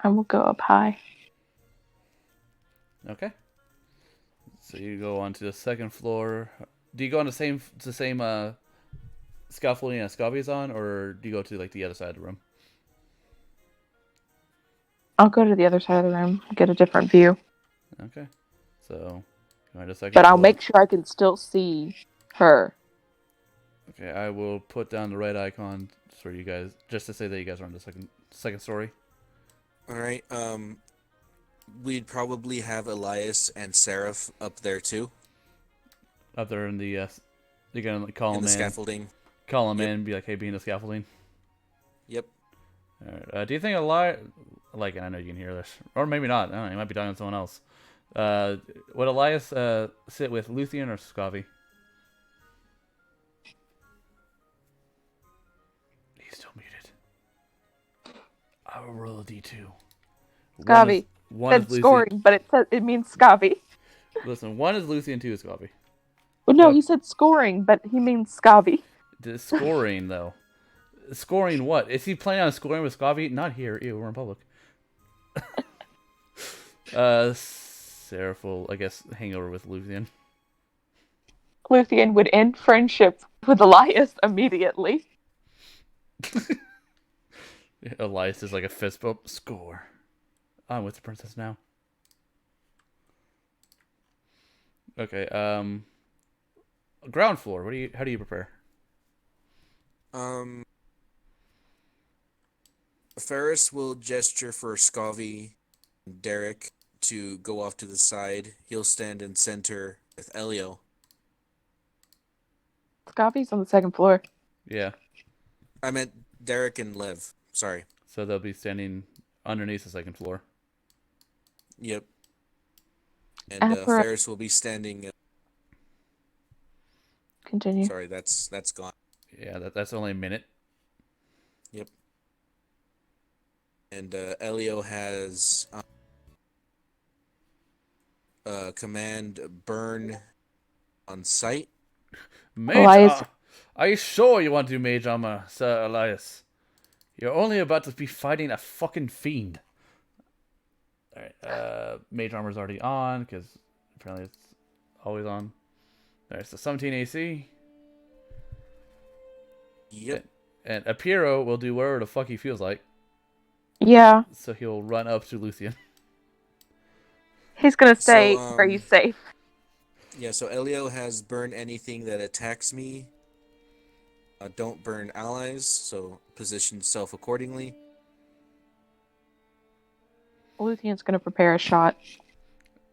go up high. Okay. So you go onto the second floor. Do you go on the same scaffolding as Scavi is on, or do you go to like the other side of the room? I'll go to the other side of the room, get a different view. Okay. So, a second but I'll floor. make sure I can still see her. Okay. Okay, I will put down the red icon for you guys, just to say that you guys are on the second story. All right. We'd probably have Elias and Seraph up there too. Up there in the, you're gonna call in him the in. scaffolding. Call him Yep. in, be like, hey, be in the scaffolding. Yep. Alright, do you think Elias... Like, I know you can hear this. Or maybe not. I don't know, he might be talking to someone else. Would Elias sit with Luthien or Scavi? He's still muted. I will roll a d2. Scavi. One Said is Luthien. scoring, but it means Scavi. Listen, one is Luthien, two is Scavi. Well, no, Yep. he said scoring, but he means Scavi. The scoring, though. Scoring what? Is he planning on scoring with Scavi? Not here. Ew, we're in public. Seraph will, I guess, hang over with Luthien. Luthien would end friendship with Elias immediately. Elias is like a fist bump. Score. I'm with the princess now. Okay, ground floor. How do you prepare? Ferris will gesture for Scavi and Derek to go off to the side. He'll stand in center with Elio. Scavi's on the second floor. Yeah. I meant Derek and Lev. Sorry. So they'll be standing underneath the second floor. Yep. And After- Ferris will be standing. Continue. Sorry, that's gone. Yeah, that's only a minute. Yep. And Elio has command burn on sight. Mage Elias. are you sure you want to do mage armor, Sir Elias? You're only about to be fighting a fucking fiend. Alright, mage armor's already on, because apparently it's always on. There's the 17 AC. Yep. And Apiro will do whatever the fuck he feels like. Yeah, So he'll run up to Luthien. he's gonna stay So, where he's safe. Yeah, so Elio has burn anything that attacks me. Don't burn allies, so position self accordingly. Luthien's gonna prepare a shot.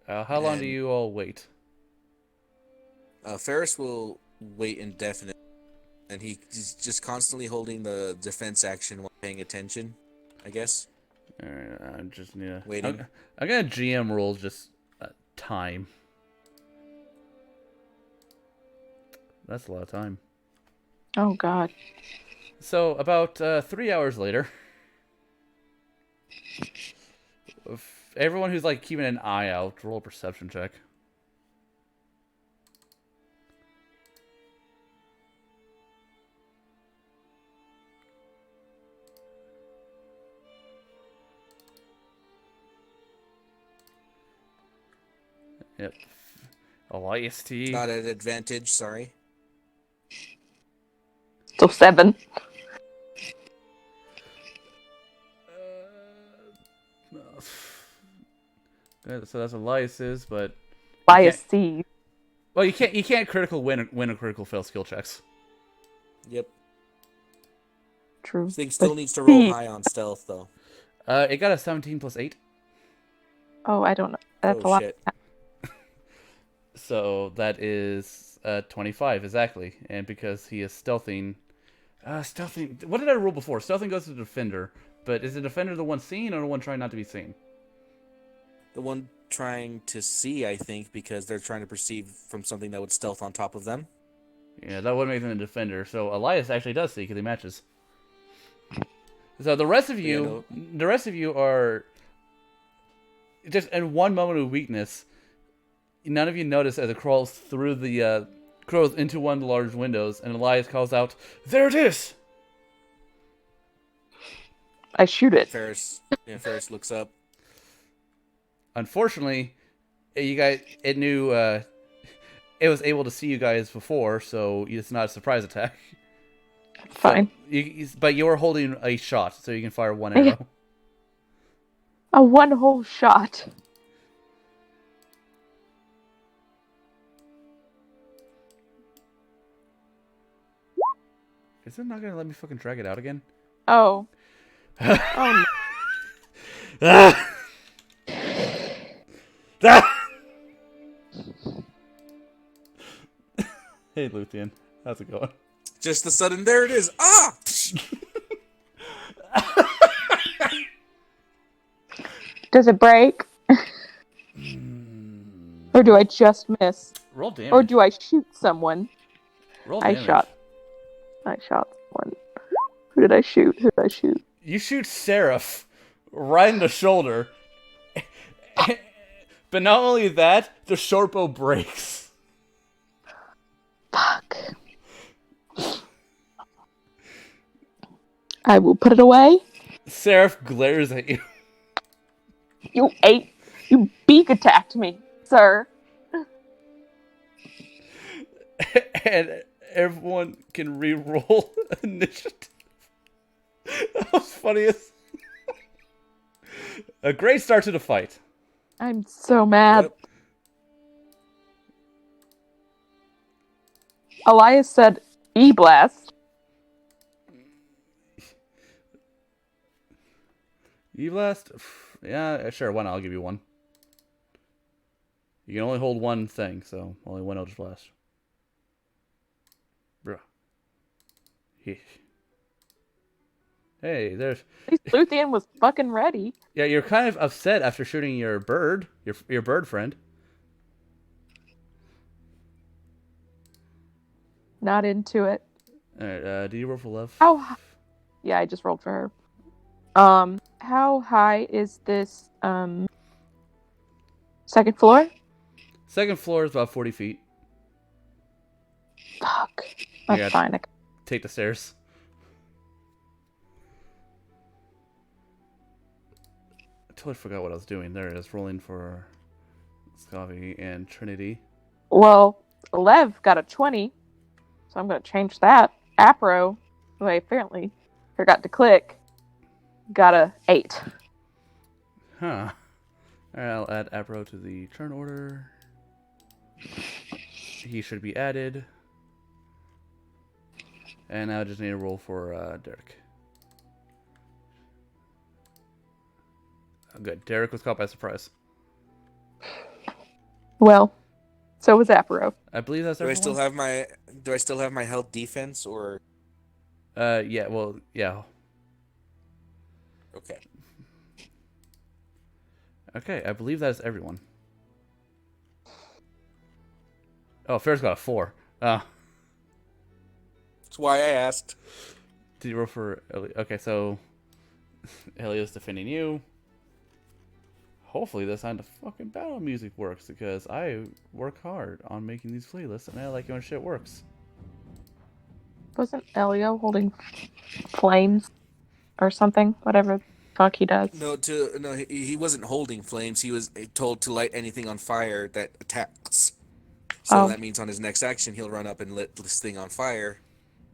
How long do you all wait? Ferris will wait indefinite, and he's just constantly holding the defense action while paying attention, I guess. Alright, I just need to... Waiting. I'm gonna GM roll just time. That's a lot of time. Oh god. So, about 3 hours later... Everyone who's like keeping an eye out, roll a perception check. Yep. Elias T. Not at advantage, sorry. So 7. So that's Elias's, but Elias C. well, you can't critical win a critical fail skill checks. Yep. True. Thing still But needs to roll C. high on stealth, though. It got a 17 plus 8, Oh, I don't know. That's a Oh, lot. shit. so that is 25 exactly. And because he is stealthing, stealthing. What did I roll before? Stealthing goes to the defender, but is the defender the one seen or the one trying not to be seen? The one trying to see, I think, because they're trying to perceive from something that would stealth on top of them. Yeah, that would make them a defender. So Elias actually does see because he matches. So the rest of you, are just in one moment of weakness. None of you notice as it crawls through the crawls into one of the large windows, and Elias calls out, "There it is!" I shoot it. Ferris looks up. Unfortunately, it knew it was able to see you guys before, so it's not a surprise attack. Fine. But you are holding a shot, so you can fire one arrow. A one whole shot. Is it not gonna let me fucking drag it out again? Oh. Oh, no. Ah! Ah! Hey, Luthien. How's it going? Just the sudden, there it is. Ah! Does it break? Or do I just miss? Roll damage. Or do I shoot someone? Roll I damage. I shot someone. Who did I shoot? You shoot Seraph right in the shoulder. But not only that, the short bow breaks. Fuck. I will put it away. Seraph glares at you. You beak attacked me, sir. And everyone can re-roll initiative. That was funny as... A great start to the fight. I'm so mad. Yep. Elias said E-Blast. E-Blast? Yeah, sure, why not? I'll give you one. You can only hold one thing, so only one Eldritch Blast. Bruh. Hey, there's... At least Luthien was fucking ready. Yeah, you're kind of upset after shooting your bird, your bird friend. Not into it. Alright, do you roll for love? Yeah, I just rolled for her. How high is this, second floor? Second floor is about 40 feet. Fuck. That's Yeah. fine. Take the stairs. I totally forgot what I was doing. There it is, rolling for Scavi and Trinity. Well, Lev got a 20, so I'm going to change that. Apro, who I apparently forgot to click, got a 8. Huh. Alright, I'll add Apro to the turn order. He should be added. And now I just need a roll for Derek. Oh, good. Derek was caught by surprise. Well, so was Apro. I believe that's Do I everyone. still have my health defense or? Yeah. Well, yeah. Okay. Okay, I believe that is everyone. Oh, Fair's got a 4. That's why I asked. Did you roll for Eli? Okay, so Elio's defending you. Hopefully this time the fucking battle music works, because I work hard on making these playlists and I like it when shit works. Wasn't Elio holding flames or something? Whatever the fuck he does. No, he wasn't holding flames. He was told to light anything on fire that attacks. So that means on his next action, he'll run up and lit this thing on fire,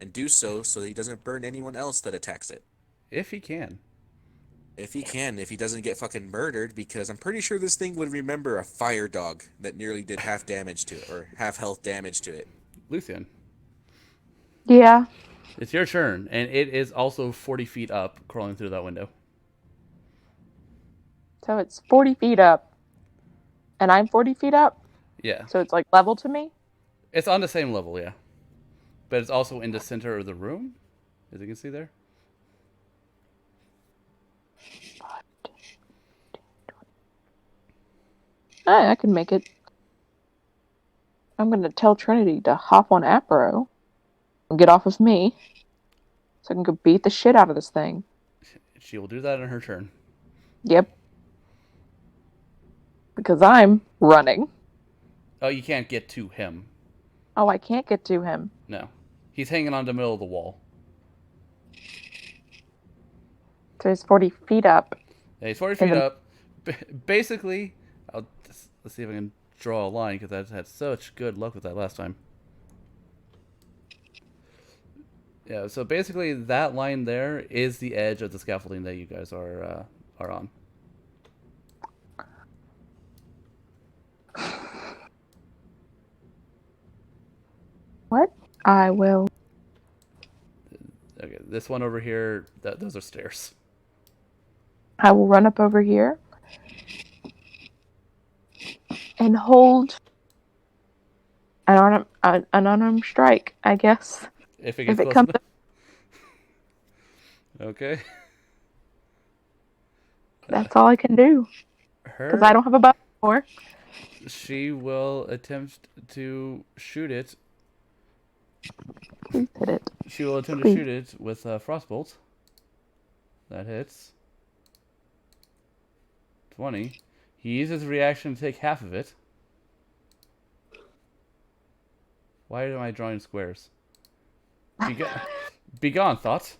and do so he doesn't burn anyone else that attacks it. If he can. If he doesn't get fucking murdered, because I'm pretty sure this thing would remember a fire dog that nearly did half damage to it, or half health damage to it. Luthien, Yeah. it's your turn, and it is also 40 feet up, crawling through that window. So it's 40 feet up. And I'm 40 feet up? Yeah. So it's like level to me? It's on the same level, yeah. But it's also in the center of the room, as you can see there. I can make it. I'm going to tell Trinity to hop on Apro and get off of me so I can go beat the shit out of this thing. She will do that in her turn. Yep. Because I'm running. Oh, you can't get to him. Oh, I can't get to him. No. He's hanging on the middle of the wall. So he's 40 feet up. Yeah, he's 40 feet up. Basically, let's see if I can draw a line, because I had such good luck with that last time. Yeah, so basically that line there is the edge of the scaffolding that you guys are on. What? I will. Okay, this one over here, those are stairs. I will run up over here and hold an unarmed strike, I guess. If it gets If it close comes enough. Okay. That's all I can do. Because I don't have a bow anymore. She will attempt to shoot it. Please hit it. She will attempt to Please. shoot it with Frostbolt. That hits. 20. He uses reaction to take half of it. Why am I drawing squares? Be gone, thought.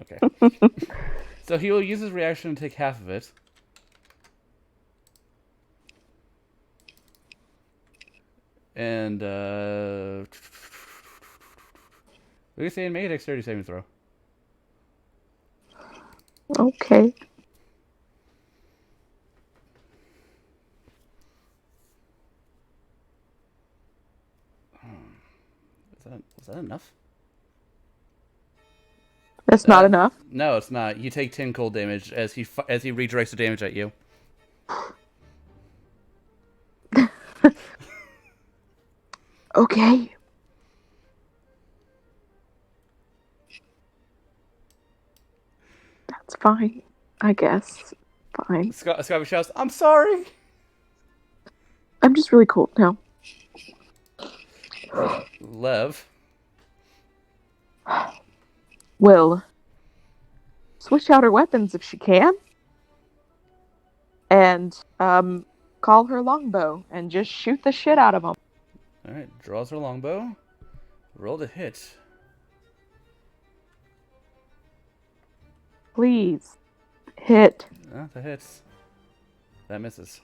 Okay. So he will use his reaction to take half of it. And, we can say make a dexterity saving throw. Okay. Was that enough? That's not enough. No, it's not. You take 10 cold damage as he redirects the damage at you. Okay. That's fine. I guess. Fine. Scotty shouts, "I'm sorry!" I'm just really cold now. Lev. Will switch out her weapons if she can. And call her longbow and just shoot the shit out of them. Alright, draws her longbow. Roll to hit. Please. Hit. That hits. That misses.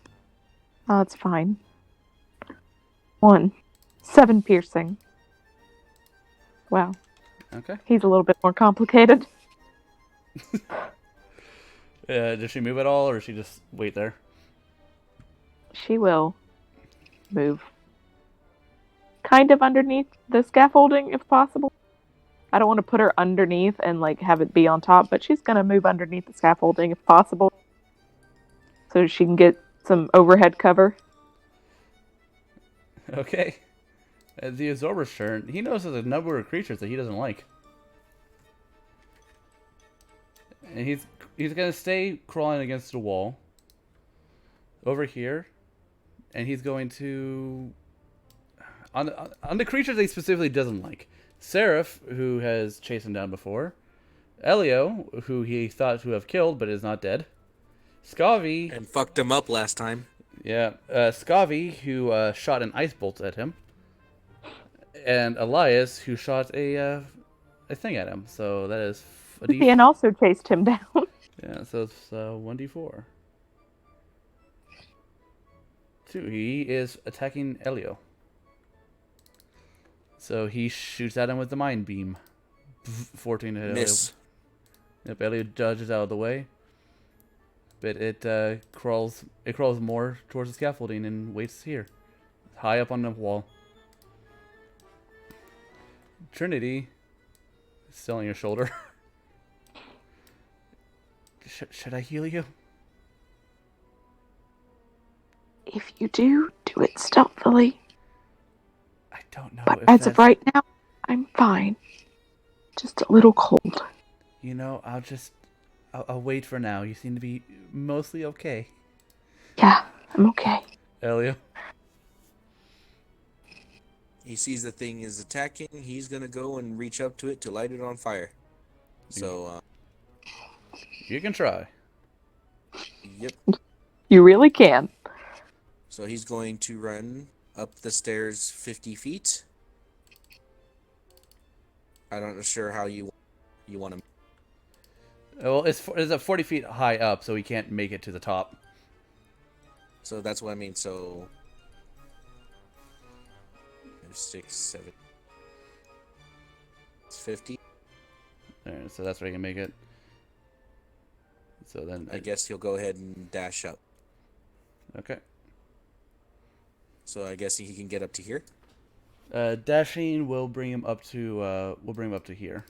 Oh, it's fine. 1. 7 piercing. Wow. Okay. He's a little bit more complicated. Does she move at all, or does she just wait there? She will move. Kind of underneath the scaffolding, if possible. I don't want to put her underneath and have it be on top, but she's gonna move underneath the scaffolding if possible, so she can get some overhead cover. Okay. The Absorber's turn. He notices a number of creatures that he doesn't like. And he's gonna stay crawling against the wall. Over here. And he's going to... On the creatures that he specifically doesn't like. Seraph, who has chased him down before. Elio, who he thought to have killed, but is not dead. Skavi... And fucked him up last time. Yeah, Skavi, who shot an ice bolt at him, and Elias, who shot a thing at him. So that is a D4. And also chased him down. Yeah, so it's 1d4. 2. He is attacking Elio. So he shoots at him with the mind beam. 14 to hit Miss. Elio. Yep, Elio dodges out of the way. But it crawls more towards the scaffolding and waits here. High up on the wall. Trinity is still on your shoulder. Should I heal you? If you do it stealthily. I don't know. But as of right now, I'm fine. Just a little cold. You know, I'll wait for now. You seem to be mostly okay. Yeah, I'm okay. Elio? He sees the thing is attacking. He's gonna go and reach up to it to light it on fire. So, You can try. yep. You really can. So he's going to run up the stairs 50 feet. I'm not sure how you want to. Well, it's a 40 feet high up, so he can't make it to the top. So that's what I mean. So 6, 7, it's 50. Alright, so that's where he can make it. So then I guess he'll go ahead and dash up. Okay. So I guess he can get up to here. Dashing will bring him up to here.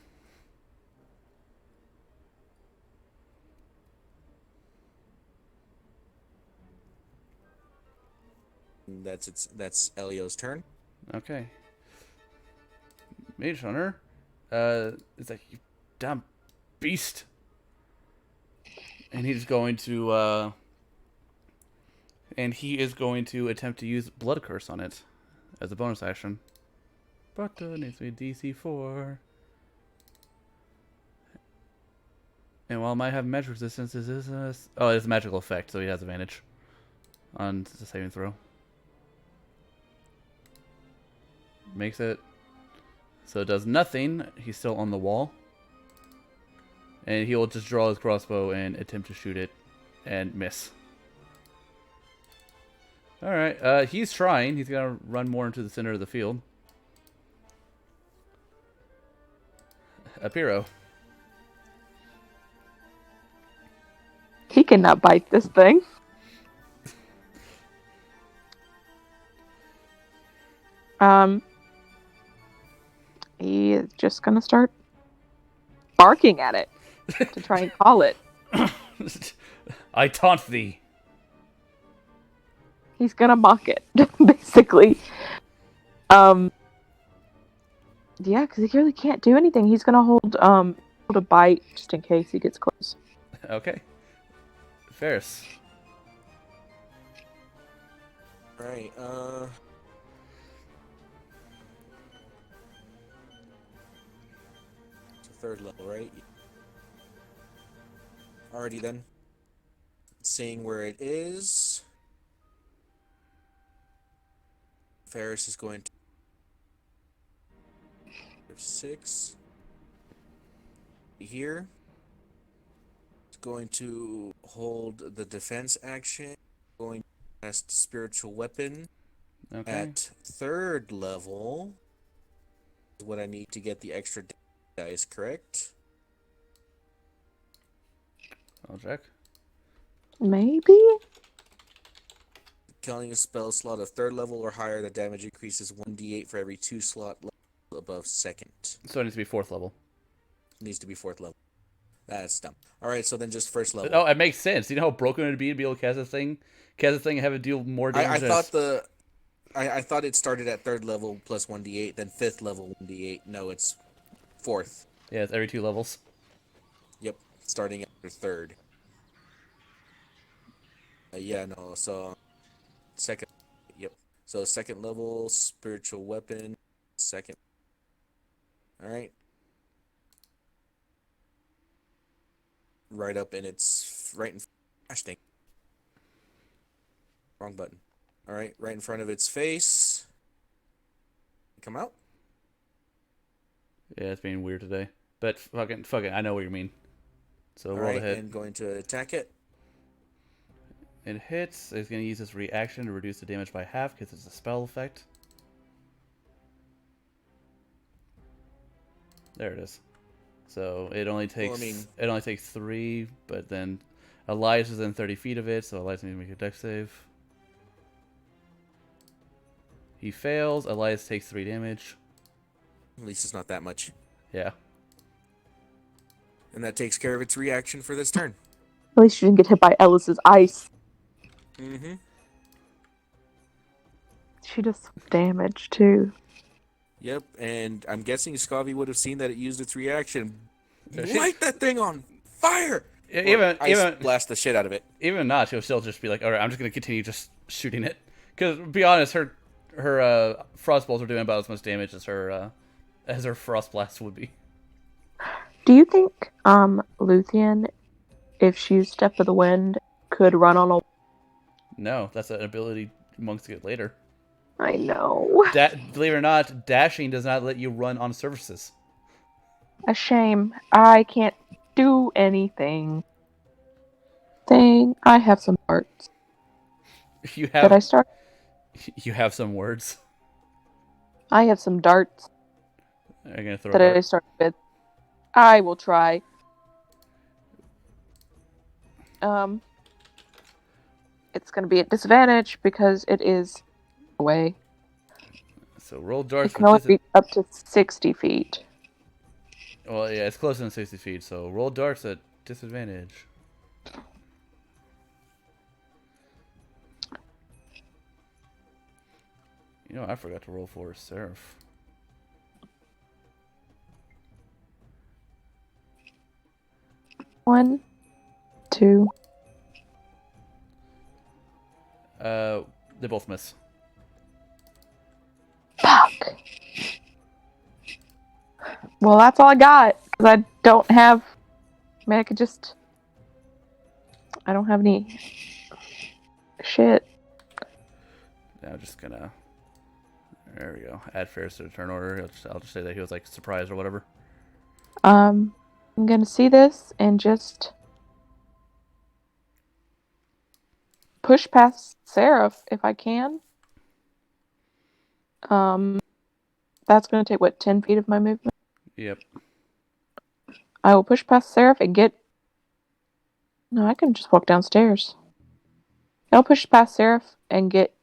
That's Elio's turn. Okay. Mage Hunter. It's like, you damn beast. And he's going to attempt to use Blood Curse on it as a bonus action. But needs to be DC 4. And while it might have magic resistance, it's a magical effect, so he has advantage on the saving throw. Makes it so it does nothing. He's still on the wall. And he will just draw his crossbow and attempt to shoot it and miss. Alright, he's trying. He's going to run more into the center of the field. Apiro. He cannot bite this thing. He is just gonna start barking at it to try and call it. I taunt thee. He's gonna mock it, basically. Yeah, because he really can't do anything. He's gonna hold a bite just in case he gets close. Okay. Ferris. Alright, it's a third level, right? Alrighty then. Seeing where it is. Ferris is going to 6 here. It's going to hold the defense action. Going to cast spiritual weapon at 3rd level. Is what I need to get the extra dice, correct? I'll check. Maybe? Killing a spell slot of 3rd level or higher, the damage increases 1d8 for every 2 slot level above 2nd. So it needs to be 4th level. It needs to be 4th level. That's dumb. Alright, so then just 1st level. Oh, it makes sense. You know how broken it would be to be able to cast this thing? Cast this thing and have it deal more damage? I thought it started at 3rd level plus 1d8, then 5th level 1d8. No, it's 4th. Yeah, it's every 2 levels. Yep, starting after 3rd. Yeah, no, so 2nd. Yep. So 2nd level, spiritual weapon, 2nd. Alright. Right up in its right in gosh dang. Wrong button. Alright, right in front of its face. Come out. Yeah, it's being weird today. But fuck it, I know what you mean. So roll Alright, the hit. and going to attack it. It hits. It's going to use this reaction to reduce the damage by half because it's a spell effect. There it is. So it only takes 3, but then Elias is within 30 feet of it, so Elias needs to make a dex save. He fails. Elias takes 3 damage. At least it's not that much. Yeah. And that takes care of its reaction for this turn. At least you didn't get hit by Ellis's ice. Mm-hmm. She does some damage, too. Yep, and I'm guessing Scavi would have seen that it used its reaction. Light that thing on fire! Even blast the shit out of it. Even not, she'll still just be like, all right, I'm just gonna continue just shooting it. Because to be honest, her frost balls are doing about as much damage as her frost blast would be. Do you think Luthien, if she used Step of the Wind, could run on a... No, that's an ability monks get later. I know. Believe it or not, dashing does not let you run on surfaces. A shame. I can't do anything. Dang, I have some darts. You have. Did I start? You have some words. I have some darts. Are you gonna throw that I started with. I will try. It's gonna be at disadvantage because it is away. So roll It darts can with only be up to 60 feet. Well, yeah, it's closer than 60 feet, so roll darts at disadvantage. You know, I forgot to roll for Seraph. One, two. They both miss. Fuck. Well, that's all I got. Because I don't have... I mean, I could just... I don't have any... shit. Now I'm just gonna... There we go. Add Ferris to the turn order. I'll just say that he was, like, surprised or whatever. I'm gonna see this and just... push past Seraph if I can. That's gonna take, what, 10 feet of my movement? Yep. I will push past Seraph and get... No, I can just walk downstairs. I'll push past Seraph and get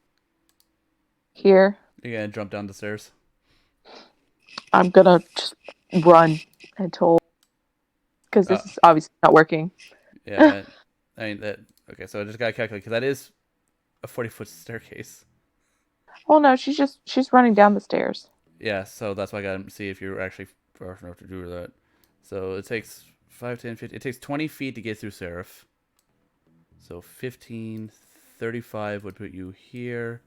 here. You're gonna jump down the stairs. I'm gonna just run until... Because this is obviously not working. Yeah, I mean, that... Okay, so I just gotta calculate, because that is a 40-foot staircase. Oh no, she's running down the stairs. Yeah, so that's why I gotta see if you're actually far enough to do that. So it takes 5, 10, 15... It takes 20 feet to get through Seraph. So 15, 35 would put you here.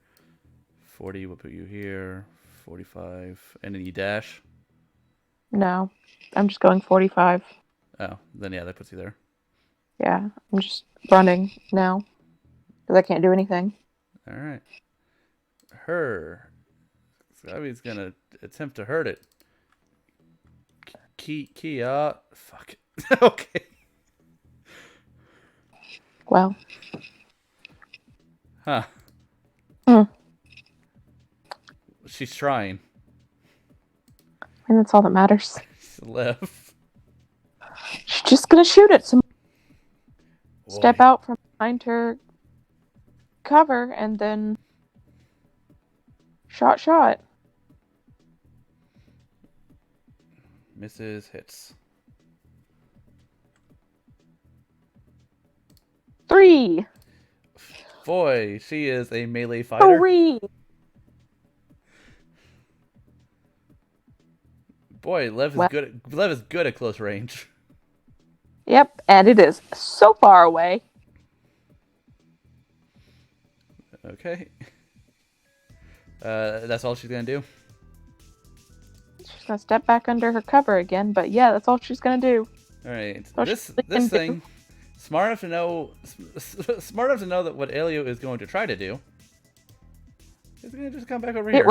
40 would put you here. 45. And then you dash. No, I'm just going 45. Oh, then yeah, that puts you there. Yeah, I'm just running now. Because I can't do anything. Alright. Her. Scobby's gonna attempt to hurt it. Kia. Fuck. Okay. Well. Huh. Mm. She's trying. And that's all that matters. She's left. She's just gonna shoot it. Boy. Step out from behind her cover and then shot. Misses, hits. 3. Boy, she is a melee fighter. 3. Boy, Lev is good. Lev is good at close range. Yep, and it is so far away. Okay. That's all she's gonna do. She's gonna step back under her cover again, but yeah, that's all she's gonna do. All right. all This she can thing, smart enough to know that what Elio is going to try to do. Is gonna just come back over here.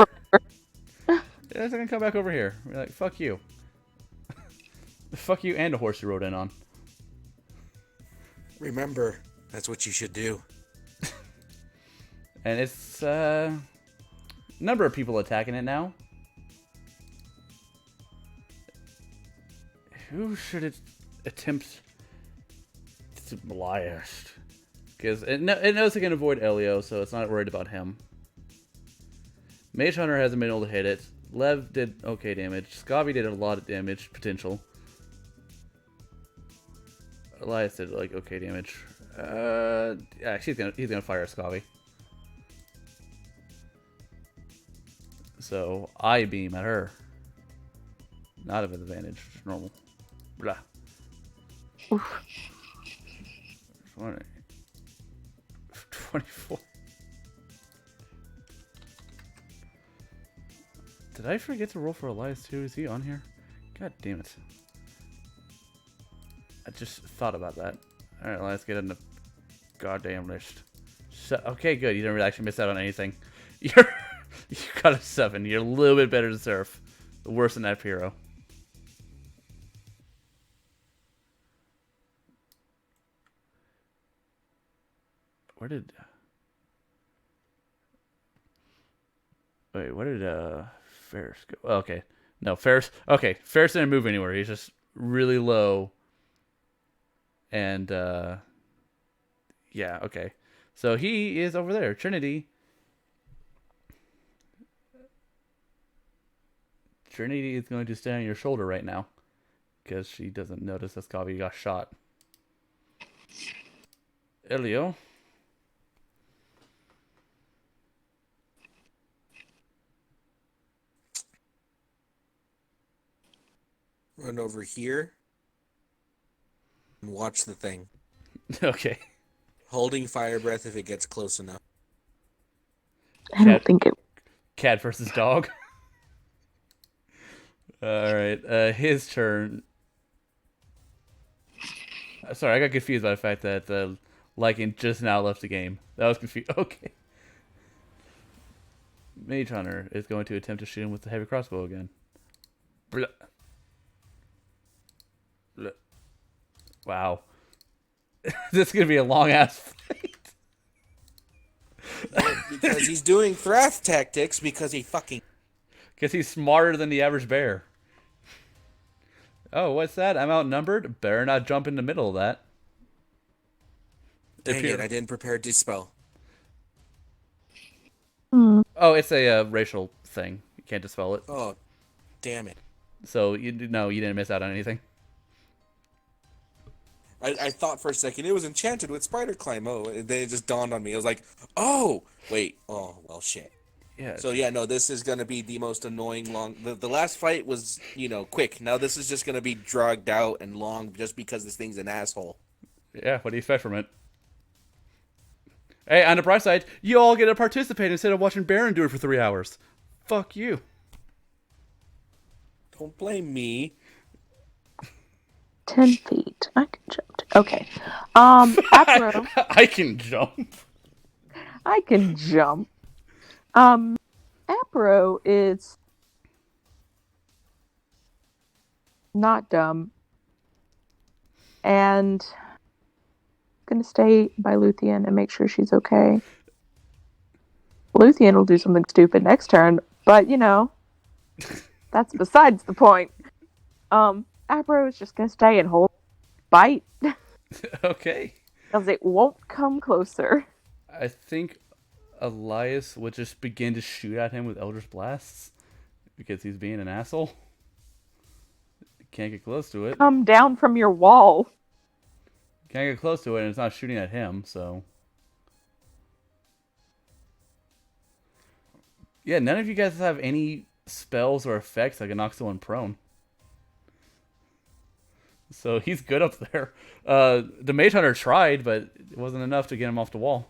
Yeah, it's gonna come back over here. We're like, fuck you. Fuck you and the horse you rode in on. Remember, that's what you should do. And it's number of people attacking it now. Who should it attempt to blast? Because it knows it can avoid Elio, so it's not worried about him. Mage Hunter hasn't been able to hit it. Lev did okay damage. Scobby did a lot of damage potential. Elias did like okay damage. Yeah, he's gonna fire at Scobby. So I beam at her. Not of advantage, just normal. Blah. Oof. 24. Did I forget to roll for Elias too? Is he on here? God damn it. I just thought about that. Alright, let's get in the goddamn list. Okay, good. You didn't really actually miss out on anything. You got a 7. You're a little bit better than Surf. Worse than that hero. Where did... Wait, where did Ferris go? Oh, okay. No, Ferris... Okay, Ferris didn't move anywhere. He's just really low. And, yeah, okay. So he is over there. Trinity Trinity is going to stand on your shoulder right now because she doesn't notice that Scavi got shot. Elio. Run over here and watch the thing. Okay. Holding fire breath if it gets close enough. I don't think it. Cat versus dog. Alright, his turn. Sorry, I got confused by the fact that Lycan just now left the game. That was confused. Okay. Mage Hunter is going to attempt to shoot him with the heavy crossbow again. Blah. Blah. Wow. This is going to be a long-ass fight. Because he's doing Thrath tactics because he fucking... Because he's smarter than the average bear. Oh, what's that? I'm outnumbered? Better not jump in the middle of that. Dang it, I didn't prepare Dispel. Oh, it's a racial thing. You can't dispel it. Oh, damn it. So, you didn't miss out on anything. I thought for a second it was enchanted with spider climb. Oh, and then it just dawned on me. I was like, oh, wait. Oh, well, shit. Yeah. So, yeah, no, this is going to be the most annoying long... The last fight was, quick. Now this is just going to be dragged out and long just because this thing's an asshole. Yeah, what do you expect from it? Hey, on the bright side, you all get to participate instead of watching Baron do it for 3 hours. Fuck you. Don't blame me. 10 feet. I can jump. Okay. Apro. I can jump. I can jump. Apro is not dumb. And gonna stay by Luthien and make sure she's okay. Luthien will do something stupid next turn, but that's besides the point. Apro is just gonna stay and hold bite. Okay. Because it won't come closer. I think Elias would just begin to shoot at him with Eldritch Blasts because he's being an asshole. Can't get close to it. Come down from your wall. Can't get close to it, and it's not shooting at him, so... Yeah, none of you guys have any spells or effects that can knock someone prone. So he's good up there. The Mage Hunter tried, but it wasn't enough to get him off the wall.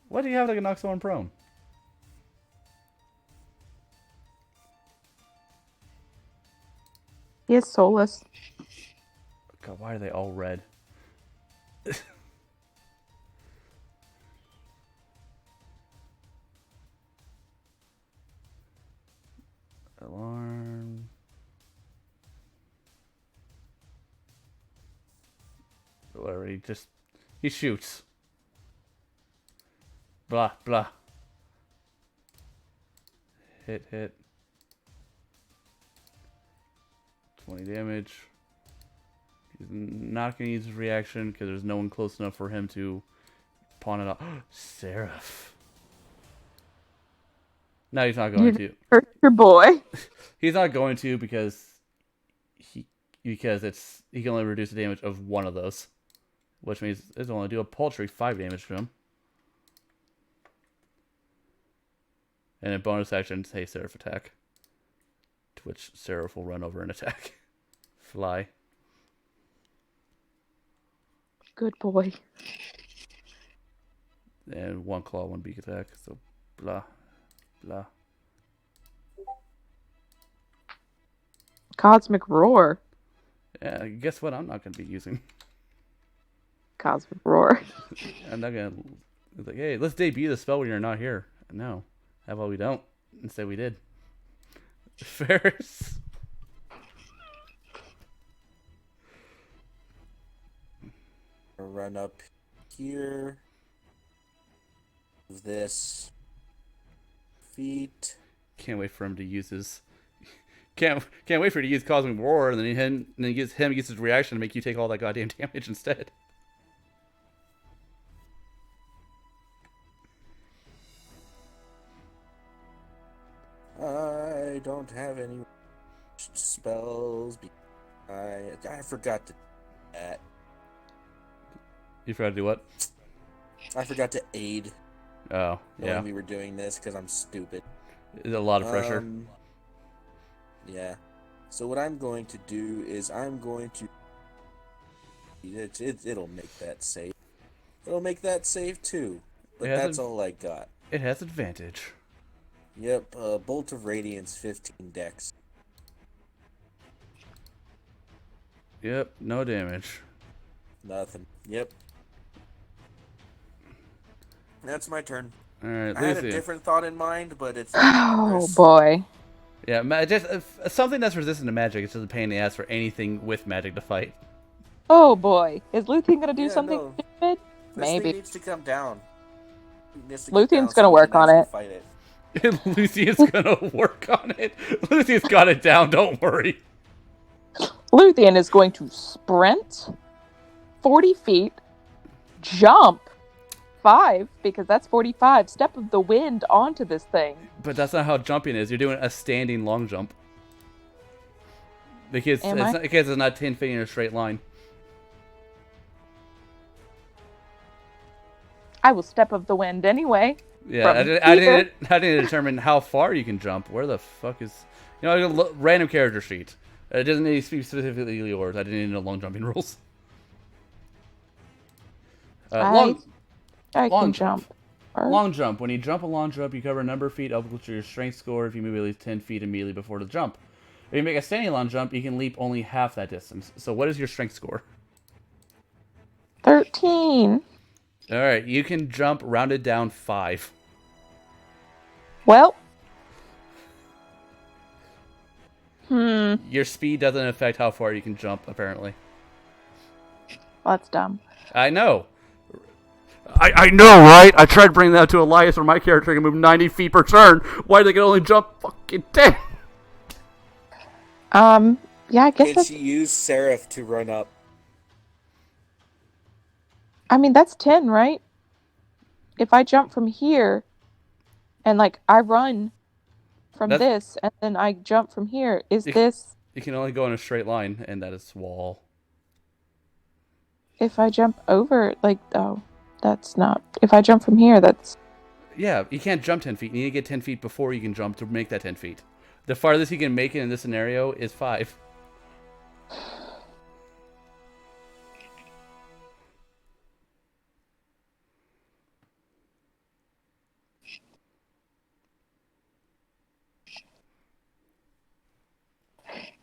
What do you have that can knock someone prone? He is soulless. God, why are they all red? Alarm. Whatever, he shoots. Blah, blah. Hit. 20 damage. He's not going to use his reaction because there's no one close enough for him to pawn it off. Seraph. No, he's not going to. Hurt your boy. He's not going to because he can only reduce the damage of one of those, which means it'll only do a paltry 5 damage to him. And in bonus action, say Seraph attack, to which Seraph will run over and attack. Fly. Good boy. And 1 claw, 1 beak attack. So blah, blah. Cosmic Roar. Yeah, guess what? I'm not going to be using. Cosmic Roar. I'm not going to. It's like, hey, let's debut the spell when you're not here. No, how about we don't? Instead, we did. Ferris. Run up here. This. Feet. Can't wait for him to use his. Can't wait for him to use Cosmic Roar, and then he gets his reaction to make you take all that goddamn damage instead. I don't have any spells. I forgot to do that. You forgot to do what? I forgot to aid Oh, yeah. knowing we were doing this because I'm stupid. It's a lot of pressure. Yeah. So what I'm going to do is I'm going to... It'll make that safe. It'll make that save too. But that's all I got. It has advantage. Yep, Bolt of Radiance, 15 dex. Yep, no damage. Nothing. Yep. That's my turn. Alright, I had Lucy. a different thought in mind, but it's... Oh boy. Yeah, just something that's resistant to magic is just a pain in the ass for anything with magic to fight. Oh boy. Is Luthien gonna do Yeah, something no. stupid? This Maybe. thing needs to come down. Luthien's gonna work on it. Fight it. Lucy's gonna work on it. Lucy's got it down, don't worry. Luthien is going to sprint 40 feet, jump 5, because that's 45, step of the wind onto this thing. But that's not how jumping is. You're doing a standing long jump. Because it's not 10 feet in a straight line. I will step of the wind anyway. Yeah, I didn't determine how far you can jump. Where the fuck is... random character sheet. It doesn't need to be specifically yours. I didn't know long jumping rules. I can jump. Long jump. When you jump a long jump, you cover a number of feet equal to your strength score if you move at least 10 feet immediately before the jump. If you make a standing long jump, you can leap only half that distance. So what is your strength score? 13. Alright, you can jump rounded down 5. Well. Your speed doesn't affect how far you can jump, apparently. Well, that's dumb. I know. I know, right? I tried bringing that to Elias where my character can move 90 feet per turn. Why they can only jump fucking 10? Yeah, I guess Did she use Seraph to run up? I mean, that's 10, right? If I jump from here, and, I run from this, and then I jump from here, this... You can only go in a straight line, and that is wall. If I jump over, that's not... If I jump from here, that's... Yeah, you can't jump 10 feet. You need to get 10 feet before you can jump to make that 10 feet. The farthest you can make it in this scenario is 5.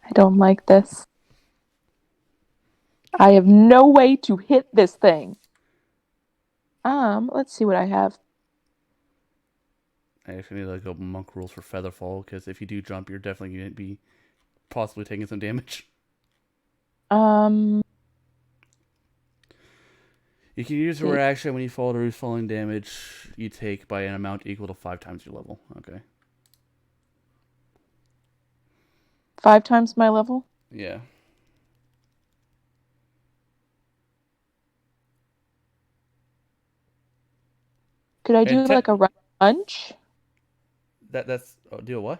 I don't like this. I have no way to hit this thing. Let's see what I have. I actually need to go monk rules for Featherfall, because if you do jump, you're definitely going to be possibly taking some damage. You can use a reaction when you fall to reduce falling damage you take by an amount equal to 5 times your level. Okay. 5 times my level? Yeah. Could I do a run lunge? That's do what?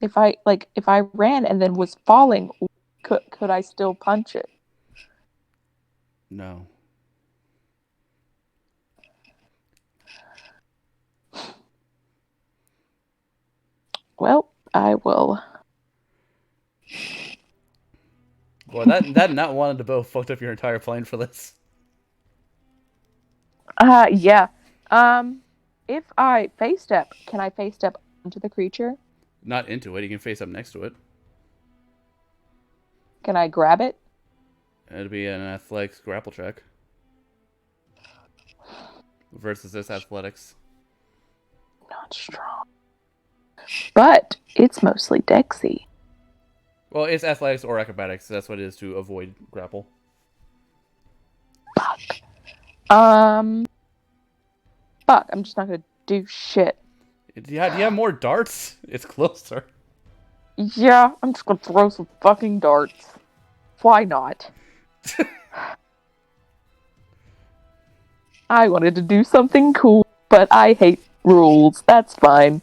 If I ran and then was falling, could I still punch it? No. Well, I will. Well, that not wanting to both fucked up your entire plan for this. Yeah. If I face step, can I face step into the creature? Not into it. You can face up next to it. Can I grab it? It'd be an athletics grapple check. Versus this athletics. Not strong. But it's mostly Dexy. Well, it's athletics or acrobatics. So that's what it is to avoid grapple. Fuck. Fuck. I'm just not gonna do shit. Do you have more darts? It's closer. Yeah, I'm just gonna throw some fucking darts. Why not? I wanted to do something cool, but I hate rules. That's fine.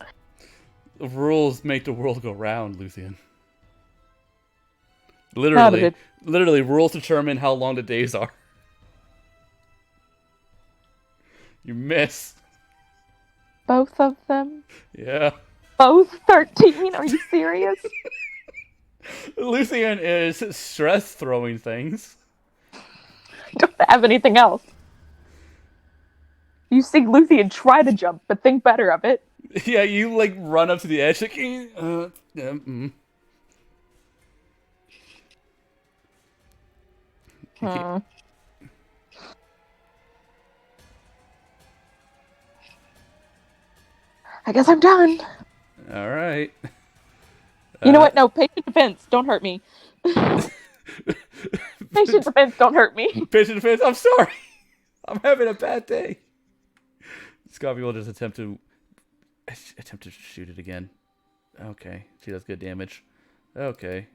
Rules make the world go round, Luthien. Not a bit. Literally, rules determine how long the days are. You miss. Both of them? Yeah. Both 13? Are you serious? Luthien is stress throwing things. Don't have anything else. You see Luthien try to jump, but think better of it. Yeah, you like run up to the edge, like, I guess I'm done. All right. You know what? No, patient defense. Don't hurt me. Patient defense. Don't hurt me. Patient defense. I'm sorry. I'm having a bad day. Scotty will just attempt to shoot it again. Okay, she does good damage. Okay.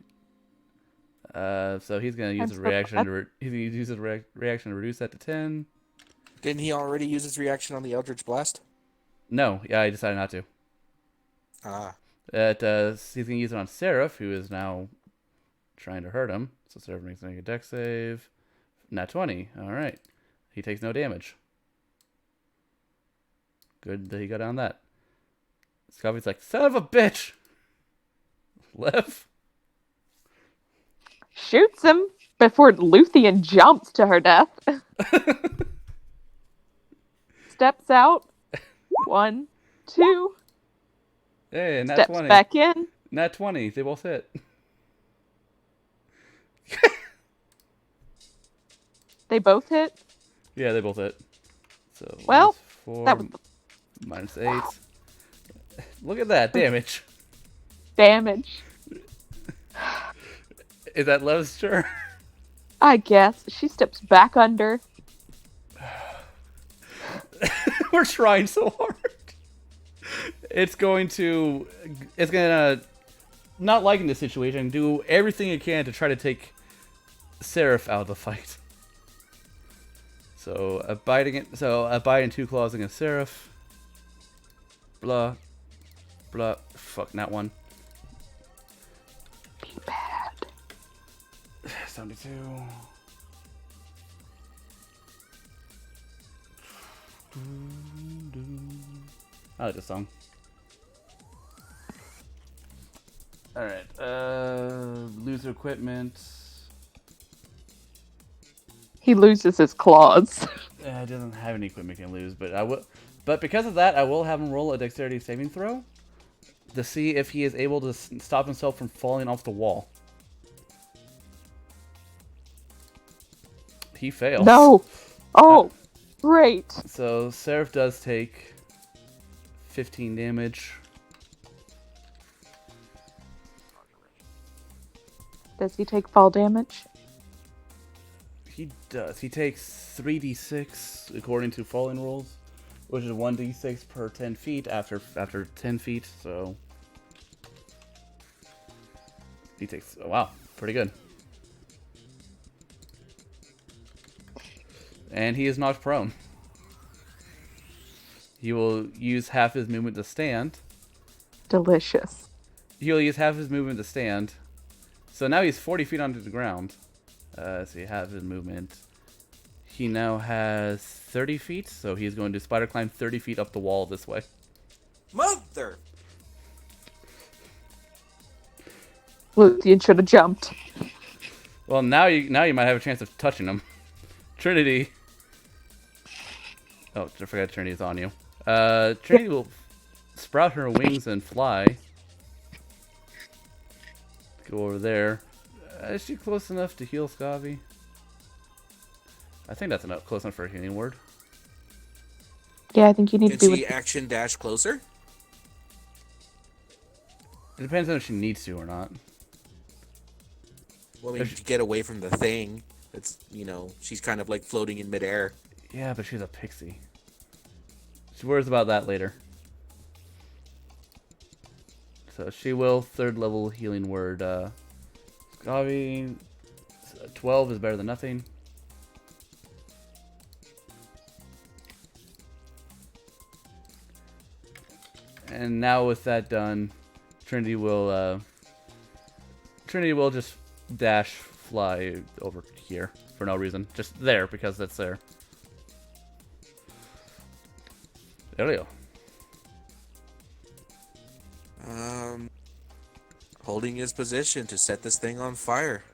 So he's gonna use his reaction reaction to reduce that to 10. Didn't he already use his reaction on the Eldritch Blast? No, yeah, I decided not to. He's gonna use it on Seraph, who is now trying to hurt him. So Seraph makes a dex save. Nat 20. All right, he takes no damage. Good that he got on that. Scotty's like, son of a bitch. Lev Shoots him before Luthien jumps to her death. Steps out. 1, 2. Hey, nat Steps 20. back in. Nat 20. They both hit. They both hit. Yeah, they both hit. So Well, -4, that was -8. Look at that damage. damage. Is that Lev's turn? I guess. She steps back under. We're trying so hard. It's gonna, not liking the situation, do everything it can to try to take Seraph out of the fight. So a bite and 2 claws against Seraph. Blah. Blah. Fuck, not one. Be bad. 72. I like this song. Alright, lose equipment. He loses his claws. It doesn't have any equipment he can lose, but because of that, I will have him roll a dexterity saving throw to see if he is able to stop himself from falling off the wall. He fails. No. Oh, great. So Seraph does take 15 damage. Does he take fall damage? He does. He takes 3d6 according to falling rolls, which is 1d6 per 10 feet after 10 feet. So he takes. Oh, wow, pretty good. And he is knocked prone. He will use half his movement to stand. Delicious. He'll use half his movement to stand. So now he's 40 feet onto the ground. So he has his movement. He now has 30 feet, so he's going to spider climb 30 feet up the wall this way. Mother! Luthien should have jumped. Well, now you might have a chance of touching him. Trinity. Oh, I forgot Trinity's on you. Trinity will sprout her wings and fly. Go over there. Is she close enough to heal Scavy? I think that's close enough for a healing word. Yeah, I think you need Can to be she with... action dash closer? It depends on if she needs to or not. Well, I mean, to get away from the thing. It's, she's kind of like floating in midair. Yeah, but she's a pixie. She worries about that later. So she will third level healing word. Scavy, 12 is better than nothing. And now with that done, Trinity will just dash fly over here for no reason. Just there because that's there. There we go. Holding his position to set this thing on fire.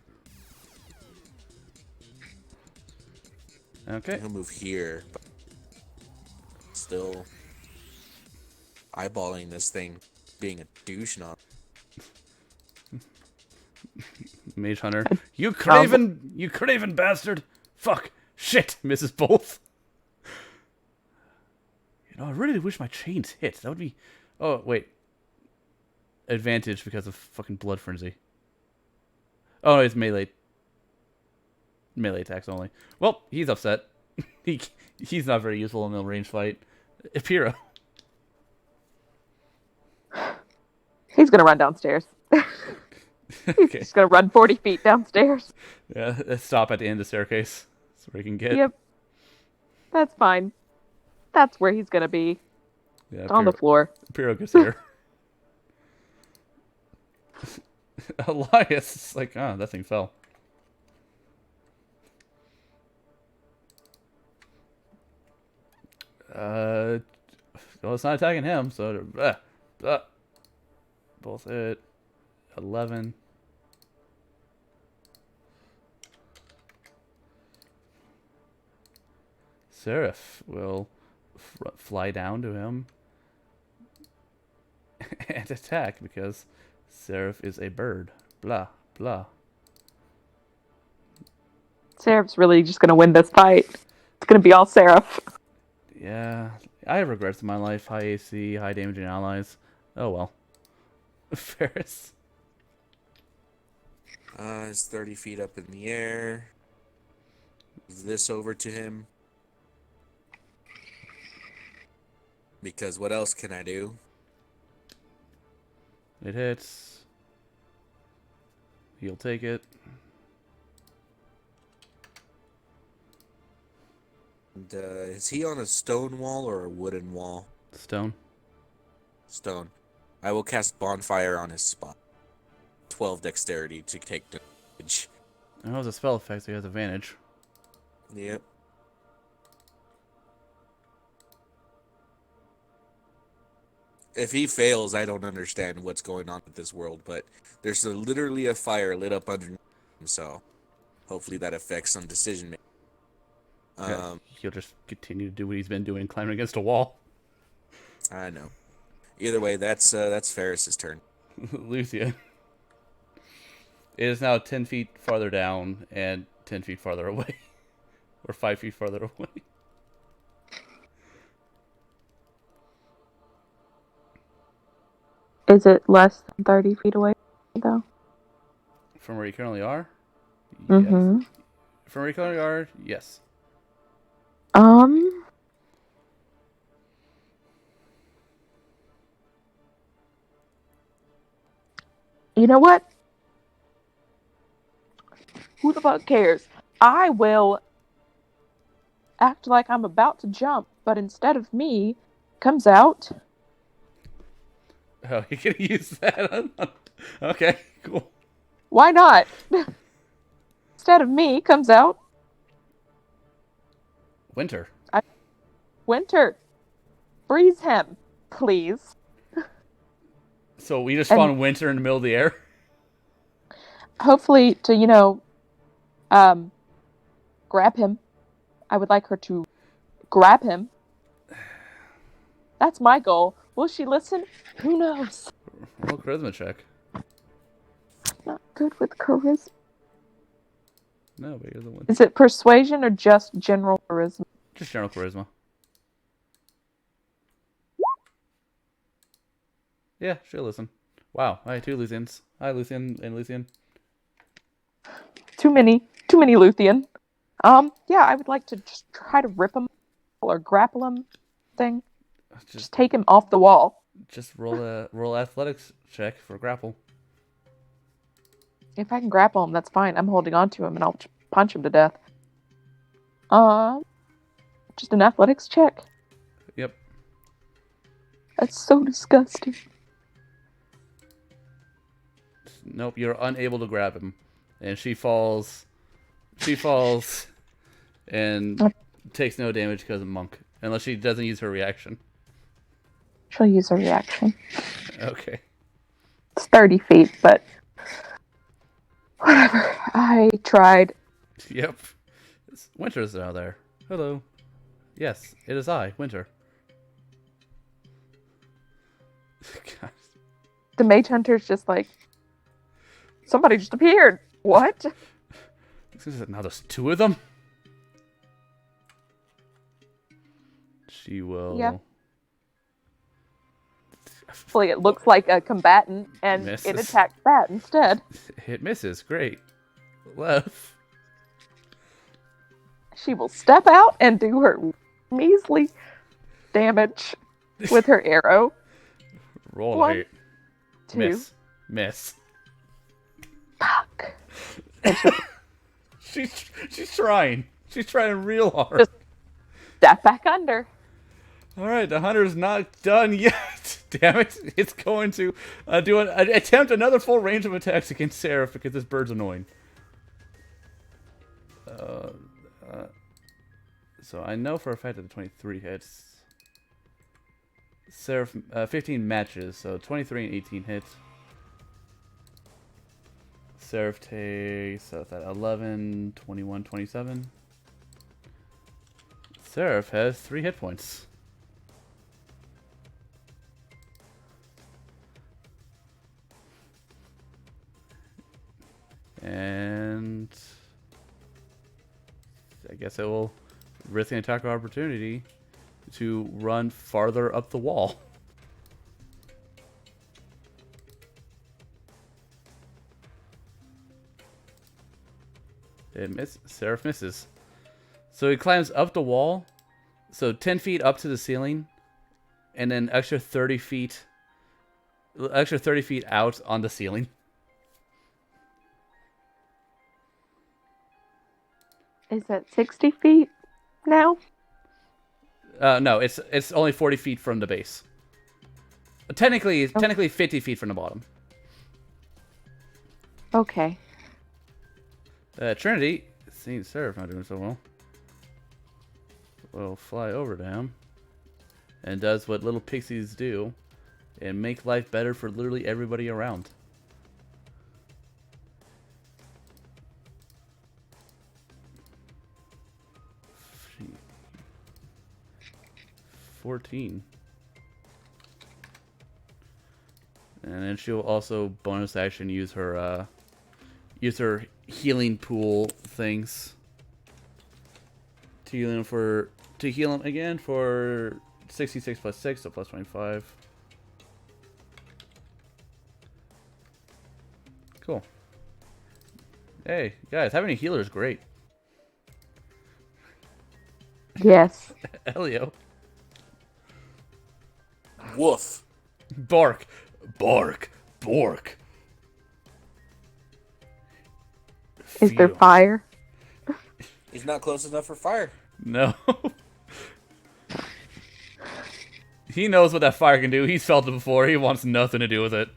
Okay. He'll move here, but still eyeballing this thing, being a douche not. Mage Hunter. You craven bastard! Fuck! Shit! Misses both. I really wish my chains hit. That would be... Oh, wait. Advantage because of fucking Blood Frenzy. Oh, it's melee. Melee attacks only. Well, he's upset. He's not very useful in a range fight. Epira. He's gonna run downstairs. Okay. He's gonna run 40 feet downstairs. Yeah, let's stop at the end of the staircase. So we can get... Yep. That's fine. That's where he's gonna be. Yeah, on the floor. Epira gets here. Elias is like, that thing fell. Well, it's not attacking him, so both hit. 11. Seraph will fly down to him and attack because Seraph is a bird. Blah, blah. Seraph's really just gonna win this fight. It's gonna be all Seraph. Yeah, I have regrets in my life. High AC, high damaging allies. Oh well. Ferris. It's 30 feet up in the air. Move this over to him. Because what else can I do? It hits. He'll take it. And, is he on a stone wall or a wooden wall? Stone. Stone. I will cast Bonfire on his spot. 12 dexterity to take damage. Oh, it's a spell effect, so he has advantage. Yep. If he fails, I don't understand what's going on with this world, but there's literally a fire lit up underneath him, so hopefully that affects some decision making. Yeah, he'll just continue to do what he's been doing, climbing against a wall. I know. Either way, that's Ferris's turn. Luthien. It is now 10 feet farther down and 10 feet farther away. Or 5 feet farther away. Is it less than 30 feet away, though? From where you currently are? Mm-hmm. Yes. From where you currently are? Yes. You know what? Who the fuck cares? I will act like I'm about to jump, but instead of me, comes out. Oh, you can use that? Okay, cool. Why not? Instead of me, comes out Winter. Winter. Freeze him, please. So we just found Winter in the middle of the air? Hopefully to, grab him. I would like her to grab him. That's my goal. Will she listen? Who knows? Roll a charisma check. Not good with charisma. No, but you're the one. Is it persuasion or just general charisma? Just general charisma. Yeah, she'll listen. Wow, I had 2 Lucians. Hi, Lucian and Lucian. Too many Luthien. Yeah, I would like to just try to rip him or grapple him thing. Just take him off the wall. Just roll athletics check for grapple. If I can grapple him, that's fine. I'm holding on to him and I'll punch him to death. Just an athletics check. Yep. That's so disgusting. Nope, you're unable to grab him. And she falls. She falls and takes no damage because of Monk. Unless she doesn't use her reaction. She'll use a reaction. Okay. It's 30 feet, but whatever. I tried. Yep. Winter's out there. Hello. Yes, it is I, Winter. God. The mage hunter's just like, somebody just appeared. What? Now there's two of them? She will... Yep. Hopefully it looks like a combatant, and Misses. it attacks that instead. It misses. Great. Left. She will step out and do her measly damage with her arrow. Roll 1, it. 2. Miss. Fuck. She's trying. She's trying real hard. Just step back under. Alright, the hunter's not done yet. Damn it. It's going to attempt another full range of attacks against Seraph because this bird's annoying. So I know for a fact that the 23 hits. Seraph, 15 matches, so 23 and 18 hits. Seraph takes, so that's at 11, 21, 27. Seraph has 3 hit points. And I guess it will risk an attack of opportunity to run farther up the wall. Seraph misses. So he climbs up the wall, so 10 feet up to the ceiling, and then extra 30 feet out on the ceiling. Is that 60 feet now? No, it's only 40 feet from the base. Technically 50 feet from the bottom. Okay. Trinity, seeing Seraph not doing so well, will fly over to him and does what little pixies do and make life better for literally everybody around. Gee. 14. And then she'll also bonus action use her healing pool things to heal him again for 66 plus 6, so plus 25. Cool. Hey, guys, having a healer is great. Yes. Elio. Woof. Bark. Bark. Bork. Is there Feel. fire? He's not close enough for fire. No. He knows what that fire can do. He's felt it before. He wants nothing to do with it.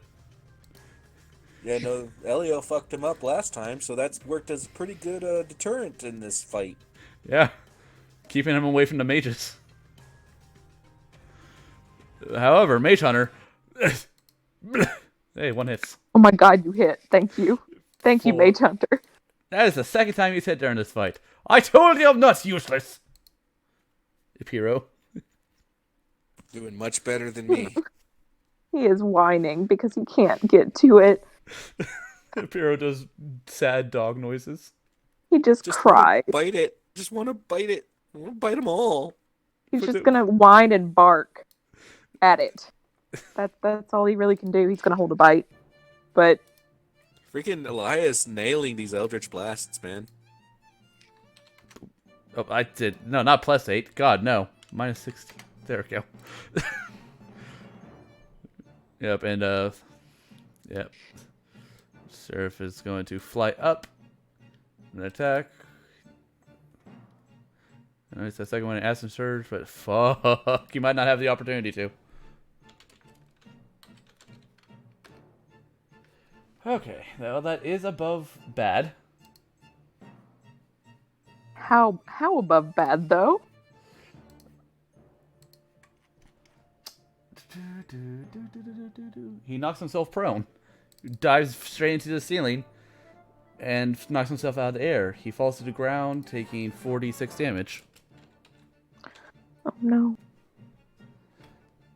Yeah, no, Elio fucked him up last time, so that's worked as a pretty good deterrent in this fight. Yeah. Keeping him away from the mages. However, Mage Hunter... Hey, 1 hits. Oh my god, you hit. Thank you. Thank you, 4. Mage Hunter. That is the second time he's hit during this fight. I told you I'm not useless! Epiro. Doing much better than me. He is whining because he can't get to it. Epiro does sad dog noises. He just Just cried. bite it. Just want to bite it. I want to bite them all. He's just gonna whine and bark at it. That's all he really can do. He's gonna hold a bite. But Freaking Elias nailing these Eldritch Blasts, man. Oh, I did. No, not plus 8. God, no. Minus 16. There we go. Yep, and, yep. Seraph is going to fly up and attack. Nice, that second one, Acid Surge, but fuck, you might not have the opportunity to. Okay, well, that is above bad. How above bad though? He knocks himself prone, dives straight into the ceiling, and knocks himself out of the air. He falls to the ground, taking 46 damage. Oh no.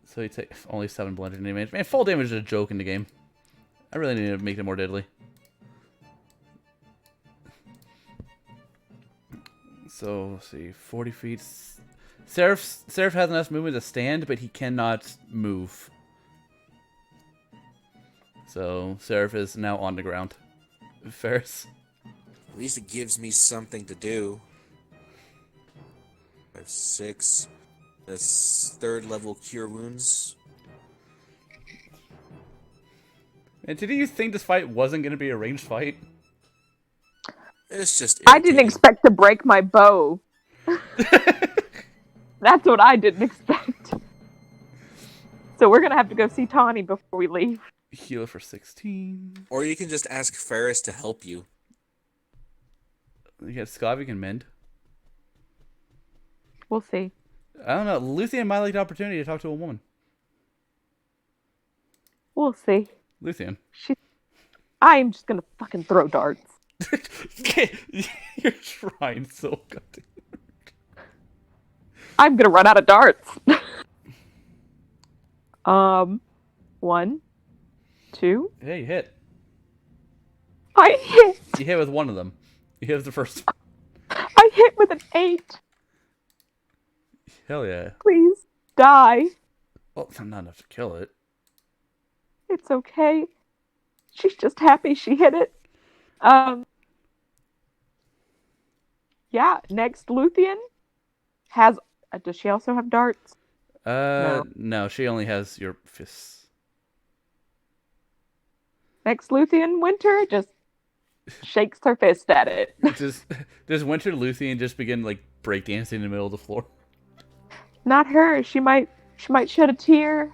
So he takes only 7 bludgeoning damage. Man, full damage is a joke in the game. I really need to make it more deadly. So, let's see, 40 feet. Seraph has enough movement to stand, but he cannot move. So, Seraph is now on the ground. Ferris? At least it gives me something to do. 5, 6. That's 3rd level cure wounds. And did you think this fight wasn't going to be a ranged fight? It's just I didn't irritating. expect to break my bow. That's what I didn't expect. So we're gonna have to go see Tawny before we leave. Heal for 16. Or you can just ask Ferris to help you. You got Scott, you can mend. We'll see. I don't know. Luthien might like the opportunity to talk to a woman. We'll see. Luthien. I'm just gonna fucking throw darts. You're trying so goddamn. I'm gonna run out of darts. 1, 2. Hey, you hit. I hit. You hit with one of them. You hit with the first one. I hit with an 8. Hell yeah. Please die. Well, not enough to kill it. It's okay. She's just happy she hit it. Yeah, next Luthien has... does she also have darts? No, she only has your fists. Next Luthien, Winter just shakes her fist at it. Does Winter Luthien just begin like breakdancing in the middle of the floor? Not her. She might shed a tear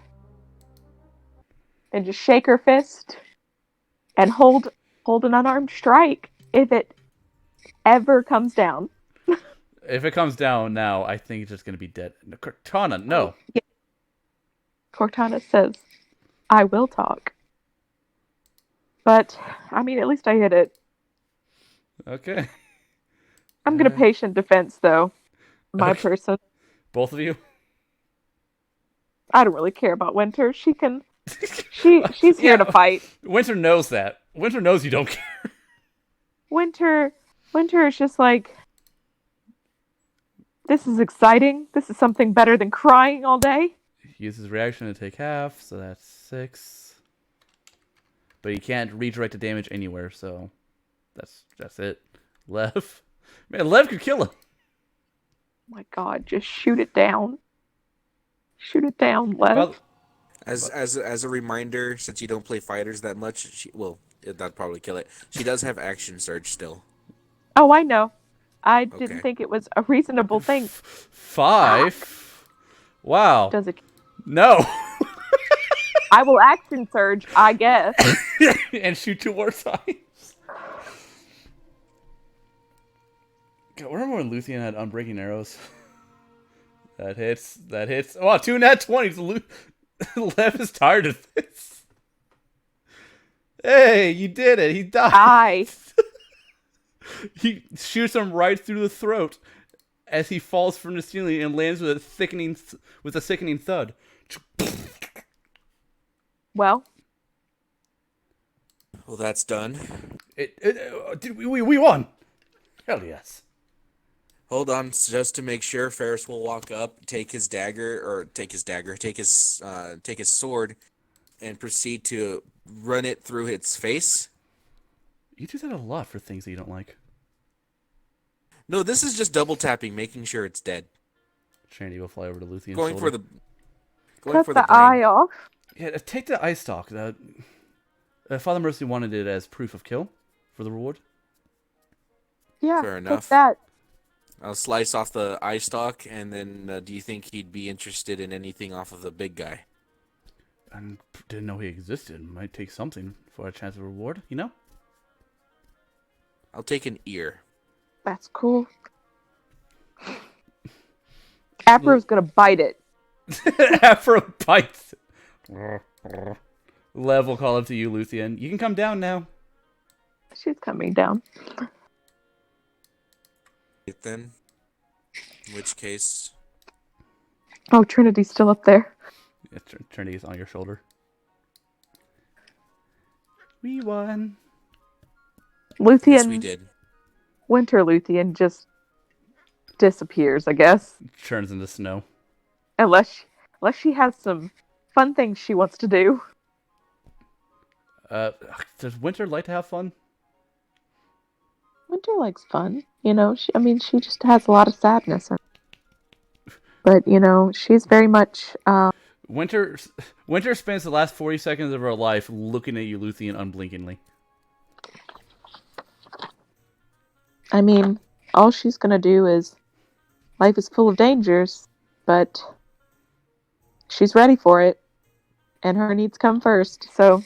and just shake her fist and hold an unarmed strike if it ever comes down. If it comes down now, I think it's just gonna be dead. Cortana, no. Yeah. Cortana says, "I will talk." But I mean, at least I hit it. Okay. I'm gonna patient defense though. My Okay. person. Both of you? I don't really care about Winter. She can. She's here Yeah. to fight. Winter knows that. Winter knows you don't care. Winter is just like, this is exciting. This is something better than crying all day. He uses reaction to take half, so that's 6. But he can't redirect the damage anywhere, so that's it. Lev. Man, Lev could kill him. Oh my God, just shoot it down. Shoot it down, Lev. Well, As a reminder, since you don't play fighters that much, that'd probably kill it. She does have action surge still. Oh, I know. I didn't Okay. think it was a reasonable thing. 5. Wow. Does it? No. I will action surge, I guess. And shoot 2 more times. God, remember when Luthien had unbreaking arrows? That hits. Oh, 2 nat 20s. Lev is tired of this. Hey, you did it. He died. I. He shoots him right through the throat as he falls from the ceiling and lands with a sickening thud. Well, Well, that's done. We won. Hell yes. Hold on, just to make sure, Ferris will walk up, take his sword, and proceed to run it through its face. You do that a lot for things that you don't like. No, this is just double tapping, making sure it's dead. Shandy will fly over to Luthien's Going for shoulder. cut the brain. eye off. Yeah, take the eye stalk. Father Mercy wanted it as proof of kill for the reward. Yeah, Fair take enough. that. I'll slice off the eye stalk, and then do you think he'd be interested in anything off of the big guy? I didn't know he existed. Might take something for a chance of reward, you know? I'll take an ear. That's cool. Afro's gonna bite it. Afro bites. Lev will call up to you, Luthien. You can come down now. She's coming down. Then, in which case, Oh, Trinity's still up there. Yeah, Trinity's on your shoulder. We won. Luthien, yes, we did. Winter Luthien just disappears, I guess. Turns into snow. Unless she has some fun things she wants to do. Does Winter like to have fun? Winter likes fun. You know, she just has a lot of sadness. But, you know, she's very much, Winter spends the last 40 seconds of her life looking at you, Luthien, unblinkingly. I mean, all she's gonna do is, life is full of dangers, but she's ready for it, and her needs come first, so.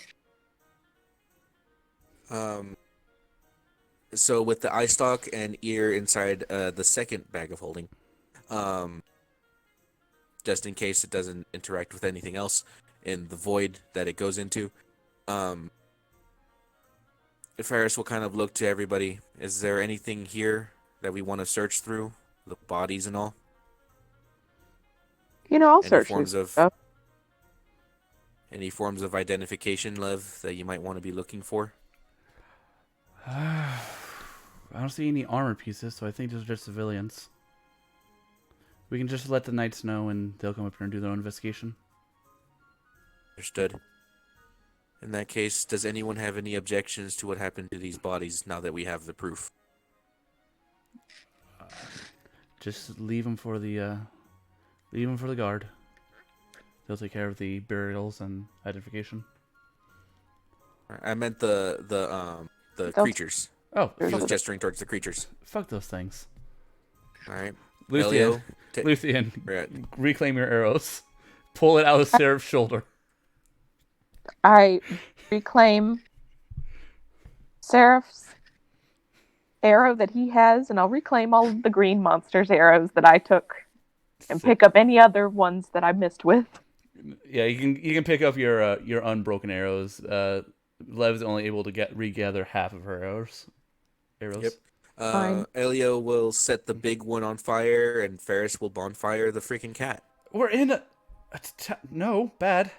So with the eye stalk and ear inside the second bag of holding, just in case it doesn't interact with anything else in the void that it goes into, Ferris will kind of look to everybody. Is there anything here that we want to search through? The bodies and all? You know, I'll Any search forms through of stuff. Any forms of identification, Lev, that you might want to be looking for? I don't see any armor pieces, so I think those are just civilians. We can just let the knights know, and they'll come up here and do their own investigation. Understood. In that case, does anyone have any objections to what happened to these bodies now that we have the proof? Just leave them for the guard. They'll take care of the burials and identification. I meant the creatures. Oh, He was gesturing towards the creatures. fuck those things. All right. Luthien, Elio, Luthien, reclaim your arrows. Pull it out of Seraph's shoulder. I reclaim Seraph's arrow that he has, and I'll reclaim all of the green monster's arrows that I took, and pick up any other ones that I missed with. Yeah, you can pick up your unbroken arrows. Lev's only able to regather half of her arrows. Yep. Fine. Elio will set the big one on fire, and Ferris will bonfire the freaking cat. We're in no, bad.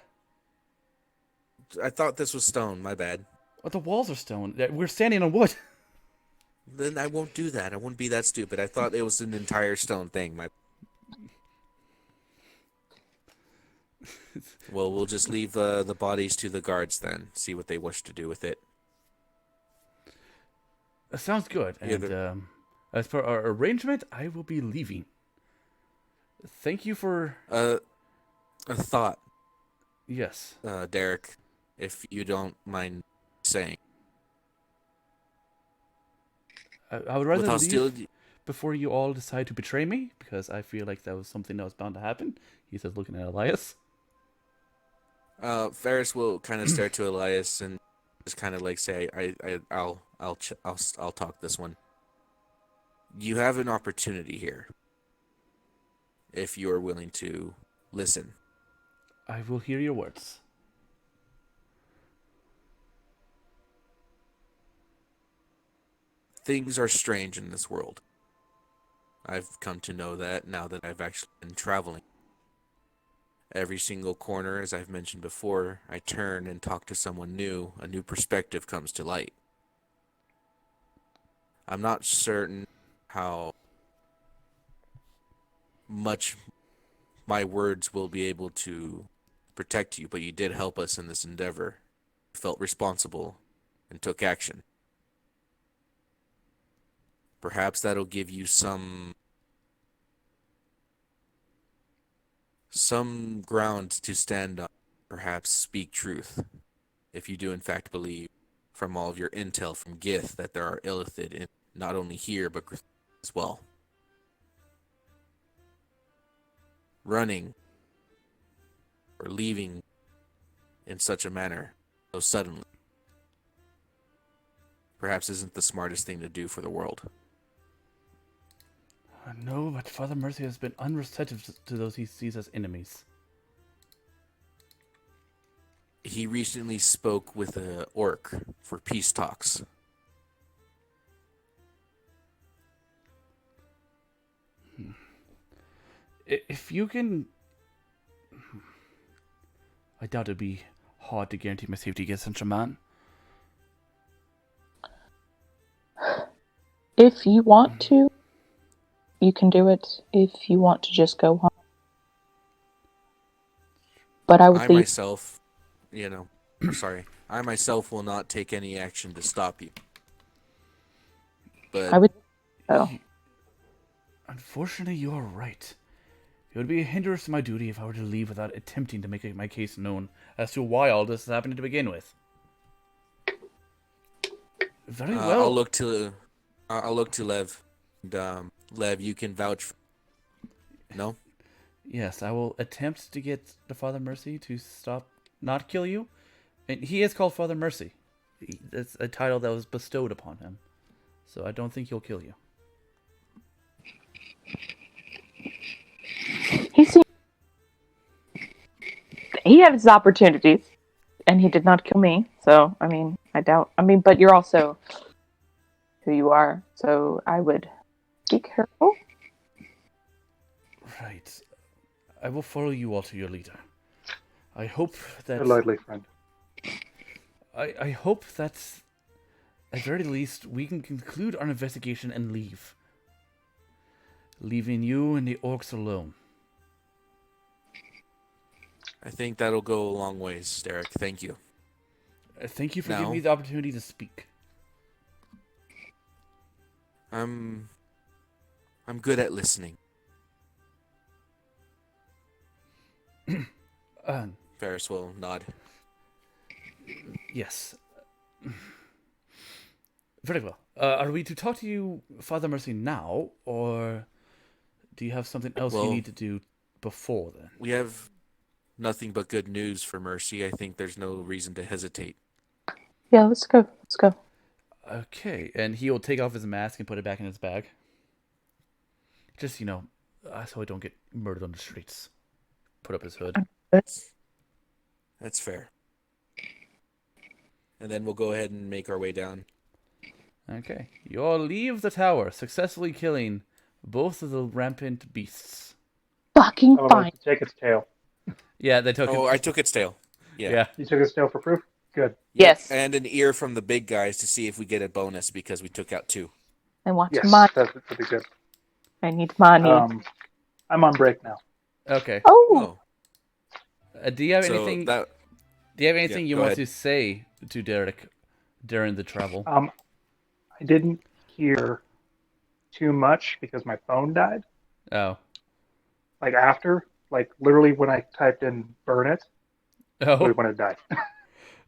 I thought this was stone. My bad. The walls are stone. We're standing on wood. Then I won't do that. I won't be that stupid. I thought it was an entire stone thing. Well, we'll just leave the bodies to the guards then. See what they wish to do with it. That sounds good. And as per our arrangement, I will be leaving. Thank you for a thought. Yes. Derek, if you don't mind saying. I would rather hostility leave before you all decide to betray me, because I feel like that was something that was bound to happen. He says, looking at Elias. Ferris will kind of stare to Elias and just kind of like say, I'll talk this one. You have an opportunity here, if you are willing to listen. I will hear your words. Things are strange in this world. I've come to know that now that I've actually been traveling. Every single corner, as I've mentioned before, I turn and talk to someone new, a new perspective comes to light. I'm not certain how much my words will be able to protect you, but you did help us in this endeavor. You felt responsible and took action. Perhaps that'll give you some ground to stand on. Perhaps speak truth, if you do in fact believe, from all of your intel from Gith, that there are Illithid in not only here but as well. Running or leaving in such a manner so suddenly perhaps isn't the smartest thing to do for the world. No, but Father Mercy has been unreceptive to those he sees as enemies. He recently spoke with a orc for peace talks. If you can... I doubt it'd be hard to guarantee my safety against such a man. If you want to, you can do it. If you want to just go home. But I would I leave. myself, I myself will not take any action to stop you. But I would. Oh. Unfortunately, you are right. It would be a hindrance to my duty if I were to leave without attempting to make my case known as to why all this is happening to begin with. Very well. I'll look to Lev. And, Lev, you can vouch for... No? Yes, I will attempt to get the Father Mercy to not kill you. And he is called Father Mercy. That's a title that was bestowed upon him. So I don't think he'll kill you. He had his opportunities, and he did not kill me. So, I mean, I doubt. I mean, but you're also who you are. So I would be careful. Right. I will follow you all to your leader. I hope that... Politely, friend. I hope that, at very least, we can conclude our investigation and leave. Leaving you and the orcs alone. I think that'll go a long ways, Derek. Thank you. Thank you for giving me the opportunity to speak. I'm good at listening. Ferris will nod. Yes. Very well. Are we to talk to you, Father Mercy, now, or do you have something else you need to do before then? We have nothing but good news for Mercy. I think there's no reason to hesitate. Yeah, let's go. Let's go. Okay, and he will take off his mask and put it back in his bag. Just, so I don't get murdered on the streets. Put up his hood. That's fair. And then we'll go ahead and make our way down. Okay. You all leave the tower, successfully killing both of the rampant beasts. Fucking I would fine. like to take its tail. Yeah, they took it. Oh, I took its tail. Yeah. You took its tail for proof? Good. Yes. And an ear from the big guys to see if we get a bonus because we took out 2. I want Yes, money. that would be good. I need money. I'm on break now. Okay. Oh. Do you have So anything? Do you have anything you go want ahead. to say to Derek during the travel? I didn't hear too much because my phone died. Oh. Literally when I typed in burn it, Oh. when it died.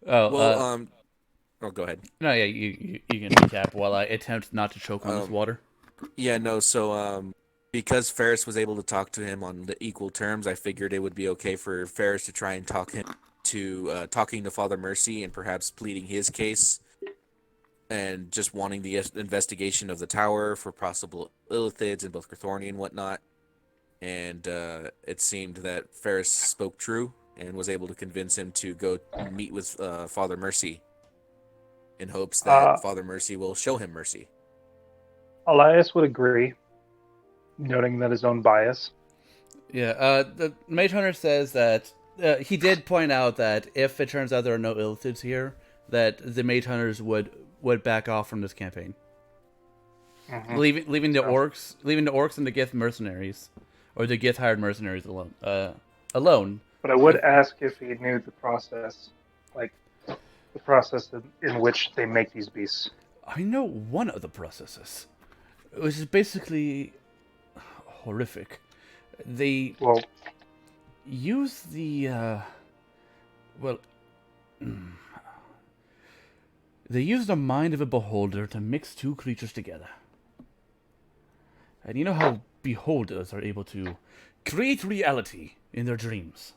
Oh. Well, go ahead. No, yeah, you can recap while I attempt not to choke on this water. Yeah, no, so because Ferris was able to talk to him on the equal terms, I figured it would be okay for Ferris to try and talk him to talking to Father Mercy and perhaps pleading his case and just wanting the investigation of the tower for possible illithids in both Cthornia and whatnot. And it seemed that Ferris spoke true and was able to convince him to go meet with Father Mercy in hopes that Father Mercy will show him mercy. Elias would agree, noting that his own bias. Yeah, the Mage Hunter says that he did point out that if it turns out there are no illithids here, that the Mage Hunters would back off from this campaign, leaving the orcs and the Gith mercenaries, or the Gith hired mercenaries alone. But I would ask if he knew the process, the process in which they make these beasts. I know one of the processes, which is basically horrific. They use the they use the mind of a beholder to mix 2 creatures together. And you know how beholders are able to create reality in their dreams.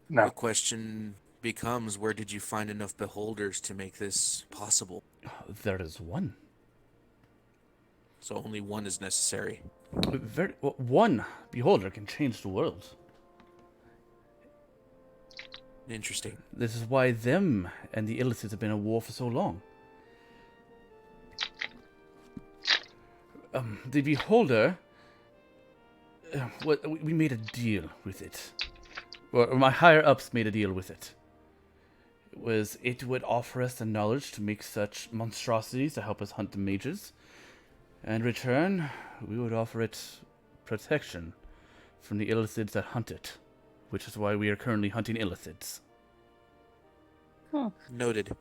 No. The question becomes, where did you find enough beholders to make this possible? There is one. So only one is necessary. One beholder can change the world. Interesting. This is why them and the Illicids have been at war for so long. The beholder... we made a deal with it. Or my higher-ups made a deal with it. It would offer us the knowledge to make such monstrosities to help us hunt the mages. And in return, we would offer it protection from the Illicids that hunt it. Which is why we are currently hunting Illicids. Noted.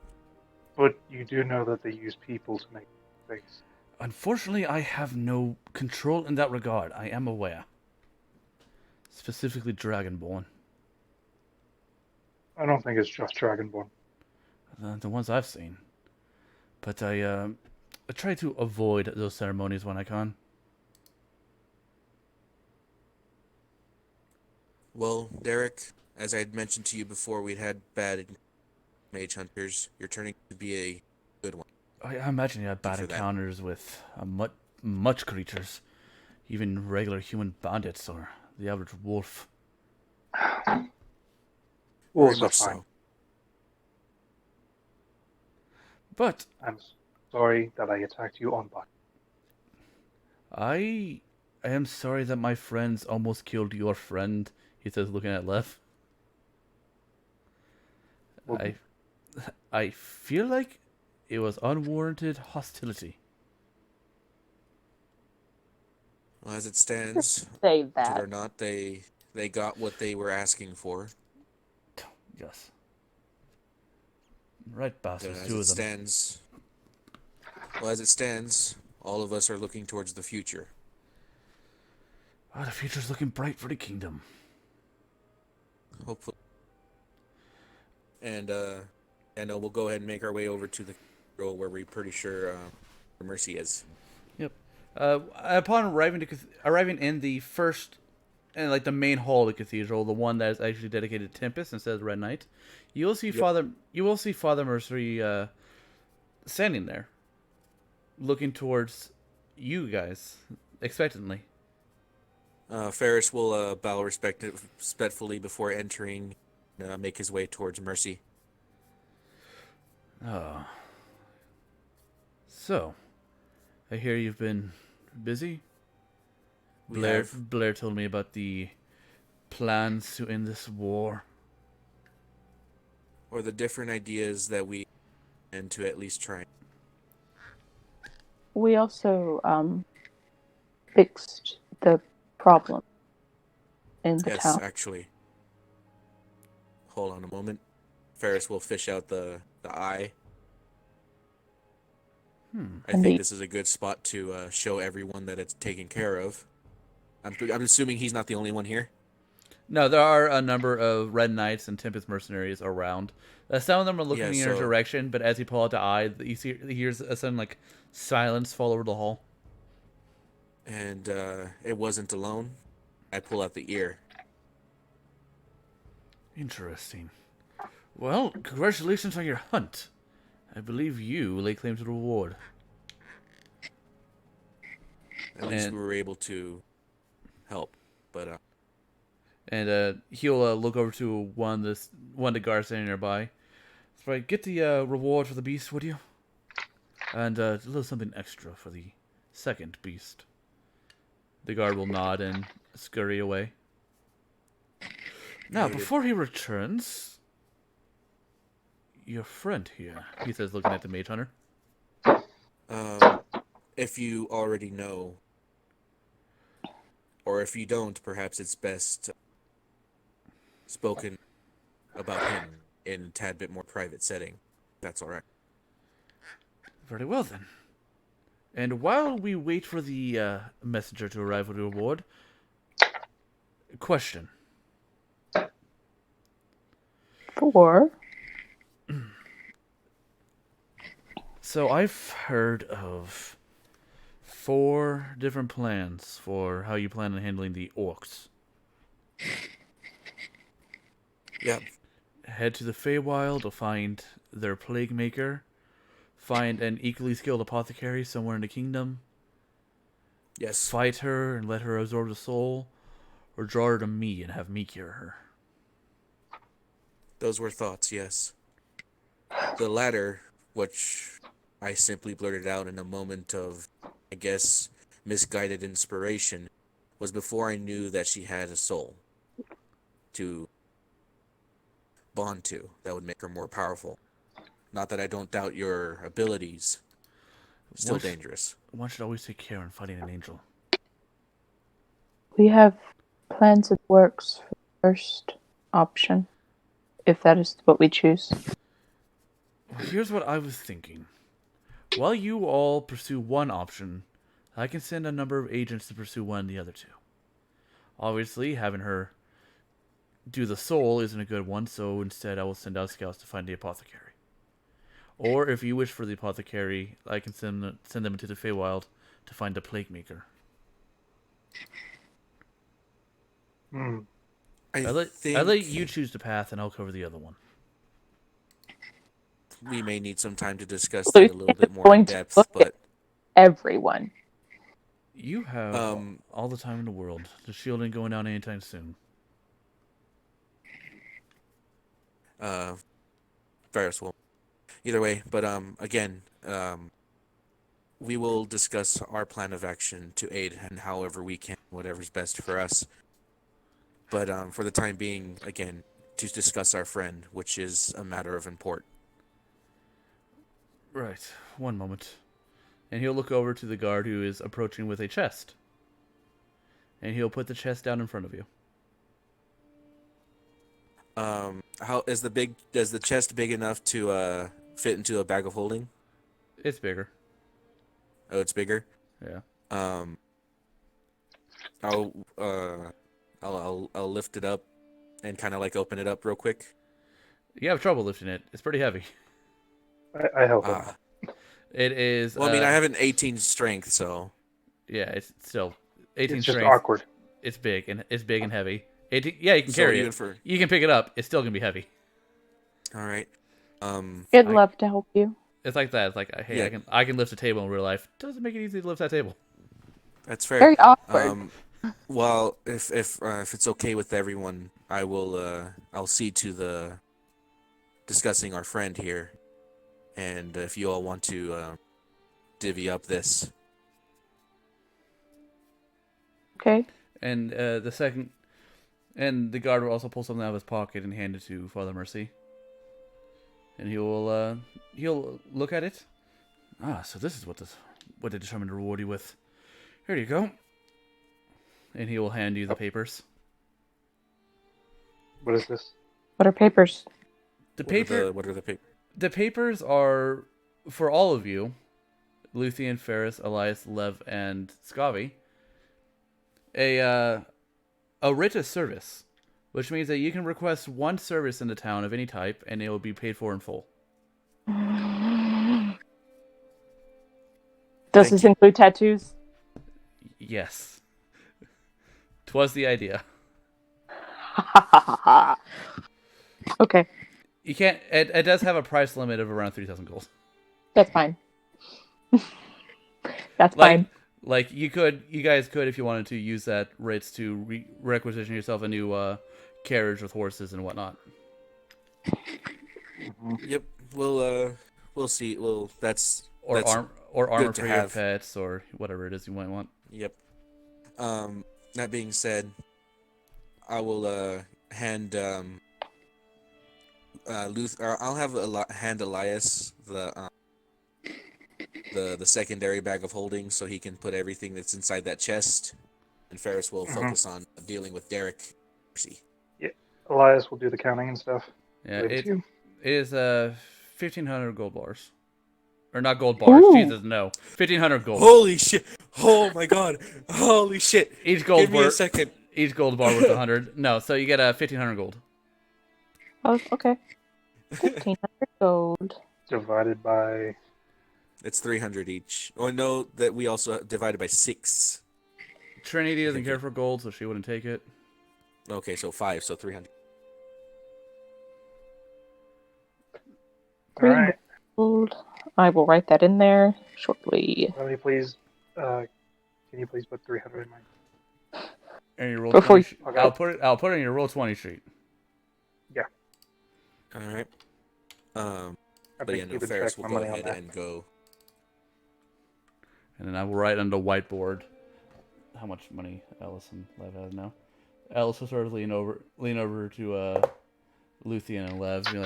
But you do know that they use people to make things. Unfortunately, I have no control in that regard. I am aware. Specifically Dragonborn. I don't think it's just Dragonborn. The ones I've seen. But I try to avoid those ceremonies when I can. Well, Derek, as I had mentioned to you before, we'd had bad mage hunters. You're turning to be a good one. I imagine you had bad for that. encounters with much creatures. Even regular human bandits or the average wolf. Wolves Very are much fine. so. But I'm sorry that I attacked you on bot. I am sorry that my friends almost killed your friend, he says, looking at Lev. Well, I feel like it was unwarranted hostility. Well, as it stands, Say to or that. not, they got what they were asking for. Yes. Right, bastards, As two it of them. stands, well, as it stands, all of us are looking towards the future. Oh, the future's looking bright for the kingdom. Hopefully. And I know we'll go ahead and make our way over to the cathedral where we're pretty sure Mercy is. Yep. Upon arriving in the first, and like the main hall of the cathedral, the one that is actually dedicated to Tempest instead of the Red Knight, you will see Father Mercy standing there, looking towards you guys expectantly. Ferris will bow respectfully before entering, make his way towards Mercy. Oh. So, I hear you've been busy. Blair told me about the plans to end this war. Or the different ideas that we and to at least try. We also fixed the problem in the Yes, town. actually. Hold on a moment. Ferris will fish out the eye. I think this is a good spot to show everyone that it's taken care of. I'm assuming he's not the only one here. No, there are a number of Red Knights and Tempest mercenaries around. Some of them are looking in your direction, but as you pull out the eye, he hears a sudden like silence fall over the hall. And it wasn't alone. I pull out the ear. Interesting. Well, congratulations on your hunt. I believe you lay claim to the reward. At least we were able to help. But and he'll look over to one of the guards standing nearby. So, right, get the reward for the beast, would you? And a little something extra for the second beast. The guard will nod and scurry away. Now, before he returns, your friend here, he says, looking at the mage hunter. If you already know, or if you don't, perhaps it's best spoken about him in a tad bit more private setting. That's all right. Very well, then. And while we wait for the messenger to arrive with the reward, question. For? So I've heard of 4 different plans for how you plan on handling the orcs. Yeah. Head to the Feywild to find their plague maker. Find an equally skilled apothecary somewhere in the kingdom. Yes. Fight her and let her absorb the soul, or draw her to me and have me cure her. Those were thoughts, yes. The latter, which I simply blurted out in a moment of, I guess, misguided inspiration, was before I knew that she had a soul to bond to that would make her more powerful. Not that I don't doubt your abilities. Still dangerous. One should always take care in fighting an angel. We have plans in the works for the first option, if that is what we choose. Here's what I was thinking. While you all pursue one option, I can send a number of agents to pursue one of the other two. Obviously, having her do the soul isn't a good one, so instead I will send out scouts to find the apothecary. Or if you wish for the apothecary, I can send them into the Feywild to find the plague maker. I I let you choose the path, and I'll cover the other one. We may need some time to discuss that a little bit more in depth, but everyone. You have all the time in the world. The shield ain't going down anytime soon. Ferris will. Either way, but again, we will discuss our plan of action to aid and however we can, whatever's best for us. But for the time being, again, to discuss our friend, which is a matter of import. Right. One moment. And he'll look over to the guard who is approaching with a chest. And he'll put the chest down in front of you. How is the chest big enough to fit into a bag of holding? It's bigger. Oh, it's bigger? Yeah. I'll lift it up and kind of like open it up real quick. You have trouble lifting it. It's pretty heavy. I help him. It is. Well, I mean, I have an 18 strength, so. Yeah, it's still 18 It's strength. just awkward. It's big and heavy. 18, yeah, you can So carry even it. for- You can pick it up. It's still gonna be heavy. All right. I'd love to help you. It's like that. It's like, hey, Yeah. I can lift a table in real life. Doesn't make it easy to lift that table. That's fair. Very awkward. Well, if it's okay with everyone, I will. I'll see to the discussing our friend here, and if you all want to divvy up this. Okay. And the guard will also pull something out of his pocket and hand it to Father Mercy. And he'll look at it. So this is what they determined to reward you with. Here you go. And he will hand you the papers. What is this? What are papers? The What are the papers? The papers are for all of you, Luthien, Ferris, Elias, Lev, and Scavi. A writ of service, which means that you can request one service in the town of any type, and it will be paid for in full. Does this include tattoos? Yes. 'Twas the idea. Okay, You can't. It does have a price limit of around 3,000 gold. that's fine. That's fine. Like you guys could, if you wanted to, use that rates to requisition yourself a new carriage with horses and whatnot. Yep. We'll see. Well, that's Armor good to for your have. pets or whatever it is you might want. Yep. That being said, I will hand I'll have hand Elias the secondary bag of holding so he can put everything that's inside that chest, and Ferris will focus on dealing with Derek. Yeah, Elias will do the counting and stuff. Yeah, Leave it to you. it is 1,500 gold bars, or not gold bars. Ooh. Jesus, no, 1,500 gold. Holy shit! Oh my god! Holy shit! Each gold Give me bar. a second. Each gold bar worth 100. No, so you get 1,500 gold. Oh, okay. 1,500 gold. Divided by... It's 300 each. Oh no, that we also divided by 6. Trinity doesn't care for gold, so she wouldn't take it. Okay, so 5, so 300. 3 right. gold. I will write that in there shortly. Let me please. Can you please put 300 in my? And your roll Before 20. Okay. I'll put it in your roll 20 sheet. Yeah. All right. I But think yeah, no, keep in Ferris check will my go money on ahead that. and go. And then I will write on the whiteboard how much money Alice and Lev has now. Alice will sort of lean over to Luthien and Lev, and be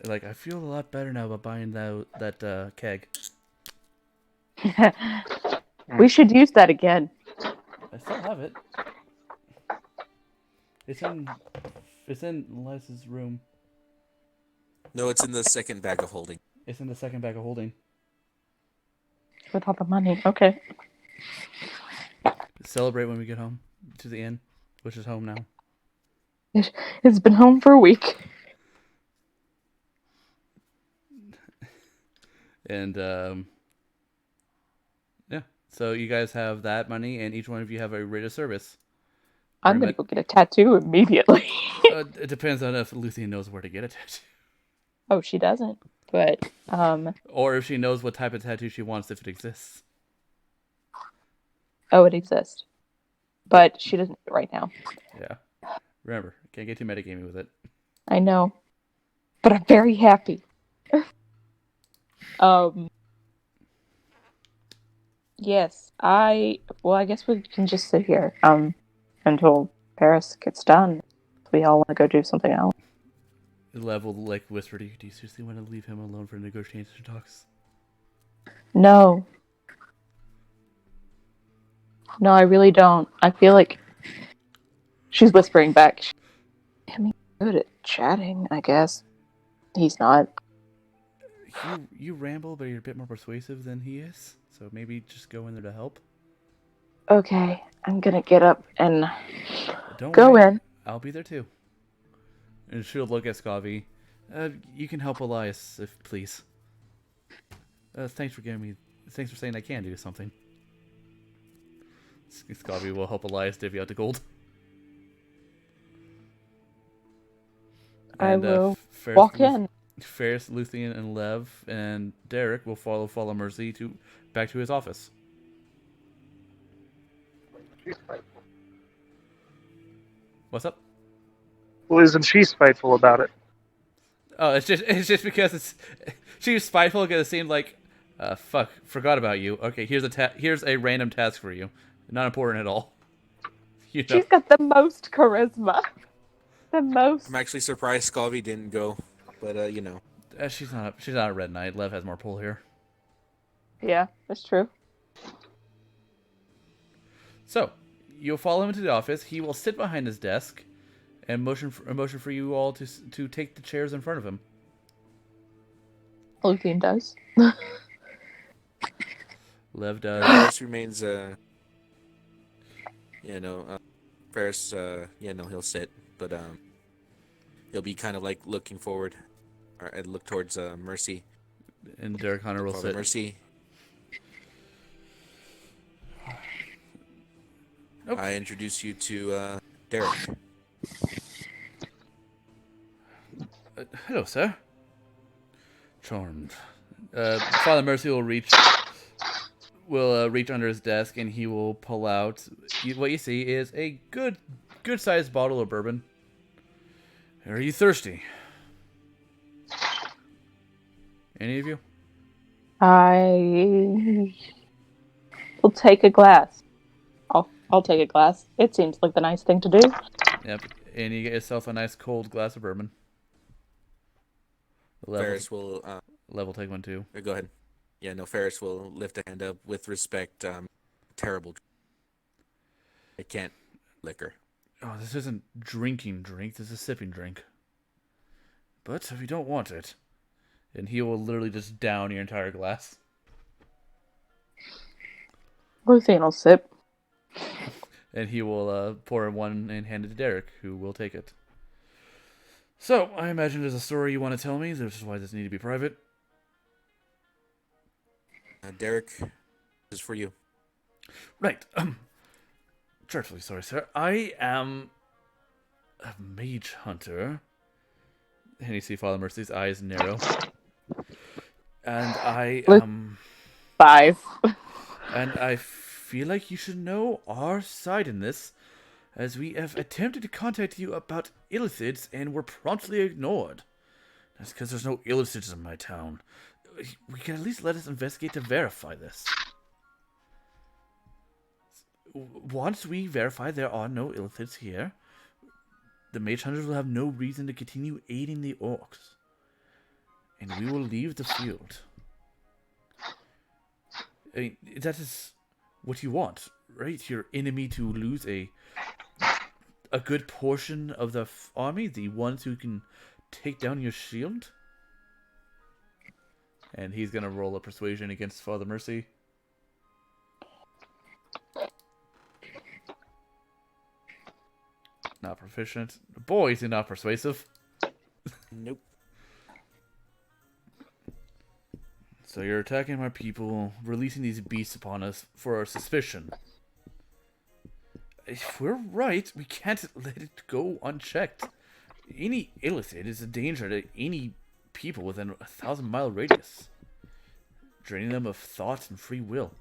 like I feel a lot better now about buying that keg. we should use that again. I still have it. It's in Liz's room. No, it's in the second bag of holding. It's in the second bag of holding. With all the money. Okay. Celebrate when we get home to the inn, which is home now. It's been home for a week. And yeah, so you guys have that money, and each one of you have a rate of service. I'm gonna go get a tattoo immediately. It depends on if Luthien knows where to get a tattoo, Oh, she doesn't. But or if she knows what type of tattoo she wants, if it exists. oh, it exists. But she doesn't do it right now. Yeah. Remember, can't get too metagamey with it. I know. But I'm very happy. Yes, I guess we can just sit here until Paris gets done. We all want to go do something else. Lev will whisper to you, do you seriously want to leave him alone for negotiation talks? No, I really don't. I feel like she's whispering back. I mean, good at chatting, I guess. He's not. You ramble, but you're a bit more persuasive than he is. So maybe just go in there to help. Okay, I'm gonna get up and Don't go worry, in. I'll be there too. And she'll look at Scovy. You can help Elias, if please. Thanks for saying I can do something. Scovy will help Elias divvy out the gold. I will walk in. Ferris, Luthien, and Lev and Derek will follow Mercy back to his office. She's spiteful. What's up? Well, isn't she spiteful about it? Oh, it's just because she's spiteful because it seemed like, fuck, forgot about you. Okay, here's a random task for you, not important at all. You know. She's got the most charisma. The most. I'm actually surprised Scalvi didn't go, but you know. She's not a red knight. Lev has more pull here. Yeah, that's true. So, you'll follow him into the office. He will sit behind his desk and motion for you all to take the chairs in front of him. Luthien does. Lev does. Ferris remains, Ferris, he'll sit, but he'll be kind of like looking forward, or look towards Mercy. And Derek Hunter will Father sit. Mercy. Nope. I introduce you to Derek. Hello, sir. Charmed. Father Mercy will reach under his desk and he will pull out. What you see is a good-sized bottle of bourbon. Are you thirsty? Any of you? I will take a glass. I'll take a glass. It seems like the nice thing to do. Yep. And you get yourself a nice cold glass of bourbon. Ferris will. Level take one too. Go ahead. Yeah, no. Ferris will lift a hand up with respect. Terrible. I can't liquor. Oh, this isn't drinking drink. This is sipping drink. But if you don't want it, and he will literally just down your entire glass. Luthien will sip. And he will pour one and hand it to Derek, who will take it. So, I imagine there's a story you want to tell me. This is why this needs to be private. Derek, this is for you. Right. Dreadfully sorry, sir. I am a mage hunter. And you see Father Mercy's eyes narrow. And I Look- 5. and I feel like you should know our side in this, as we have attempted to contact you about illithids and were promptly ignored. That's because there's no illithids in my town. We can at least let us investigate to verify this. Once we verify there are no illithids here, the mage hunters will have no reason to continue aiding the orcs. And we will leave the field. I mean, that is what you want, right? Your enemy to lose a good portion of the army, the ones who can take down your shield. And he's gonna roll a persuasion against Father Mercy. Not proficient. Boy, is he not persuasive. Nope. So you're attacking my people, releasing these beasts upon us for our suspicion. If we're right, we can't let it go unchecked. Any illithid is a danger to any people within a 1,000-mile radius, draining them of thought and free will.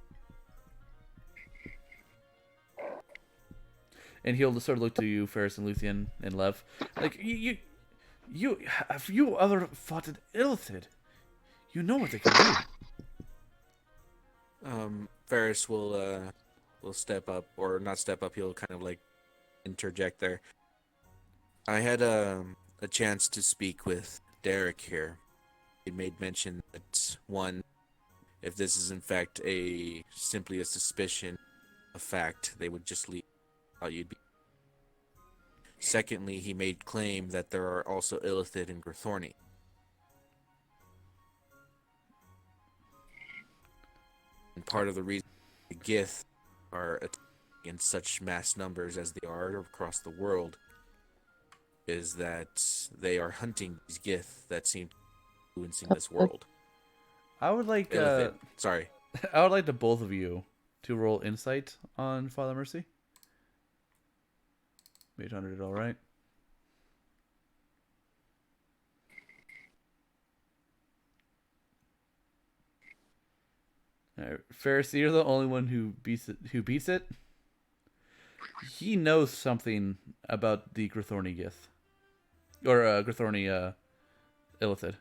And he'll sort of look to you, Ferris and Luthien and Lev, like you have you ever fought an illithid? You know what they can do. Ferris will step up, or not step up. He'll kind of like interject there. I had a chance to speak with Derek here. He made mention that, one, if this is in fact simply a suspicion, a fact, they would just leave. Thought you'd be. Secondly, he made claim that there are also illithid in Grithorni. And part of the reason the Gith are in such mass numbers as they are across the world is that they are hunting these Gith that seem to be influencing this world. I would like Sorry. I would like the both of you to roll insight on Father Mercy. Mage Hunter did all right. Ferris, you're the only one who beats it. He knows something about the Grithorni Gith. Or Grithorni illithid.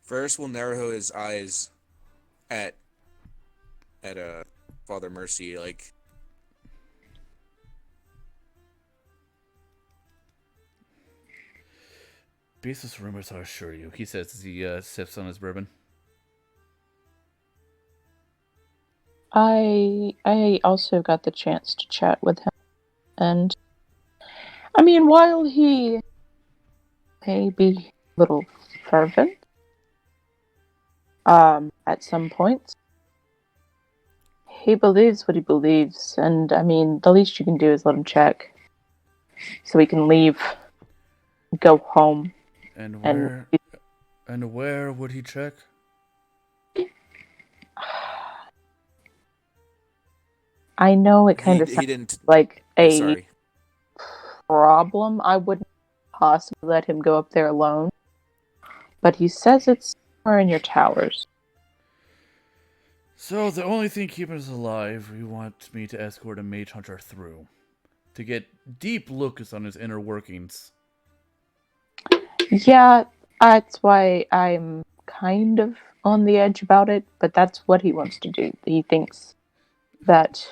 Ferris will narrow his eyes at Father Mercy, like, Baseless rumors, I assure you, he says as he sips on his bourbon. I also got the chance to chat with him, and I mean, while he may be a little fervent, at some points, he believes what he believes, and I mean, the least you can do is let him check, so he can leave, go home. And And where would he check? I know it kind of he sounds didn't. like a Sorry. problem. I wouldn't possibly let him go up there alone, but he says it's somewhere in your towers. So the only thing keeping us alive, you want me to escort a mage hunter through, to get deep looks on his inner workings. Yeah, that's why I'm kind of on the edge about it, but that's what he wants to do. He thinks that...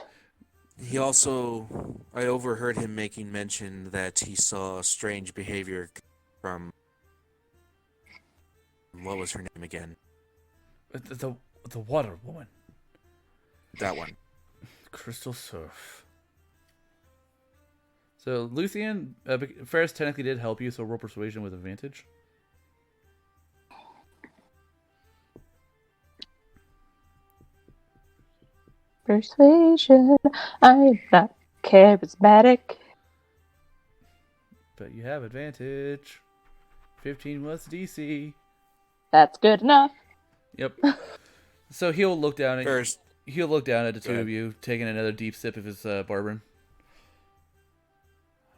He also, I overheard him making mention that he saw strange behavior from, what was her name again? The water woman. That one. Crystal Surf. So Luthien, Ferris technically did help you, so roll persuasion with advantage. Persuasion, I'm not charismatic. But you have advantage. 15 was DC. That's good enough. Yep. So he'll look down at Ferris, he'll look down at the two ahead. of you, taking another deep sip of his bourbon.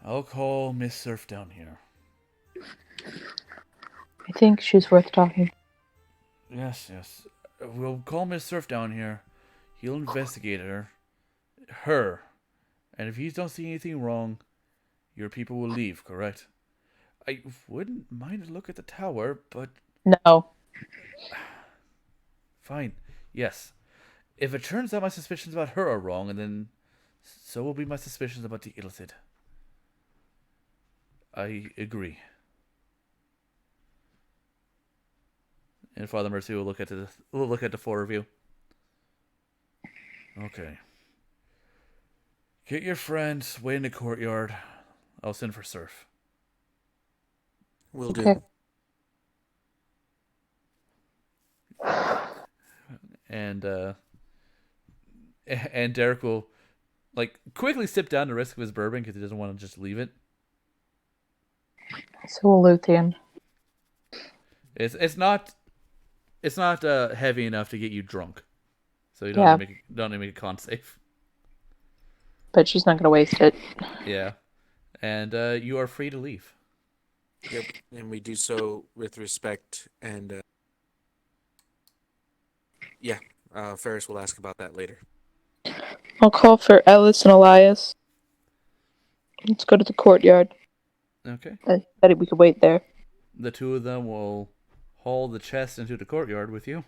I'll call Miss Surf down here. I think she's worth talking. Yes, yes. We'll call Miss Surf down here. He'll investigate her. And if he don't see anything wrong, your people will leave, correct? I wouldn't mind a look at the tower, but No. fine. Yes. If it turns out my suspicions about her are wrong, and then so will be my suspicions about the Illithid. I agree. And Father Mercy will look at the four of you. Okay. Get your friends, wait in the courtyard. I'll send for Surf. Will Okay. do. And and Derek will quickly sip down the rest of his bourbon because he doesn't want to just leave it. So will Luthien. It's not heavy enough to get you drunk, so you don't Yeah. need to make a con save. But she's not going to waste it. Yeah, and you are free to leave. Yep, and we do so with respect. And Ferris will ask about that later. I'll call for Ellis and Elias. Let's go to the courtyard. Okay. I bet we could wait there. The two of them will haul the chest into the courtyard with you,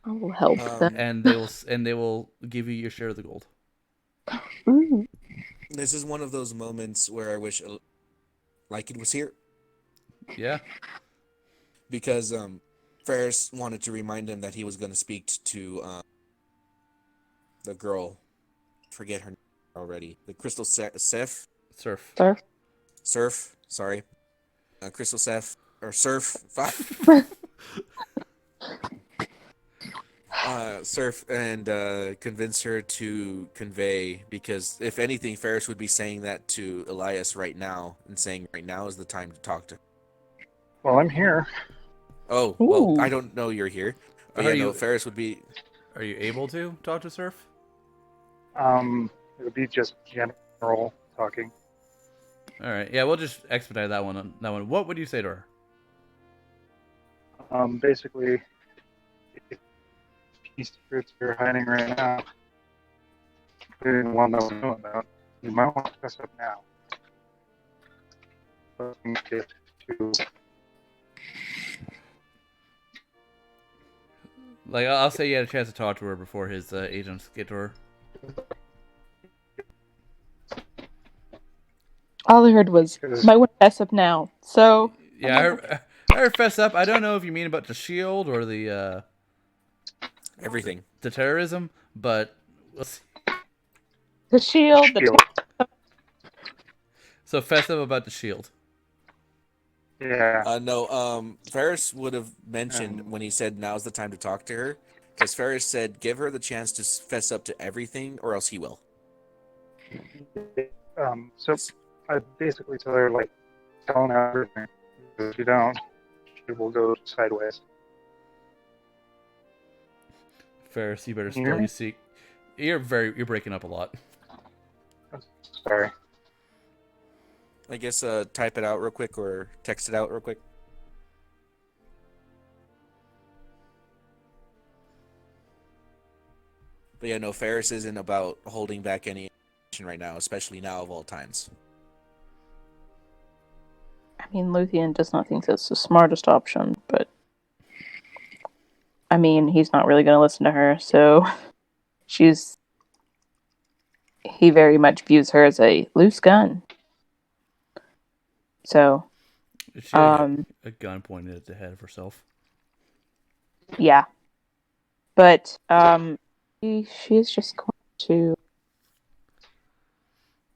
I will help them. and they will give you your share of the gold. Ooh. This is one of those moments where I wish Lycan was here, Yeah. because Ferris wanted to remind him that he was going to speak to the girl. Forget her name already. The Crystal Seth? Surf. Sir? Surf. Sorry. Crystal Seth. Or Surf. Fuck. Surf and convince her to convey, because if anything, Ferris would be saying that to Elias right now and saying right now is the time to talk to her. Well, I'm here. Oh, well, Ooh. I don't know you're here. But Ferris would be... Are you able to talk to Surf? It would be just general talking. All right. Yeah, we'll just expedite that one. What would you say to her? Basically, if these secrets you're hiding right now, including the one that we know about, you might want to fess up now. But we get to I'll say you had a chance to talk to her before his agents get to her. All I heard was, might want to fess up now. So, Yeah, I heard fess up. I don't know if you mean about the shield or the everything. the terrorism, but we'll see. the shield, shield. So fess up about the shield. Yeah. No, Ferris would have mentioned when he said now's the time to talk to her, because Ferris said give her the chance to fess up to everything or else he will. So I basically tell her, tell her everything. If you don't, she will go sideways. Ferris, you better Can you hear spill me? your seat. You're breaking up a lot. Sorry. I guess type it out real quick or text it out real quick. But yeah, no, Ferris isn't about holding back any information right now, especially now of all times. I mean, Luthien does not think that's the smartest option, but I mean, he's not really going to listen to her, so he very much views her as a loose gun. So, She had a gun pointed at the head of herself. yeah. But, she is just going to,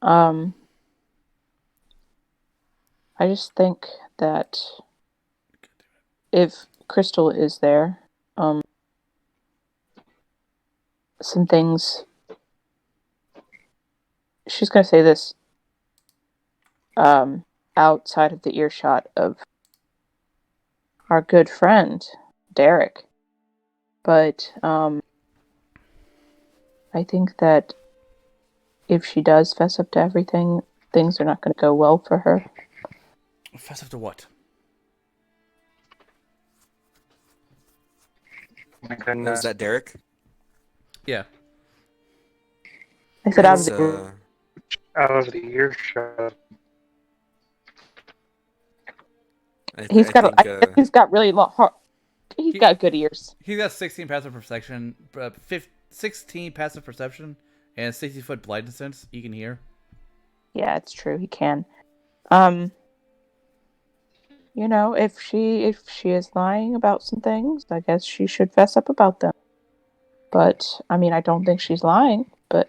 I just think that if Crystal is there, some things, she's going to say this, outside of the earshot of our good friend, Derek. But, I think that if she does fess up to everything, things are not going to go well for her. Fess up to what? My goodness. Was that Derek? Yeah. I said out of It's, the Out of the earshot. I he's got think he's got really long he's got good ears. He's got 16 passive perception, 16 passive perception, and 60-foot blind sense. He can hear. Yeah, it's true. He can. You know, if she is lying about some things, I guess she should fess up about them. But I mean, I don't think she's lying. But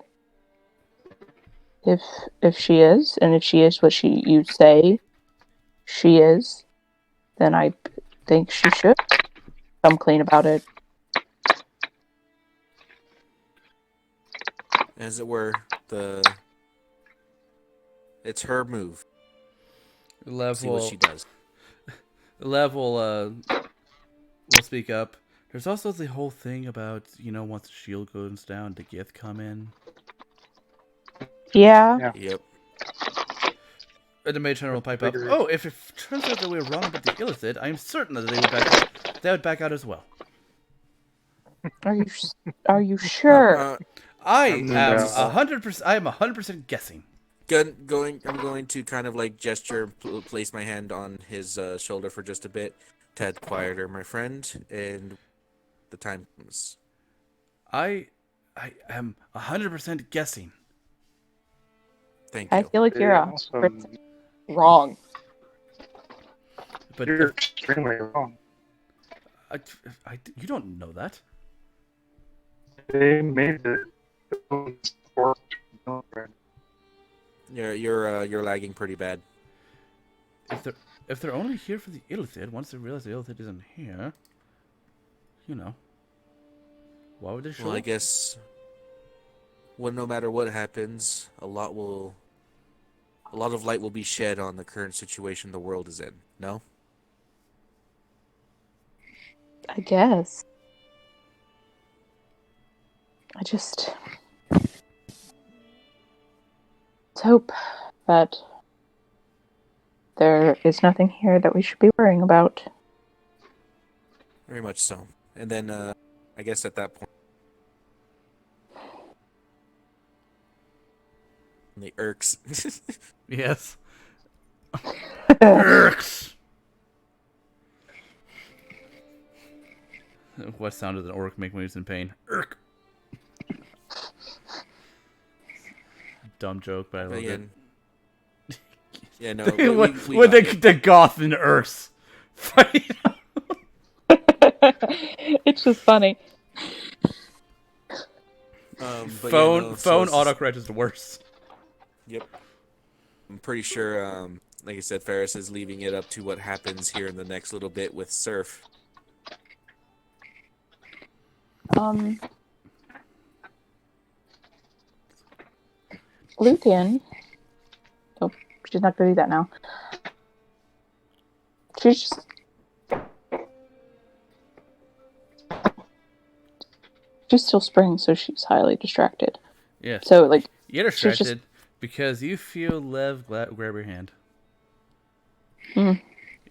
if she is, and if she is what you say she is, then I think she should come clean about it. as it were, it's her move. See what she does. Level will speak up. There's also the whole thing about, once the shield goes down, the Gith come in. Yeah. Yep. And the Mage General will pipe up. Agreed. Oh, if it turns out that we're wrong about the Illithid, I am certain that they would back out as well. Are you sure? I I'm am no doubt. 100%. I am 100% guessing. I'm going to kind of like gesture, place my hand on his shoulder for just a bit. Ted, quieter, my friend, and the time comes. I am 100% guessing. Thank you. I feel like you're Also, wrong. But you're extremely wrong. you don't know that. They made it. You're lagging pretty bad. If they're only here for the Illithid, once they realize the Illithid isn't here, why would they show Well, I up? guess, no matter what happens, a lot of light will be shed on the current situation the world is in. No? I guess. Let's hope that there is nothing here that we should be worrying about. Very much so. And then, I guess at that point, the irks. Yes. Irks. What sound does an orc make when he's in pain? Irk. Dumb joke, but I love Again. it. Yeah, no. With the goth and Urs fight. It's just funny. Phone autocorrect is the worst. Yep. I'm pretty sure, like I said, Ferris is leaving it up to what happens here in the next little bit with Surf. Luthien. Oh, she's not gonna do that now. She's still spring, so she's highly distracted. Yes. So you're distracted because you feel Lev grab your hand.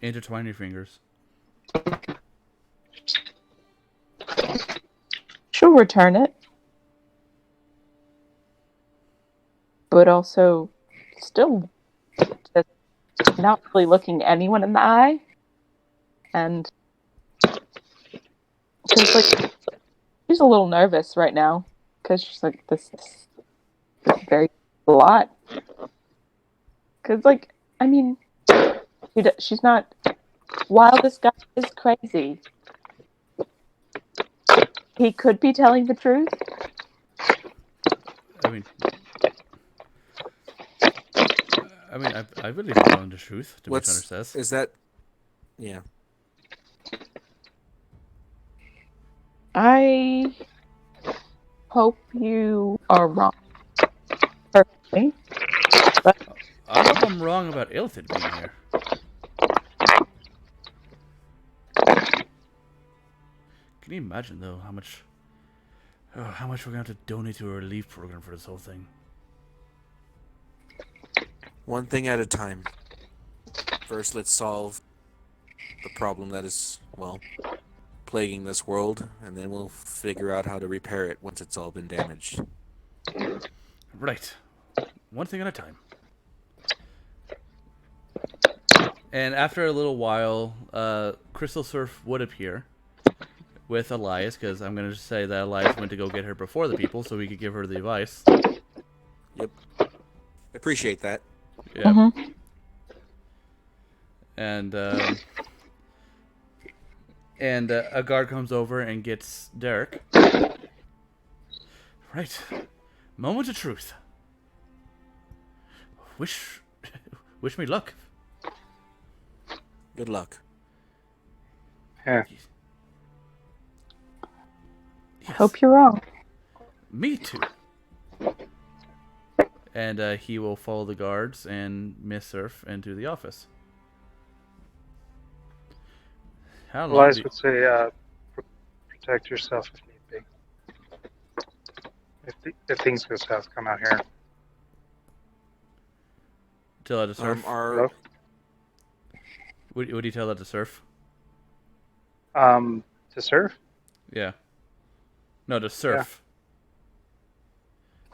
Intertwine your fingers. She'll return it. But also still just not really looking anyone in the eye. And because she's a little nervous right now. Because she's like, this is very a lot. Because I mean, she's not, while this guy is crazy, he could be telling the truth. I believe he's telling the truth. To What's says. Is that? Yeah. I hope you are wrong. Perfectly. But I hope I'm wrong about Illithid being here. Can you imagine though how much we're going to have to donate to a relief program for this whole thing? One thing at a time. First, let's solve the problem that is, plaguing this world, and then we'll figure out how to repair it once it's all been damaged. Right. One thing at a time. And after a little while, Crystal Surf would appear with Elias, because I'm going to say that Elias went to go get her before the people so he could give her the advice. Yep. Appreciate that. Yep. Mm-hmm. And a guard comes over and gets Derek. Right. Moment of truth. Wish me luck. Good luck. Yeah. Yes. Hope you're wrong. Me too. And he will follow the guards and Miss Surf into the office. How long? Elias would say, protect yourself if need be. If things go south, come out here. Tell that to Surf. Hello? Would you tell that to Surf? To surf? Yeah. No, to Surf.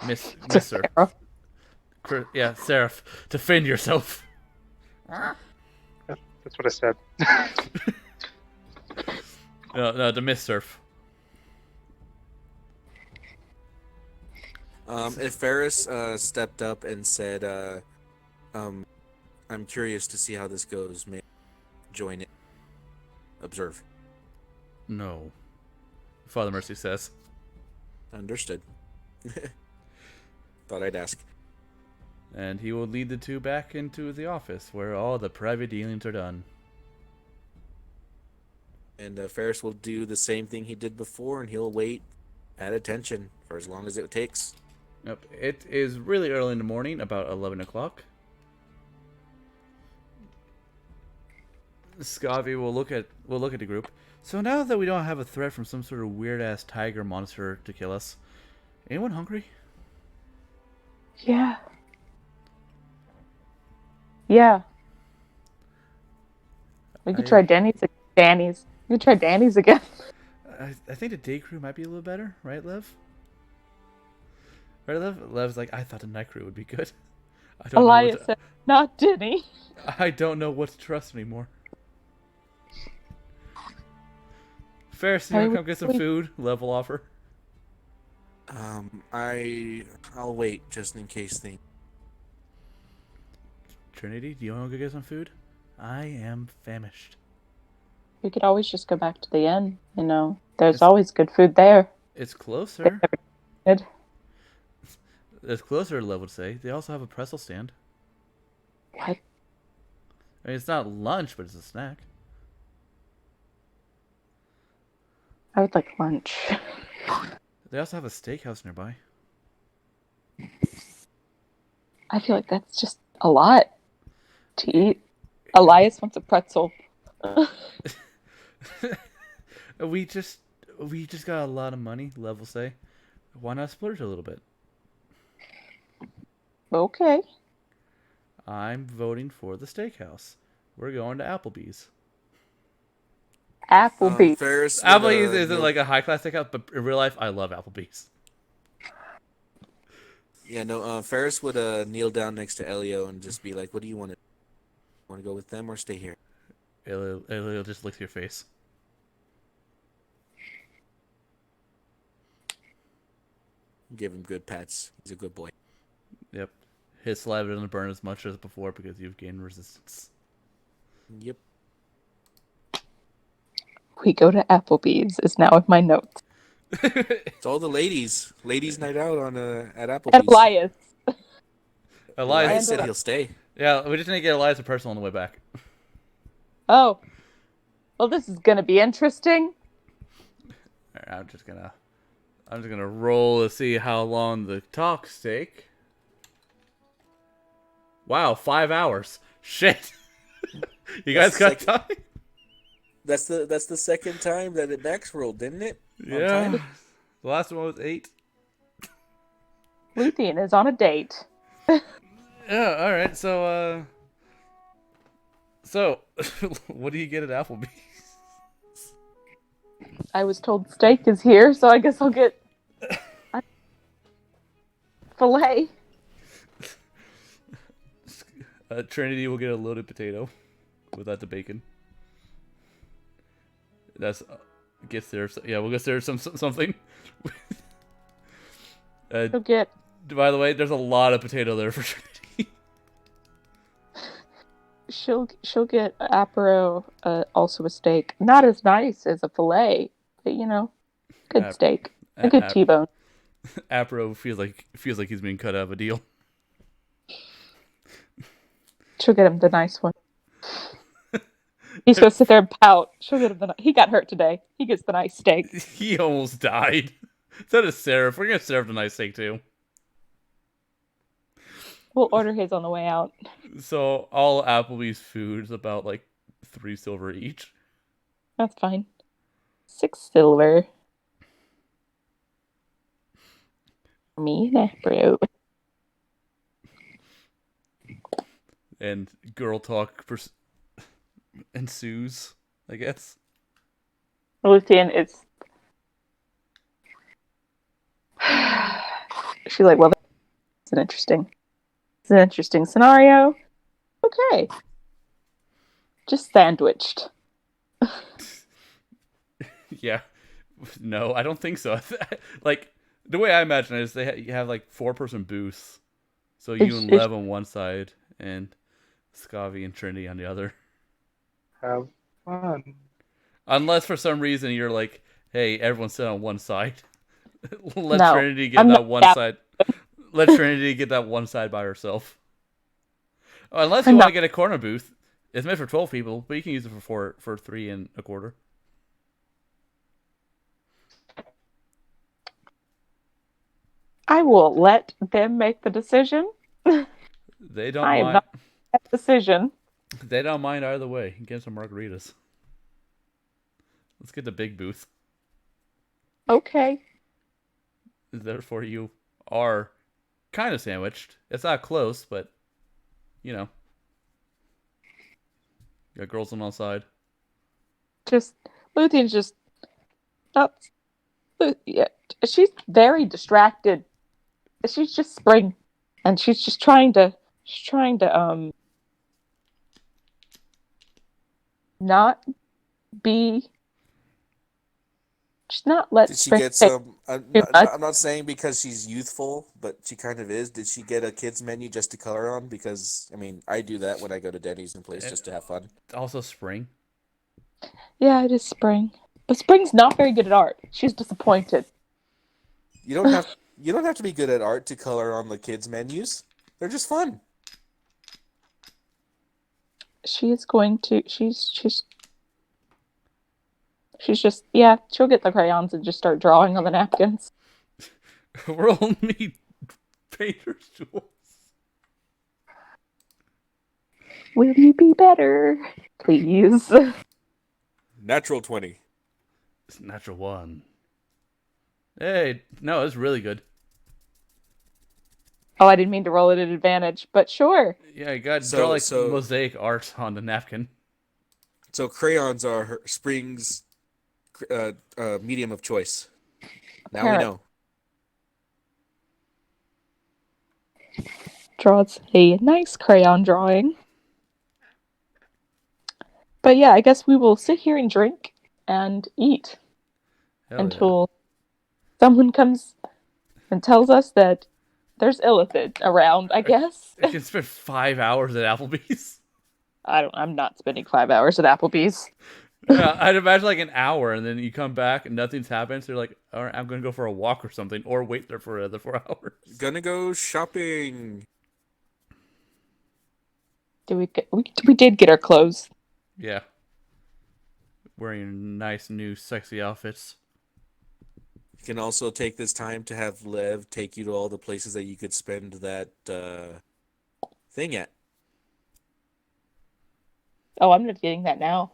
Miss To Surf. Sarah. Yeah, Seraph. Defend yourself. That's what I said. No, to Miss Surf. If Ferris stepped up and said, I'm curious to see how this goes, may I join it? Observe. No. Father Mercy says. Understood. Thought I'd ask. And he will lead the two back into the office where all the private dealings are done. And Ferris will do the same thing he did before, and he'll wait at attention for as long as it takes. Yep. It is really early in the morning, about 11 o'clock. Scavi will look at the group. So now that we don't have a threat from some sort of weird ass tiger monster to kill us, anyone hungry? Yeah. Yeah. We could try Danny's. We could try Danny's again. I think the day crew might be a little better, right, Lev? Right, Lev? Lev's like, I thought the night crew would be good. Elias said, not Denny. I don't know what to trust anymore. Ferris, you want to come get some food? Lev will offer. I'll wait just in case things. Trinity, do you want to go get some food? I am famished. We could always just go back to the inn, There's always good food there. It's closer. Good. It's closer, Lev would say. They also have a pretzel stand. What? I mean, it's not lunch, but it's a snack. I would like lunch. They also have a steakhouse nearby. I feel like that's just a lot to eat. Elias wants a pretzel. we just got a lot of money, Lev will say. Why not splurge a little bit? Okay. I'm voting for the steakhouse. We're going to Applebee's. Applebee's. Ferris would, Applebee's isn't like a high class steakhouse, but in real life, I love Applebee's. Yeah, no. Ferris would kneel down next to Elio and just be like, "What do you want to? Want to go with them or stay here?" Elio just licks your face. Give him good pats. He's a good boy. Yep. His saliva doesn't burn as much as before because you've gained resistance. Yep. We go to Applebee's is now in my notes. It's all the ladies. Ladies' night out on at Applebee's. And Elias. Elias said he'll stay. Yeah, we just need to get Elias a personal on the way back. Oh. Well, this is going to be interesting. I'm just gonna roll to see how long the talks take. Wow, 5 hours. Shit. You guys got time? That's the second time that it max rolled, didn't it? Yeah. The last one was 8. Luthien is on a date. Yeah, alright, so what do you get at Applebee's? I was told steak is here, so I guess I'll get filet. Trinity will get a loaded potato without the bacon. That's gets there. Yeah, we'll get there something. She'll get. By the way, there's a lot of potato there for Trinity. She'll get apero, also a steak. Not as nice as a filet, but good steak, a good T-bone. Apro feels like he's being cut out of a deal. She'll get him the nice one. He's supposed to sit there and pout. She'll get him he got hurt today. He gets the nice steak. He almost died. So does Seraph. We're gonna serve the nice steak too. We'll order his on the way out. So all Applebee's food is about like 3 silver each. That's fine. 6 silver. Me, bro. And girl talk ensues, I guess. Luthien is. She's like, well, it's an interesting scenario. Okay. Just sandwiched. Yeah. No, I don't think so. Like, the way I imagine it is you have like 4-person booths. So you and Lev on one side and Scavi and Trinity on the other. Have fun. Unless for some reason you're like, hey, everyone sit on one side. Let Trinity get that one side by herself. Unless you want to get a corner booth. It's meant for 12 people, but you can use it for 3 1/4. I will let them make the decision. They don't mind. Am not that decision. They don't mind either way. Get some margaritas. Let's get the big booth. Okay. Therefore, you are kind of sandwiched. It's not close, but you got girls on one side. Luthien's just not. Yeah, she's very distracted. She's just Spring, and she's just trying to not be. Just not let. Did she Spring get some? I'm not saying because she's youthful, but she kind of is. Did she get a kids menu just to color on? Because I do that when I go to Denny's and place just to have fun. Also, Spring. Yeah, it is Spring, but Spring's not very good at art. She's disappointed. You don't have to be good at art to color on the kids menus. They're just fun. She is going to. She's just, she'll get the crayons and just start drawing on the napkins. Roll me painter's tools. Will you be better? Please. Natural 20. It's natural 1. Hey, no, it's really good. Oh, I didn't mean to roll it at advantage, but sure. Yeah, you got to draw mosaic art on the napkin. So crayons are her Spring's medium of choice. Now we know. Draws a nice crayon drawing. But yeah, I guess we will sit here and drink and eat until someone comes and tells us that there's illithid around, I guess. I can spend 5 hours at Applebee's. I'm not spending 5 hours at Applebee's. Yeah, I'd imagine like an hour, and then you come back and nothing's happened. So you're like, all right, I'm gonna go for a walk or something, or wait there for another 4 hours. Gonna go shopping. We did get our clothes. Yeah, wearing nice new sexy outfits. You can also take this time to have Lev take you to all the places that you could spend that thing at. Oh, I'm not getting that now.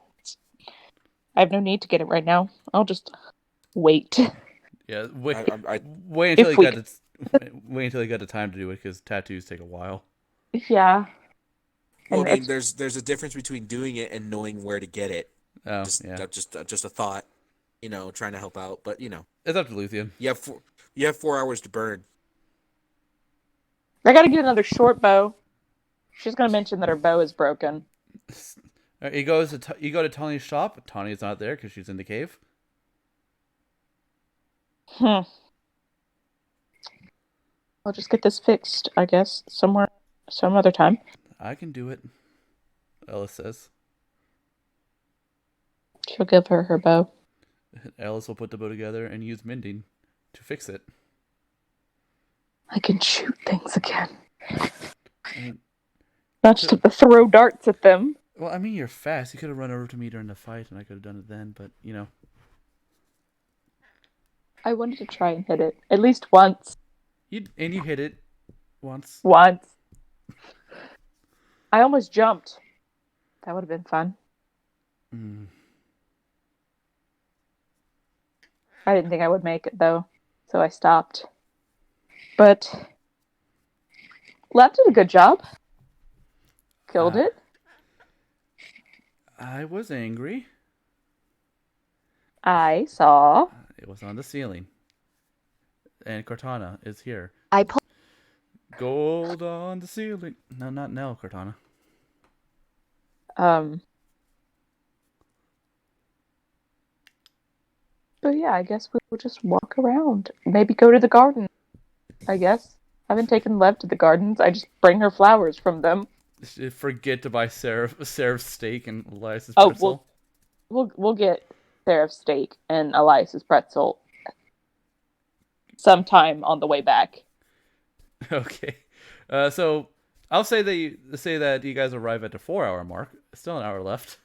I have no need to get it right now. I'll just wait. Yeah, wait until you got the time to do it, because tattoos take a while. Yeah. Well, there's a difference between doing it and knowing where to get it. Oh, just a thought. trying to help out. But It's up to Luthien. you have 4 hours to burn. I gotta get another short bow. She's gonna mention that her bow is broken. You go to Tawny's shop. Tawny's not there because she's in the cave. I'll just get this fixed, I guess, some other time. I can do it, Ellis says. She'll give her her bow. Ellis will put the bow together and use mending to fix it. I can shoot things again. And, Not just have to throw darts at them. well, I mean, you're fast. You could have run over to me during the fight, and I could have done it then. But I wanted to try and hit it at least once. you hit it once. Once. I almost jumped. That would have been fun. Mm. I didn't think I would make it though, so I stopped. But Lab did a good job. Killed it. I was angry. I saw. It was on the ceiling. And Cortana is here. I pulled. Gold on the ceiling. No, not now, Cortana. So yeah, I guess we'll just walk around. Maybe go to the garden. I guess. I haven't taken Lev to the gardens. I just bring her flowers from them. Forget to buy Seraph's steak and Elias's Oh, pretzel. we'll get Seraph's steak and Elias's pretzel sometime on the way back. Okay. So I'll say that you guys arrive at the 4-hour mark. Still an hour left.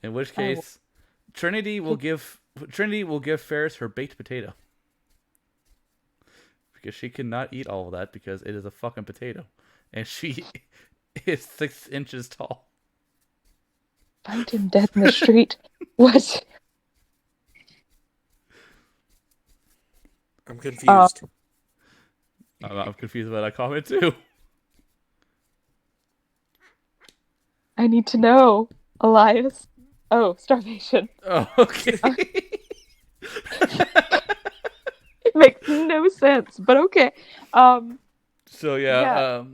In which case, Trinity will give Ferris her baked potato. Because she cannot eat all of that because it is a fucking potato. And she is 6 inches tall. Find him dead in the street. What? I'm confused. I'm confused about that comment too. I need to know, Elias. Oh, starvation. Oh, okay. It makes no sense, but okay. So yeah.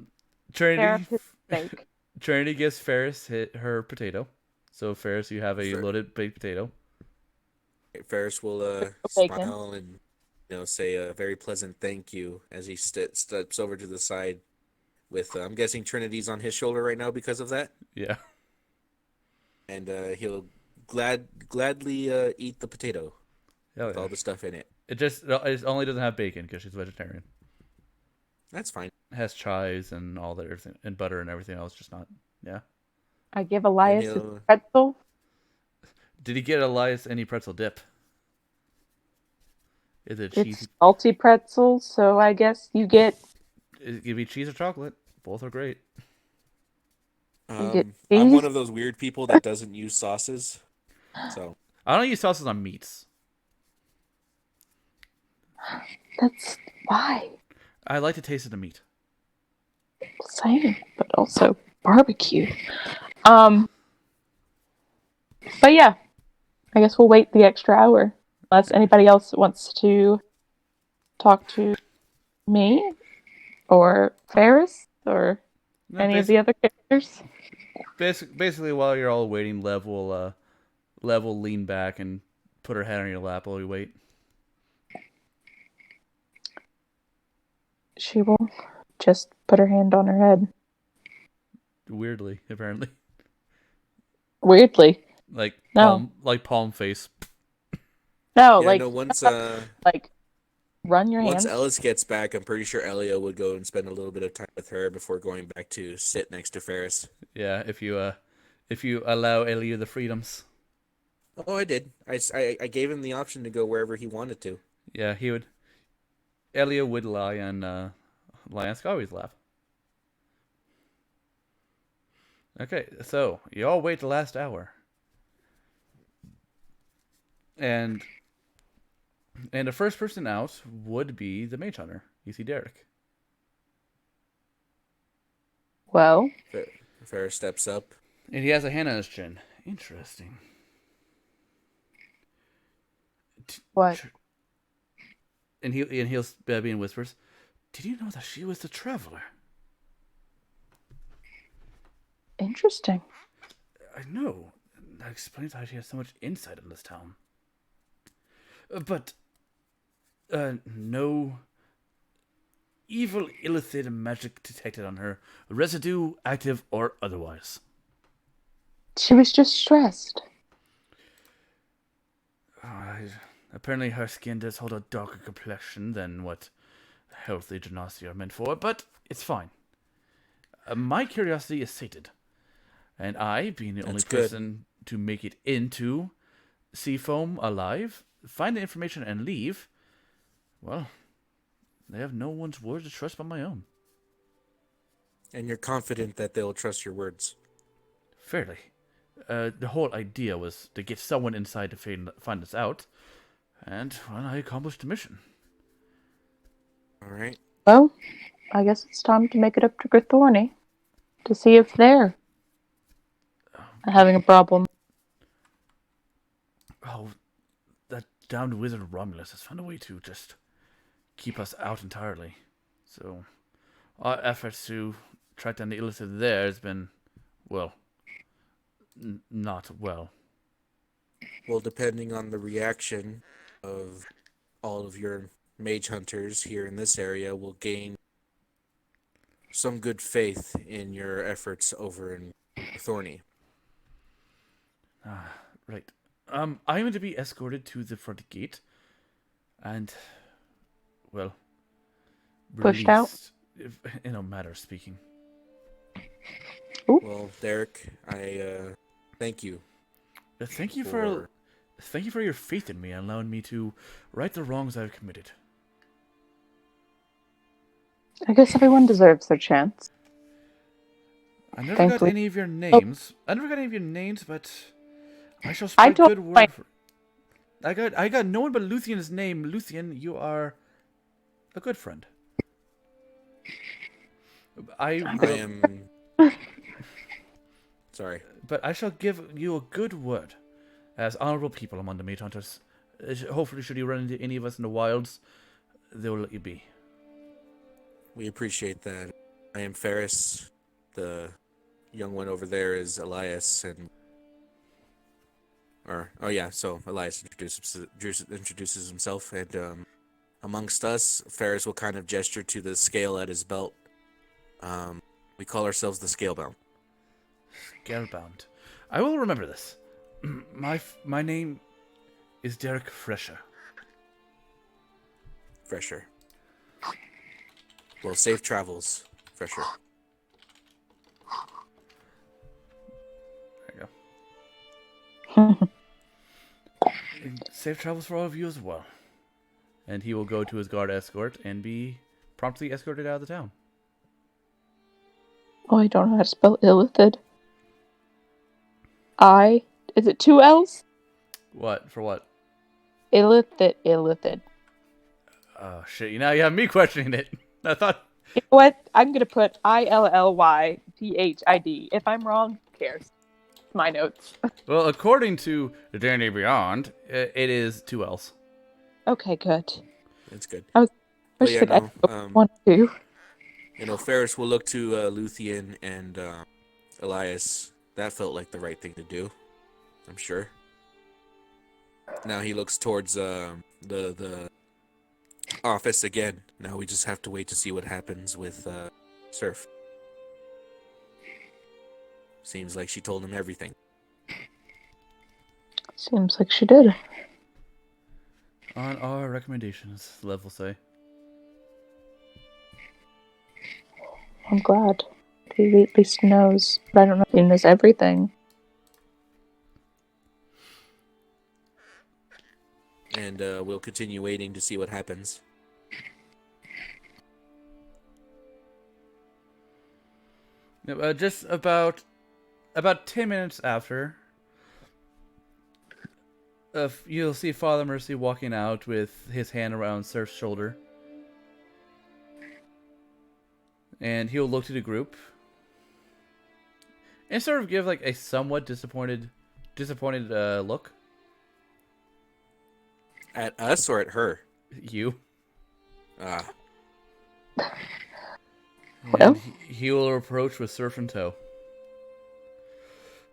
Trinity Steak. Trinity gives Ferris her potato. So Ferris, you have a loaded baked potato. Ferris will Bacon. smile and say a very pleasant thank you as he steps over to the side. With I'm guessing Trinity's on his shoulder right now because of that. Yeah. And he'll gladly eat the potato with all the stuff in it. It only doesn't have bacon because she's vegetarian. That's fine. It has chives and all that everything and butter and everything else, just not. Yeah. I give Elias his pretzel. Did he get Elias any pretzel dip? Is it cheesy? It's salty pretzel, so I guess you get. It could be cheese or chocolate. Both are great. I'm one of those weird people that doesn't use sauces. So I don't use sauces on meats. That's why. I like to taste of the meat. Same, but also barbecue. But yeah, I guess we'll wait the extra hour unless anybody else wants to talk to me or Ferris or any of the other characters. Basically, while you're all waiting, Lev will lean back and put her head on your lap while we wait. She will just put her hand on her head. Weirdly, apparently. Weirdly. Like No. palm face. No, yeah, once run your hands. Once Ellis gets back, I'm pretty sure Elia would go and spend a little bit of time with her before going back to sit next to Ferris. Yeah, if you allow Elia the freedoms. Oh, I did. I gave him the option to go wherever he wanted to. Yeah, he would. Elia would lie on Scawi's lap. Okay, so you all wait the last hour. And the first person out would be the Mage Hunter. You see Derek. Well, Ferris steps up. And he has a hand on his chin. Interesting. What? And he'll be in whispers. Did you know that she was the traveler? Interesting. I know. That explains how she has so much insight in this town. But no evil illicit magic detected on her, residue active or otherwise. She was just stressed. Apparently her skin does hold a darker complexion than what healthy genasi are meant for, but it's fine. My curiosity is sated, and I, being the only person to make it into Seafoam alive, find the information and leave, well, they have no one's word to trust but my own. And you're confident that they'll trust your words? Fairly. The whole idea was to get someone inside to find us out, and, well, I accomplished the mission. All right. Well, I guess it's time to make it up to Grithorny to see if they're having a problem. Oh, that damned wizard Romulus has found a way to just keep us out entirely. So, our efforts to track down the illicit there has been, well, not well. Well, depending on the reaction of all of your mage hunters here in this area, will gain some good faith in your efforts over in Thorny. Right. I'm going to be escorted to the front gate, and, well, Pushed out? in a matter of speaking. Ooh. Well, Derek, I thank you. Thank you for your faith in me and allowing me to right the wrongs I've committed. I guess everyone deserves their chance. I never got Thankfully. any of your names. But I shall spread told good my- word for. I got no one but Luthion's name. Luthien, you are a good friend. I am sorry, but I shall give you a good word, as honorable people among the Mage Hunters. Hopefully, should you run into any of us in the wilds, they will let you be. we appreciate that. I am Ferris. The young one over there is Elias, so Elias introduces himself, and amongst us, Ferris will kind of gesture to the scale at his belt. We call ourselves the Scalebound. Scalebound. I will remember this. My name is Derek Fresher. Fresher. Well, safe travels, Fresher. There you go. And safe travels for all of you as well. And he will go to his guard escort and be promptly escorted out of the town. Oh, I don't know how to spell illithid. Is it 2 L's? What? For what? Illithid. Oh, shit. You have me questioning it. I thought... You know what? I'm going to put ILLYTHID. If I'm wrong, who cares? It's my notes. Well, according to the Journey Beyond, it is 2 L's. Okay, good. That's good. I But wish yeah, that no, 1 2. Ferris will look to Luthien and Elias. That felt like the right thing to do, I'm sure. Now he looks towards the office again. Now we just have to wait to see what happens with Surf. Seems like she told him everything. Seems like she did. On our recommendations, Lev will say. I'm glad. He at least knows. But I don't know if he knows everything. And we'll continue waiting to see what happens. Just about 10 minutes after, you'll see Father Mercy walking out with his hand around Surf's shoulder. And he'll look to the group and sort of give like a somewhat disappointed look. At us or at her? You. Ah, And Well? he will approach with surf in tow.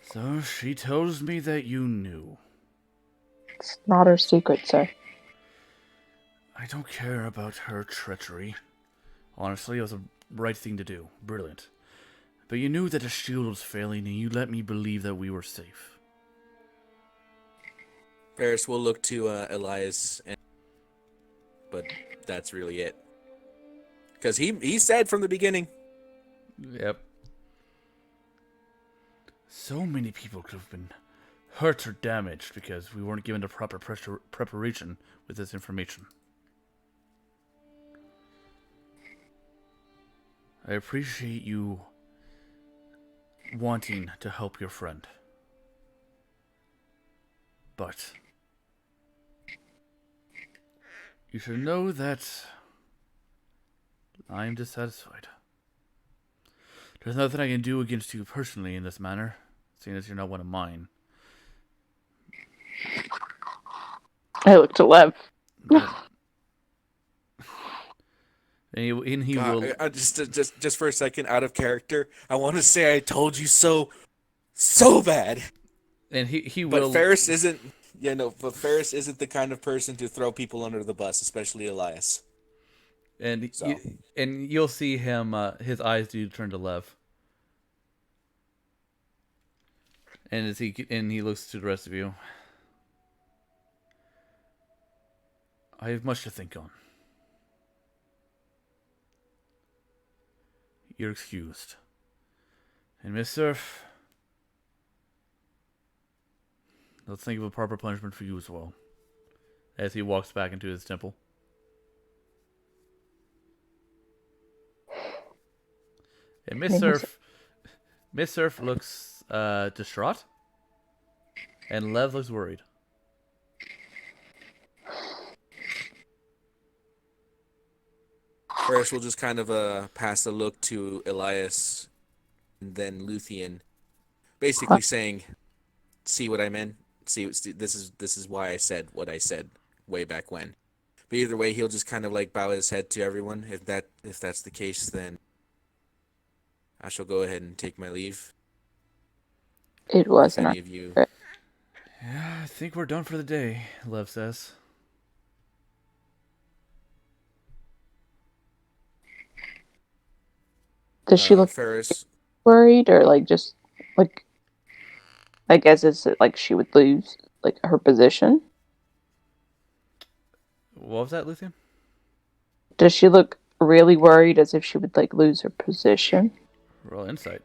So she tells me that you knew. It's not her secret, sir. I don't care about her treachery. Honestly, it was a right thing to do. Brilliant. But you knew that the shield was failing, and you let me believe that we were safe. Ferris will look to Elias, but that's really it. Because he said from the beginning. Yep. So many people could have been hurt or damaged because we weren't given the proper preparation with this information. I appreciate you wanting to help your friend. But you should know that I am dissatisfied. There's nothing I can do against you personally in this manner, seeing as you're not one of mine. I look to Lev. But and he God, will. just for a second, out of character, I want to say I told you so, so bad. And he But will. Ferris isn't. But Ferris isn't the kind of person to throw people under the bus, especially Elias. And So. you'll see him. His eyes do turn to Lev. And as he looks to the rest of you. I have much to think on. You're excused. And Miss Surf, let's think of a proper punishment for you as well. As he walks back into his temple. And Miss Surf looks distraught. And Lev looks worried. Ferris will just kind of pass a look to Elias and then Luthien, basically saying, "See what I meant? See, this is why I said what I said way back when." But either way, he'll just kind of like bow his head to everyone. If that's the case, then I shall go ahead and take my leave. It If wasn't any our of you, secret. Yeah, I think we're done for the day, Lev says. Does she look Ferris, worried, or like just like I guess is it like she would lose like her position? What was that, Luthien? Does she look really worried, as if she would like lose her position? Roll insight.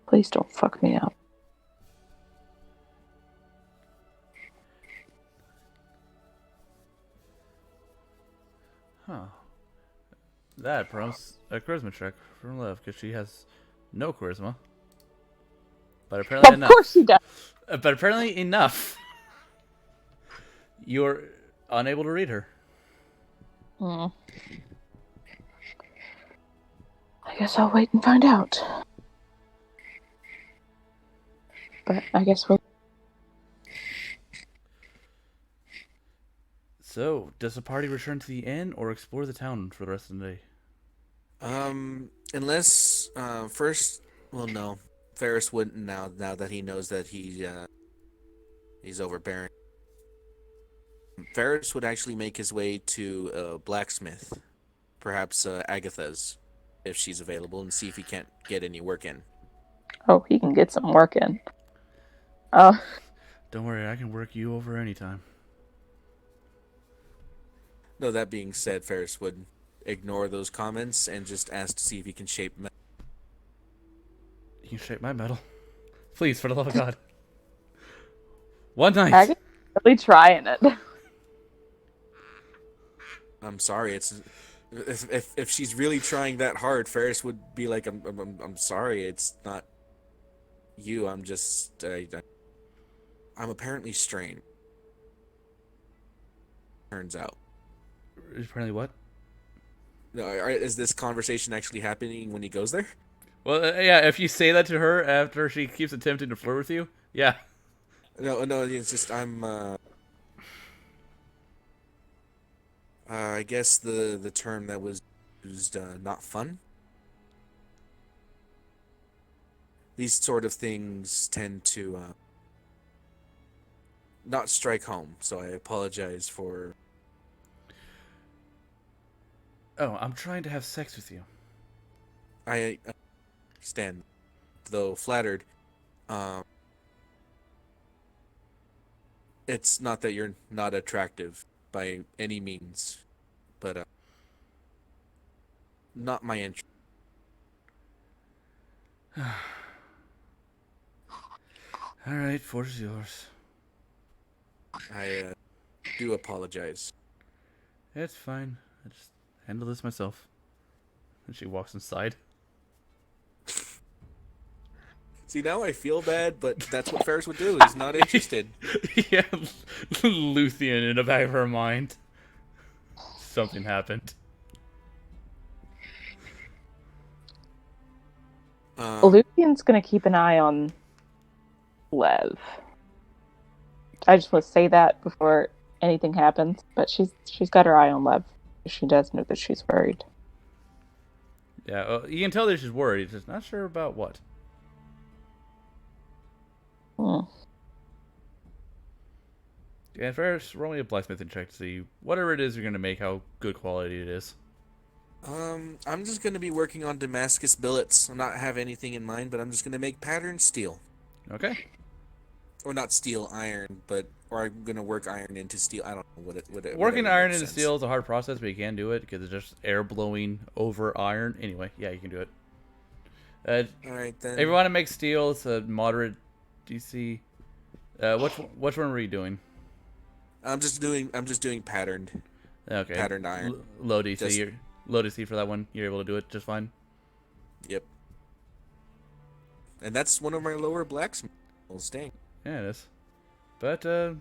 Please don't fuck me up. Huh. That prompts a charisma check from Lev, because she has no charisma. But apparently Of enough. course he does. But apparently enough. You're unable to read her. Hmm. I guess I'll wait and find out. But I guess we'll. So, does the party return to the inn or explore the town for the rest of the day? unless first, well, no, Ferris wouldn't now that he knows that he's overbearing. Ferris would actually make his way to a blacksmith, perhaps Agatha's, if she's available, and see if he can't get any work in. Oh, he can get some work in. Oh, Don't worry, I can work you over anytime. No, that being said, Ferris would ignore those comments and just ask to see if he can shape metal. You can shape my metal. Please, for the love of God. One night. Agatha's really trying it. I'm sorry, it's if she's really trying that hard, Ferris would be like, I'm sorry, it's not you. I'm just I'm apparently strained. Turns out. Apparently what? No, is this conversation actually happening when he goes there? Well, yeah, if you say that to her after she keeps attempting to flirt with you, yeah. No. It's just I guess the term that was used, not fun. These sort of things tend to not strike home. So I apologize for. Oh, I'm trying to have sex with you. I understand, though flattered. Um, it's not that you're not attractive by any means, but not my interest. All right, force is yours. I do apologize. It's fine. I just handle this myself. And she walks inside. See, now I feel bad, but that's what Ferris would do. He's not interested. Yeah, Luthien in the back of her mind. Something happened. Lucian's gonna keep an eye on Lev. I just want to say that before anything happens, but she's got her eye on Lev. She does know that she's worried. Yeah, you can tell that she's worried. Just not sure about what. Hmm. Yeah, first, roll me a blacksmithing check to see whatever it is you're going to make, how good quality it is. I'm just gonna be working on Damascus billets. I'm not have anything in mind, but I'm just gonna make patterned steel. Okay. Or not steel, iron, or I'm gonna work iron into steel. I don't know what Working iron into sense. steel is a hard process, but you can do it because it's just air blowing over iron. Anyway, yeah, you can do it. All right then. If you want to make steel, it's a moderate DC. Which one were you doing? I'm just doing patterned. Okay. Patterned iron. Low DC. Low DC for that one. You're able to do it just fine. Yep. And that's one of my lower blacksmiths. Dang. Yeah, it is. But yeah,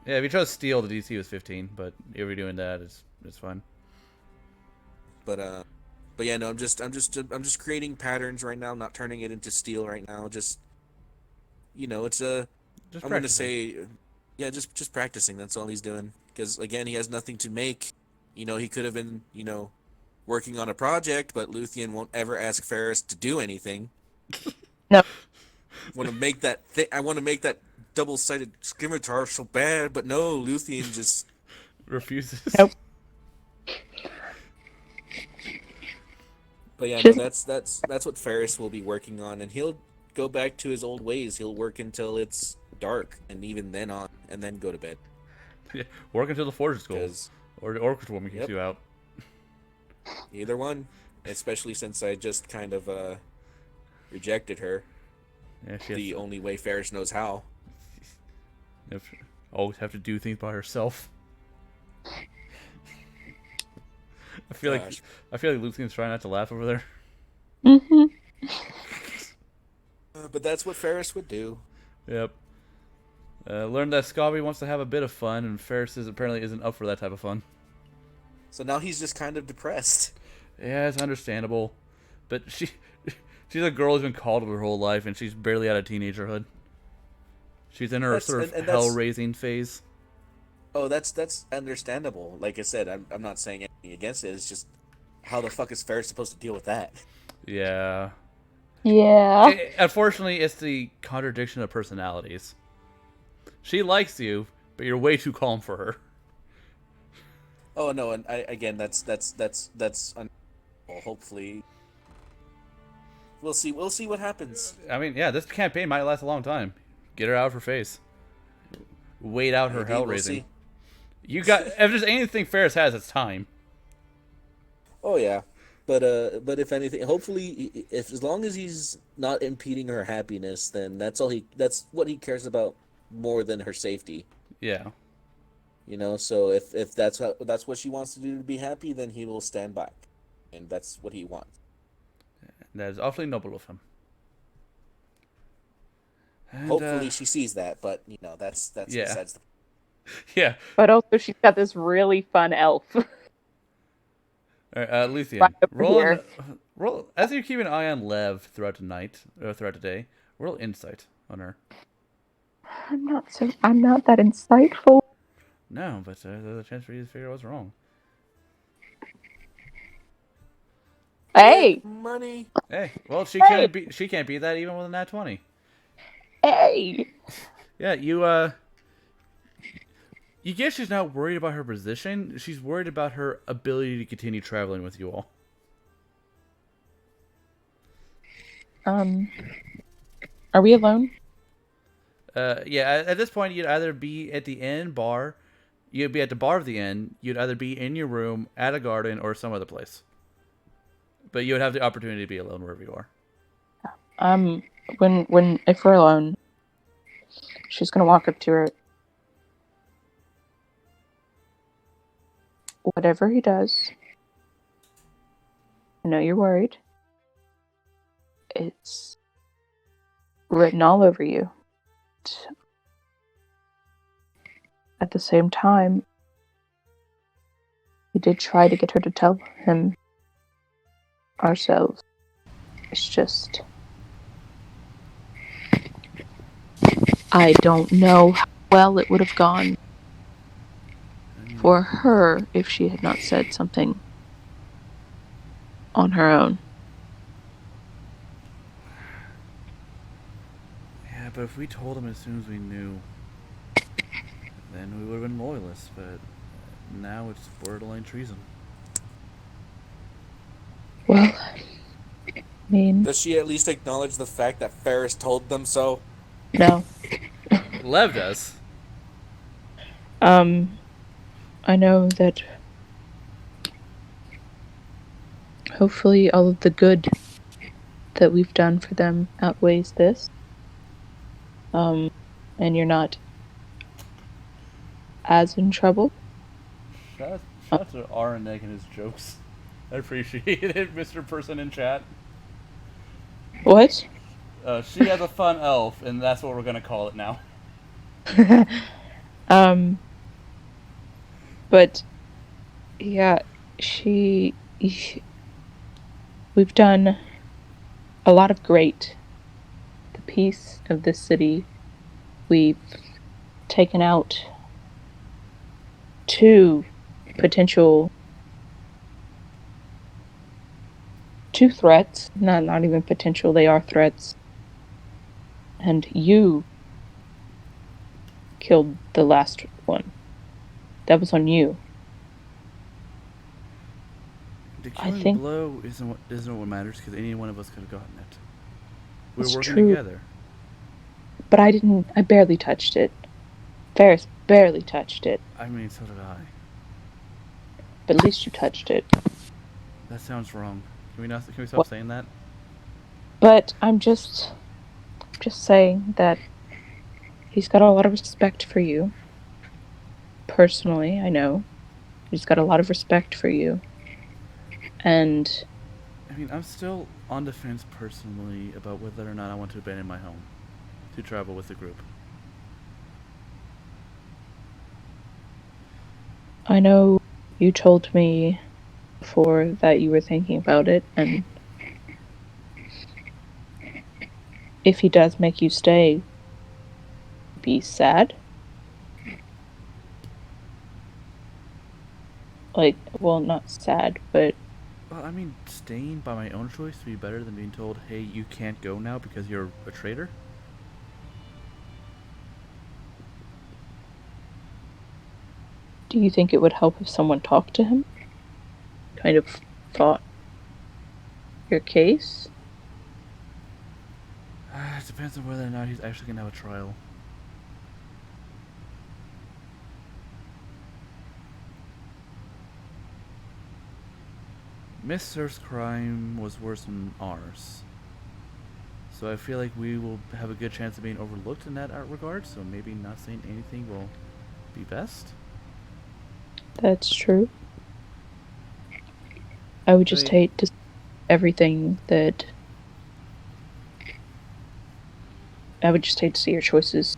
if you chose steel, the DC was 15. But if you're doing that, it's fine. But yeah, no, I'm just creating patterns right now. I'm not turning it into steel right now. Just it's Just I'm gonna practicing. say, yeah, just practicing. That's all he's doing. Because again, he has nothing to make. He could have been working on a project, but Luthien won't ever ask Ferris to do anything. No. Want to make that I want to make that double-sided scimitar so bad, but no, Luthien just Refuses. Nope. But yeah, no, Just- that's what Ferris will be working on, and he'll go back to his old ways. He'll work until it's dark, and even then on, and then go to bed. Yeah, work until the forge is gold. 'Cause Or the orchid woman kicks Yep. you out. either one, especially since I just kind of rejected her Yeah, she has the only way Ferris knows how. always have to do things by herself. I feel like Gosh. Lucian's trying not to laugh over there. Mhm. But that's what Ferris would do. Yep. Learned that Scobby wants to have a bit of fun, and Ferris apparently isn't up for that type of fun. So now he's just kind of depressed. Yeah, it's understandable, but she's a girl who's been coddled her whole life, and she's barely out of teenagerhood. She's in her That's- sort of and that's- hell-raising phase. Oh, that's understandable. Like I said, I'm not saying anything against it. It's just how the fuck is Ferris supposed to deal with that? Yeah. Yeah. Unfortunately, it's the contradiction of personalities. She likes you, but you're way too calm for her. Oh no, and again, that's well, hopefully we'll see what happens. I mean, yeah, this campaign might last a long time. Get her out of her face. Wait out her Maybe, hell we'll raising. see. You got if there's anything Ferris has, it's time. Oh yeah, but if anything, hopefully, if as long as he's not impeding her happiness, then that's what he cares about more than her safety. Yeah. So if that's what she wants to do to be happy, then he will stand by, and that's what he wants. That is awfully noble of him. And, Hopefully she sees that, but that's Yeah. besides the. Yeah. But also, she's got this really fun elf. Luthien, Right over here. roll as you keep an eye on Lev throughout the night, or throughout the day. Roll insight on her. I'm not that insightful. No, but there's a chance for you to figure out what's wrong. Hey! Money. Hey, well, she Hey! can't beat that even with a nat 20. Hey! Yeah, you guess she's not worried about her position. She's worried about her ability to continue traveling with you all. Are we alone? Yeah, at this point, you'd either be at the inn bar, you'd be at the bar of the inn, you'd either be in your room, at a garden, or some other place. But you would have the opportunity to be alone wherever you are. If we're alone, she's gonna walk up to her. Whatever he does, I know you're worried. It's written all over you. At the same time, we did try to get her to tell him ourselves. It's just, I don't know how well it would have gone for her if she had not said something on her own. Yeah, but if we told him as soon as we knew, then we would have been loyalists, but now it's borderline treason. Well, I mean, Does she at least acknowledge the fact that Ferris told them so? no. Lev does. I know that hopefully all of the good that we've done for them outweighs this. And you're not as in trouble. Shout out to Arenek and his jokes. I appreciate it, Mr. Person in chat. What? She has a fun elf, and that's what we're gonna call it now. But yeah, we've done a lot of great. The peace of this city, we've taken out two threats. Not even potential, they are threats. And you killed the last one. That was on you. The I killing think blow isn't what matters, because any one of us could have gotten it. We were That's working true. together. But I barely touched it. Ferris barely touched it. I mean, so did I. But at least you touched it. That sounds wrong. Can we stop saying that? But I'm just saying that he's got a lot of respect for you. Personally, I know. He's got a lot of respect for you. And I mean, I'm still on the fence personally about whether or not I want to abandon my home to travel with the group. I know you told me before that you were thinking about it, and if he does make you stay, be sad. Like, well, not sad, but Well, I mean, staying by my own choice would be better than being told, hey, you can't go now because you're a traitor? do you think it would help if someone talked to him? Kind of fought your case? It depends on whether or not he's actually going to have a trial. Miss Surf's crime was worse than ours. So I feel like we will have a good chance of being overlooked in that regard, so maybe not saying anything will be best. That's true. I would just hate to see everything that... I would just hate to see your choices.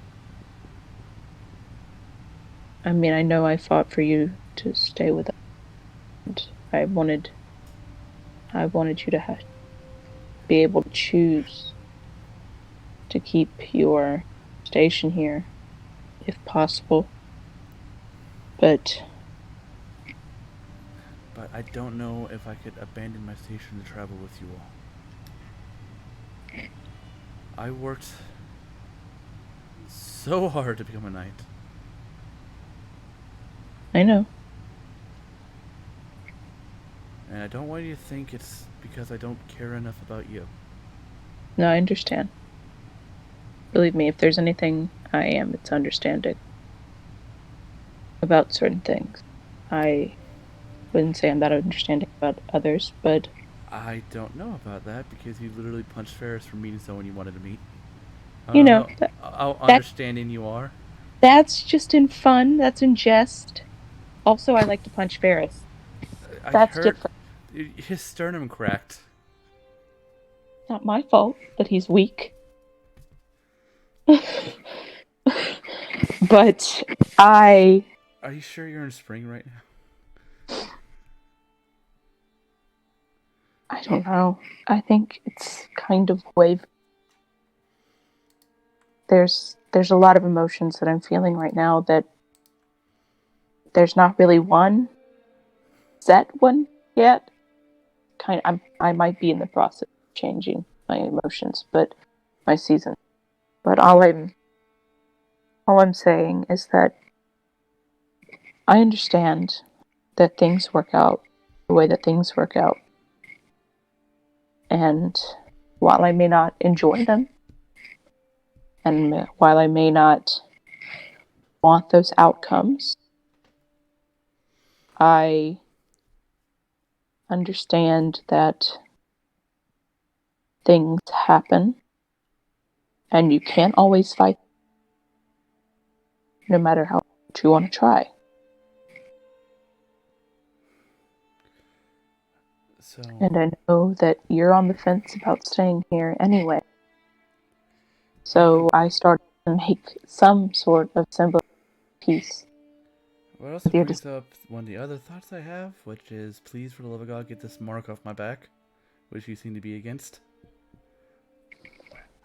I mean, I know I fought for you to stay with us. And I wanted you to be able to choose to keep your station here if possible. But I don't know if I could abandon my station to travel with you all. I worked so hard to become a knight. I know. And I don't want you to think it's because I don't care enough about you. No, I understand. Believe me, if there's anything I am, it's understanding about certain things. I wouldn't say I'm that understanding about others, but I don't know about that because you literally punched Ferris for meeting someone you wanted to meet. I you don't know, know how that understanding you are. that's just in fun. That's in jest. Also, I like to punch Ferris. I That's heard different. his sternum cracked. Not my fault that he's weak. But I Are you sure you're in spring right now? don't know. I think it's kind of wave. There's a lot of emotions that I'm feeling right now that there's not really one set one yet. I might be in the process of changing my emotions, but my season. But all I'm saying is that I understand that things work out the way that things work out. And while I may not enjoy them, and while I may not want those outcomes, I understand that things happen and you can't always fight no matter how much you want to try. So And I know that you're on the fence about staying here anyway. So I started to make some sort of semblance of peace. what also with your brings up one of the other thoughts I have, which is please for the love of God get this mark off my back, which you seem to be against.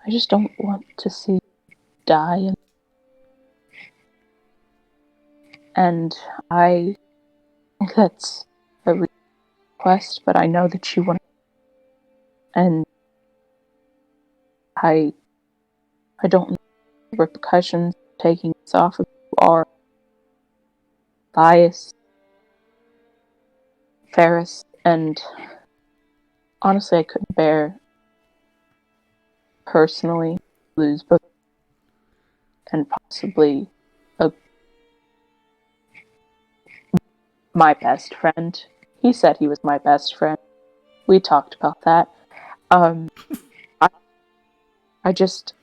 I just don't want to see you die. And I think that's a request, but I know that you want to. And I don't know the repercussions of taking this off if you are biased, Ferris, and honestly, I couldn't bear personally lose both and possibly my best friend. He said he was my best friend. We talked about that. I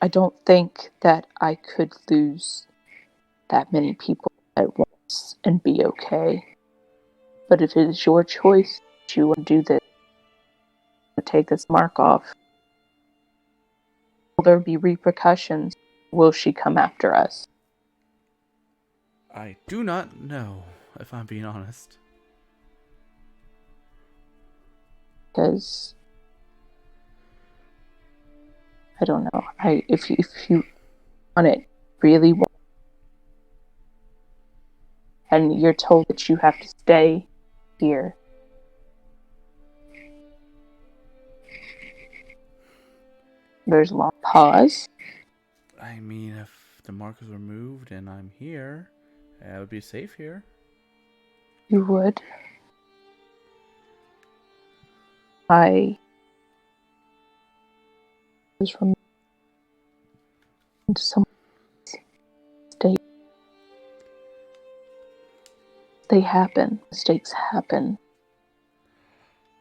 don't think that I could lose that many people at once and be okay. But if it is your choice that you want to do this, to take this mark off, will there be repercussions? Will she come after us? I do not know, if I'm being honest. Because I don't know. If you want it really want, and you're told that you have to stay here, there's a long pause. I mean, if the mark is removed and I'm here, I would be safe here. You would. I was from some state. They happen. Mistakes happen.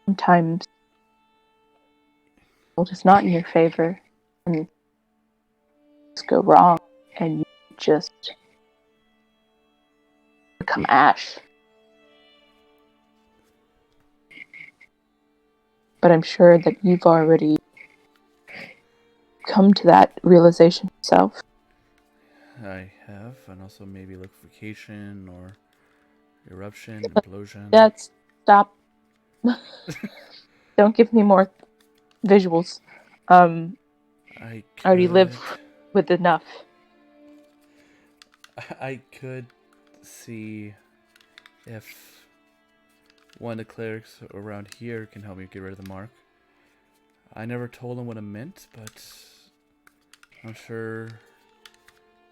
Sometimes it is not in your favor, and things go wrong, and you just become ash. But I'm sure that you've already come to that realization yourself. I have, and also maybe liquefaction or eruption, implosion. That's stop. Don't give me more visuals. I already could. live with enough. I could see if one of the clerics around here can help me get rid of the mark. I never told him what it meant, but I'm sure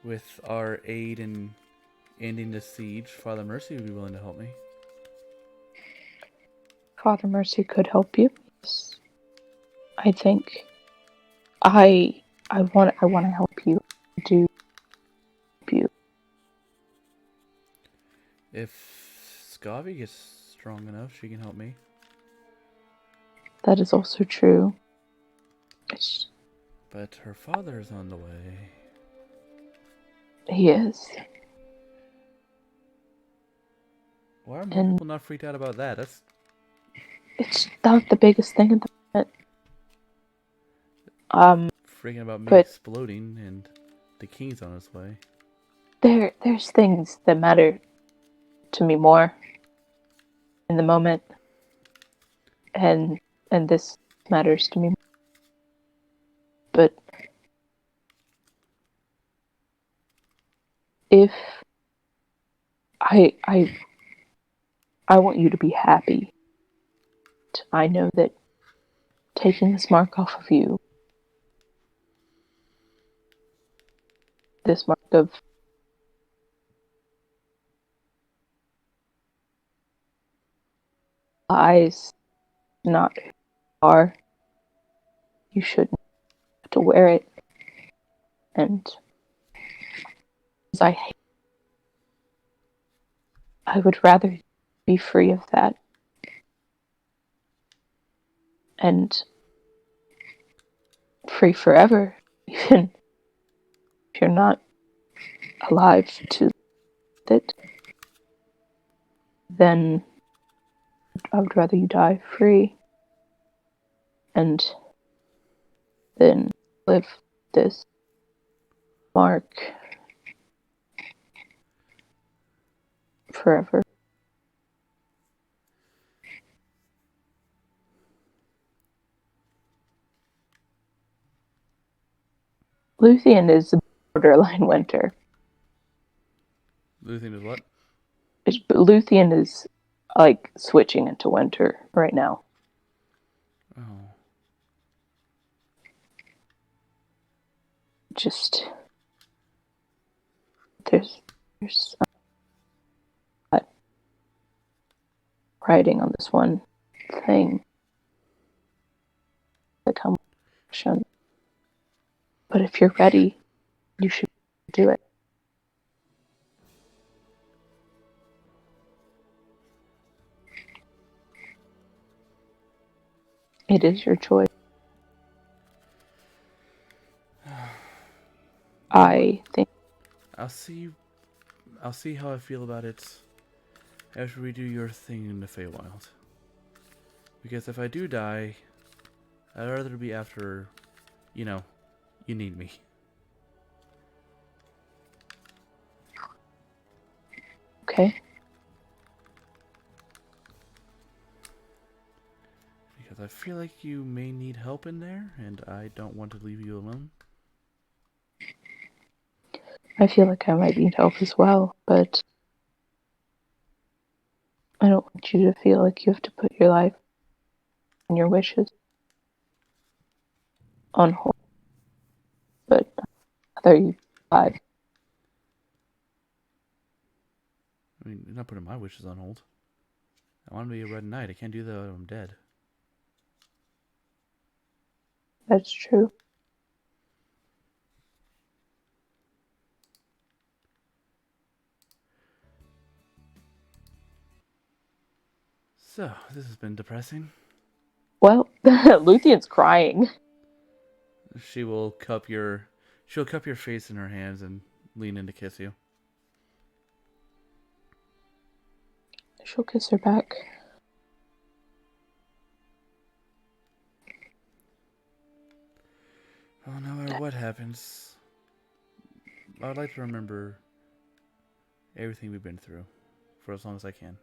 with our aid in ending the siege, Father Mercy would be willing to help me. Father Mercy could help you. Yes. I think I want to help you. Do help you. If Scavi gets strong enough, she can help me. That is also true. But her father is on the way. He is. Why are more people not freaked out about that? It's not the biggest thing at the moment. Freaking about me but exploding and the king's on his way. There's things that matter to me more in the moment, and this matters to me. But if I want you to be happy. I know that taking this mark off of you, this mark of eyes, not who you are, you shouldn't have to wear it. And as I would rather be free of that. And free forever, even if you're not alive to it, then I would rather you die free and then live this mark forever. Luthien is borderline winter. Luthien is what? Luthien is like switching into winter right now. Oh. Just there's writing on this one thing. Become action. But if you're ready, you should do it. It is your choice. I think I'll see how I feel about it after we do your thing in the Feywild. Because if I do die, I'd rather be after, you need me. okay. Because I feel like you may need help in there, and I don't want to leave you alone. I feel like I might need help as well, but I don't want you to feel like you have to put your life and your wishes on hold. But rather you survive. I mean, you're not putting my wishes on hold. I want to be a red knight. I can't do that when I'm dead. That's true. So, this has been depressing. Well, Luthien's crying. She'll cup your face in her hands and lean in to kiss you. She'll kiss her back. Well, no matter what happens, I'd like to remember everything we've been through for as long as I can.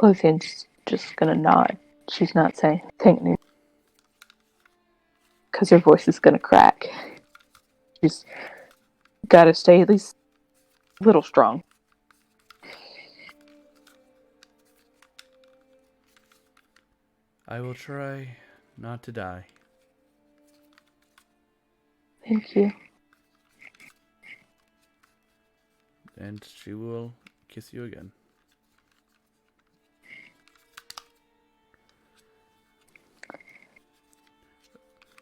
Luthien's just gonna nod. She's not saying anything anymore. Because her voice is gonna crack. she's got to stay at least a little strong. I will try not to die. Thank you. And she will kiss you again.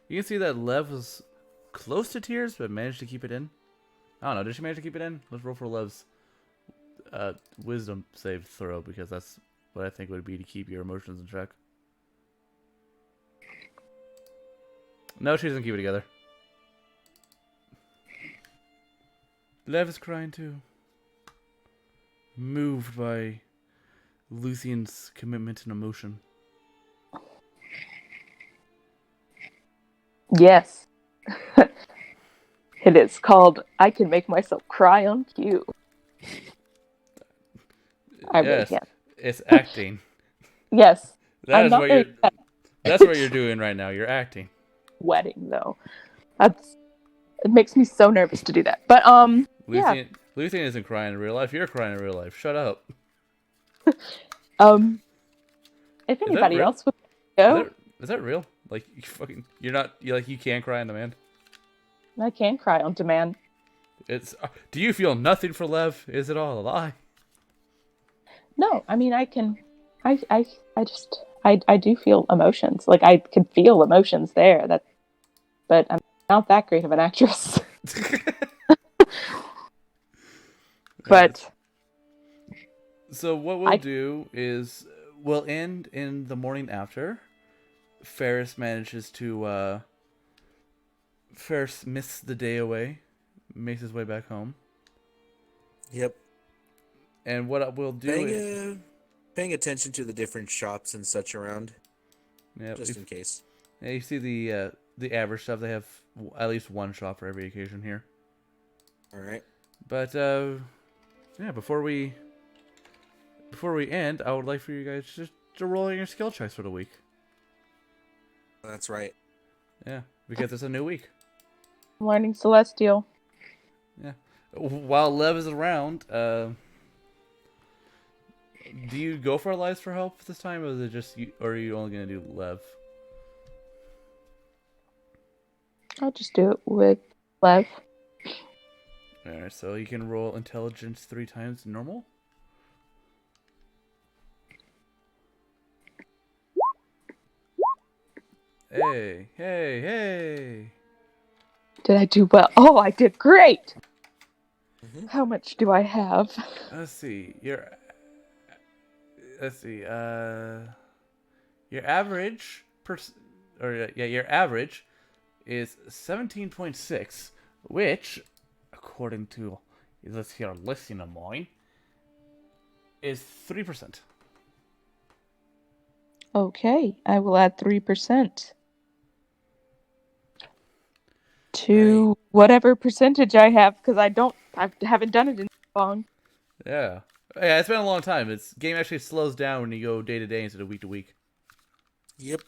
You can see that Lev was close to tears, but managed to keep it in. I don't know. Did she manage to keep it in? Let's roll for Lev's wisdom save throw, because that's what I think would be to keep your emotions in check. No, she doesn't keep it together. Lev is crying too. Moved by Lucian's commitment and emotion. Yes. It is called I Can Make Myself Cry on Cue. I really can't. It's acting. Yes. That I'm is not what very you're. That's what you're doing right now. You're acting. wedding though. It makes me so nervous to do that. But yeah. Lucian isn't crying in real life. You're crying in real life. Shut up. If Is that anybody real? else would go, Is that real? Like you can't cry on demand. I can cry on demand. It's. Do you feel nothing for Lev? Is it all a lie? No, I mean I can. I do feel emotions. Like I can feel emotions there. But I'm not that great of an actress. But so what we'll do is we'll end in the morning after. Ferris manages to Ferris misses the day away, makes his way back home. Yep. And what we'll do paying attention to the different shops and such around. Yeah, just in case. Yeah, you see the average stuff. They have at least one shop for every occasion here. All right. But yeah, before we end, I would like for you guys just to roll your skill checks for the week. That's right. Yeah, because it's a new week. I'm learning Celestial. Yeah. While Lev is around, do you go for Elias for help this time, or is it just you, or are you only gonna do Lev? I'll just do it with Lev. Alright, so you can roll intelligence 3 times normal. Hey! Did I do well? Oh, I did great! Mm-hmm. How much do I have? Let's see. Your average your average is 17.6, which, according to this here listing of mine, is 3%. Okay, I will add 3% to whatever percentage I have, because I haven't done it in so long. Yeah, it's been a long time. This game actually slows down when you go day to day instead of week to week. Yep.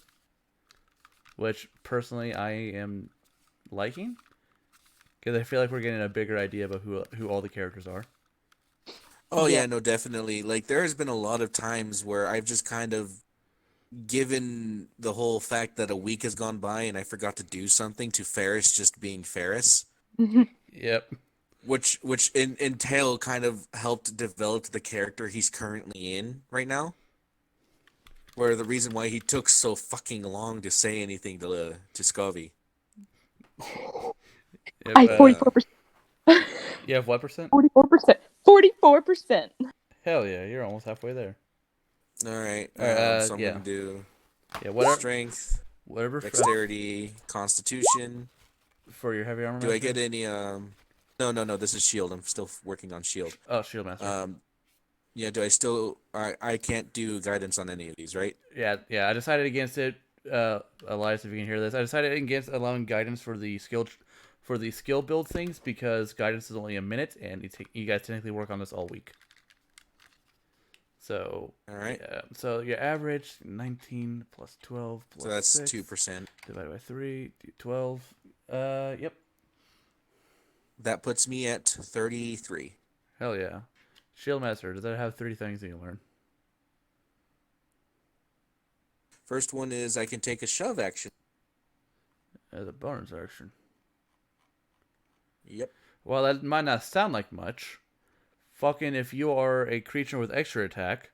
Which personally I am liking, because I feel like we're getting a bigger idea about who all the characters are. Oh yeah, no, definitely. Like there has been a lot of times where I've just kind of given the whole fact that a week has gone by and I forgot to do something to Ferris just being Ferris. Yep. Which in Tail kind of helped develop the character he's currently in right now. Where the reason why he took so fucking long to say anything to Scovy. Yep, I 44%. You have what percent? 44%. 44%. Hell yeah, you're almost halfway there. All right. So I'm gonna do strength, dexterity, constitution. For your heavy armor. Do I get any? No. This is shield. I'm still working on shield. Oh, shield master. Yeah. Do I still? I can't do guidance on any of these, right? Yeah. I decided against it. Elias, if you can hear this, I decided against allowing guidance for the skill build things, because guidance is only a minute, and you guys technically work on this all week. So, all right. So your average 19 plus 12 plus so that's 6, 2% divided by 3, 12. Yep. That puts me at 33. Hell yeah. Shield Master, does that have 3 things you can learn? First one is I can take a shove action. As a bonus action. Yep. Well, that might not sound like much. Fucking if you are a creature with extra attack,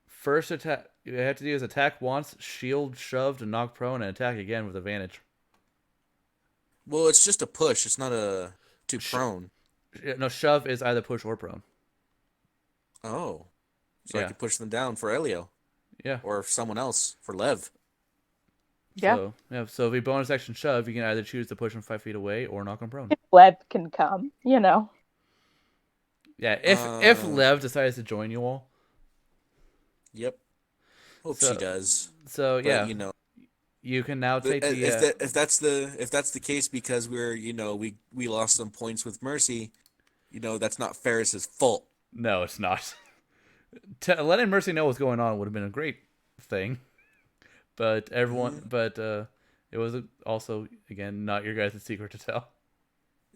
first attack you have to do is attack once, shield, shoved, and knock prone, and attack again with advantage. Well, it's just a push. It's not a to prone. No, shove is either push or prone. Oh. So I Yeah. can push them down for Elio. Yeah. Or someone else for Lev. Yeah. So if you bonus action shove, you can either choose to push him 5 feet away or knock him prone. If Lev can come, you know. Yeah, if Lev decides to join you all. Yep. Hope So- she does. So But, yeah, you know, you can now take if that's the case because we lost some points with Mercy, that's not Ferris's fault. No, it's not. Letting Mercy know what's going on would have been a great thing, but it was also again not your guys' secret to tell.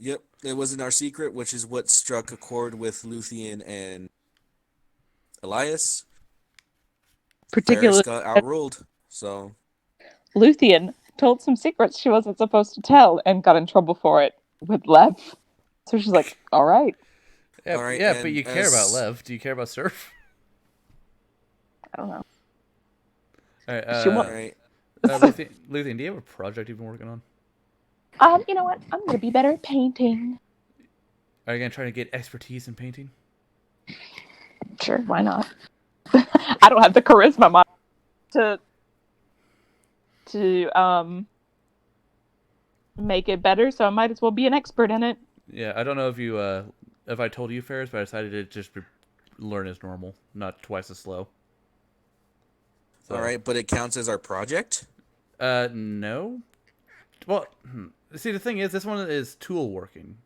Yep, it wasn't our secret, which is what struck a chord with Luthien and Elias. Ferris Particularly, got outruled, so Luthien told some secrets she wasn't supposed to tell and got in trouble for it with Lev. So she's like, all right. Yeah, All right, but and you care about Lev. Do you care about Surf? I don't know. All right, She all won't- right. Luthien, do you have a project you've been working on? You know what? I'm gonna be better at painting. Are you gonna try to get expertise in painting? Sure, why not? I don't have the charisma to make it better, so I might as well be an expert in it. Yeah, I don't know if I told you, Ferris, but I decided to just learn as normal, not twice as slow. So, All right, but it counts as our project? No. Well, see, the thing is, this one is tool working.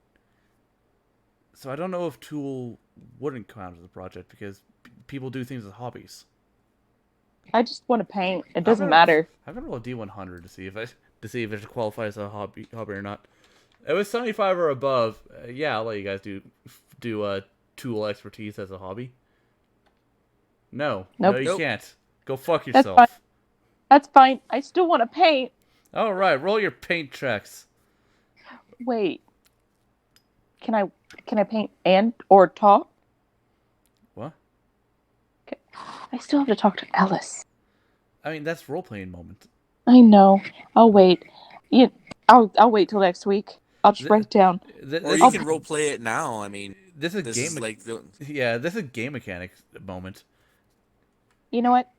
So I don't know if tool wouldn't count as a project because people do things as hobbies. I just want to paint. It doesn't matter. I'm gonna roll a D100 to see if it qualifies as a hobby or not. It was 75 or above. Yeah, I'll let you guys do tool expertise as a hobby. No, Nope. no, you Nope. can't. Go fuck That's yourself. fine. That's fine. I still want to paint. All right, roll your paint checks. Wait. Can I paint and or talk? What? I still have to talk to Ellis. I mean, that's role playing moment. I know. I'll wait. I'll wait till next week. I'll just write it down. Or you can role play it now. I mean, This is this game. is like This is a game mechanics moment. You know what?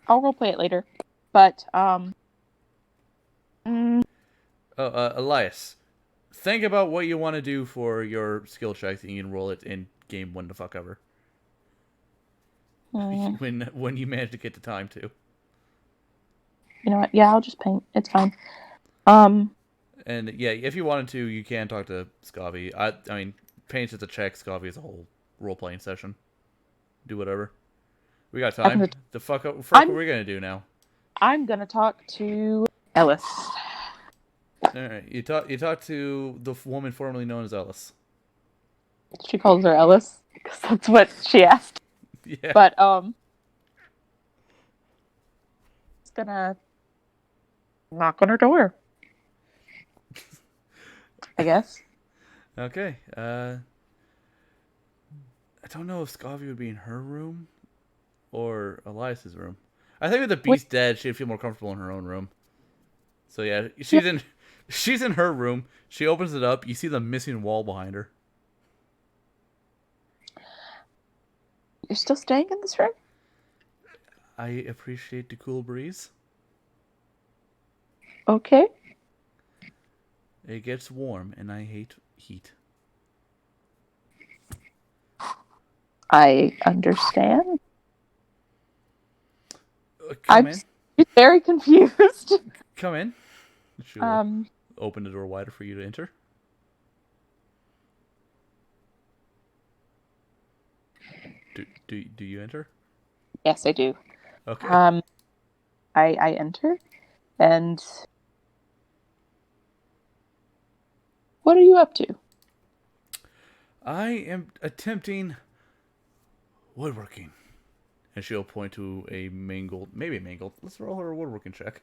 I'll roleplay it later. But Elias, think about what you want to do for your skill checks, and you can roll it in game when the fuck ever. When you manage to get the time to. you know what? Yeah, I'll just paint. It's fine. And yeah, if you wanted to, you can talk to Scobby. I mean, paint's just a check. Scobby is a whole role playing session. Do whatever. We got time. The fuck are we gonna do now? I'm gonna talk to Ellis. All right, you talk to the woman formerly known as Ellis. She calls her Ellis because that's what she asked. Yeah. But it's gonna knock on her door. I guess. Okay. I don't know if Scobby would be in her room or Elias's room. I think with the beast dead, she'd feel more comfortable in her own room. So yeah, she's in her room. She opens it up. You see the missing wall behind her. You're still staying in this room? I appreciate the cool breeze. Okay. It gets warm, and I hate heat. I understand. Come in. Very confused. Come in. She'll open the door wider for you to enter. Do you enter? Yes, I do. Okay. I enter, and what are you up to? I am attempting woodworking. And she'll point to a mangled, maybe a mangled. Let's roll her a woodworking check.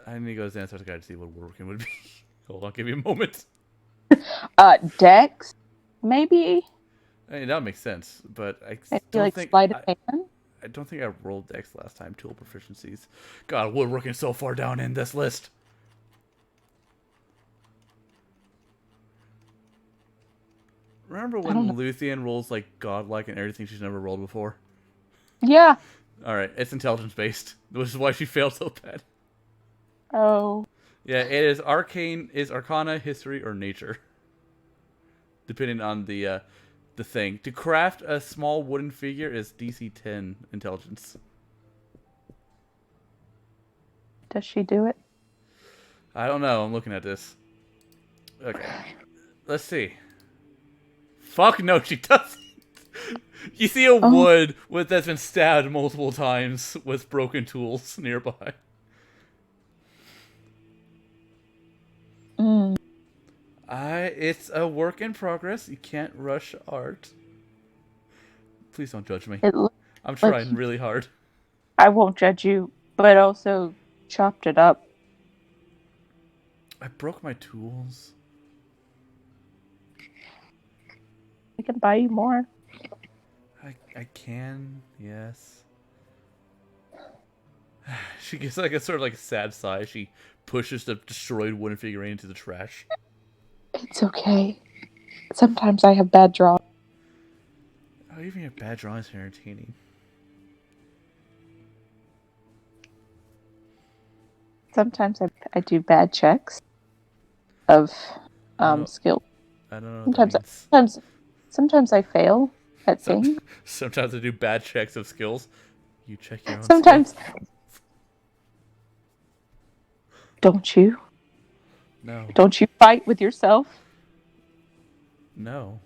I need to go to the Ancestors Guide to see what woodworking would be. Hold on, give me a moment. Dex, maybe. I mean, that makes sense, but I Maybe don't like think sleight of hand. I don't think I rolled Dex last time. Tool proficiencies. God, woodworking so far down in this list. Remember I don't when know. Luthien rolls like godlike and everything she's never rolled before? Yeah. All right, it's intelligence based, which is why she failed so bad. Oh. Yeah, it is arcane, is arcana, history, or nature, depending on the thing. To craft a small wooden figure is DC 10 intelligence. Does she do it? I don't know. I'm looking at this. Okay, let's see. Fuck no, she doesn't. You see a Oh. wood that's been stabbed multiple times with broken tools nearby. Mm. It's a work in progress. You can't rush art. Please don't judge me. It looks I'm like trying really hard. I won't judge you, but also chopped it up. I broke my tools. I can buy you more. I can, yes. She gives like a sort of like a sad sigh. She pushes the destroyed wooden figurine into the trash. It's okay. Sometimes I have bad draws. Oh, even your bad drawings are entertaining. Sometimes I do bad checks of don't- skill. I don't know what that Sometimes means. sometimes I fail at things. Sometimes I do bad checks of skills. You check your own Sometimes skills. don't you? No. Don't you fight with yourself? No.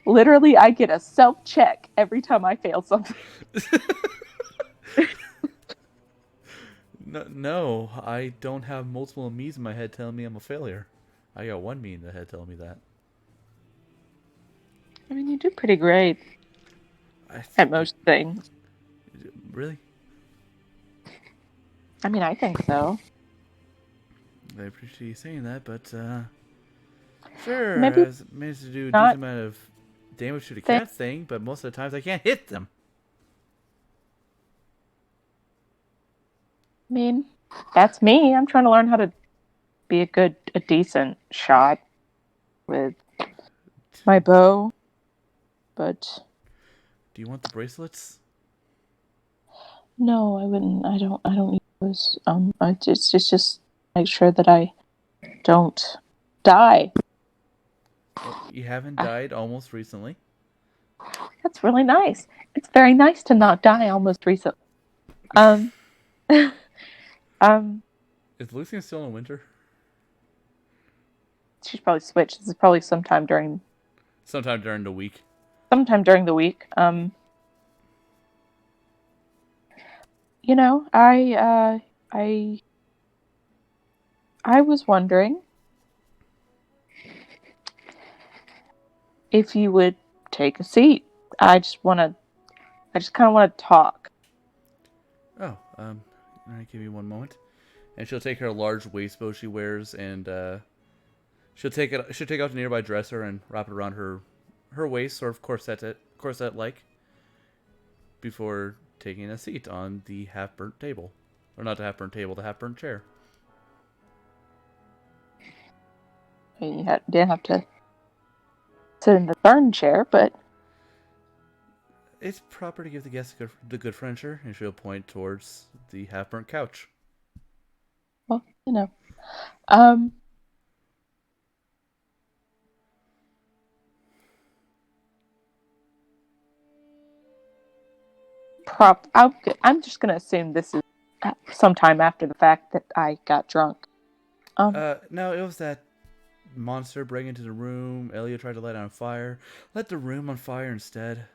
Literally, I get a self-check every time I fail something. No, I don't have multiple me's in my head telling me I'm a failure. I got one me in the head telling me that. I mean, you do pretty great at most things. Really? I mean, I think so. I appreciate you saying that, but sure, Maybe I managed to do a not decent amount of damage to the thing. cat thing, but most of the times I can't hit them. I mean, that's me. I'm trying to learn how to be a decent shot with my bow. But Do you want the bracelets? no, I wouldn't. I don't need those. I just make sure that I don't die. Well, you haven't died almost recently. That's really nice. It's very nice to not die almost recently. Um, Is Lucian still in winter? she's probably switched. This is probably sometime during During the week. the week. You know, I was wondering if you would take a seat. I just kind of want to talk. Oh, all right, give me one moment. And she'll take her large waist bow she wears, and she'll take out the nearby dresser and wrap it around her waist, sort of corset like, before taking a seat on the half burnt table, or not the half burnt table, the half burnt chair. I mean, you didn't have to sit in the burn chair, but It's proper to give the guest the good furniture, and she'll point towards the half burnt couch. well, you know, I'm just gonna assume this is sometime after the fact that I got drunk. No, it was that monster breaking into the room. Elliot tried to light on fire. Let the room on fire instead.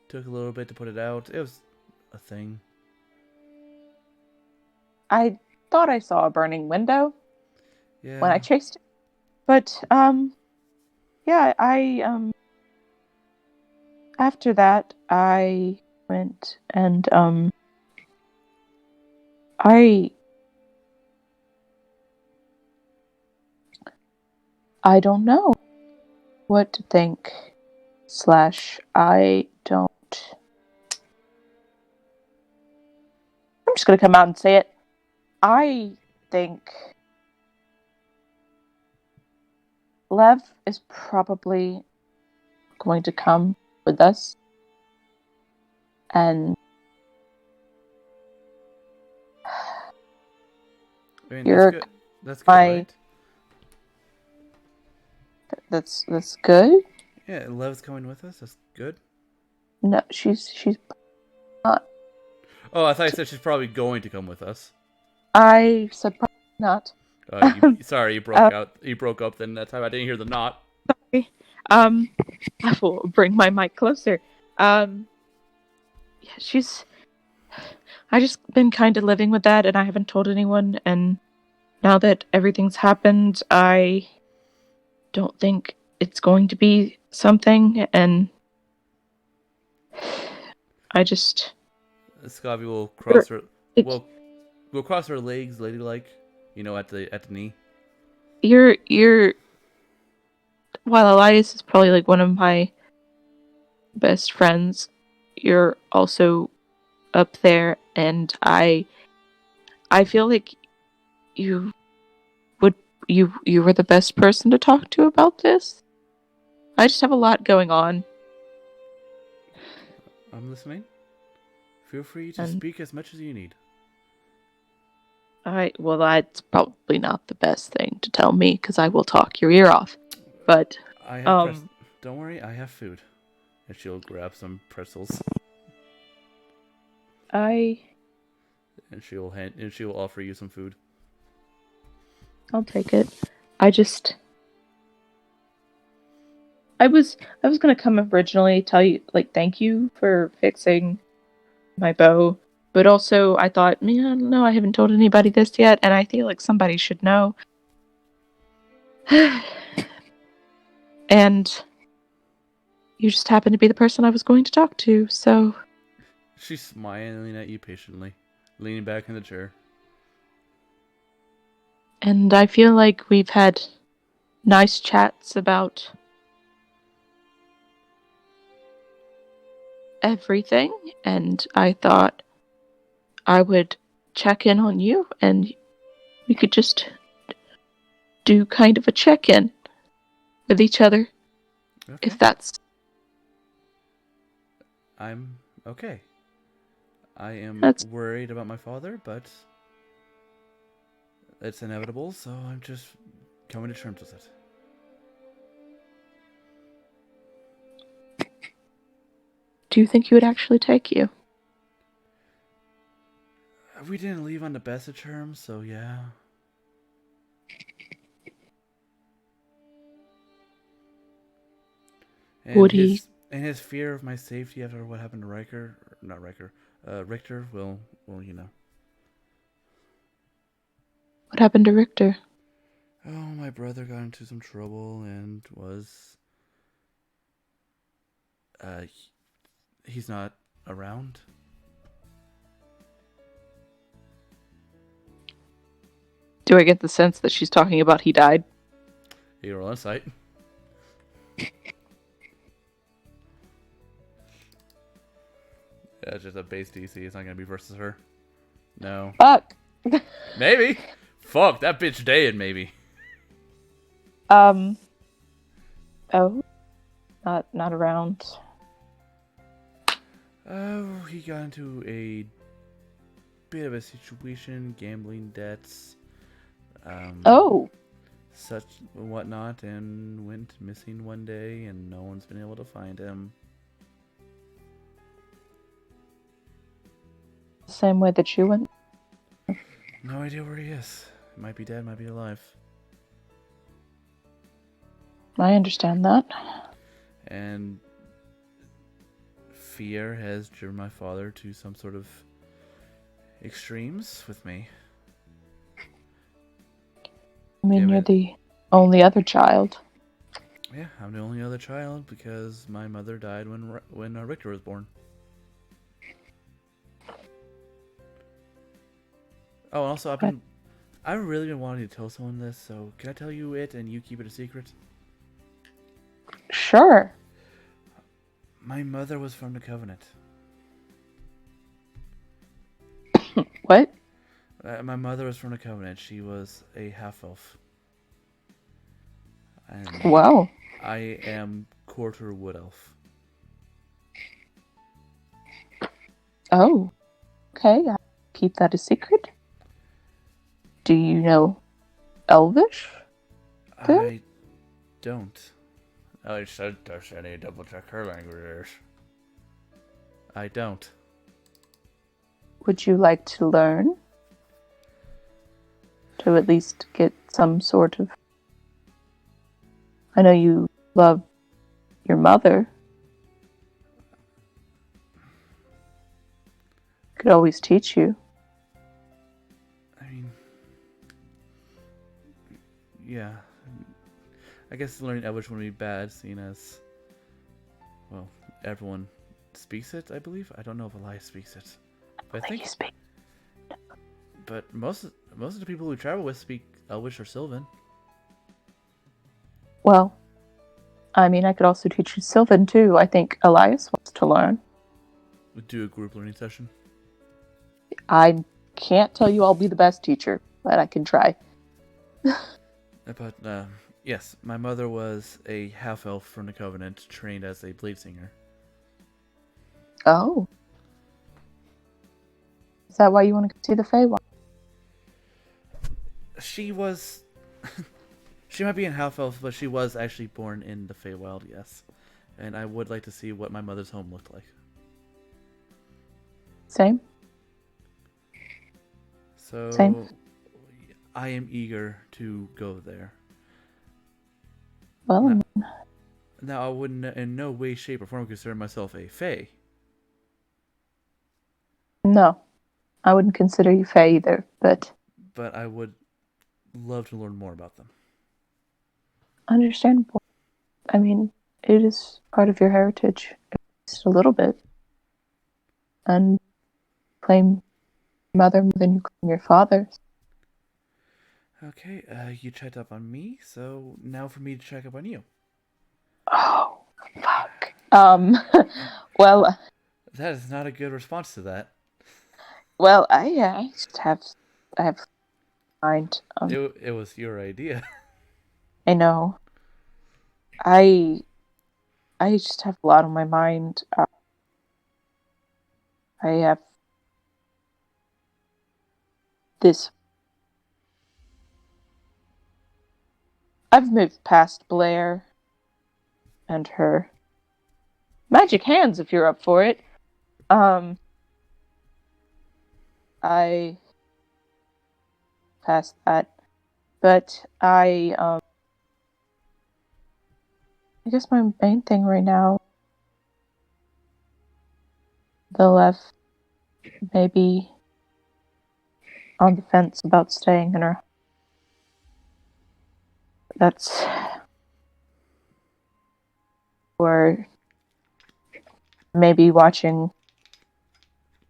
Took a little bit to put it out. It was a thing. I thought I saw a burning window Yeah. when I chased it. But, yeah, after that, I went and, I don't know what to think. I don't. I'm just gonna come out and say it. I think Lev is probably going to come with us, and I mean, you're that's good. That's good, my. right? That's good. Yeah, Lev's coming with us. That's good. No, she's not. Oh, I thought you said she's probably going to come with us. I said probably not. Sorry, you broke out. You broke up. Then that time I didn't hear the not. Um, I will bring my mic closer. Yeah, she's. I just been kind of living with that, and I haven't told anyone. And now that everything's happened, I don't think it's going to be something. And I just. Scabby will cross her. Like, We'll cross her legs, ladylike. At the knee. you're. While Elias is probably like one of my best friends, you're also up there, and I feel like you would you were the best person to talk to about this. I just have a lot going on, I'm listening. Feel free to and speak as much as you need. that's probably not the best thing to tell me because I will talk your ear off. But I have Don't worry, I have food. And she'll grab some pretzels. I And she will offer you some food. I'll take it. I was gonna come originally tell you like thank you for fixing my bow, but also I thought, man, no, I haven't told anybody this yet, and I feel like somebody should know. And you just happen to be the person I was going to talk to, so. She's smiling at you patiently, leaning back in the chair. And I feel like we've had nice chats about everything, and I thought I would check in on you, and we could just do kind of a check-in with each other, Okay. if that's. I'm okay. I am That's worried about my father, but it's inevitable, so I'm just coming to terms with it. Do you think he would actually take you? We didn't leave on the best of terms, so yeah. Would he? And his fear of my safety after what happened to Richter will. What happened to Richter? Oh, my brother got into some trouble and was. He's not around. Do I get the sense that she's talking about he died? You roll on site. Yeah, it's just a base DC. It's not gonna be versus her. No. Fuck. Maybe. Fuck, that bitch dead, maybe. Oh. Not around. Oh, he got into a bit of a situation, gambling debts, such whatnot, and went missing one day, and no one's been able to find him. Same way that you went. No idea where he is. Might be dead, might be alive. I understand that. And fear has driven my father to some sort of extremes with me. I mean, Give you're it. the only other child. Yeah, I'm the only other child because my mother died when Richter was born. Oh, and also I've really been wanting to tell someone this, so can I tell you it and you keep it a secret? Sure. My mother was from the Covenant. What? My mother was from the Covenant. She was a half-elf. And Wow. I am quarter wood elf. Oh. Okay, I'll keep that a secret. Do you know Elvish? Then? I don't. I said there's any double check her languages. I don't. Would you like to learn? To at least get some sort of... I know you love your mother. Could always teach you. I mean, yeah. I guess learning Elvish wouldn't be bad, seeing as, well, everyone speaks it, I believe. I don't know if Elias speaks it. But I think... you speak. But most of the people who travel with speak Elvish or Sylvan. Well, I mean, I could also teach you Sylvan too. I think Elias wants to learn. We do a group learning session. I can't tell you I'll be the best teacher, but I can try. But, yes, my mother was a half-elf from the Covenant, trained as a blade singer. Oh. Is that why you want to see the Feywild? She was... she might be a half-elf, but she was actually born in the Feywild, yes. And I would like to see what my mother's home looked like. Same? So, Same. I am eager to go there. Well, Now, I would in no way, shape, or form consider myself a Fey. no. I wouldn't consider you Fey either, but... But I would love to learn more about them. Understandable. I mean, it is part of your heritage, at least a little bit. And claim your mother more than you claim your father. Okay, you checked up on me, so now for me to check up on you. Oh, fuck. Well, That is not a good response to that. I just I have mind. It was your idea. I know. I just have a lot on my mind. I have this. I've moved past Blair and her magic hands, if you're up for it. I past that, but I guess my main thing right now, the left maybe on the fence about staying in her. That's or maybe watching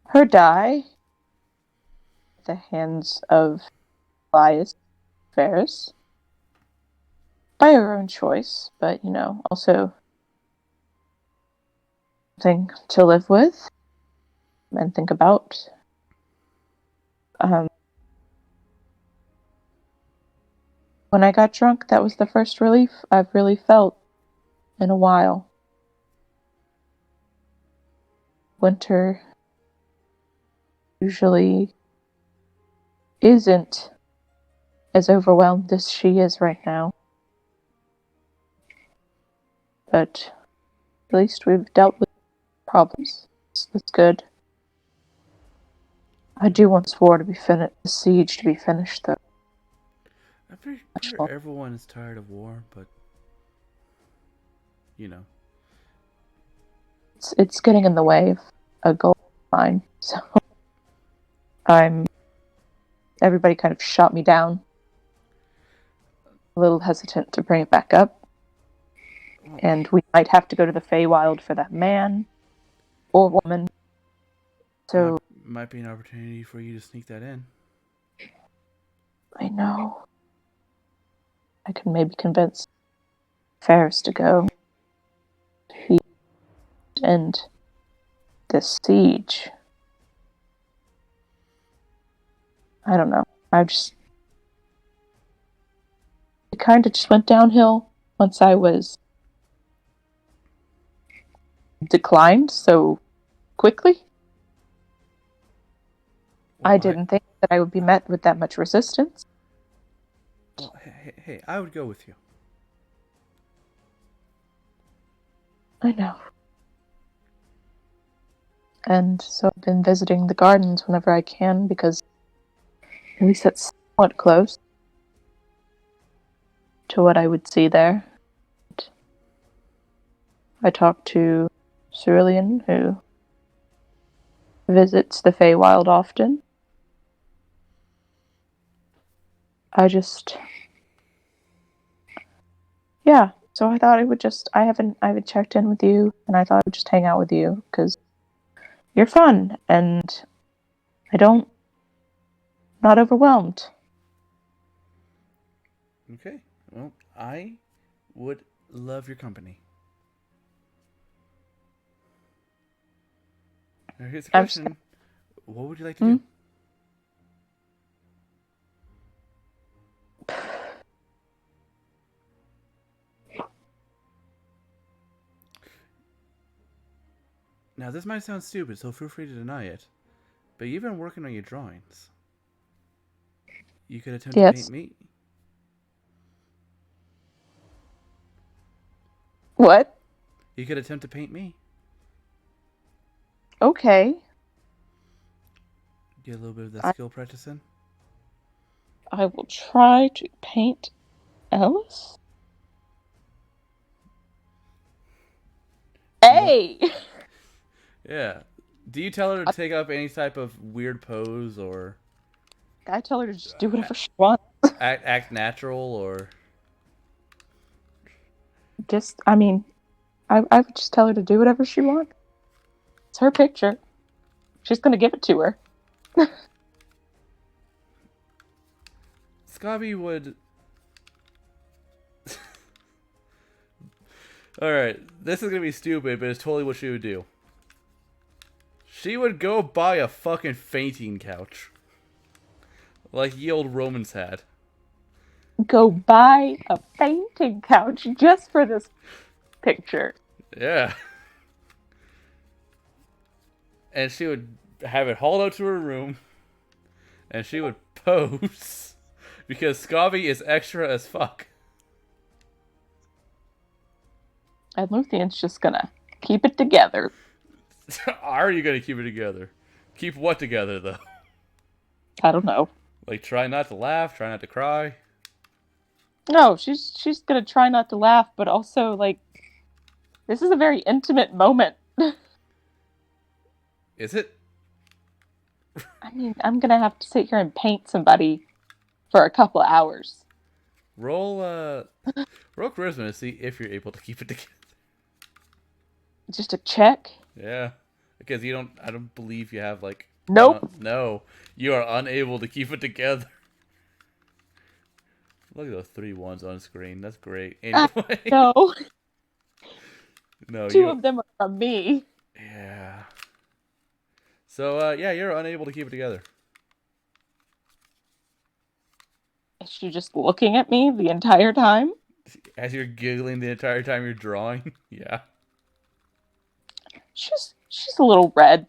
her die at the hands of Elias Ferris by her own choice, but also something to live with and think about. When I got drunk, that was the first relief I've really felt in a while. Winter usually isn't as overwhelmed as she is right now. But at least we've dealt with problems. That's good. I do want the siege to be finished, though. I'm pretty sure everyone is tired of war, but It's getting in the way of a goal of mine, so everybody kind of shot me down. a little hesitant to bring it back up. And we might have to go to the Feywild for that man or woman. So might be an opportunity for you to sneak that in. I know. I could maybe convince Ferris to go. He end this siege. I don't know. It kind of just went downhill once I was declined so quickly. Well, I didn't think that I would be met with that much resistance. Well, hey, I would go with you. I know. And so I've been visiting the gardens whenever I can because at least that's somewhat close to what I would see there. I talked to Cerulean, who visits the Feywild often. So I thought I haven't checked in with you, and I thought I would just hang out with you, because you're fun, and not overwhelmed. Okay, well, I would love your company. Now here's the question. What would you like to do? Now, this might sound stupid, so feel free to deny it, but you've been working on your drawings. You could attempt to paint me. What? You could attempt to paint me. Okay. Get a little bit of that skill practice in. I will try to paint Alice. Hey! Yeah. Do you tell her to take up any type of weird pose or... I tell her to just do whatever she wants. Act natural or... I would just tell her to do whatever she wants. It's her picture. She's gonna give it to her. Scobby would... Alright, this is gonna be stupid, but it's totally what she would do. She would go buy a fucking fainting couch. Like the old Romans had. Go buy a fainting couch just for this picture. Yeah. And she would have it hauled out to her room. And she would pose. Because Scobby is extra as fuck. And Luthion's just gonna keep it together. Are you gonna keep it together? Keep what together, though? I don't know. Like, try not to laugh, try not to cry? No, she's gonna try not to laugh, but also, like, this is a very intimate moment. Is it? I mean, I'm gonna have to sit here and paint somebody for a couple of hours. Roll charisma to see if you're able to keep it together. Just a check? Yeah. Because I don't believe you have, like... Nope. No. You are unable to keep it together. Look at those 3 1s on screen. That's great. Anyway. No. No. Two of them are from me. Yeah. So, yeah, you're unable to keep it together. Is she just looking at me the entire time? As you're giggling the entire time you're drawing? Yeah. She's a little red.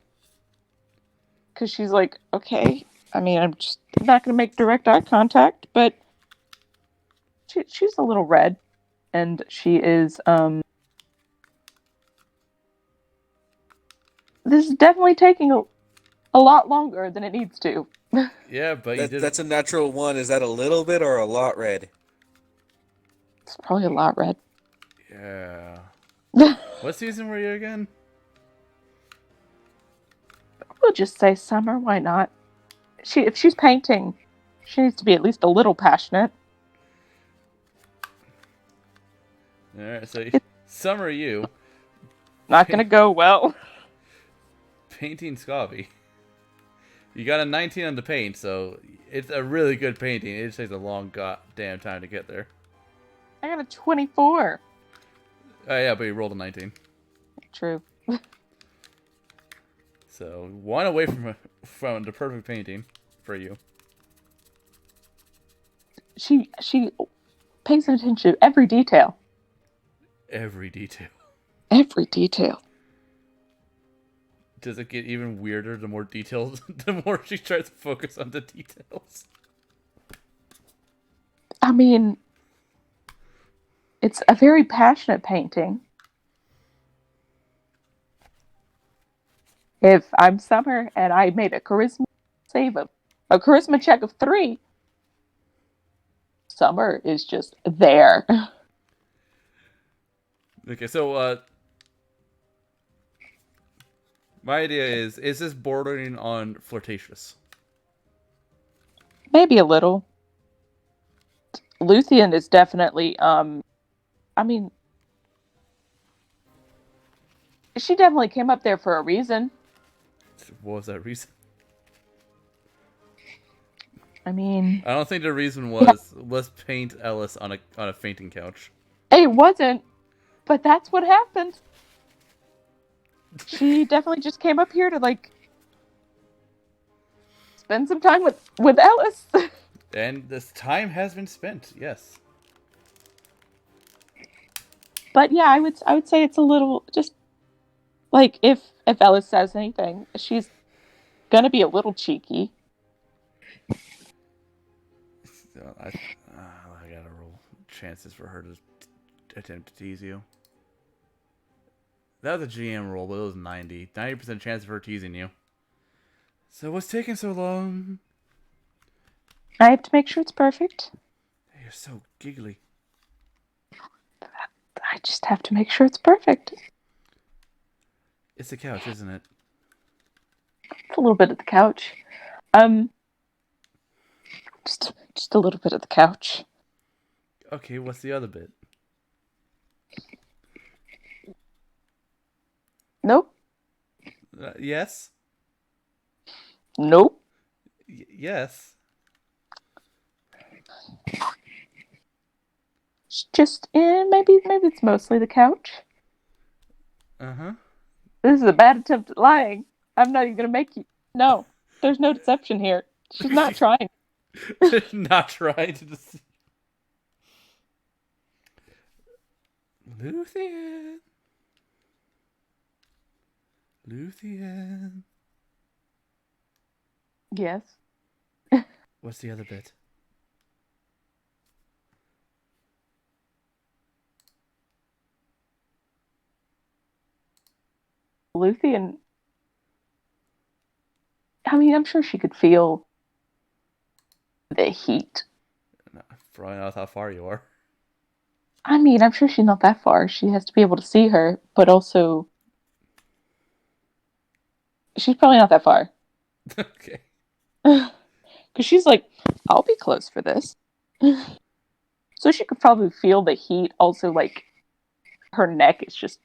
Because she's like, okay, I mean, I'm not going to make direct eye contact, but she's a little red. And she is, this is definitely taking a lot longer than it needs to. Yeah, but that's a natural 1. Is that a little bit or a lot red? It's probably a lot red. Yeah. What season were you again? We'll just say summer. Why not? If she's painting, she needs to be at least a little passionate. All right, so Summer, you Not gonna go well. painting Scobby. You got a 19 on the paint, so it's a really good painting. It just takes a long goddamn time to get there. I got a 24. Oh yeah, but you rolled a 19. True. So one away from the perfect painting for you. She pays attention to every detail. Every detail. Every detail. Does it get even weirder the more details, the more she tries to focus on the details? I mean, it's a very passionate painting. If I'm Summer and I made a charisma check of 3, Summer is just there. Okay, so my idea is this bordering on flirtatious? Maybe a little. Luthien is definitely, I mean, she definitely came up there for a reason. What was that reason? I mean, I don't think the reason was let's paint Ellis on a fainting couch. it wasn't, but that's what happened. She definitely just came up here to, like, spend some time with Ellis. And this time has been spent, yes. But yeah, I would say it's a little, just like, if Ellis says anything, she's gonna be a little cheeky. So I gotta roll chances for her to attempt to tease you. That was a GM roll, but it was 90. 90% chance of her teasing you. So what's taking so long? I have to make sure it's perfect. You're so giggly. I just have to make sure it's perfect. It's the couch, isn't it? It's a little bit of the couch. Just a little bit of the couch. Okay, what's the other bit? Nope. Yes? Nope. Yes. Just maybe it's mostly the couch. Uh-huh. This is a bad attempt at lying. I'm not even gonna make you. No, there's no deception here. She's not trying. Not trying to deceive. Luthien. Luthien. Yes. What's the other bit? Luthien. I mean, I'm sure she could feel the heat. No, probably not how far you are. I mean, I'm sure she's not that far. She has to be able to see her, but also she's probably not that far. Okay. Because she's like, I'll be close for this. So she could probably feel the heat. Also, like, her neck is just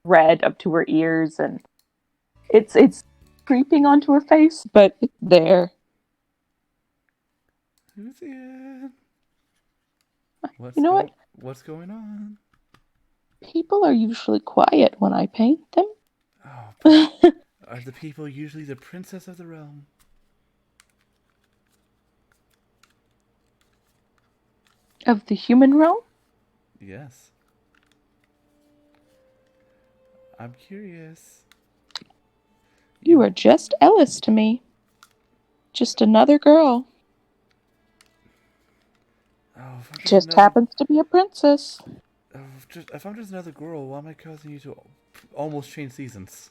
red up to her ears, and it's creeping onto her face, but it's there. Luthien. You know what? What's going on? People are usually quiet when I paint them. Oh, but are the people usually the princess of the realm? Of the human realm? Yes. I'm curious. You are just Ellis to me. Just another girl. Oh, if I'm Just happens to be a princess. if I'm just another girl, why am I causing you to almost change seasons?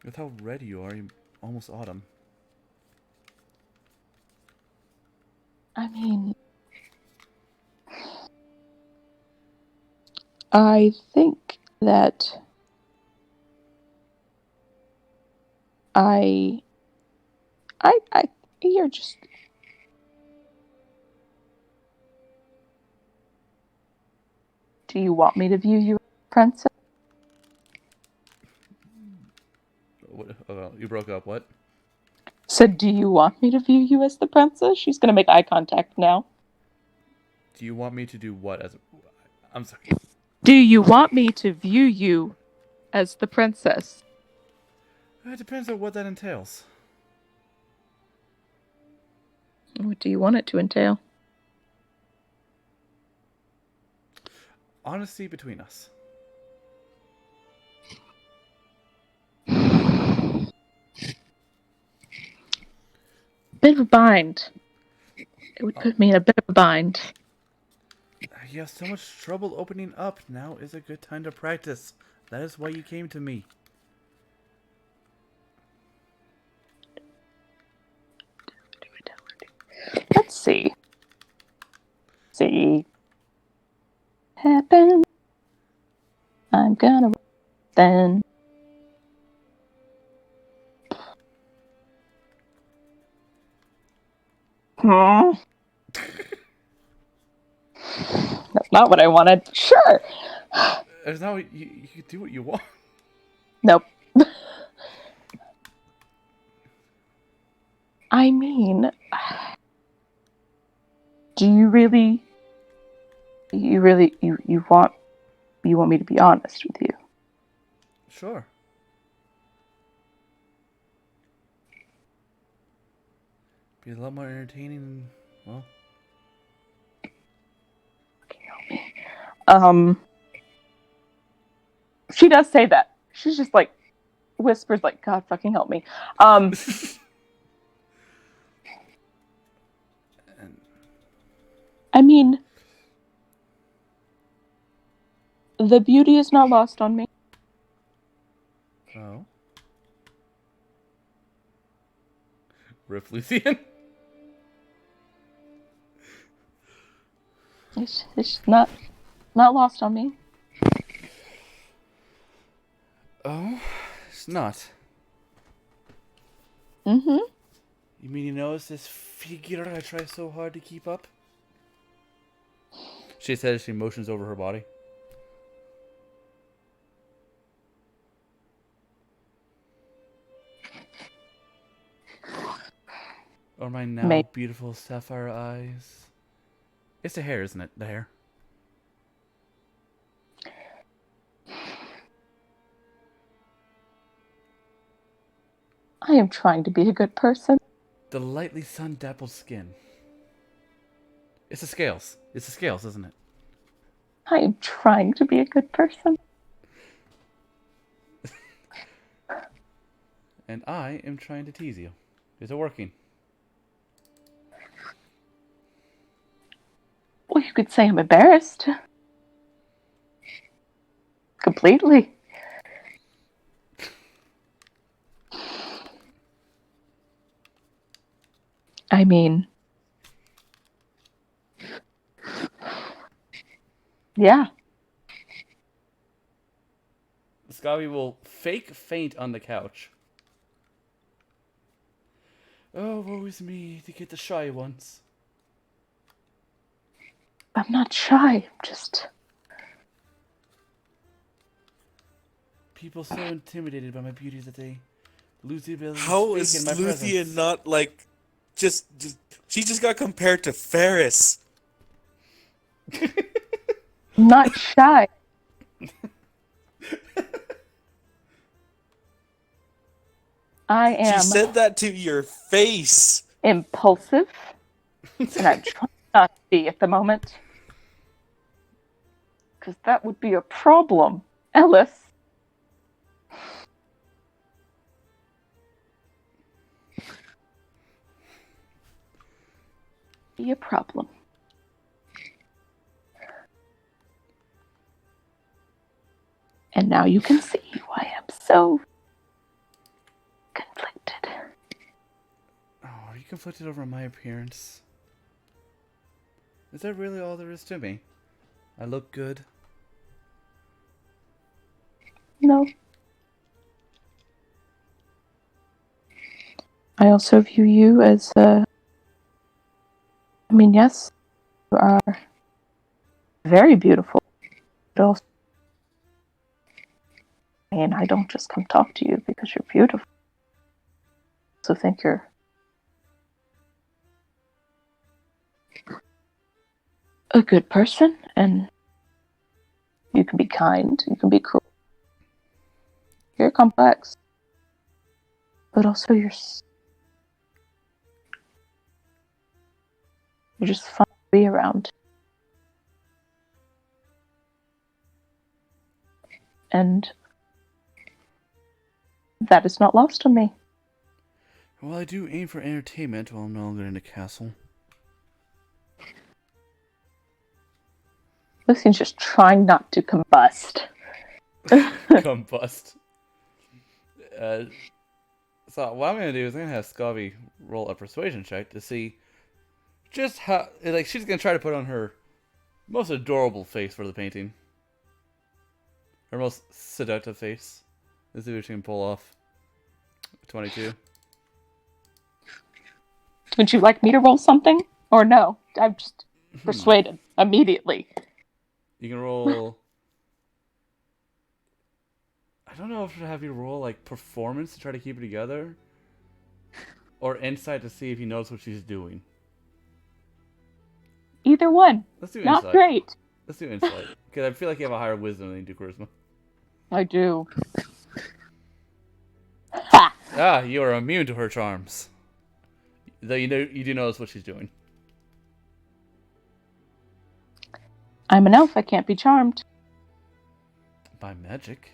With how red you are, you're almost autumn. I mean, I think that you're just, Do you want me to view you as a princess? You broke up. What? Said, do you want me to view you as the princess? She's gonna make eye contact now. Do you want me to do what? I'm sorry. Do you want me to view you as the princess? It depends on what that entails. What do you want it to entail? Honesty between us. Bit of a bind. It would put me in a bit of a bind. You have so much trouble opening up. Now is a good time to practice. That is why you came to me. Let's see. See. Happen. I'm gonna then. That's not what I wanted. Sure. There's now you can do what you want. Nope. I mean, do you really? You want me to be honest with you? Sure. Be a lot more entertaining. Well. She does say that. She's just like whispers, like, "God fucking help me." I mean, the beauty is not lost on me. Oh. Rip Lucian. It's not lost on me. Oh, it's not. Mm-hmm. You mean you notice this figure I try so hard to keep up? She says she motions over her body. Or my now beautiful sapphire eyes. It's the hair, isn't it? The hair. I am trying to be a good person. The lightly sun-dappled skin. It's the scales. It's the scales, isn't it? I am trying to be a good person. And I am trying to tease you. Is it working? Well, you could say I'm embarrassed. Completely. I mean, yeah. Scobby will fake faint on the couch. Oh, woe is me to get the shy ones. I'm not shy. I'm just... People so intimidated by my beauty that they lose the ability How to speak in my is Luthien presence. not like just she just got compared to Ferris? I'm not shy. I am She said that to your face. impulsive, and I'm trying not to be at the moment. Because that would be a problem, Ellis. Be a problem. And now you can see why I'm so conflicted. Oh, are you conflicted over my appearance? Is that really all there is to me? I look good. No. I also view you as I mean, yes, you are very beautiful. But also, and I don't just come talk to you because you're beautiful. I also think you're a good person, and you can be kind, you can be cruel. You're complex, but also you're just fun to be around. And that is not lost on me. Well, I do aim for entertainment while I'm no longer in the castle. Lucian's just trying not to combust. Combust. So what I'm gonna do is I'm gonna have Scobby roll a persuasion check to see just how, like, she's gonna try to put on her most adorable face for the painting. Her most seductive face. Let's see what she can pull off. 22. Would you like me to roll something? Or no? I'm just persuaded immediately. You can roll. I don't know if to have you roll like performance to try to keep it together, or insight to see if you notice what she's doing. Either one. Let's do Not insight. great. Let's do insight because I feel like you have a higher wisdom than you do charisma. I do. Ha! Ah, you are immune to her charms. Though you do notice what she's doing. I'm an elf, I can't be charmed. By magic.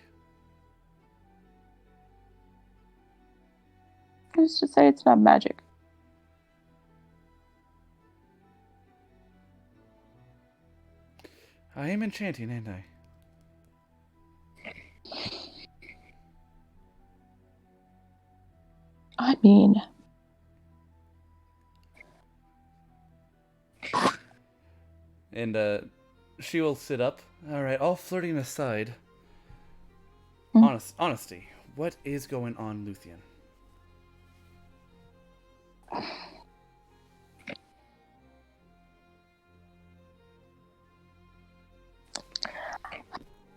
Who's to say it's not magic? I am enchanting, ain't I? I mean... And she will sit up. Alright, all flirting aside. Honesty. What is going on, Luthien?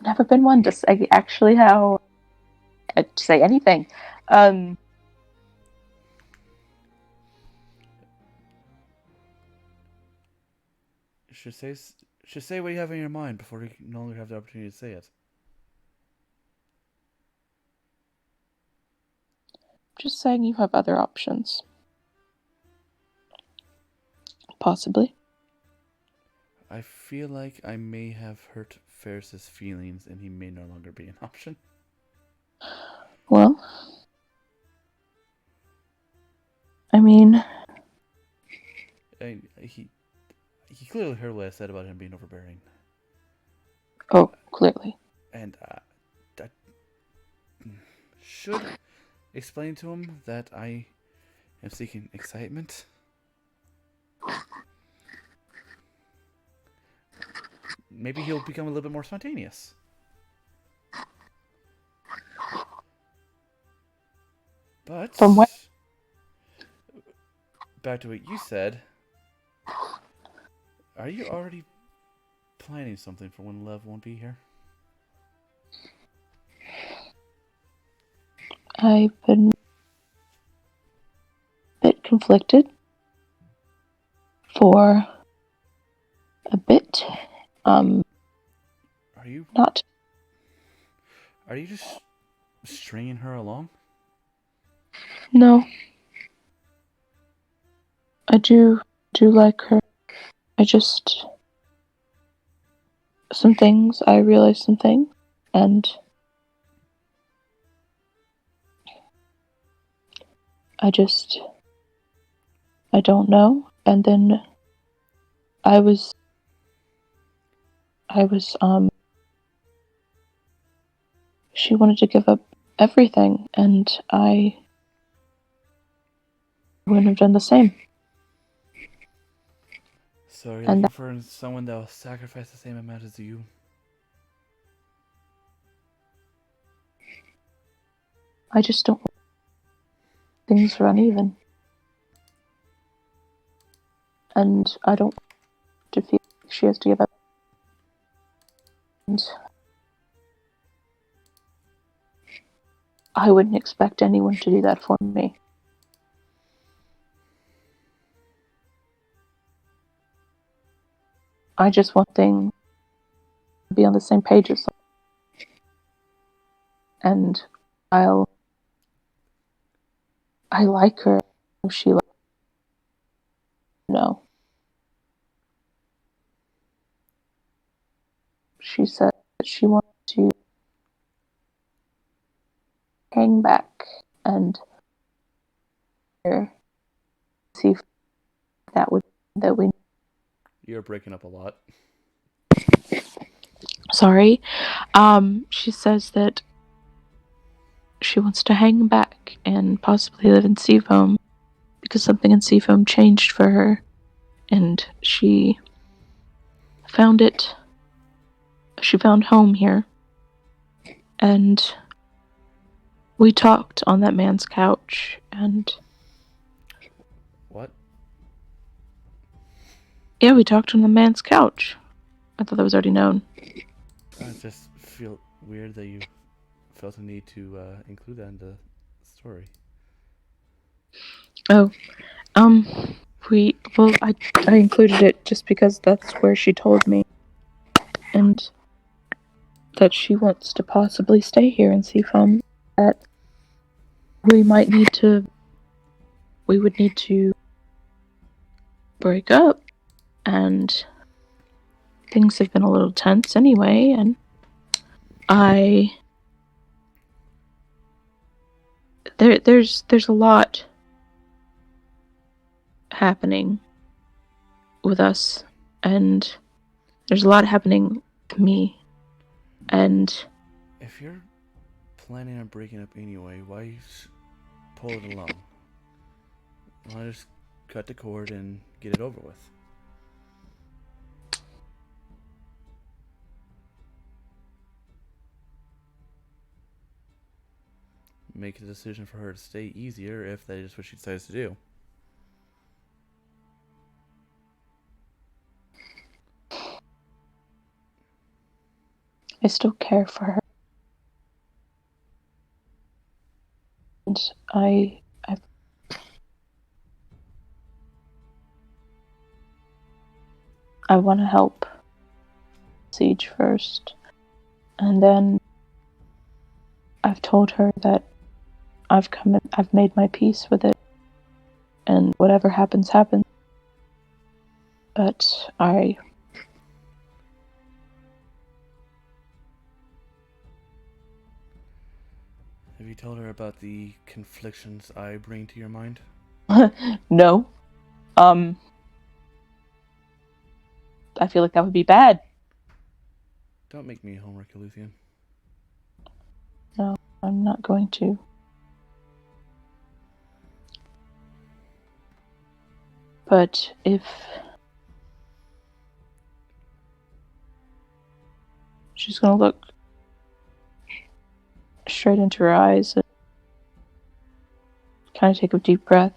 Never been one to say actually how... to say anything. Should say what you have in your mind before you no longer have the opportunity to say it. Just saying you have other options. Possibly. I feel like I may have hurt Ferris's feelings and he may no longer be an option. Well... I mean... He clearly heard what I said about him being overbearing. Oh, clearly. And I should explain to him that I am seeking excitement. Maybe he'll become a little bit more spontaneous. But From what? Back to what you said. Are you already planning something for when Lev won't be here? I've been a bit conflicted for a bit. Are you not. Are you just stringing her along? No. I do like her. I just... I realized some things, and I don't know, and then I was, she wanted to give up everything, and I wouldn't have done the same. So you're looking for someone that will sacrifice the same amount as you? I just don't want things are uneven. And I don't want to feel like she has to give up. And I wouldn't expect anyone to do that for me. I just want things to be on the same page as them. And I like her. She likes no. She said that she wants to hang back and see if that we. You're breaking up a lot. Sorry. She says that she wants to hang back and possibly live in Seafoam because something in Seafoam changed for her, and she found it. She found home here, and we talked on that man's couch, and What? yeah, we talked on the man's couch. I thought that was already known. I just feel weird that you felt a need to include that in the story. Oh, I included it just because that's where she told me, and that she wants to possibly stay here in Seafoam. That we would need to break up, and things have been a little tense anyway, and there's a lot happening with us, and there's a lot happening with me, and If you're planning on breaking up anyway, why pull it along? Why just cut the cord and get it over with? Make the decision for her to stay easier if that is what she decides to do. I still care for her. And I want to help Siege first, and then I've told her that I've made my peace with it, and whatever happens, happens. But Have you told her about the conflictions I bring to your mind? no. I feel like that would be bad. Don't make me homework, Luthien. No, I'm not going to. But if she's gonna look straight into her eyes and kind of take a deep breath.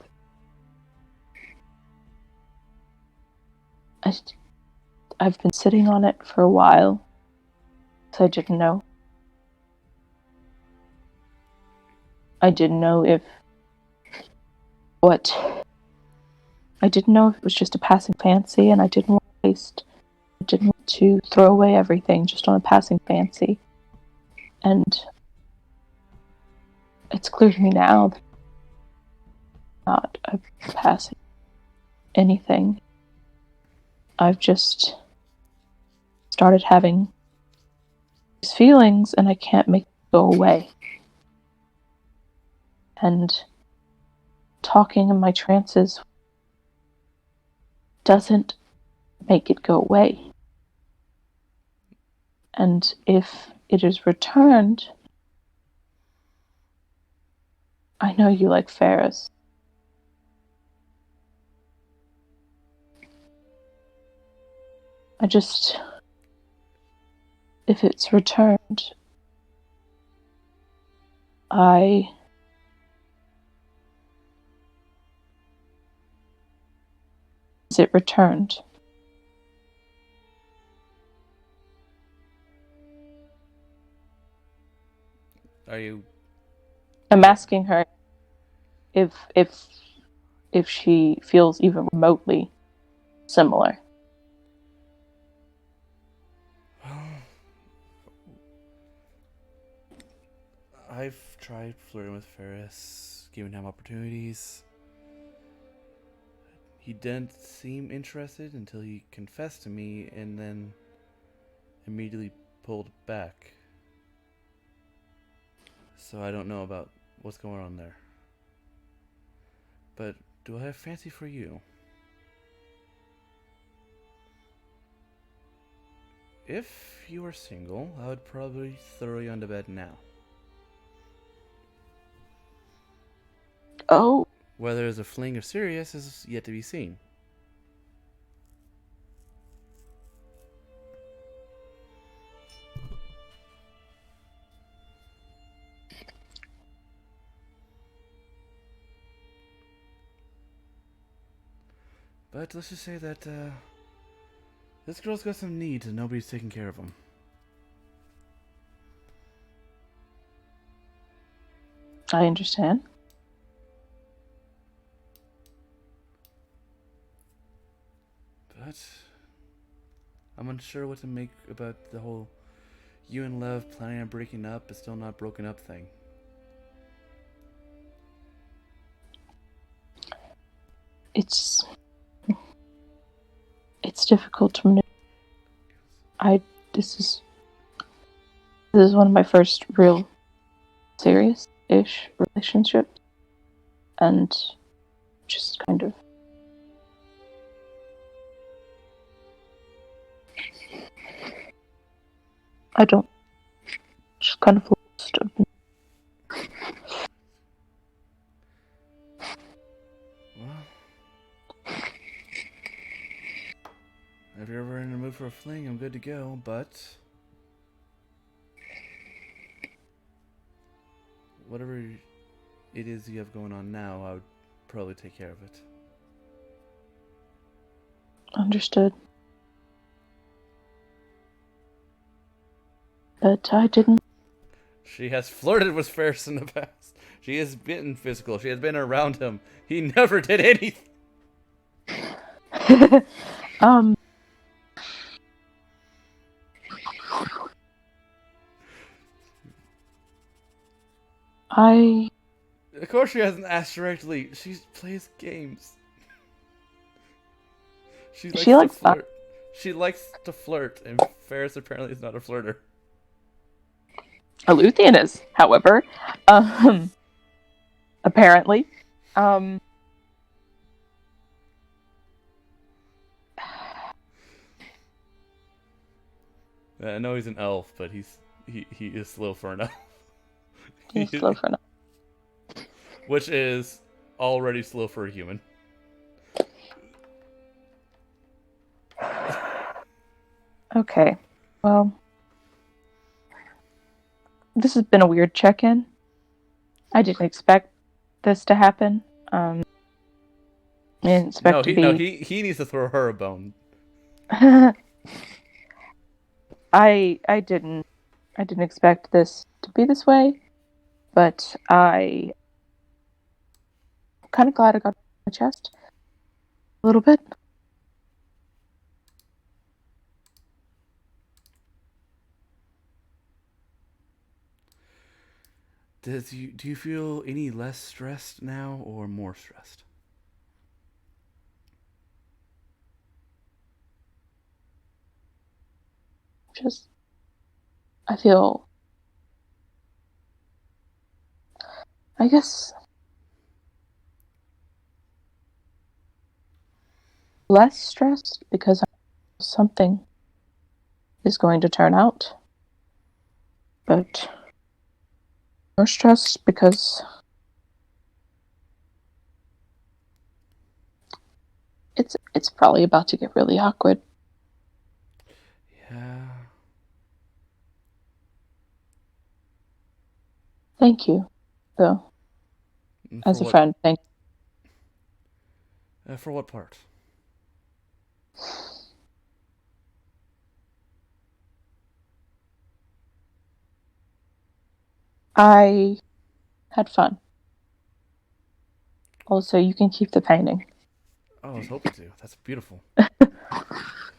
I've been sitting on it for a while, because I didn't know. I didn't know if it was just a passing fancy, and I didn't want to throw away everything just on a passing fancy. And it's clear to me now that I'm not a passing anything. I've just started having these feelings, and I can't make it go away. And talking in my trances doesn't make it go away. And if it is returned, I know you like Ferris. If it's returned, is it returned? Are you? I'm asking her if she feels even remotely similar. I've tried flirting with Ferris, giving him opportunities. He didn't seem interested until he confessed to me and then immediately pulled back. So I don't know about what's going on there. But do I have fancy for you? If you were single, I would probably throw you onto bed now. Oh, Whether it's a fling or serious is yet to be seen. But let's just say that this girl's got some needs and nobody's taking care of them. I understand. But I'm unsure what to make about the whole you and Lev planning on breaking up but still not broken up thing. It's difficult to maneuver. This is one of my first real serious-ish relationships, and just kind of I don't just kind of lost. Well, if you're ever in the mood for a fling, I'm good to go, but whatever it is you have going on now, I would probably take care of it. Understood. But I didn't. She has flirted with Ferris in the past. She has been physical. She has been around him. He never did anything. um. I Of course she hasn't asked directly. She plays games. She likes to likes that. flirt. She likes to flirt, and Ferris apparently is not a flirter. Luthien is, however, apparently, I know he's an elf, but he is slow for an elf. he's slow for now. Which is already slow for a human. Okay, well, this has been a weird check-in. I didn't expect this to happen. I didn't expect to be. He needs to throw her a bone. I didn't expect this to be this way, but I'm kind of glad I got my chest a little bit. Do you feel any less stressed now or more stressed? Just I feel, I guess, less stressed because I know something is going to turn out, but more stressed because it's probably about to get really awkward. Yeah. Thank you, though. As a friend, thank you. For what part? I had fun. Also, you can keep the painting. Oh, I was hoping to. That's beautiful.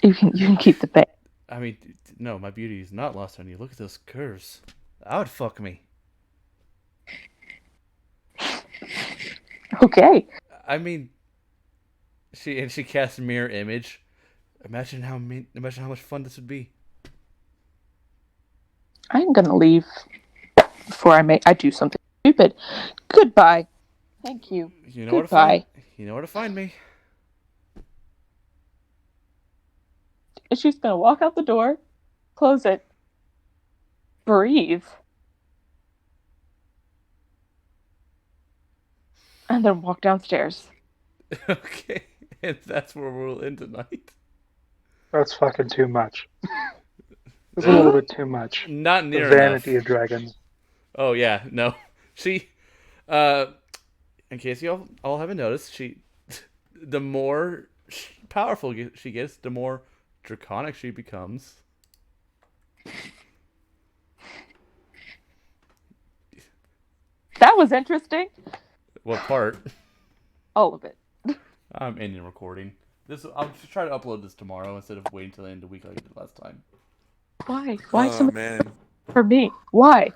You can keep the painting. I mean, no, my beauty is not lost on you. Look at those curves. That would fuck me. Okay. I mean, she casts a mirror image. Imagine how much fun this would be. I'm gonna leave before I do something stupid. Goodbye. Thank you. You know Goodbye. where to find. You know where to find me. And she's gonna walk out the door, close it, breathe, and then walk downstairs. Okay, and that's where we'll end tonight. That's fucking too much. It's a little bit too much. Not The near vanity enough. of dragons. Oh yeah, no. She, in case you all haven't noticed, the more powerful she gets, the more draconic she becomes. That was interesting. What part? All of it. I'm ending recording. I'll just try to upload this tomorrow instead of waiting till the end of the week like I did last time. Why? Why Oh so much man. for me? Why?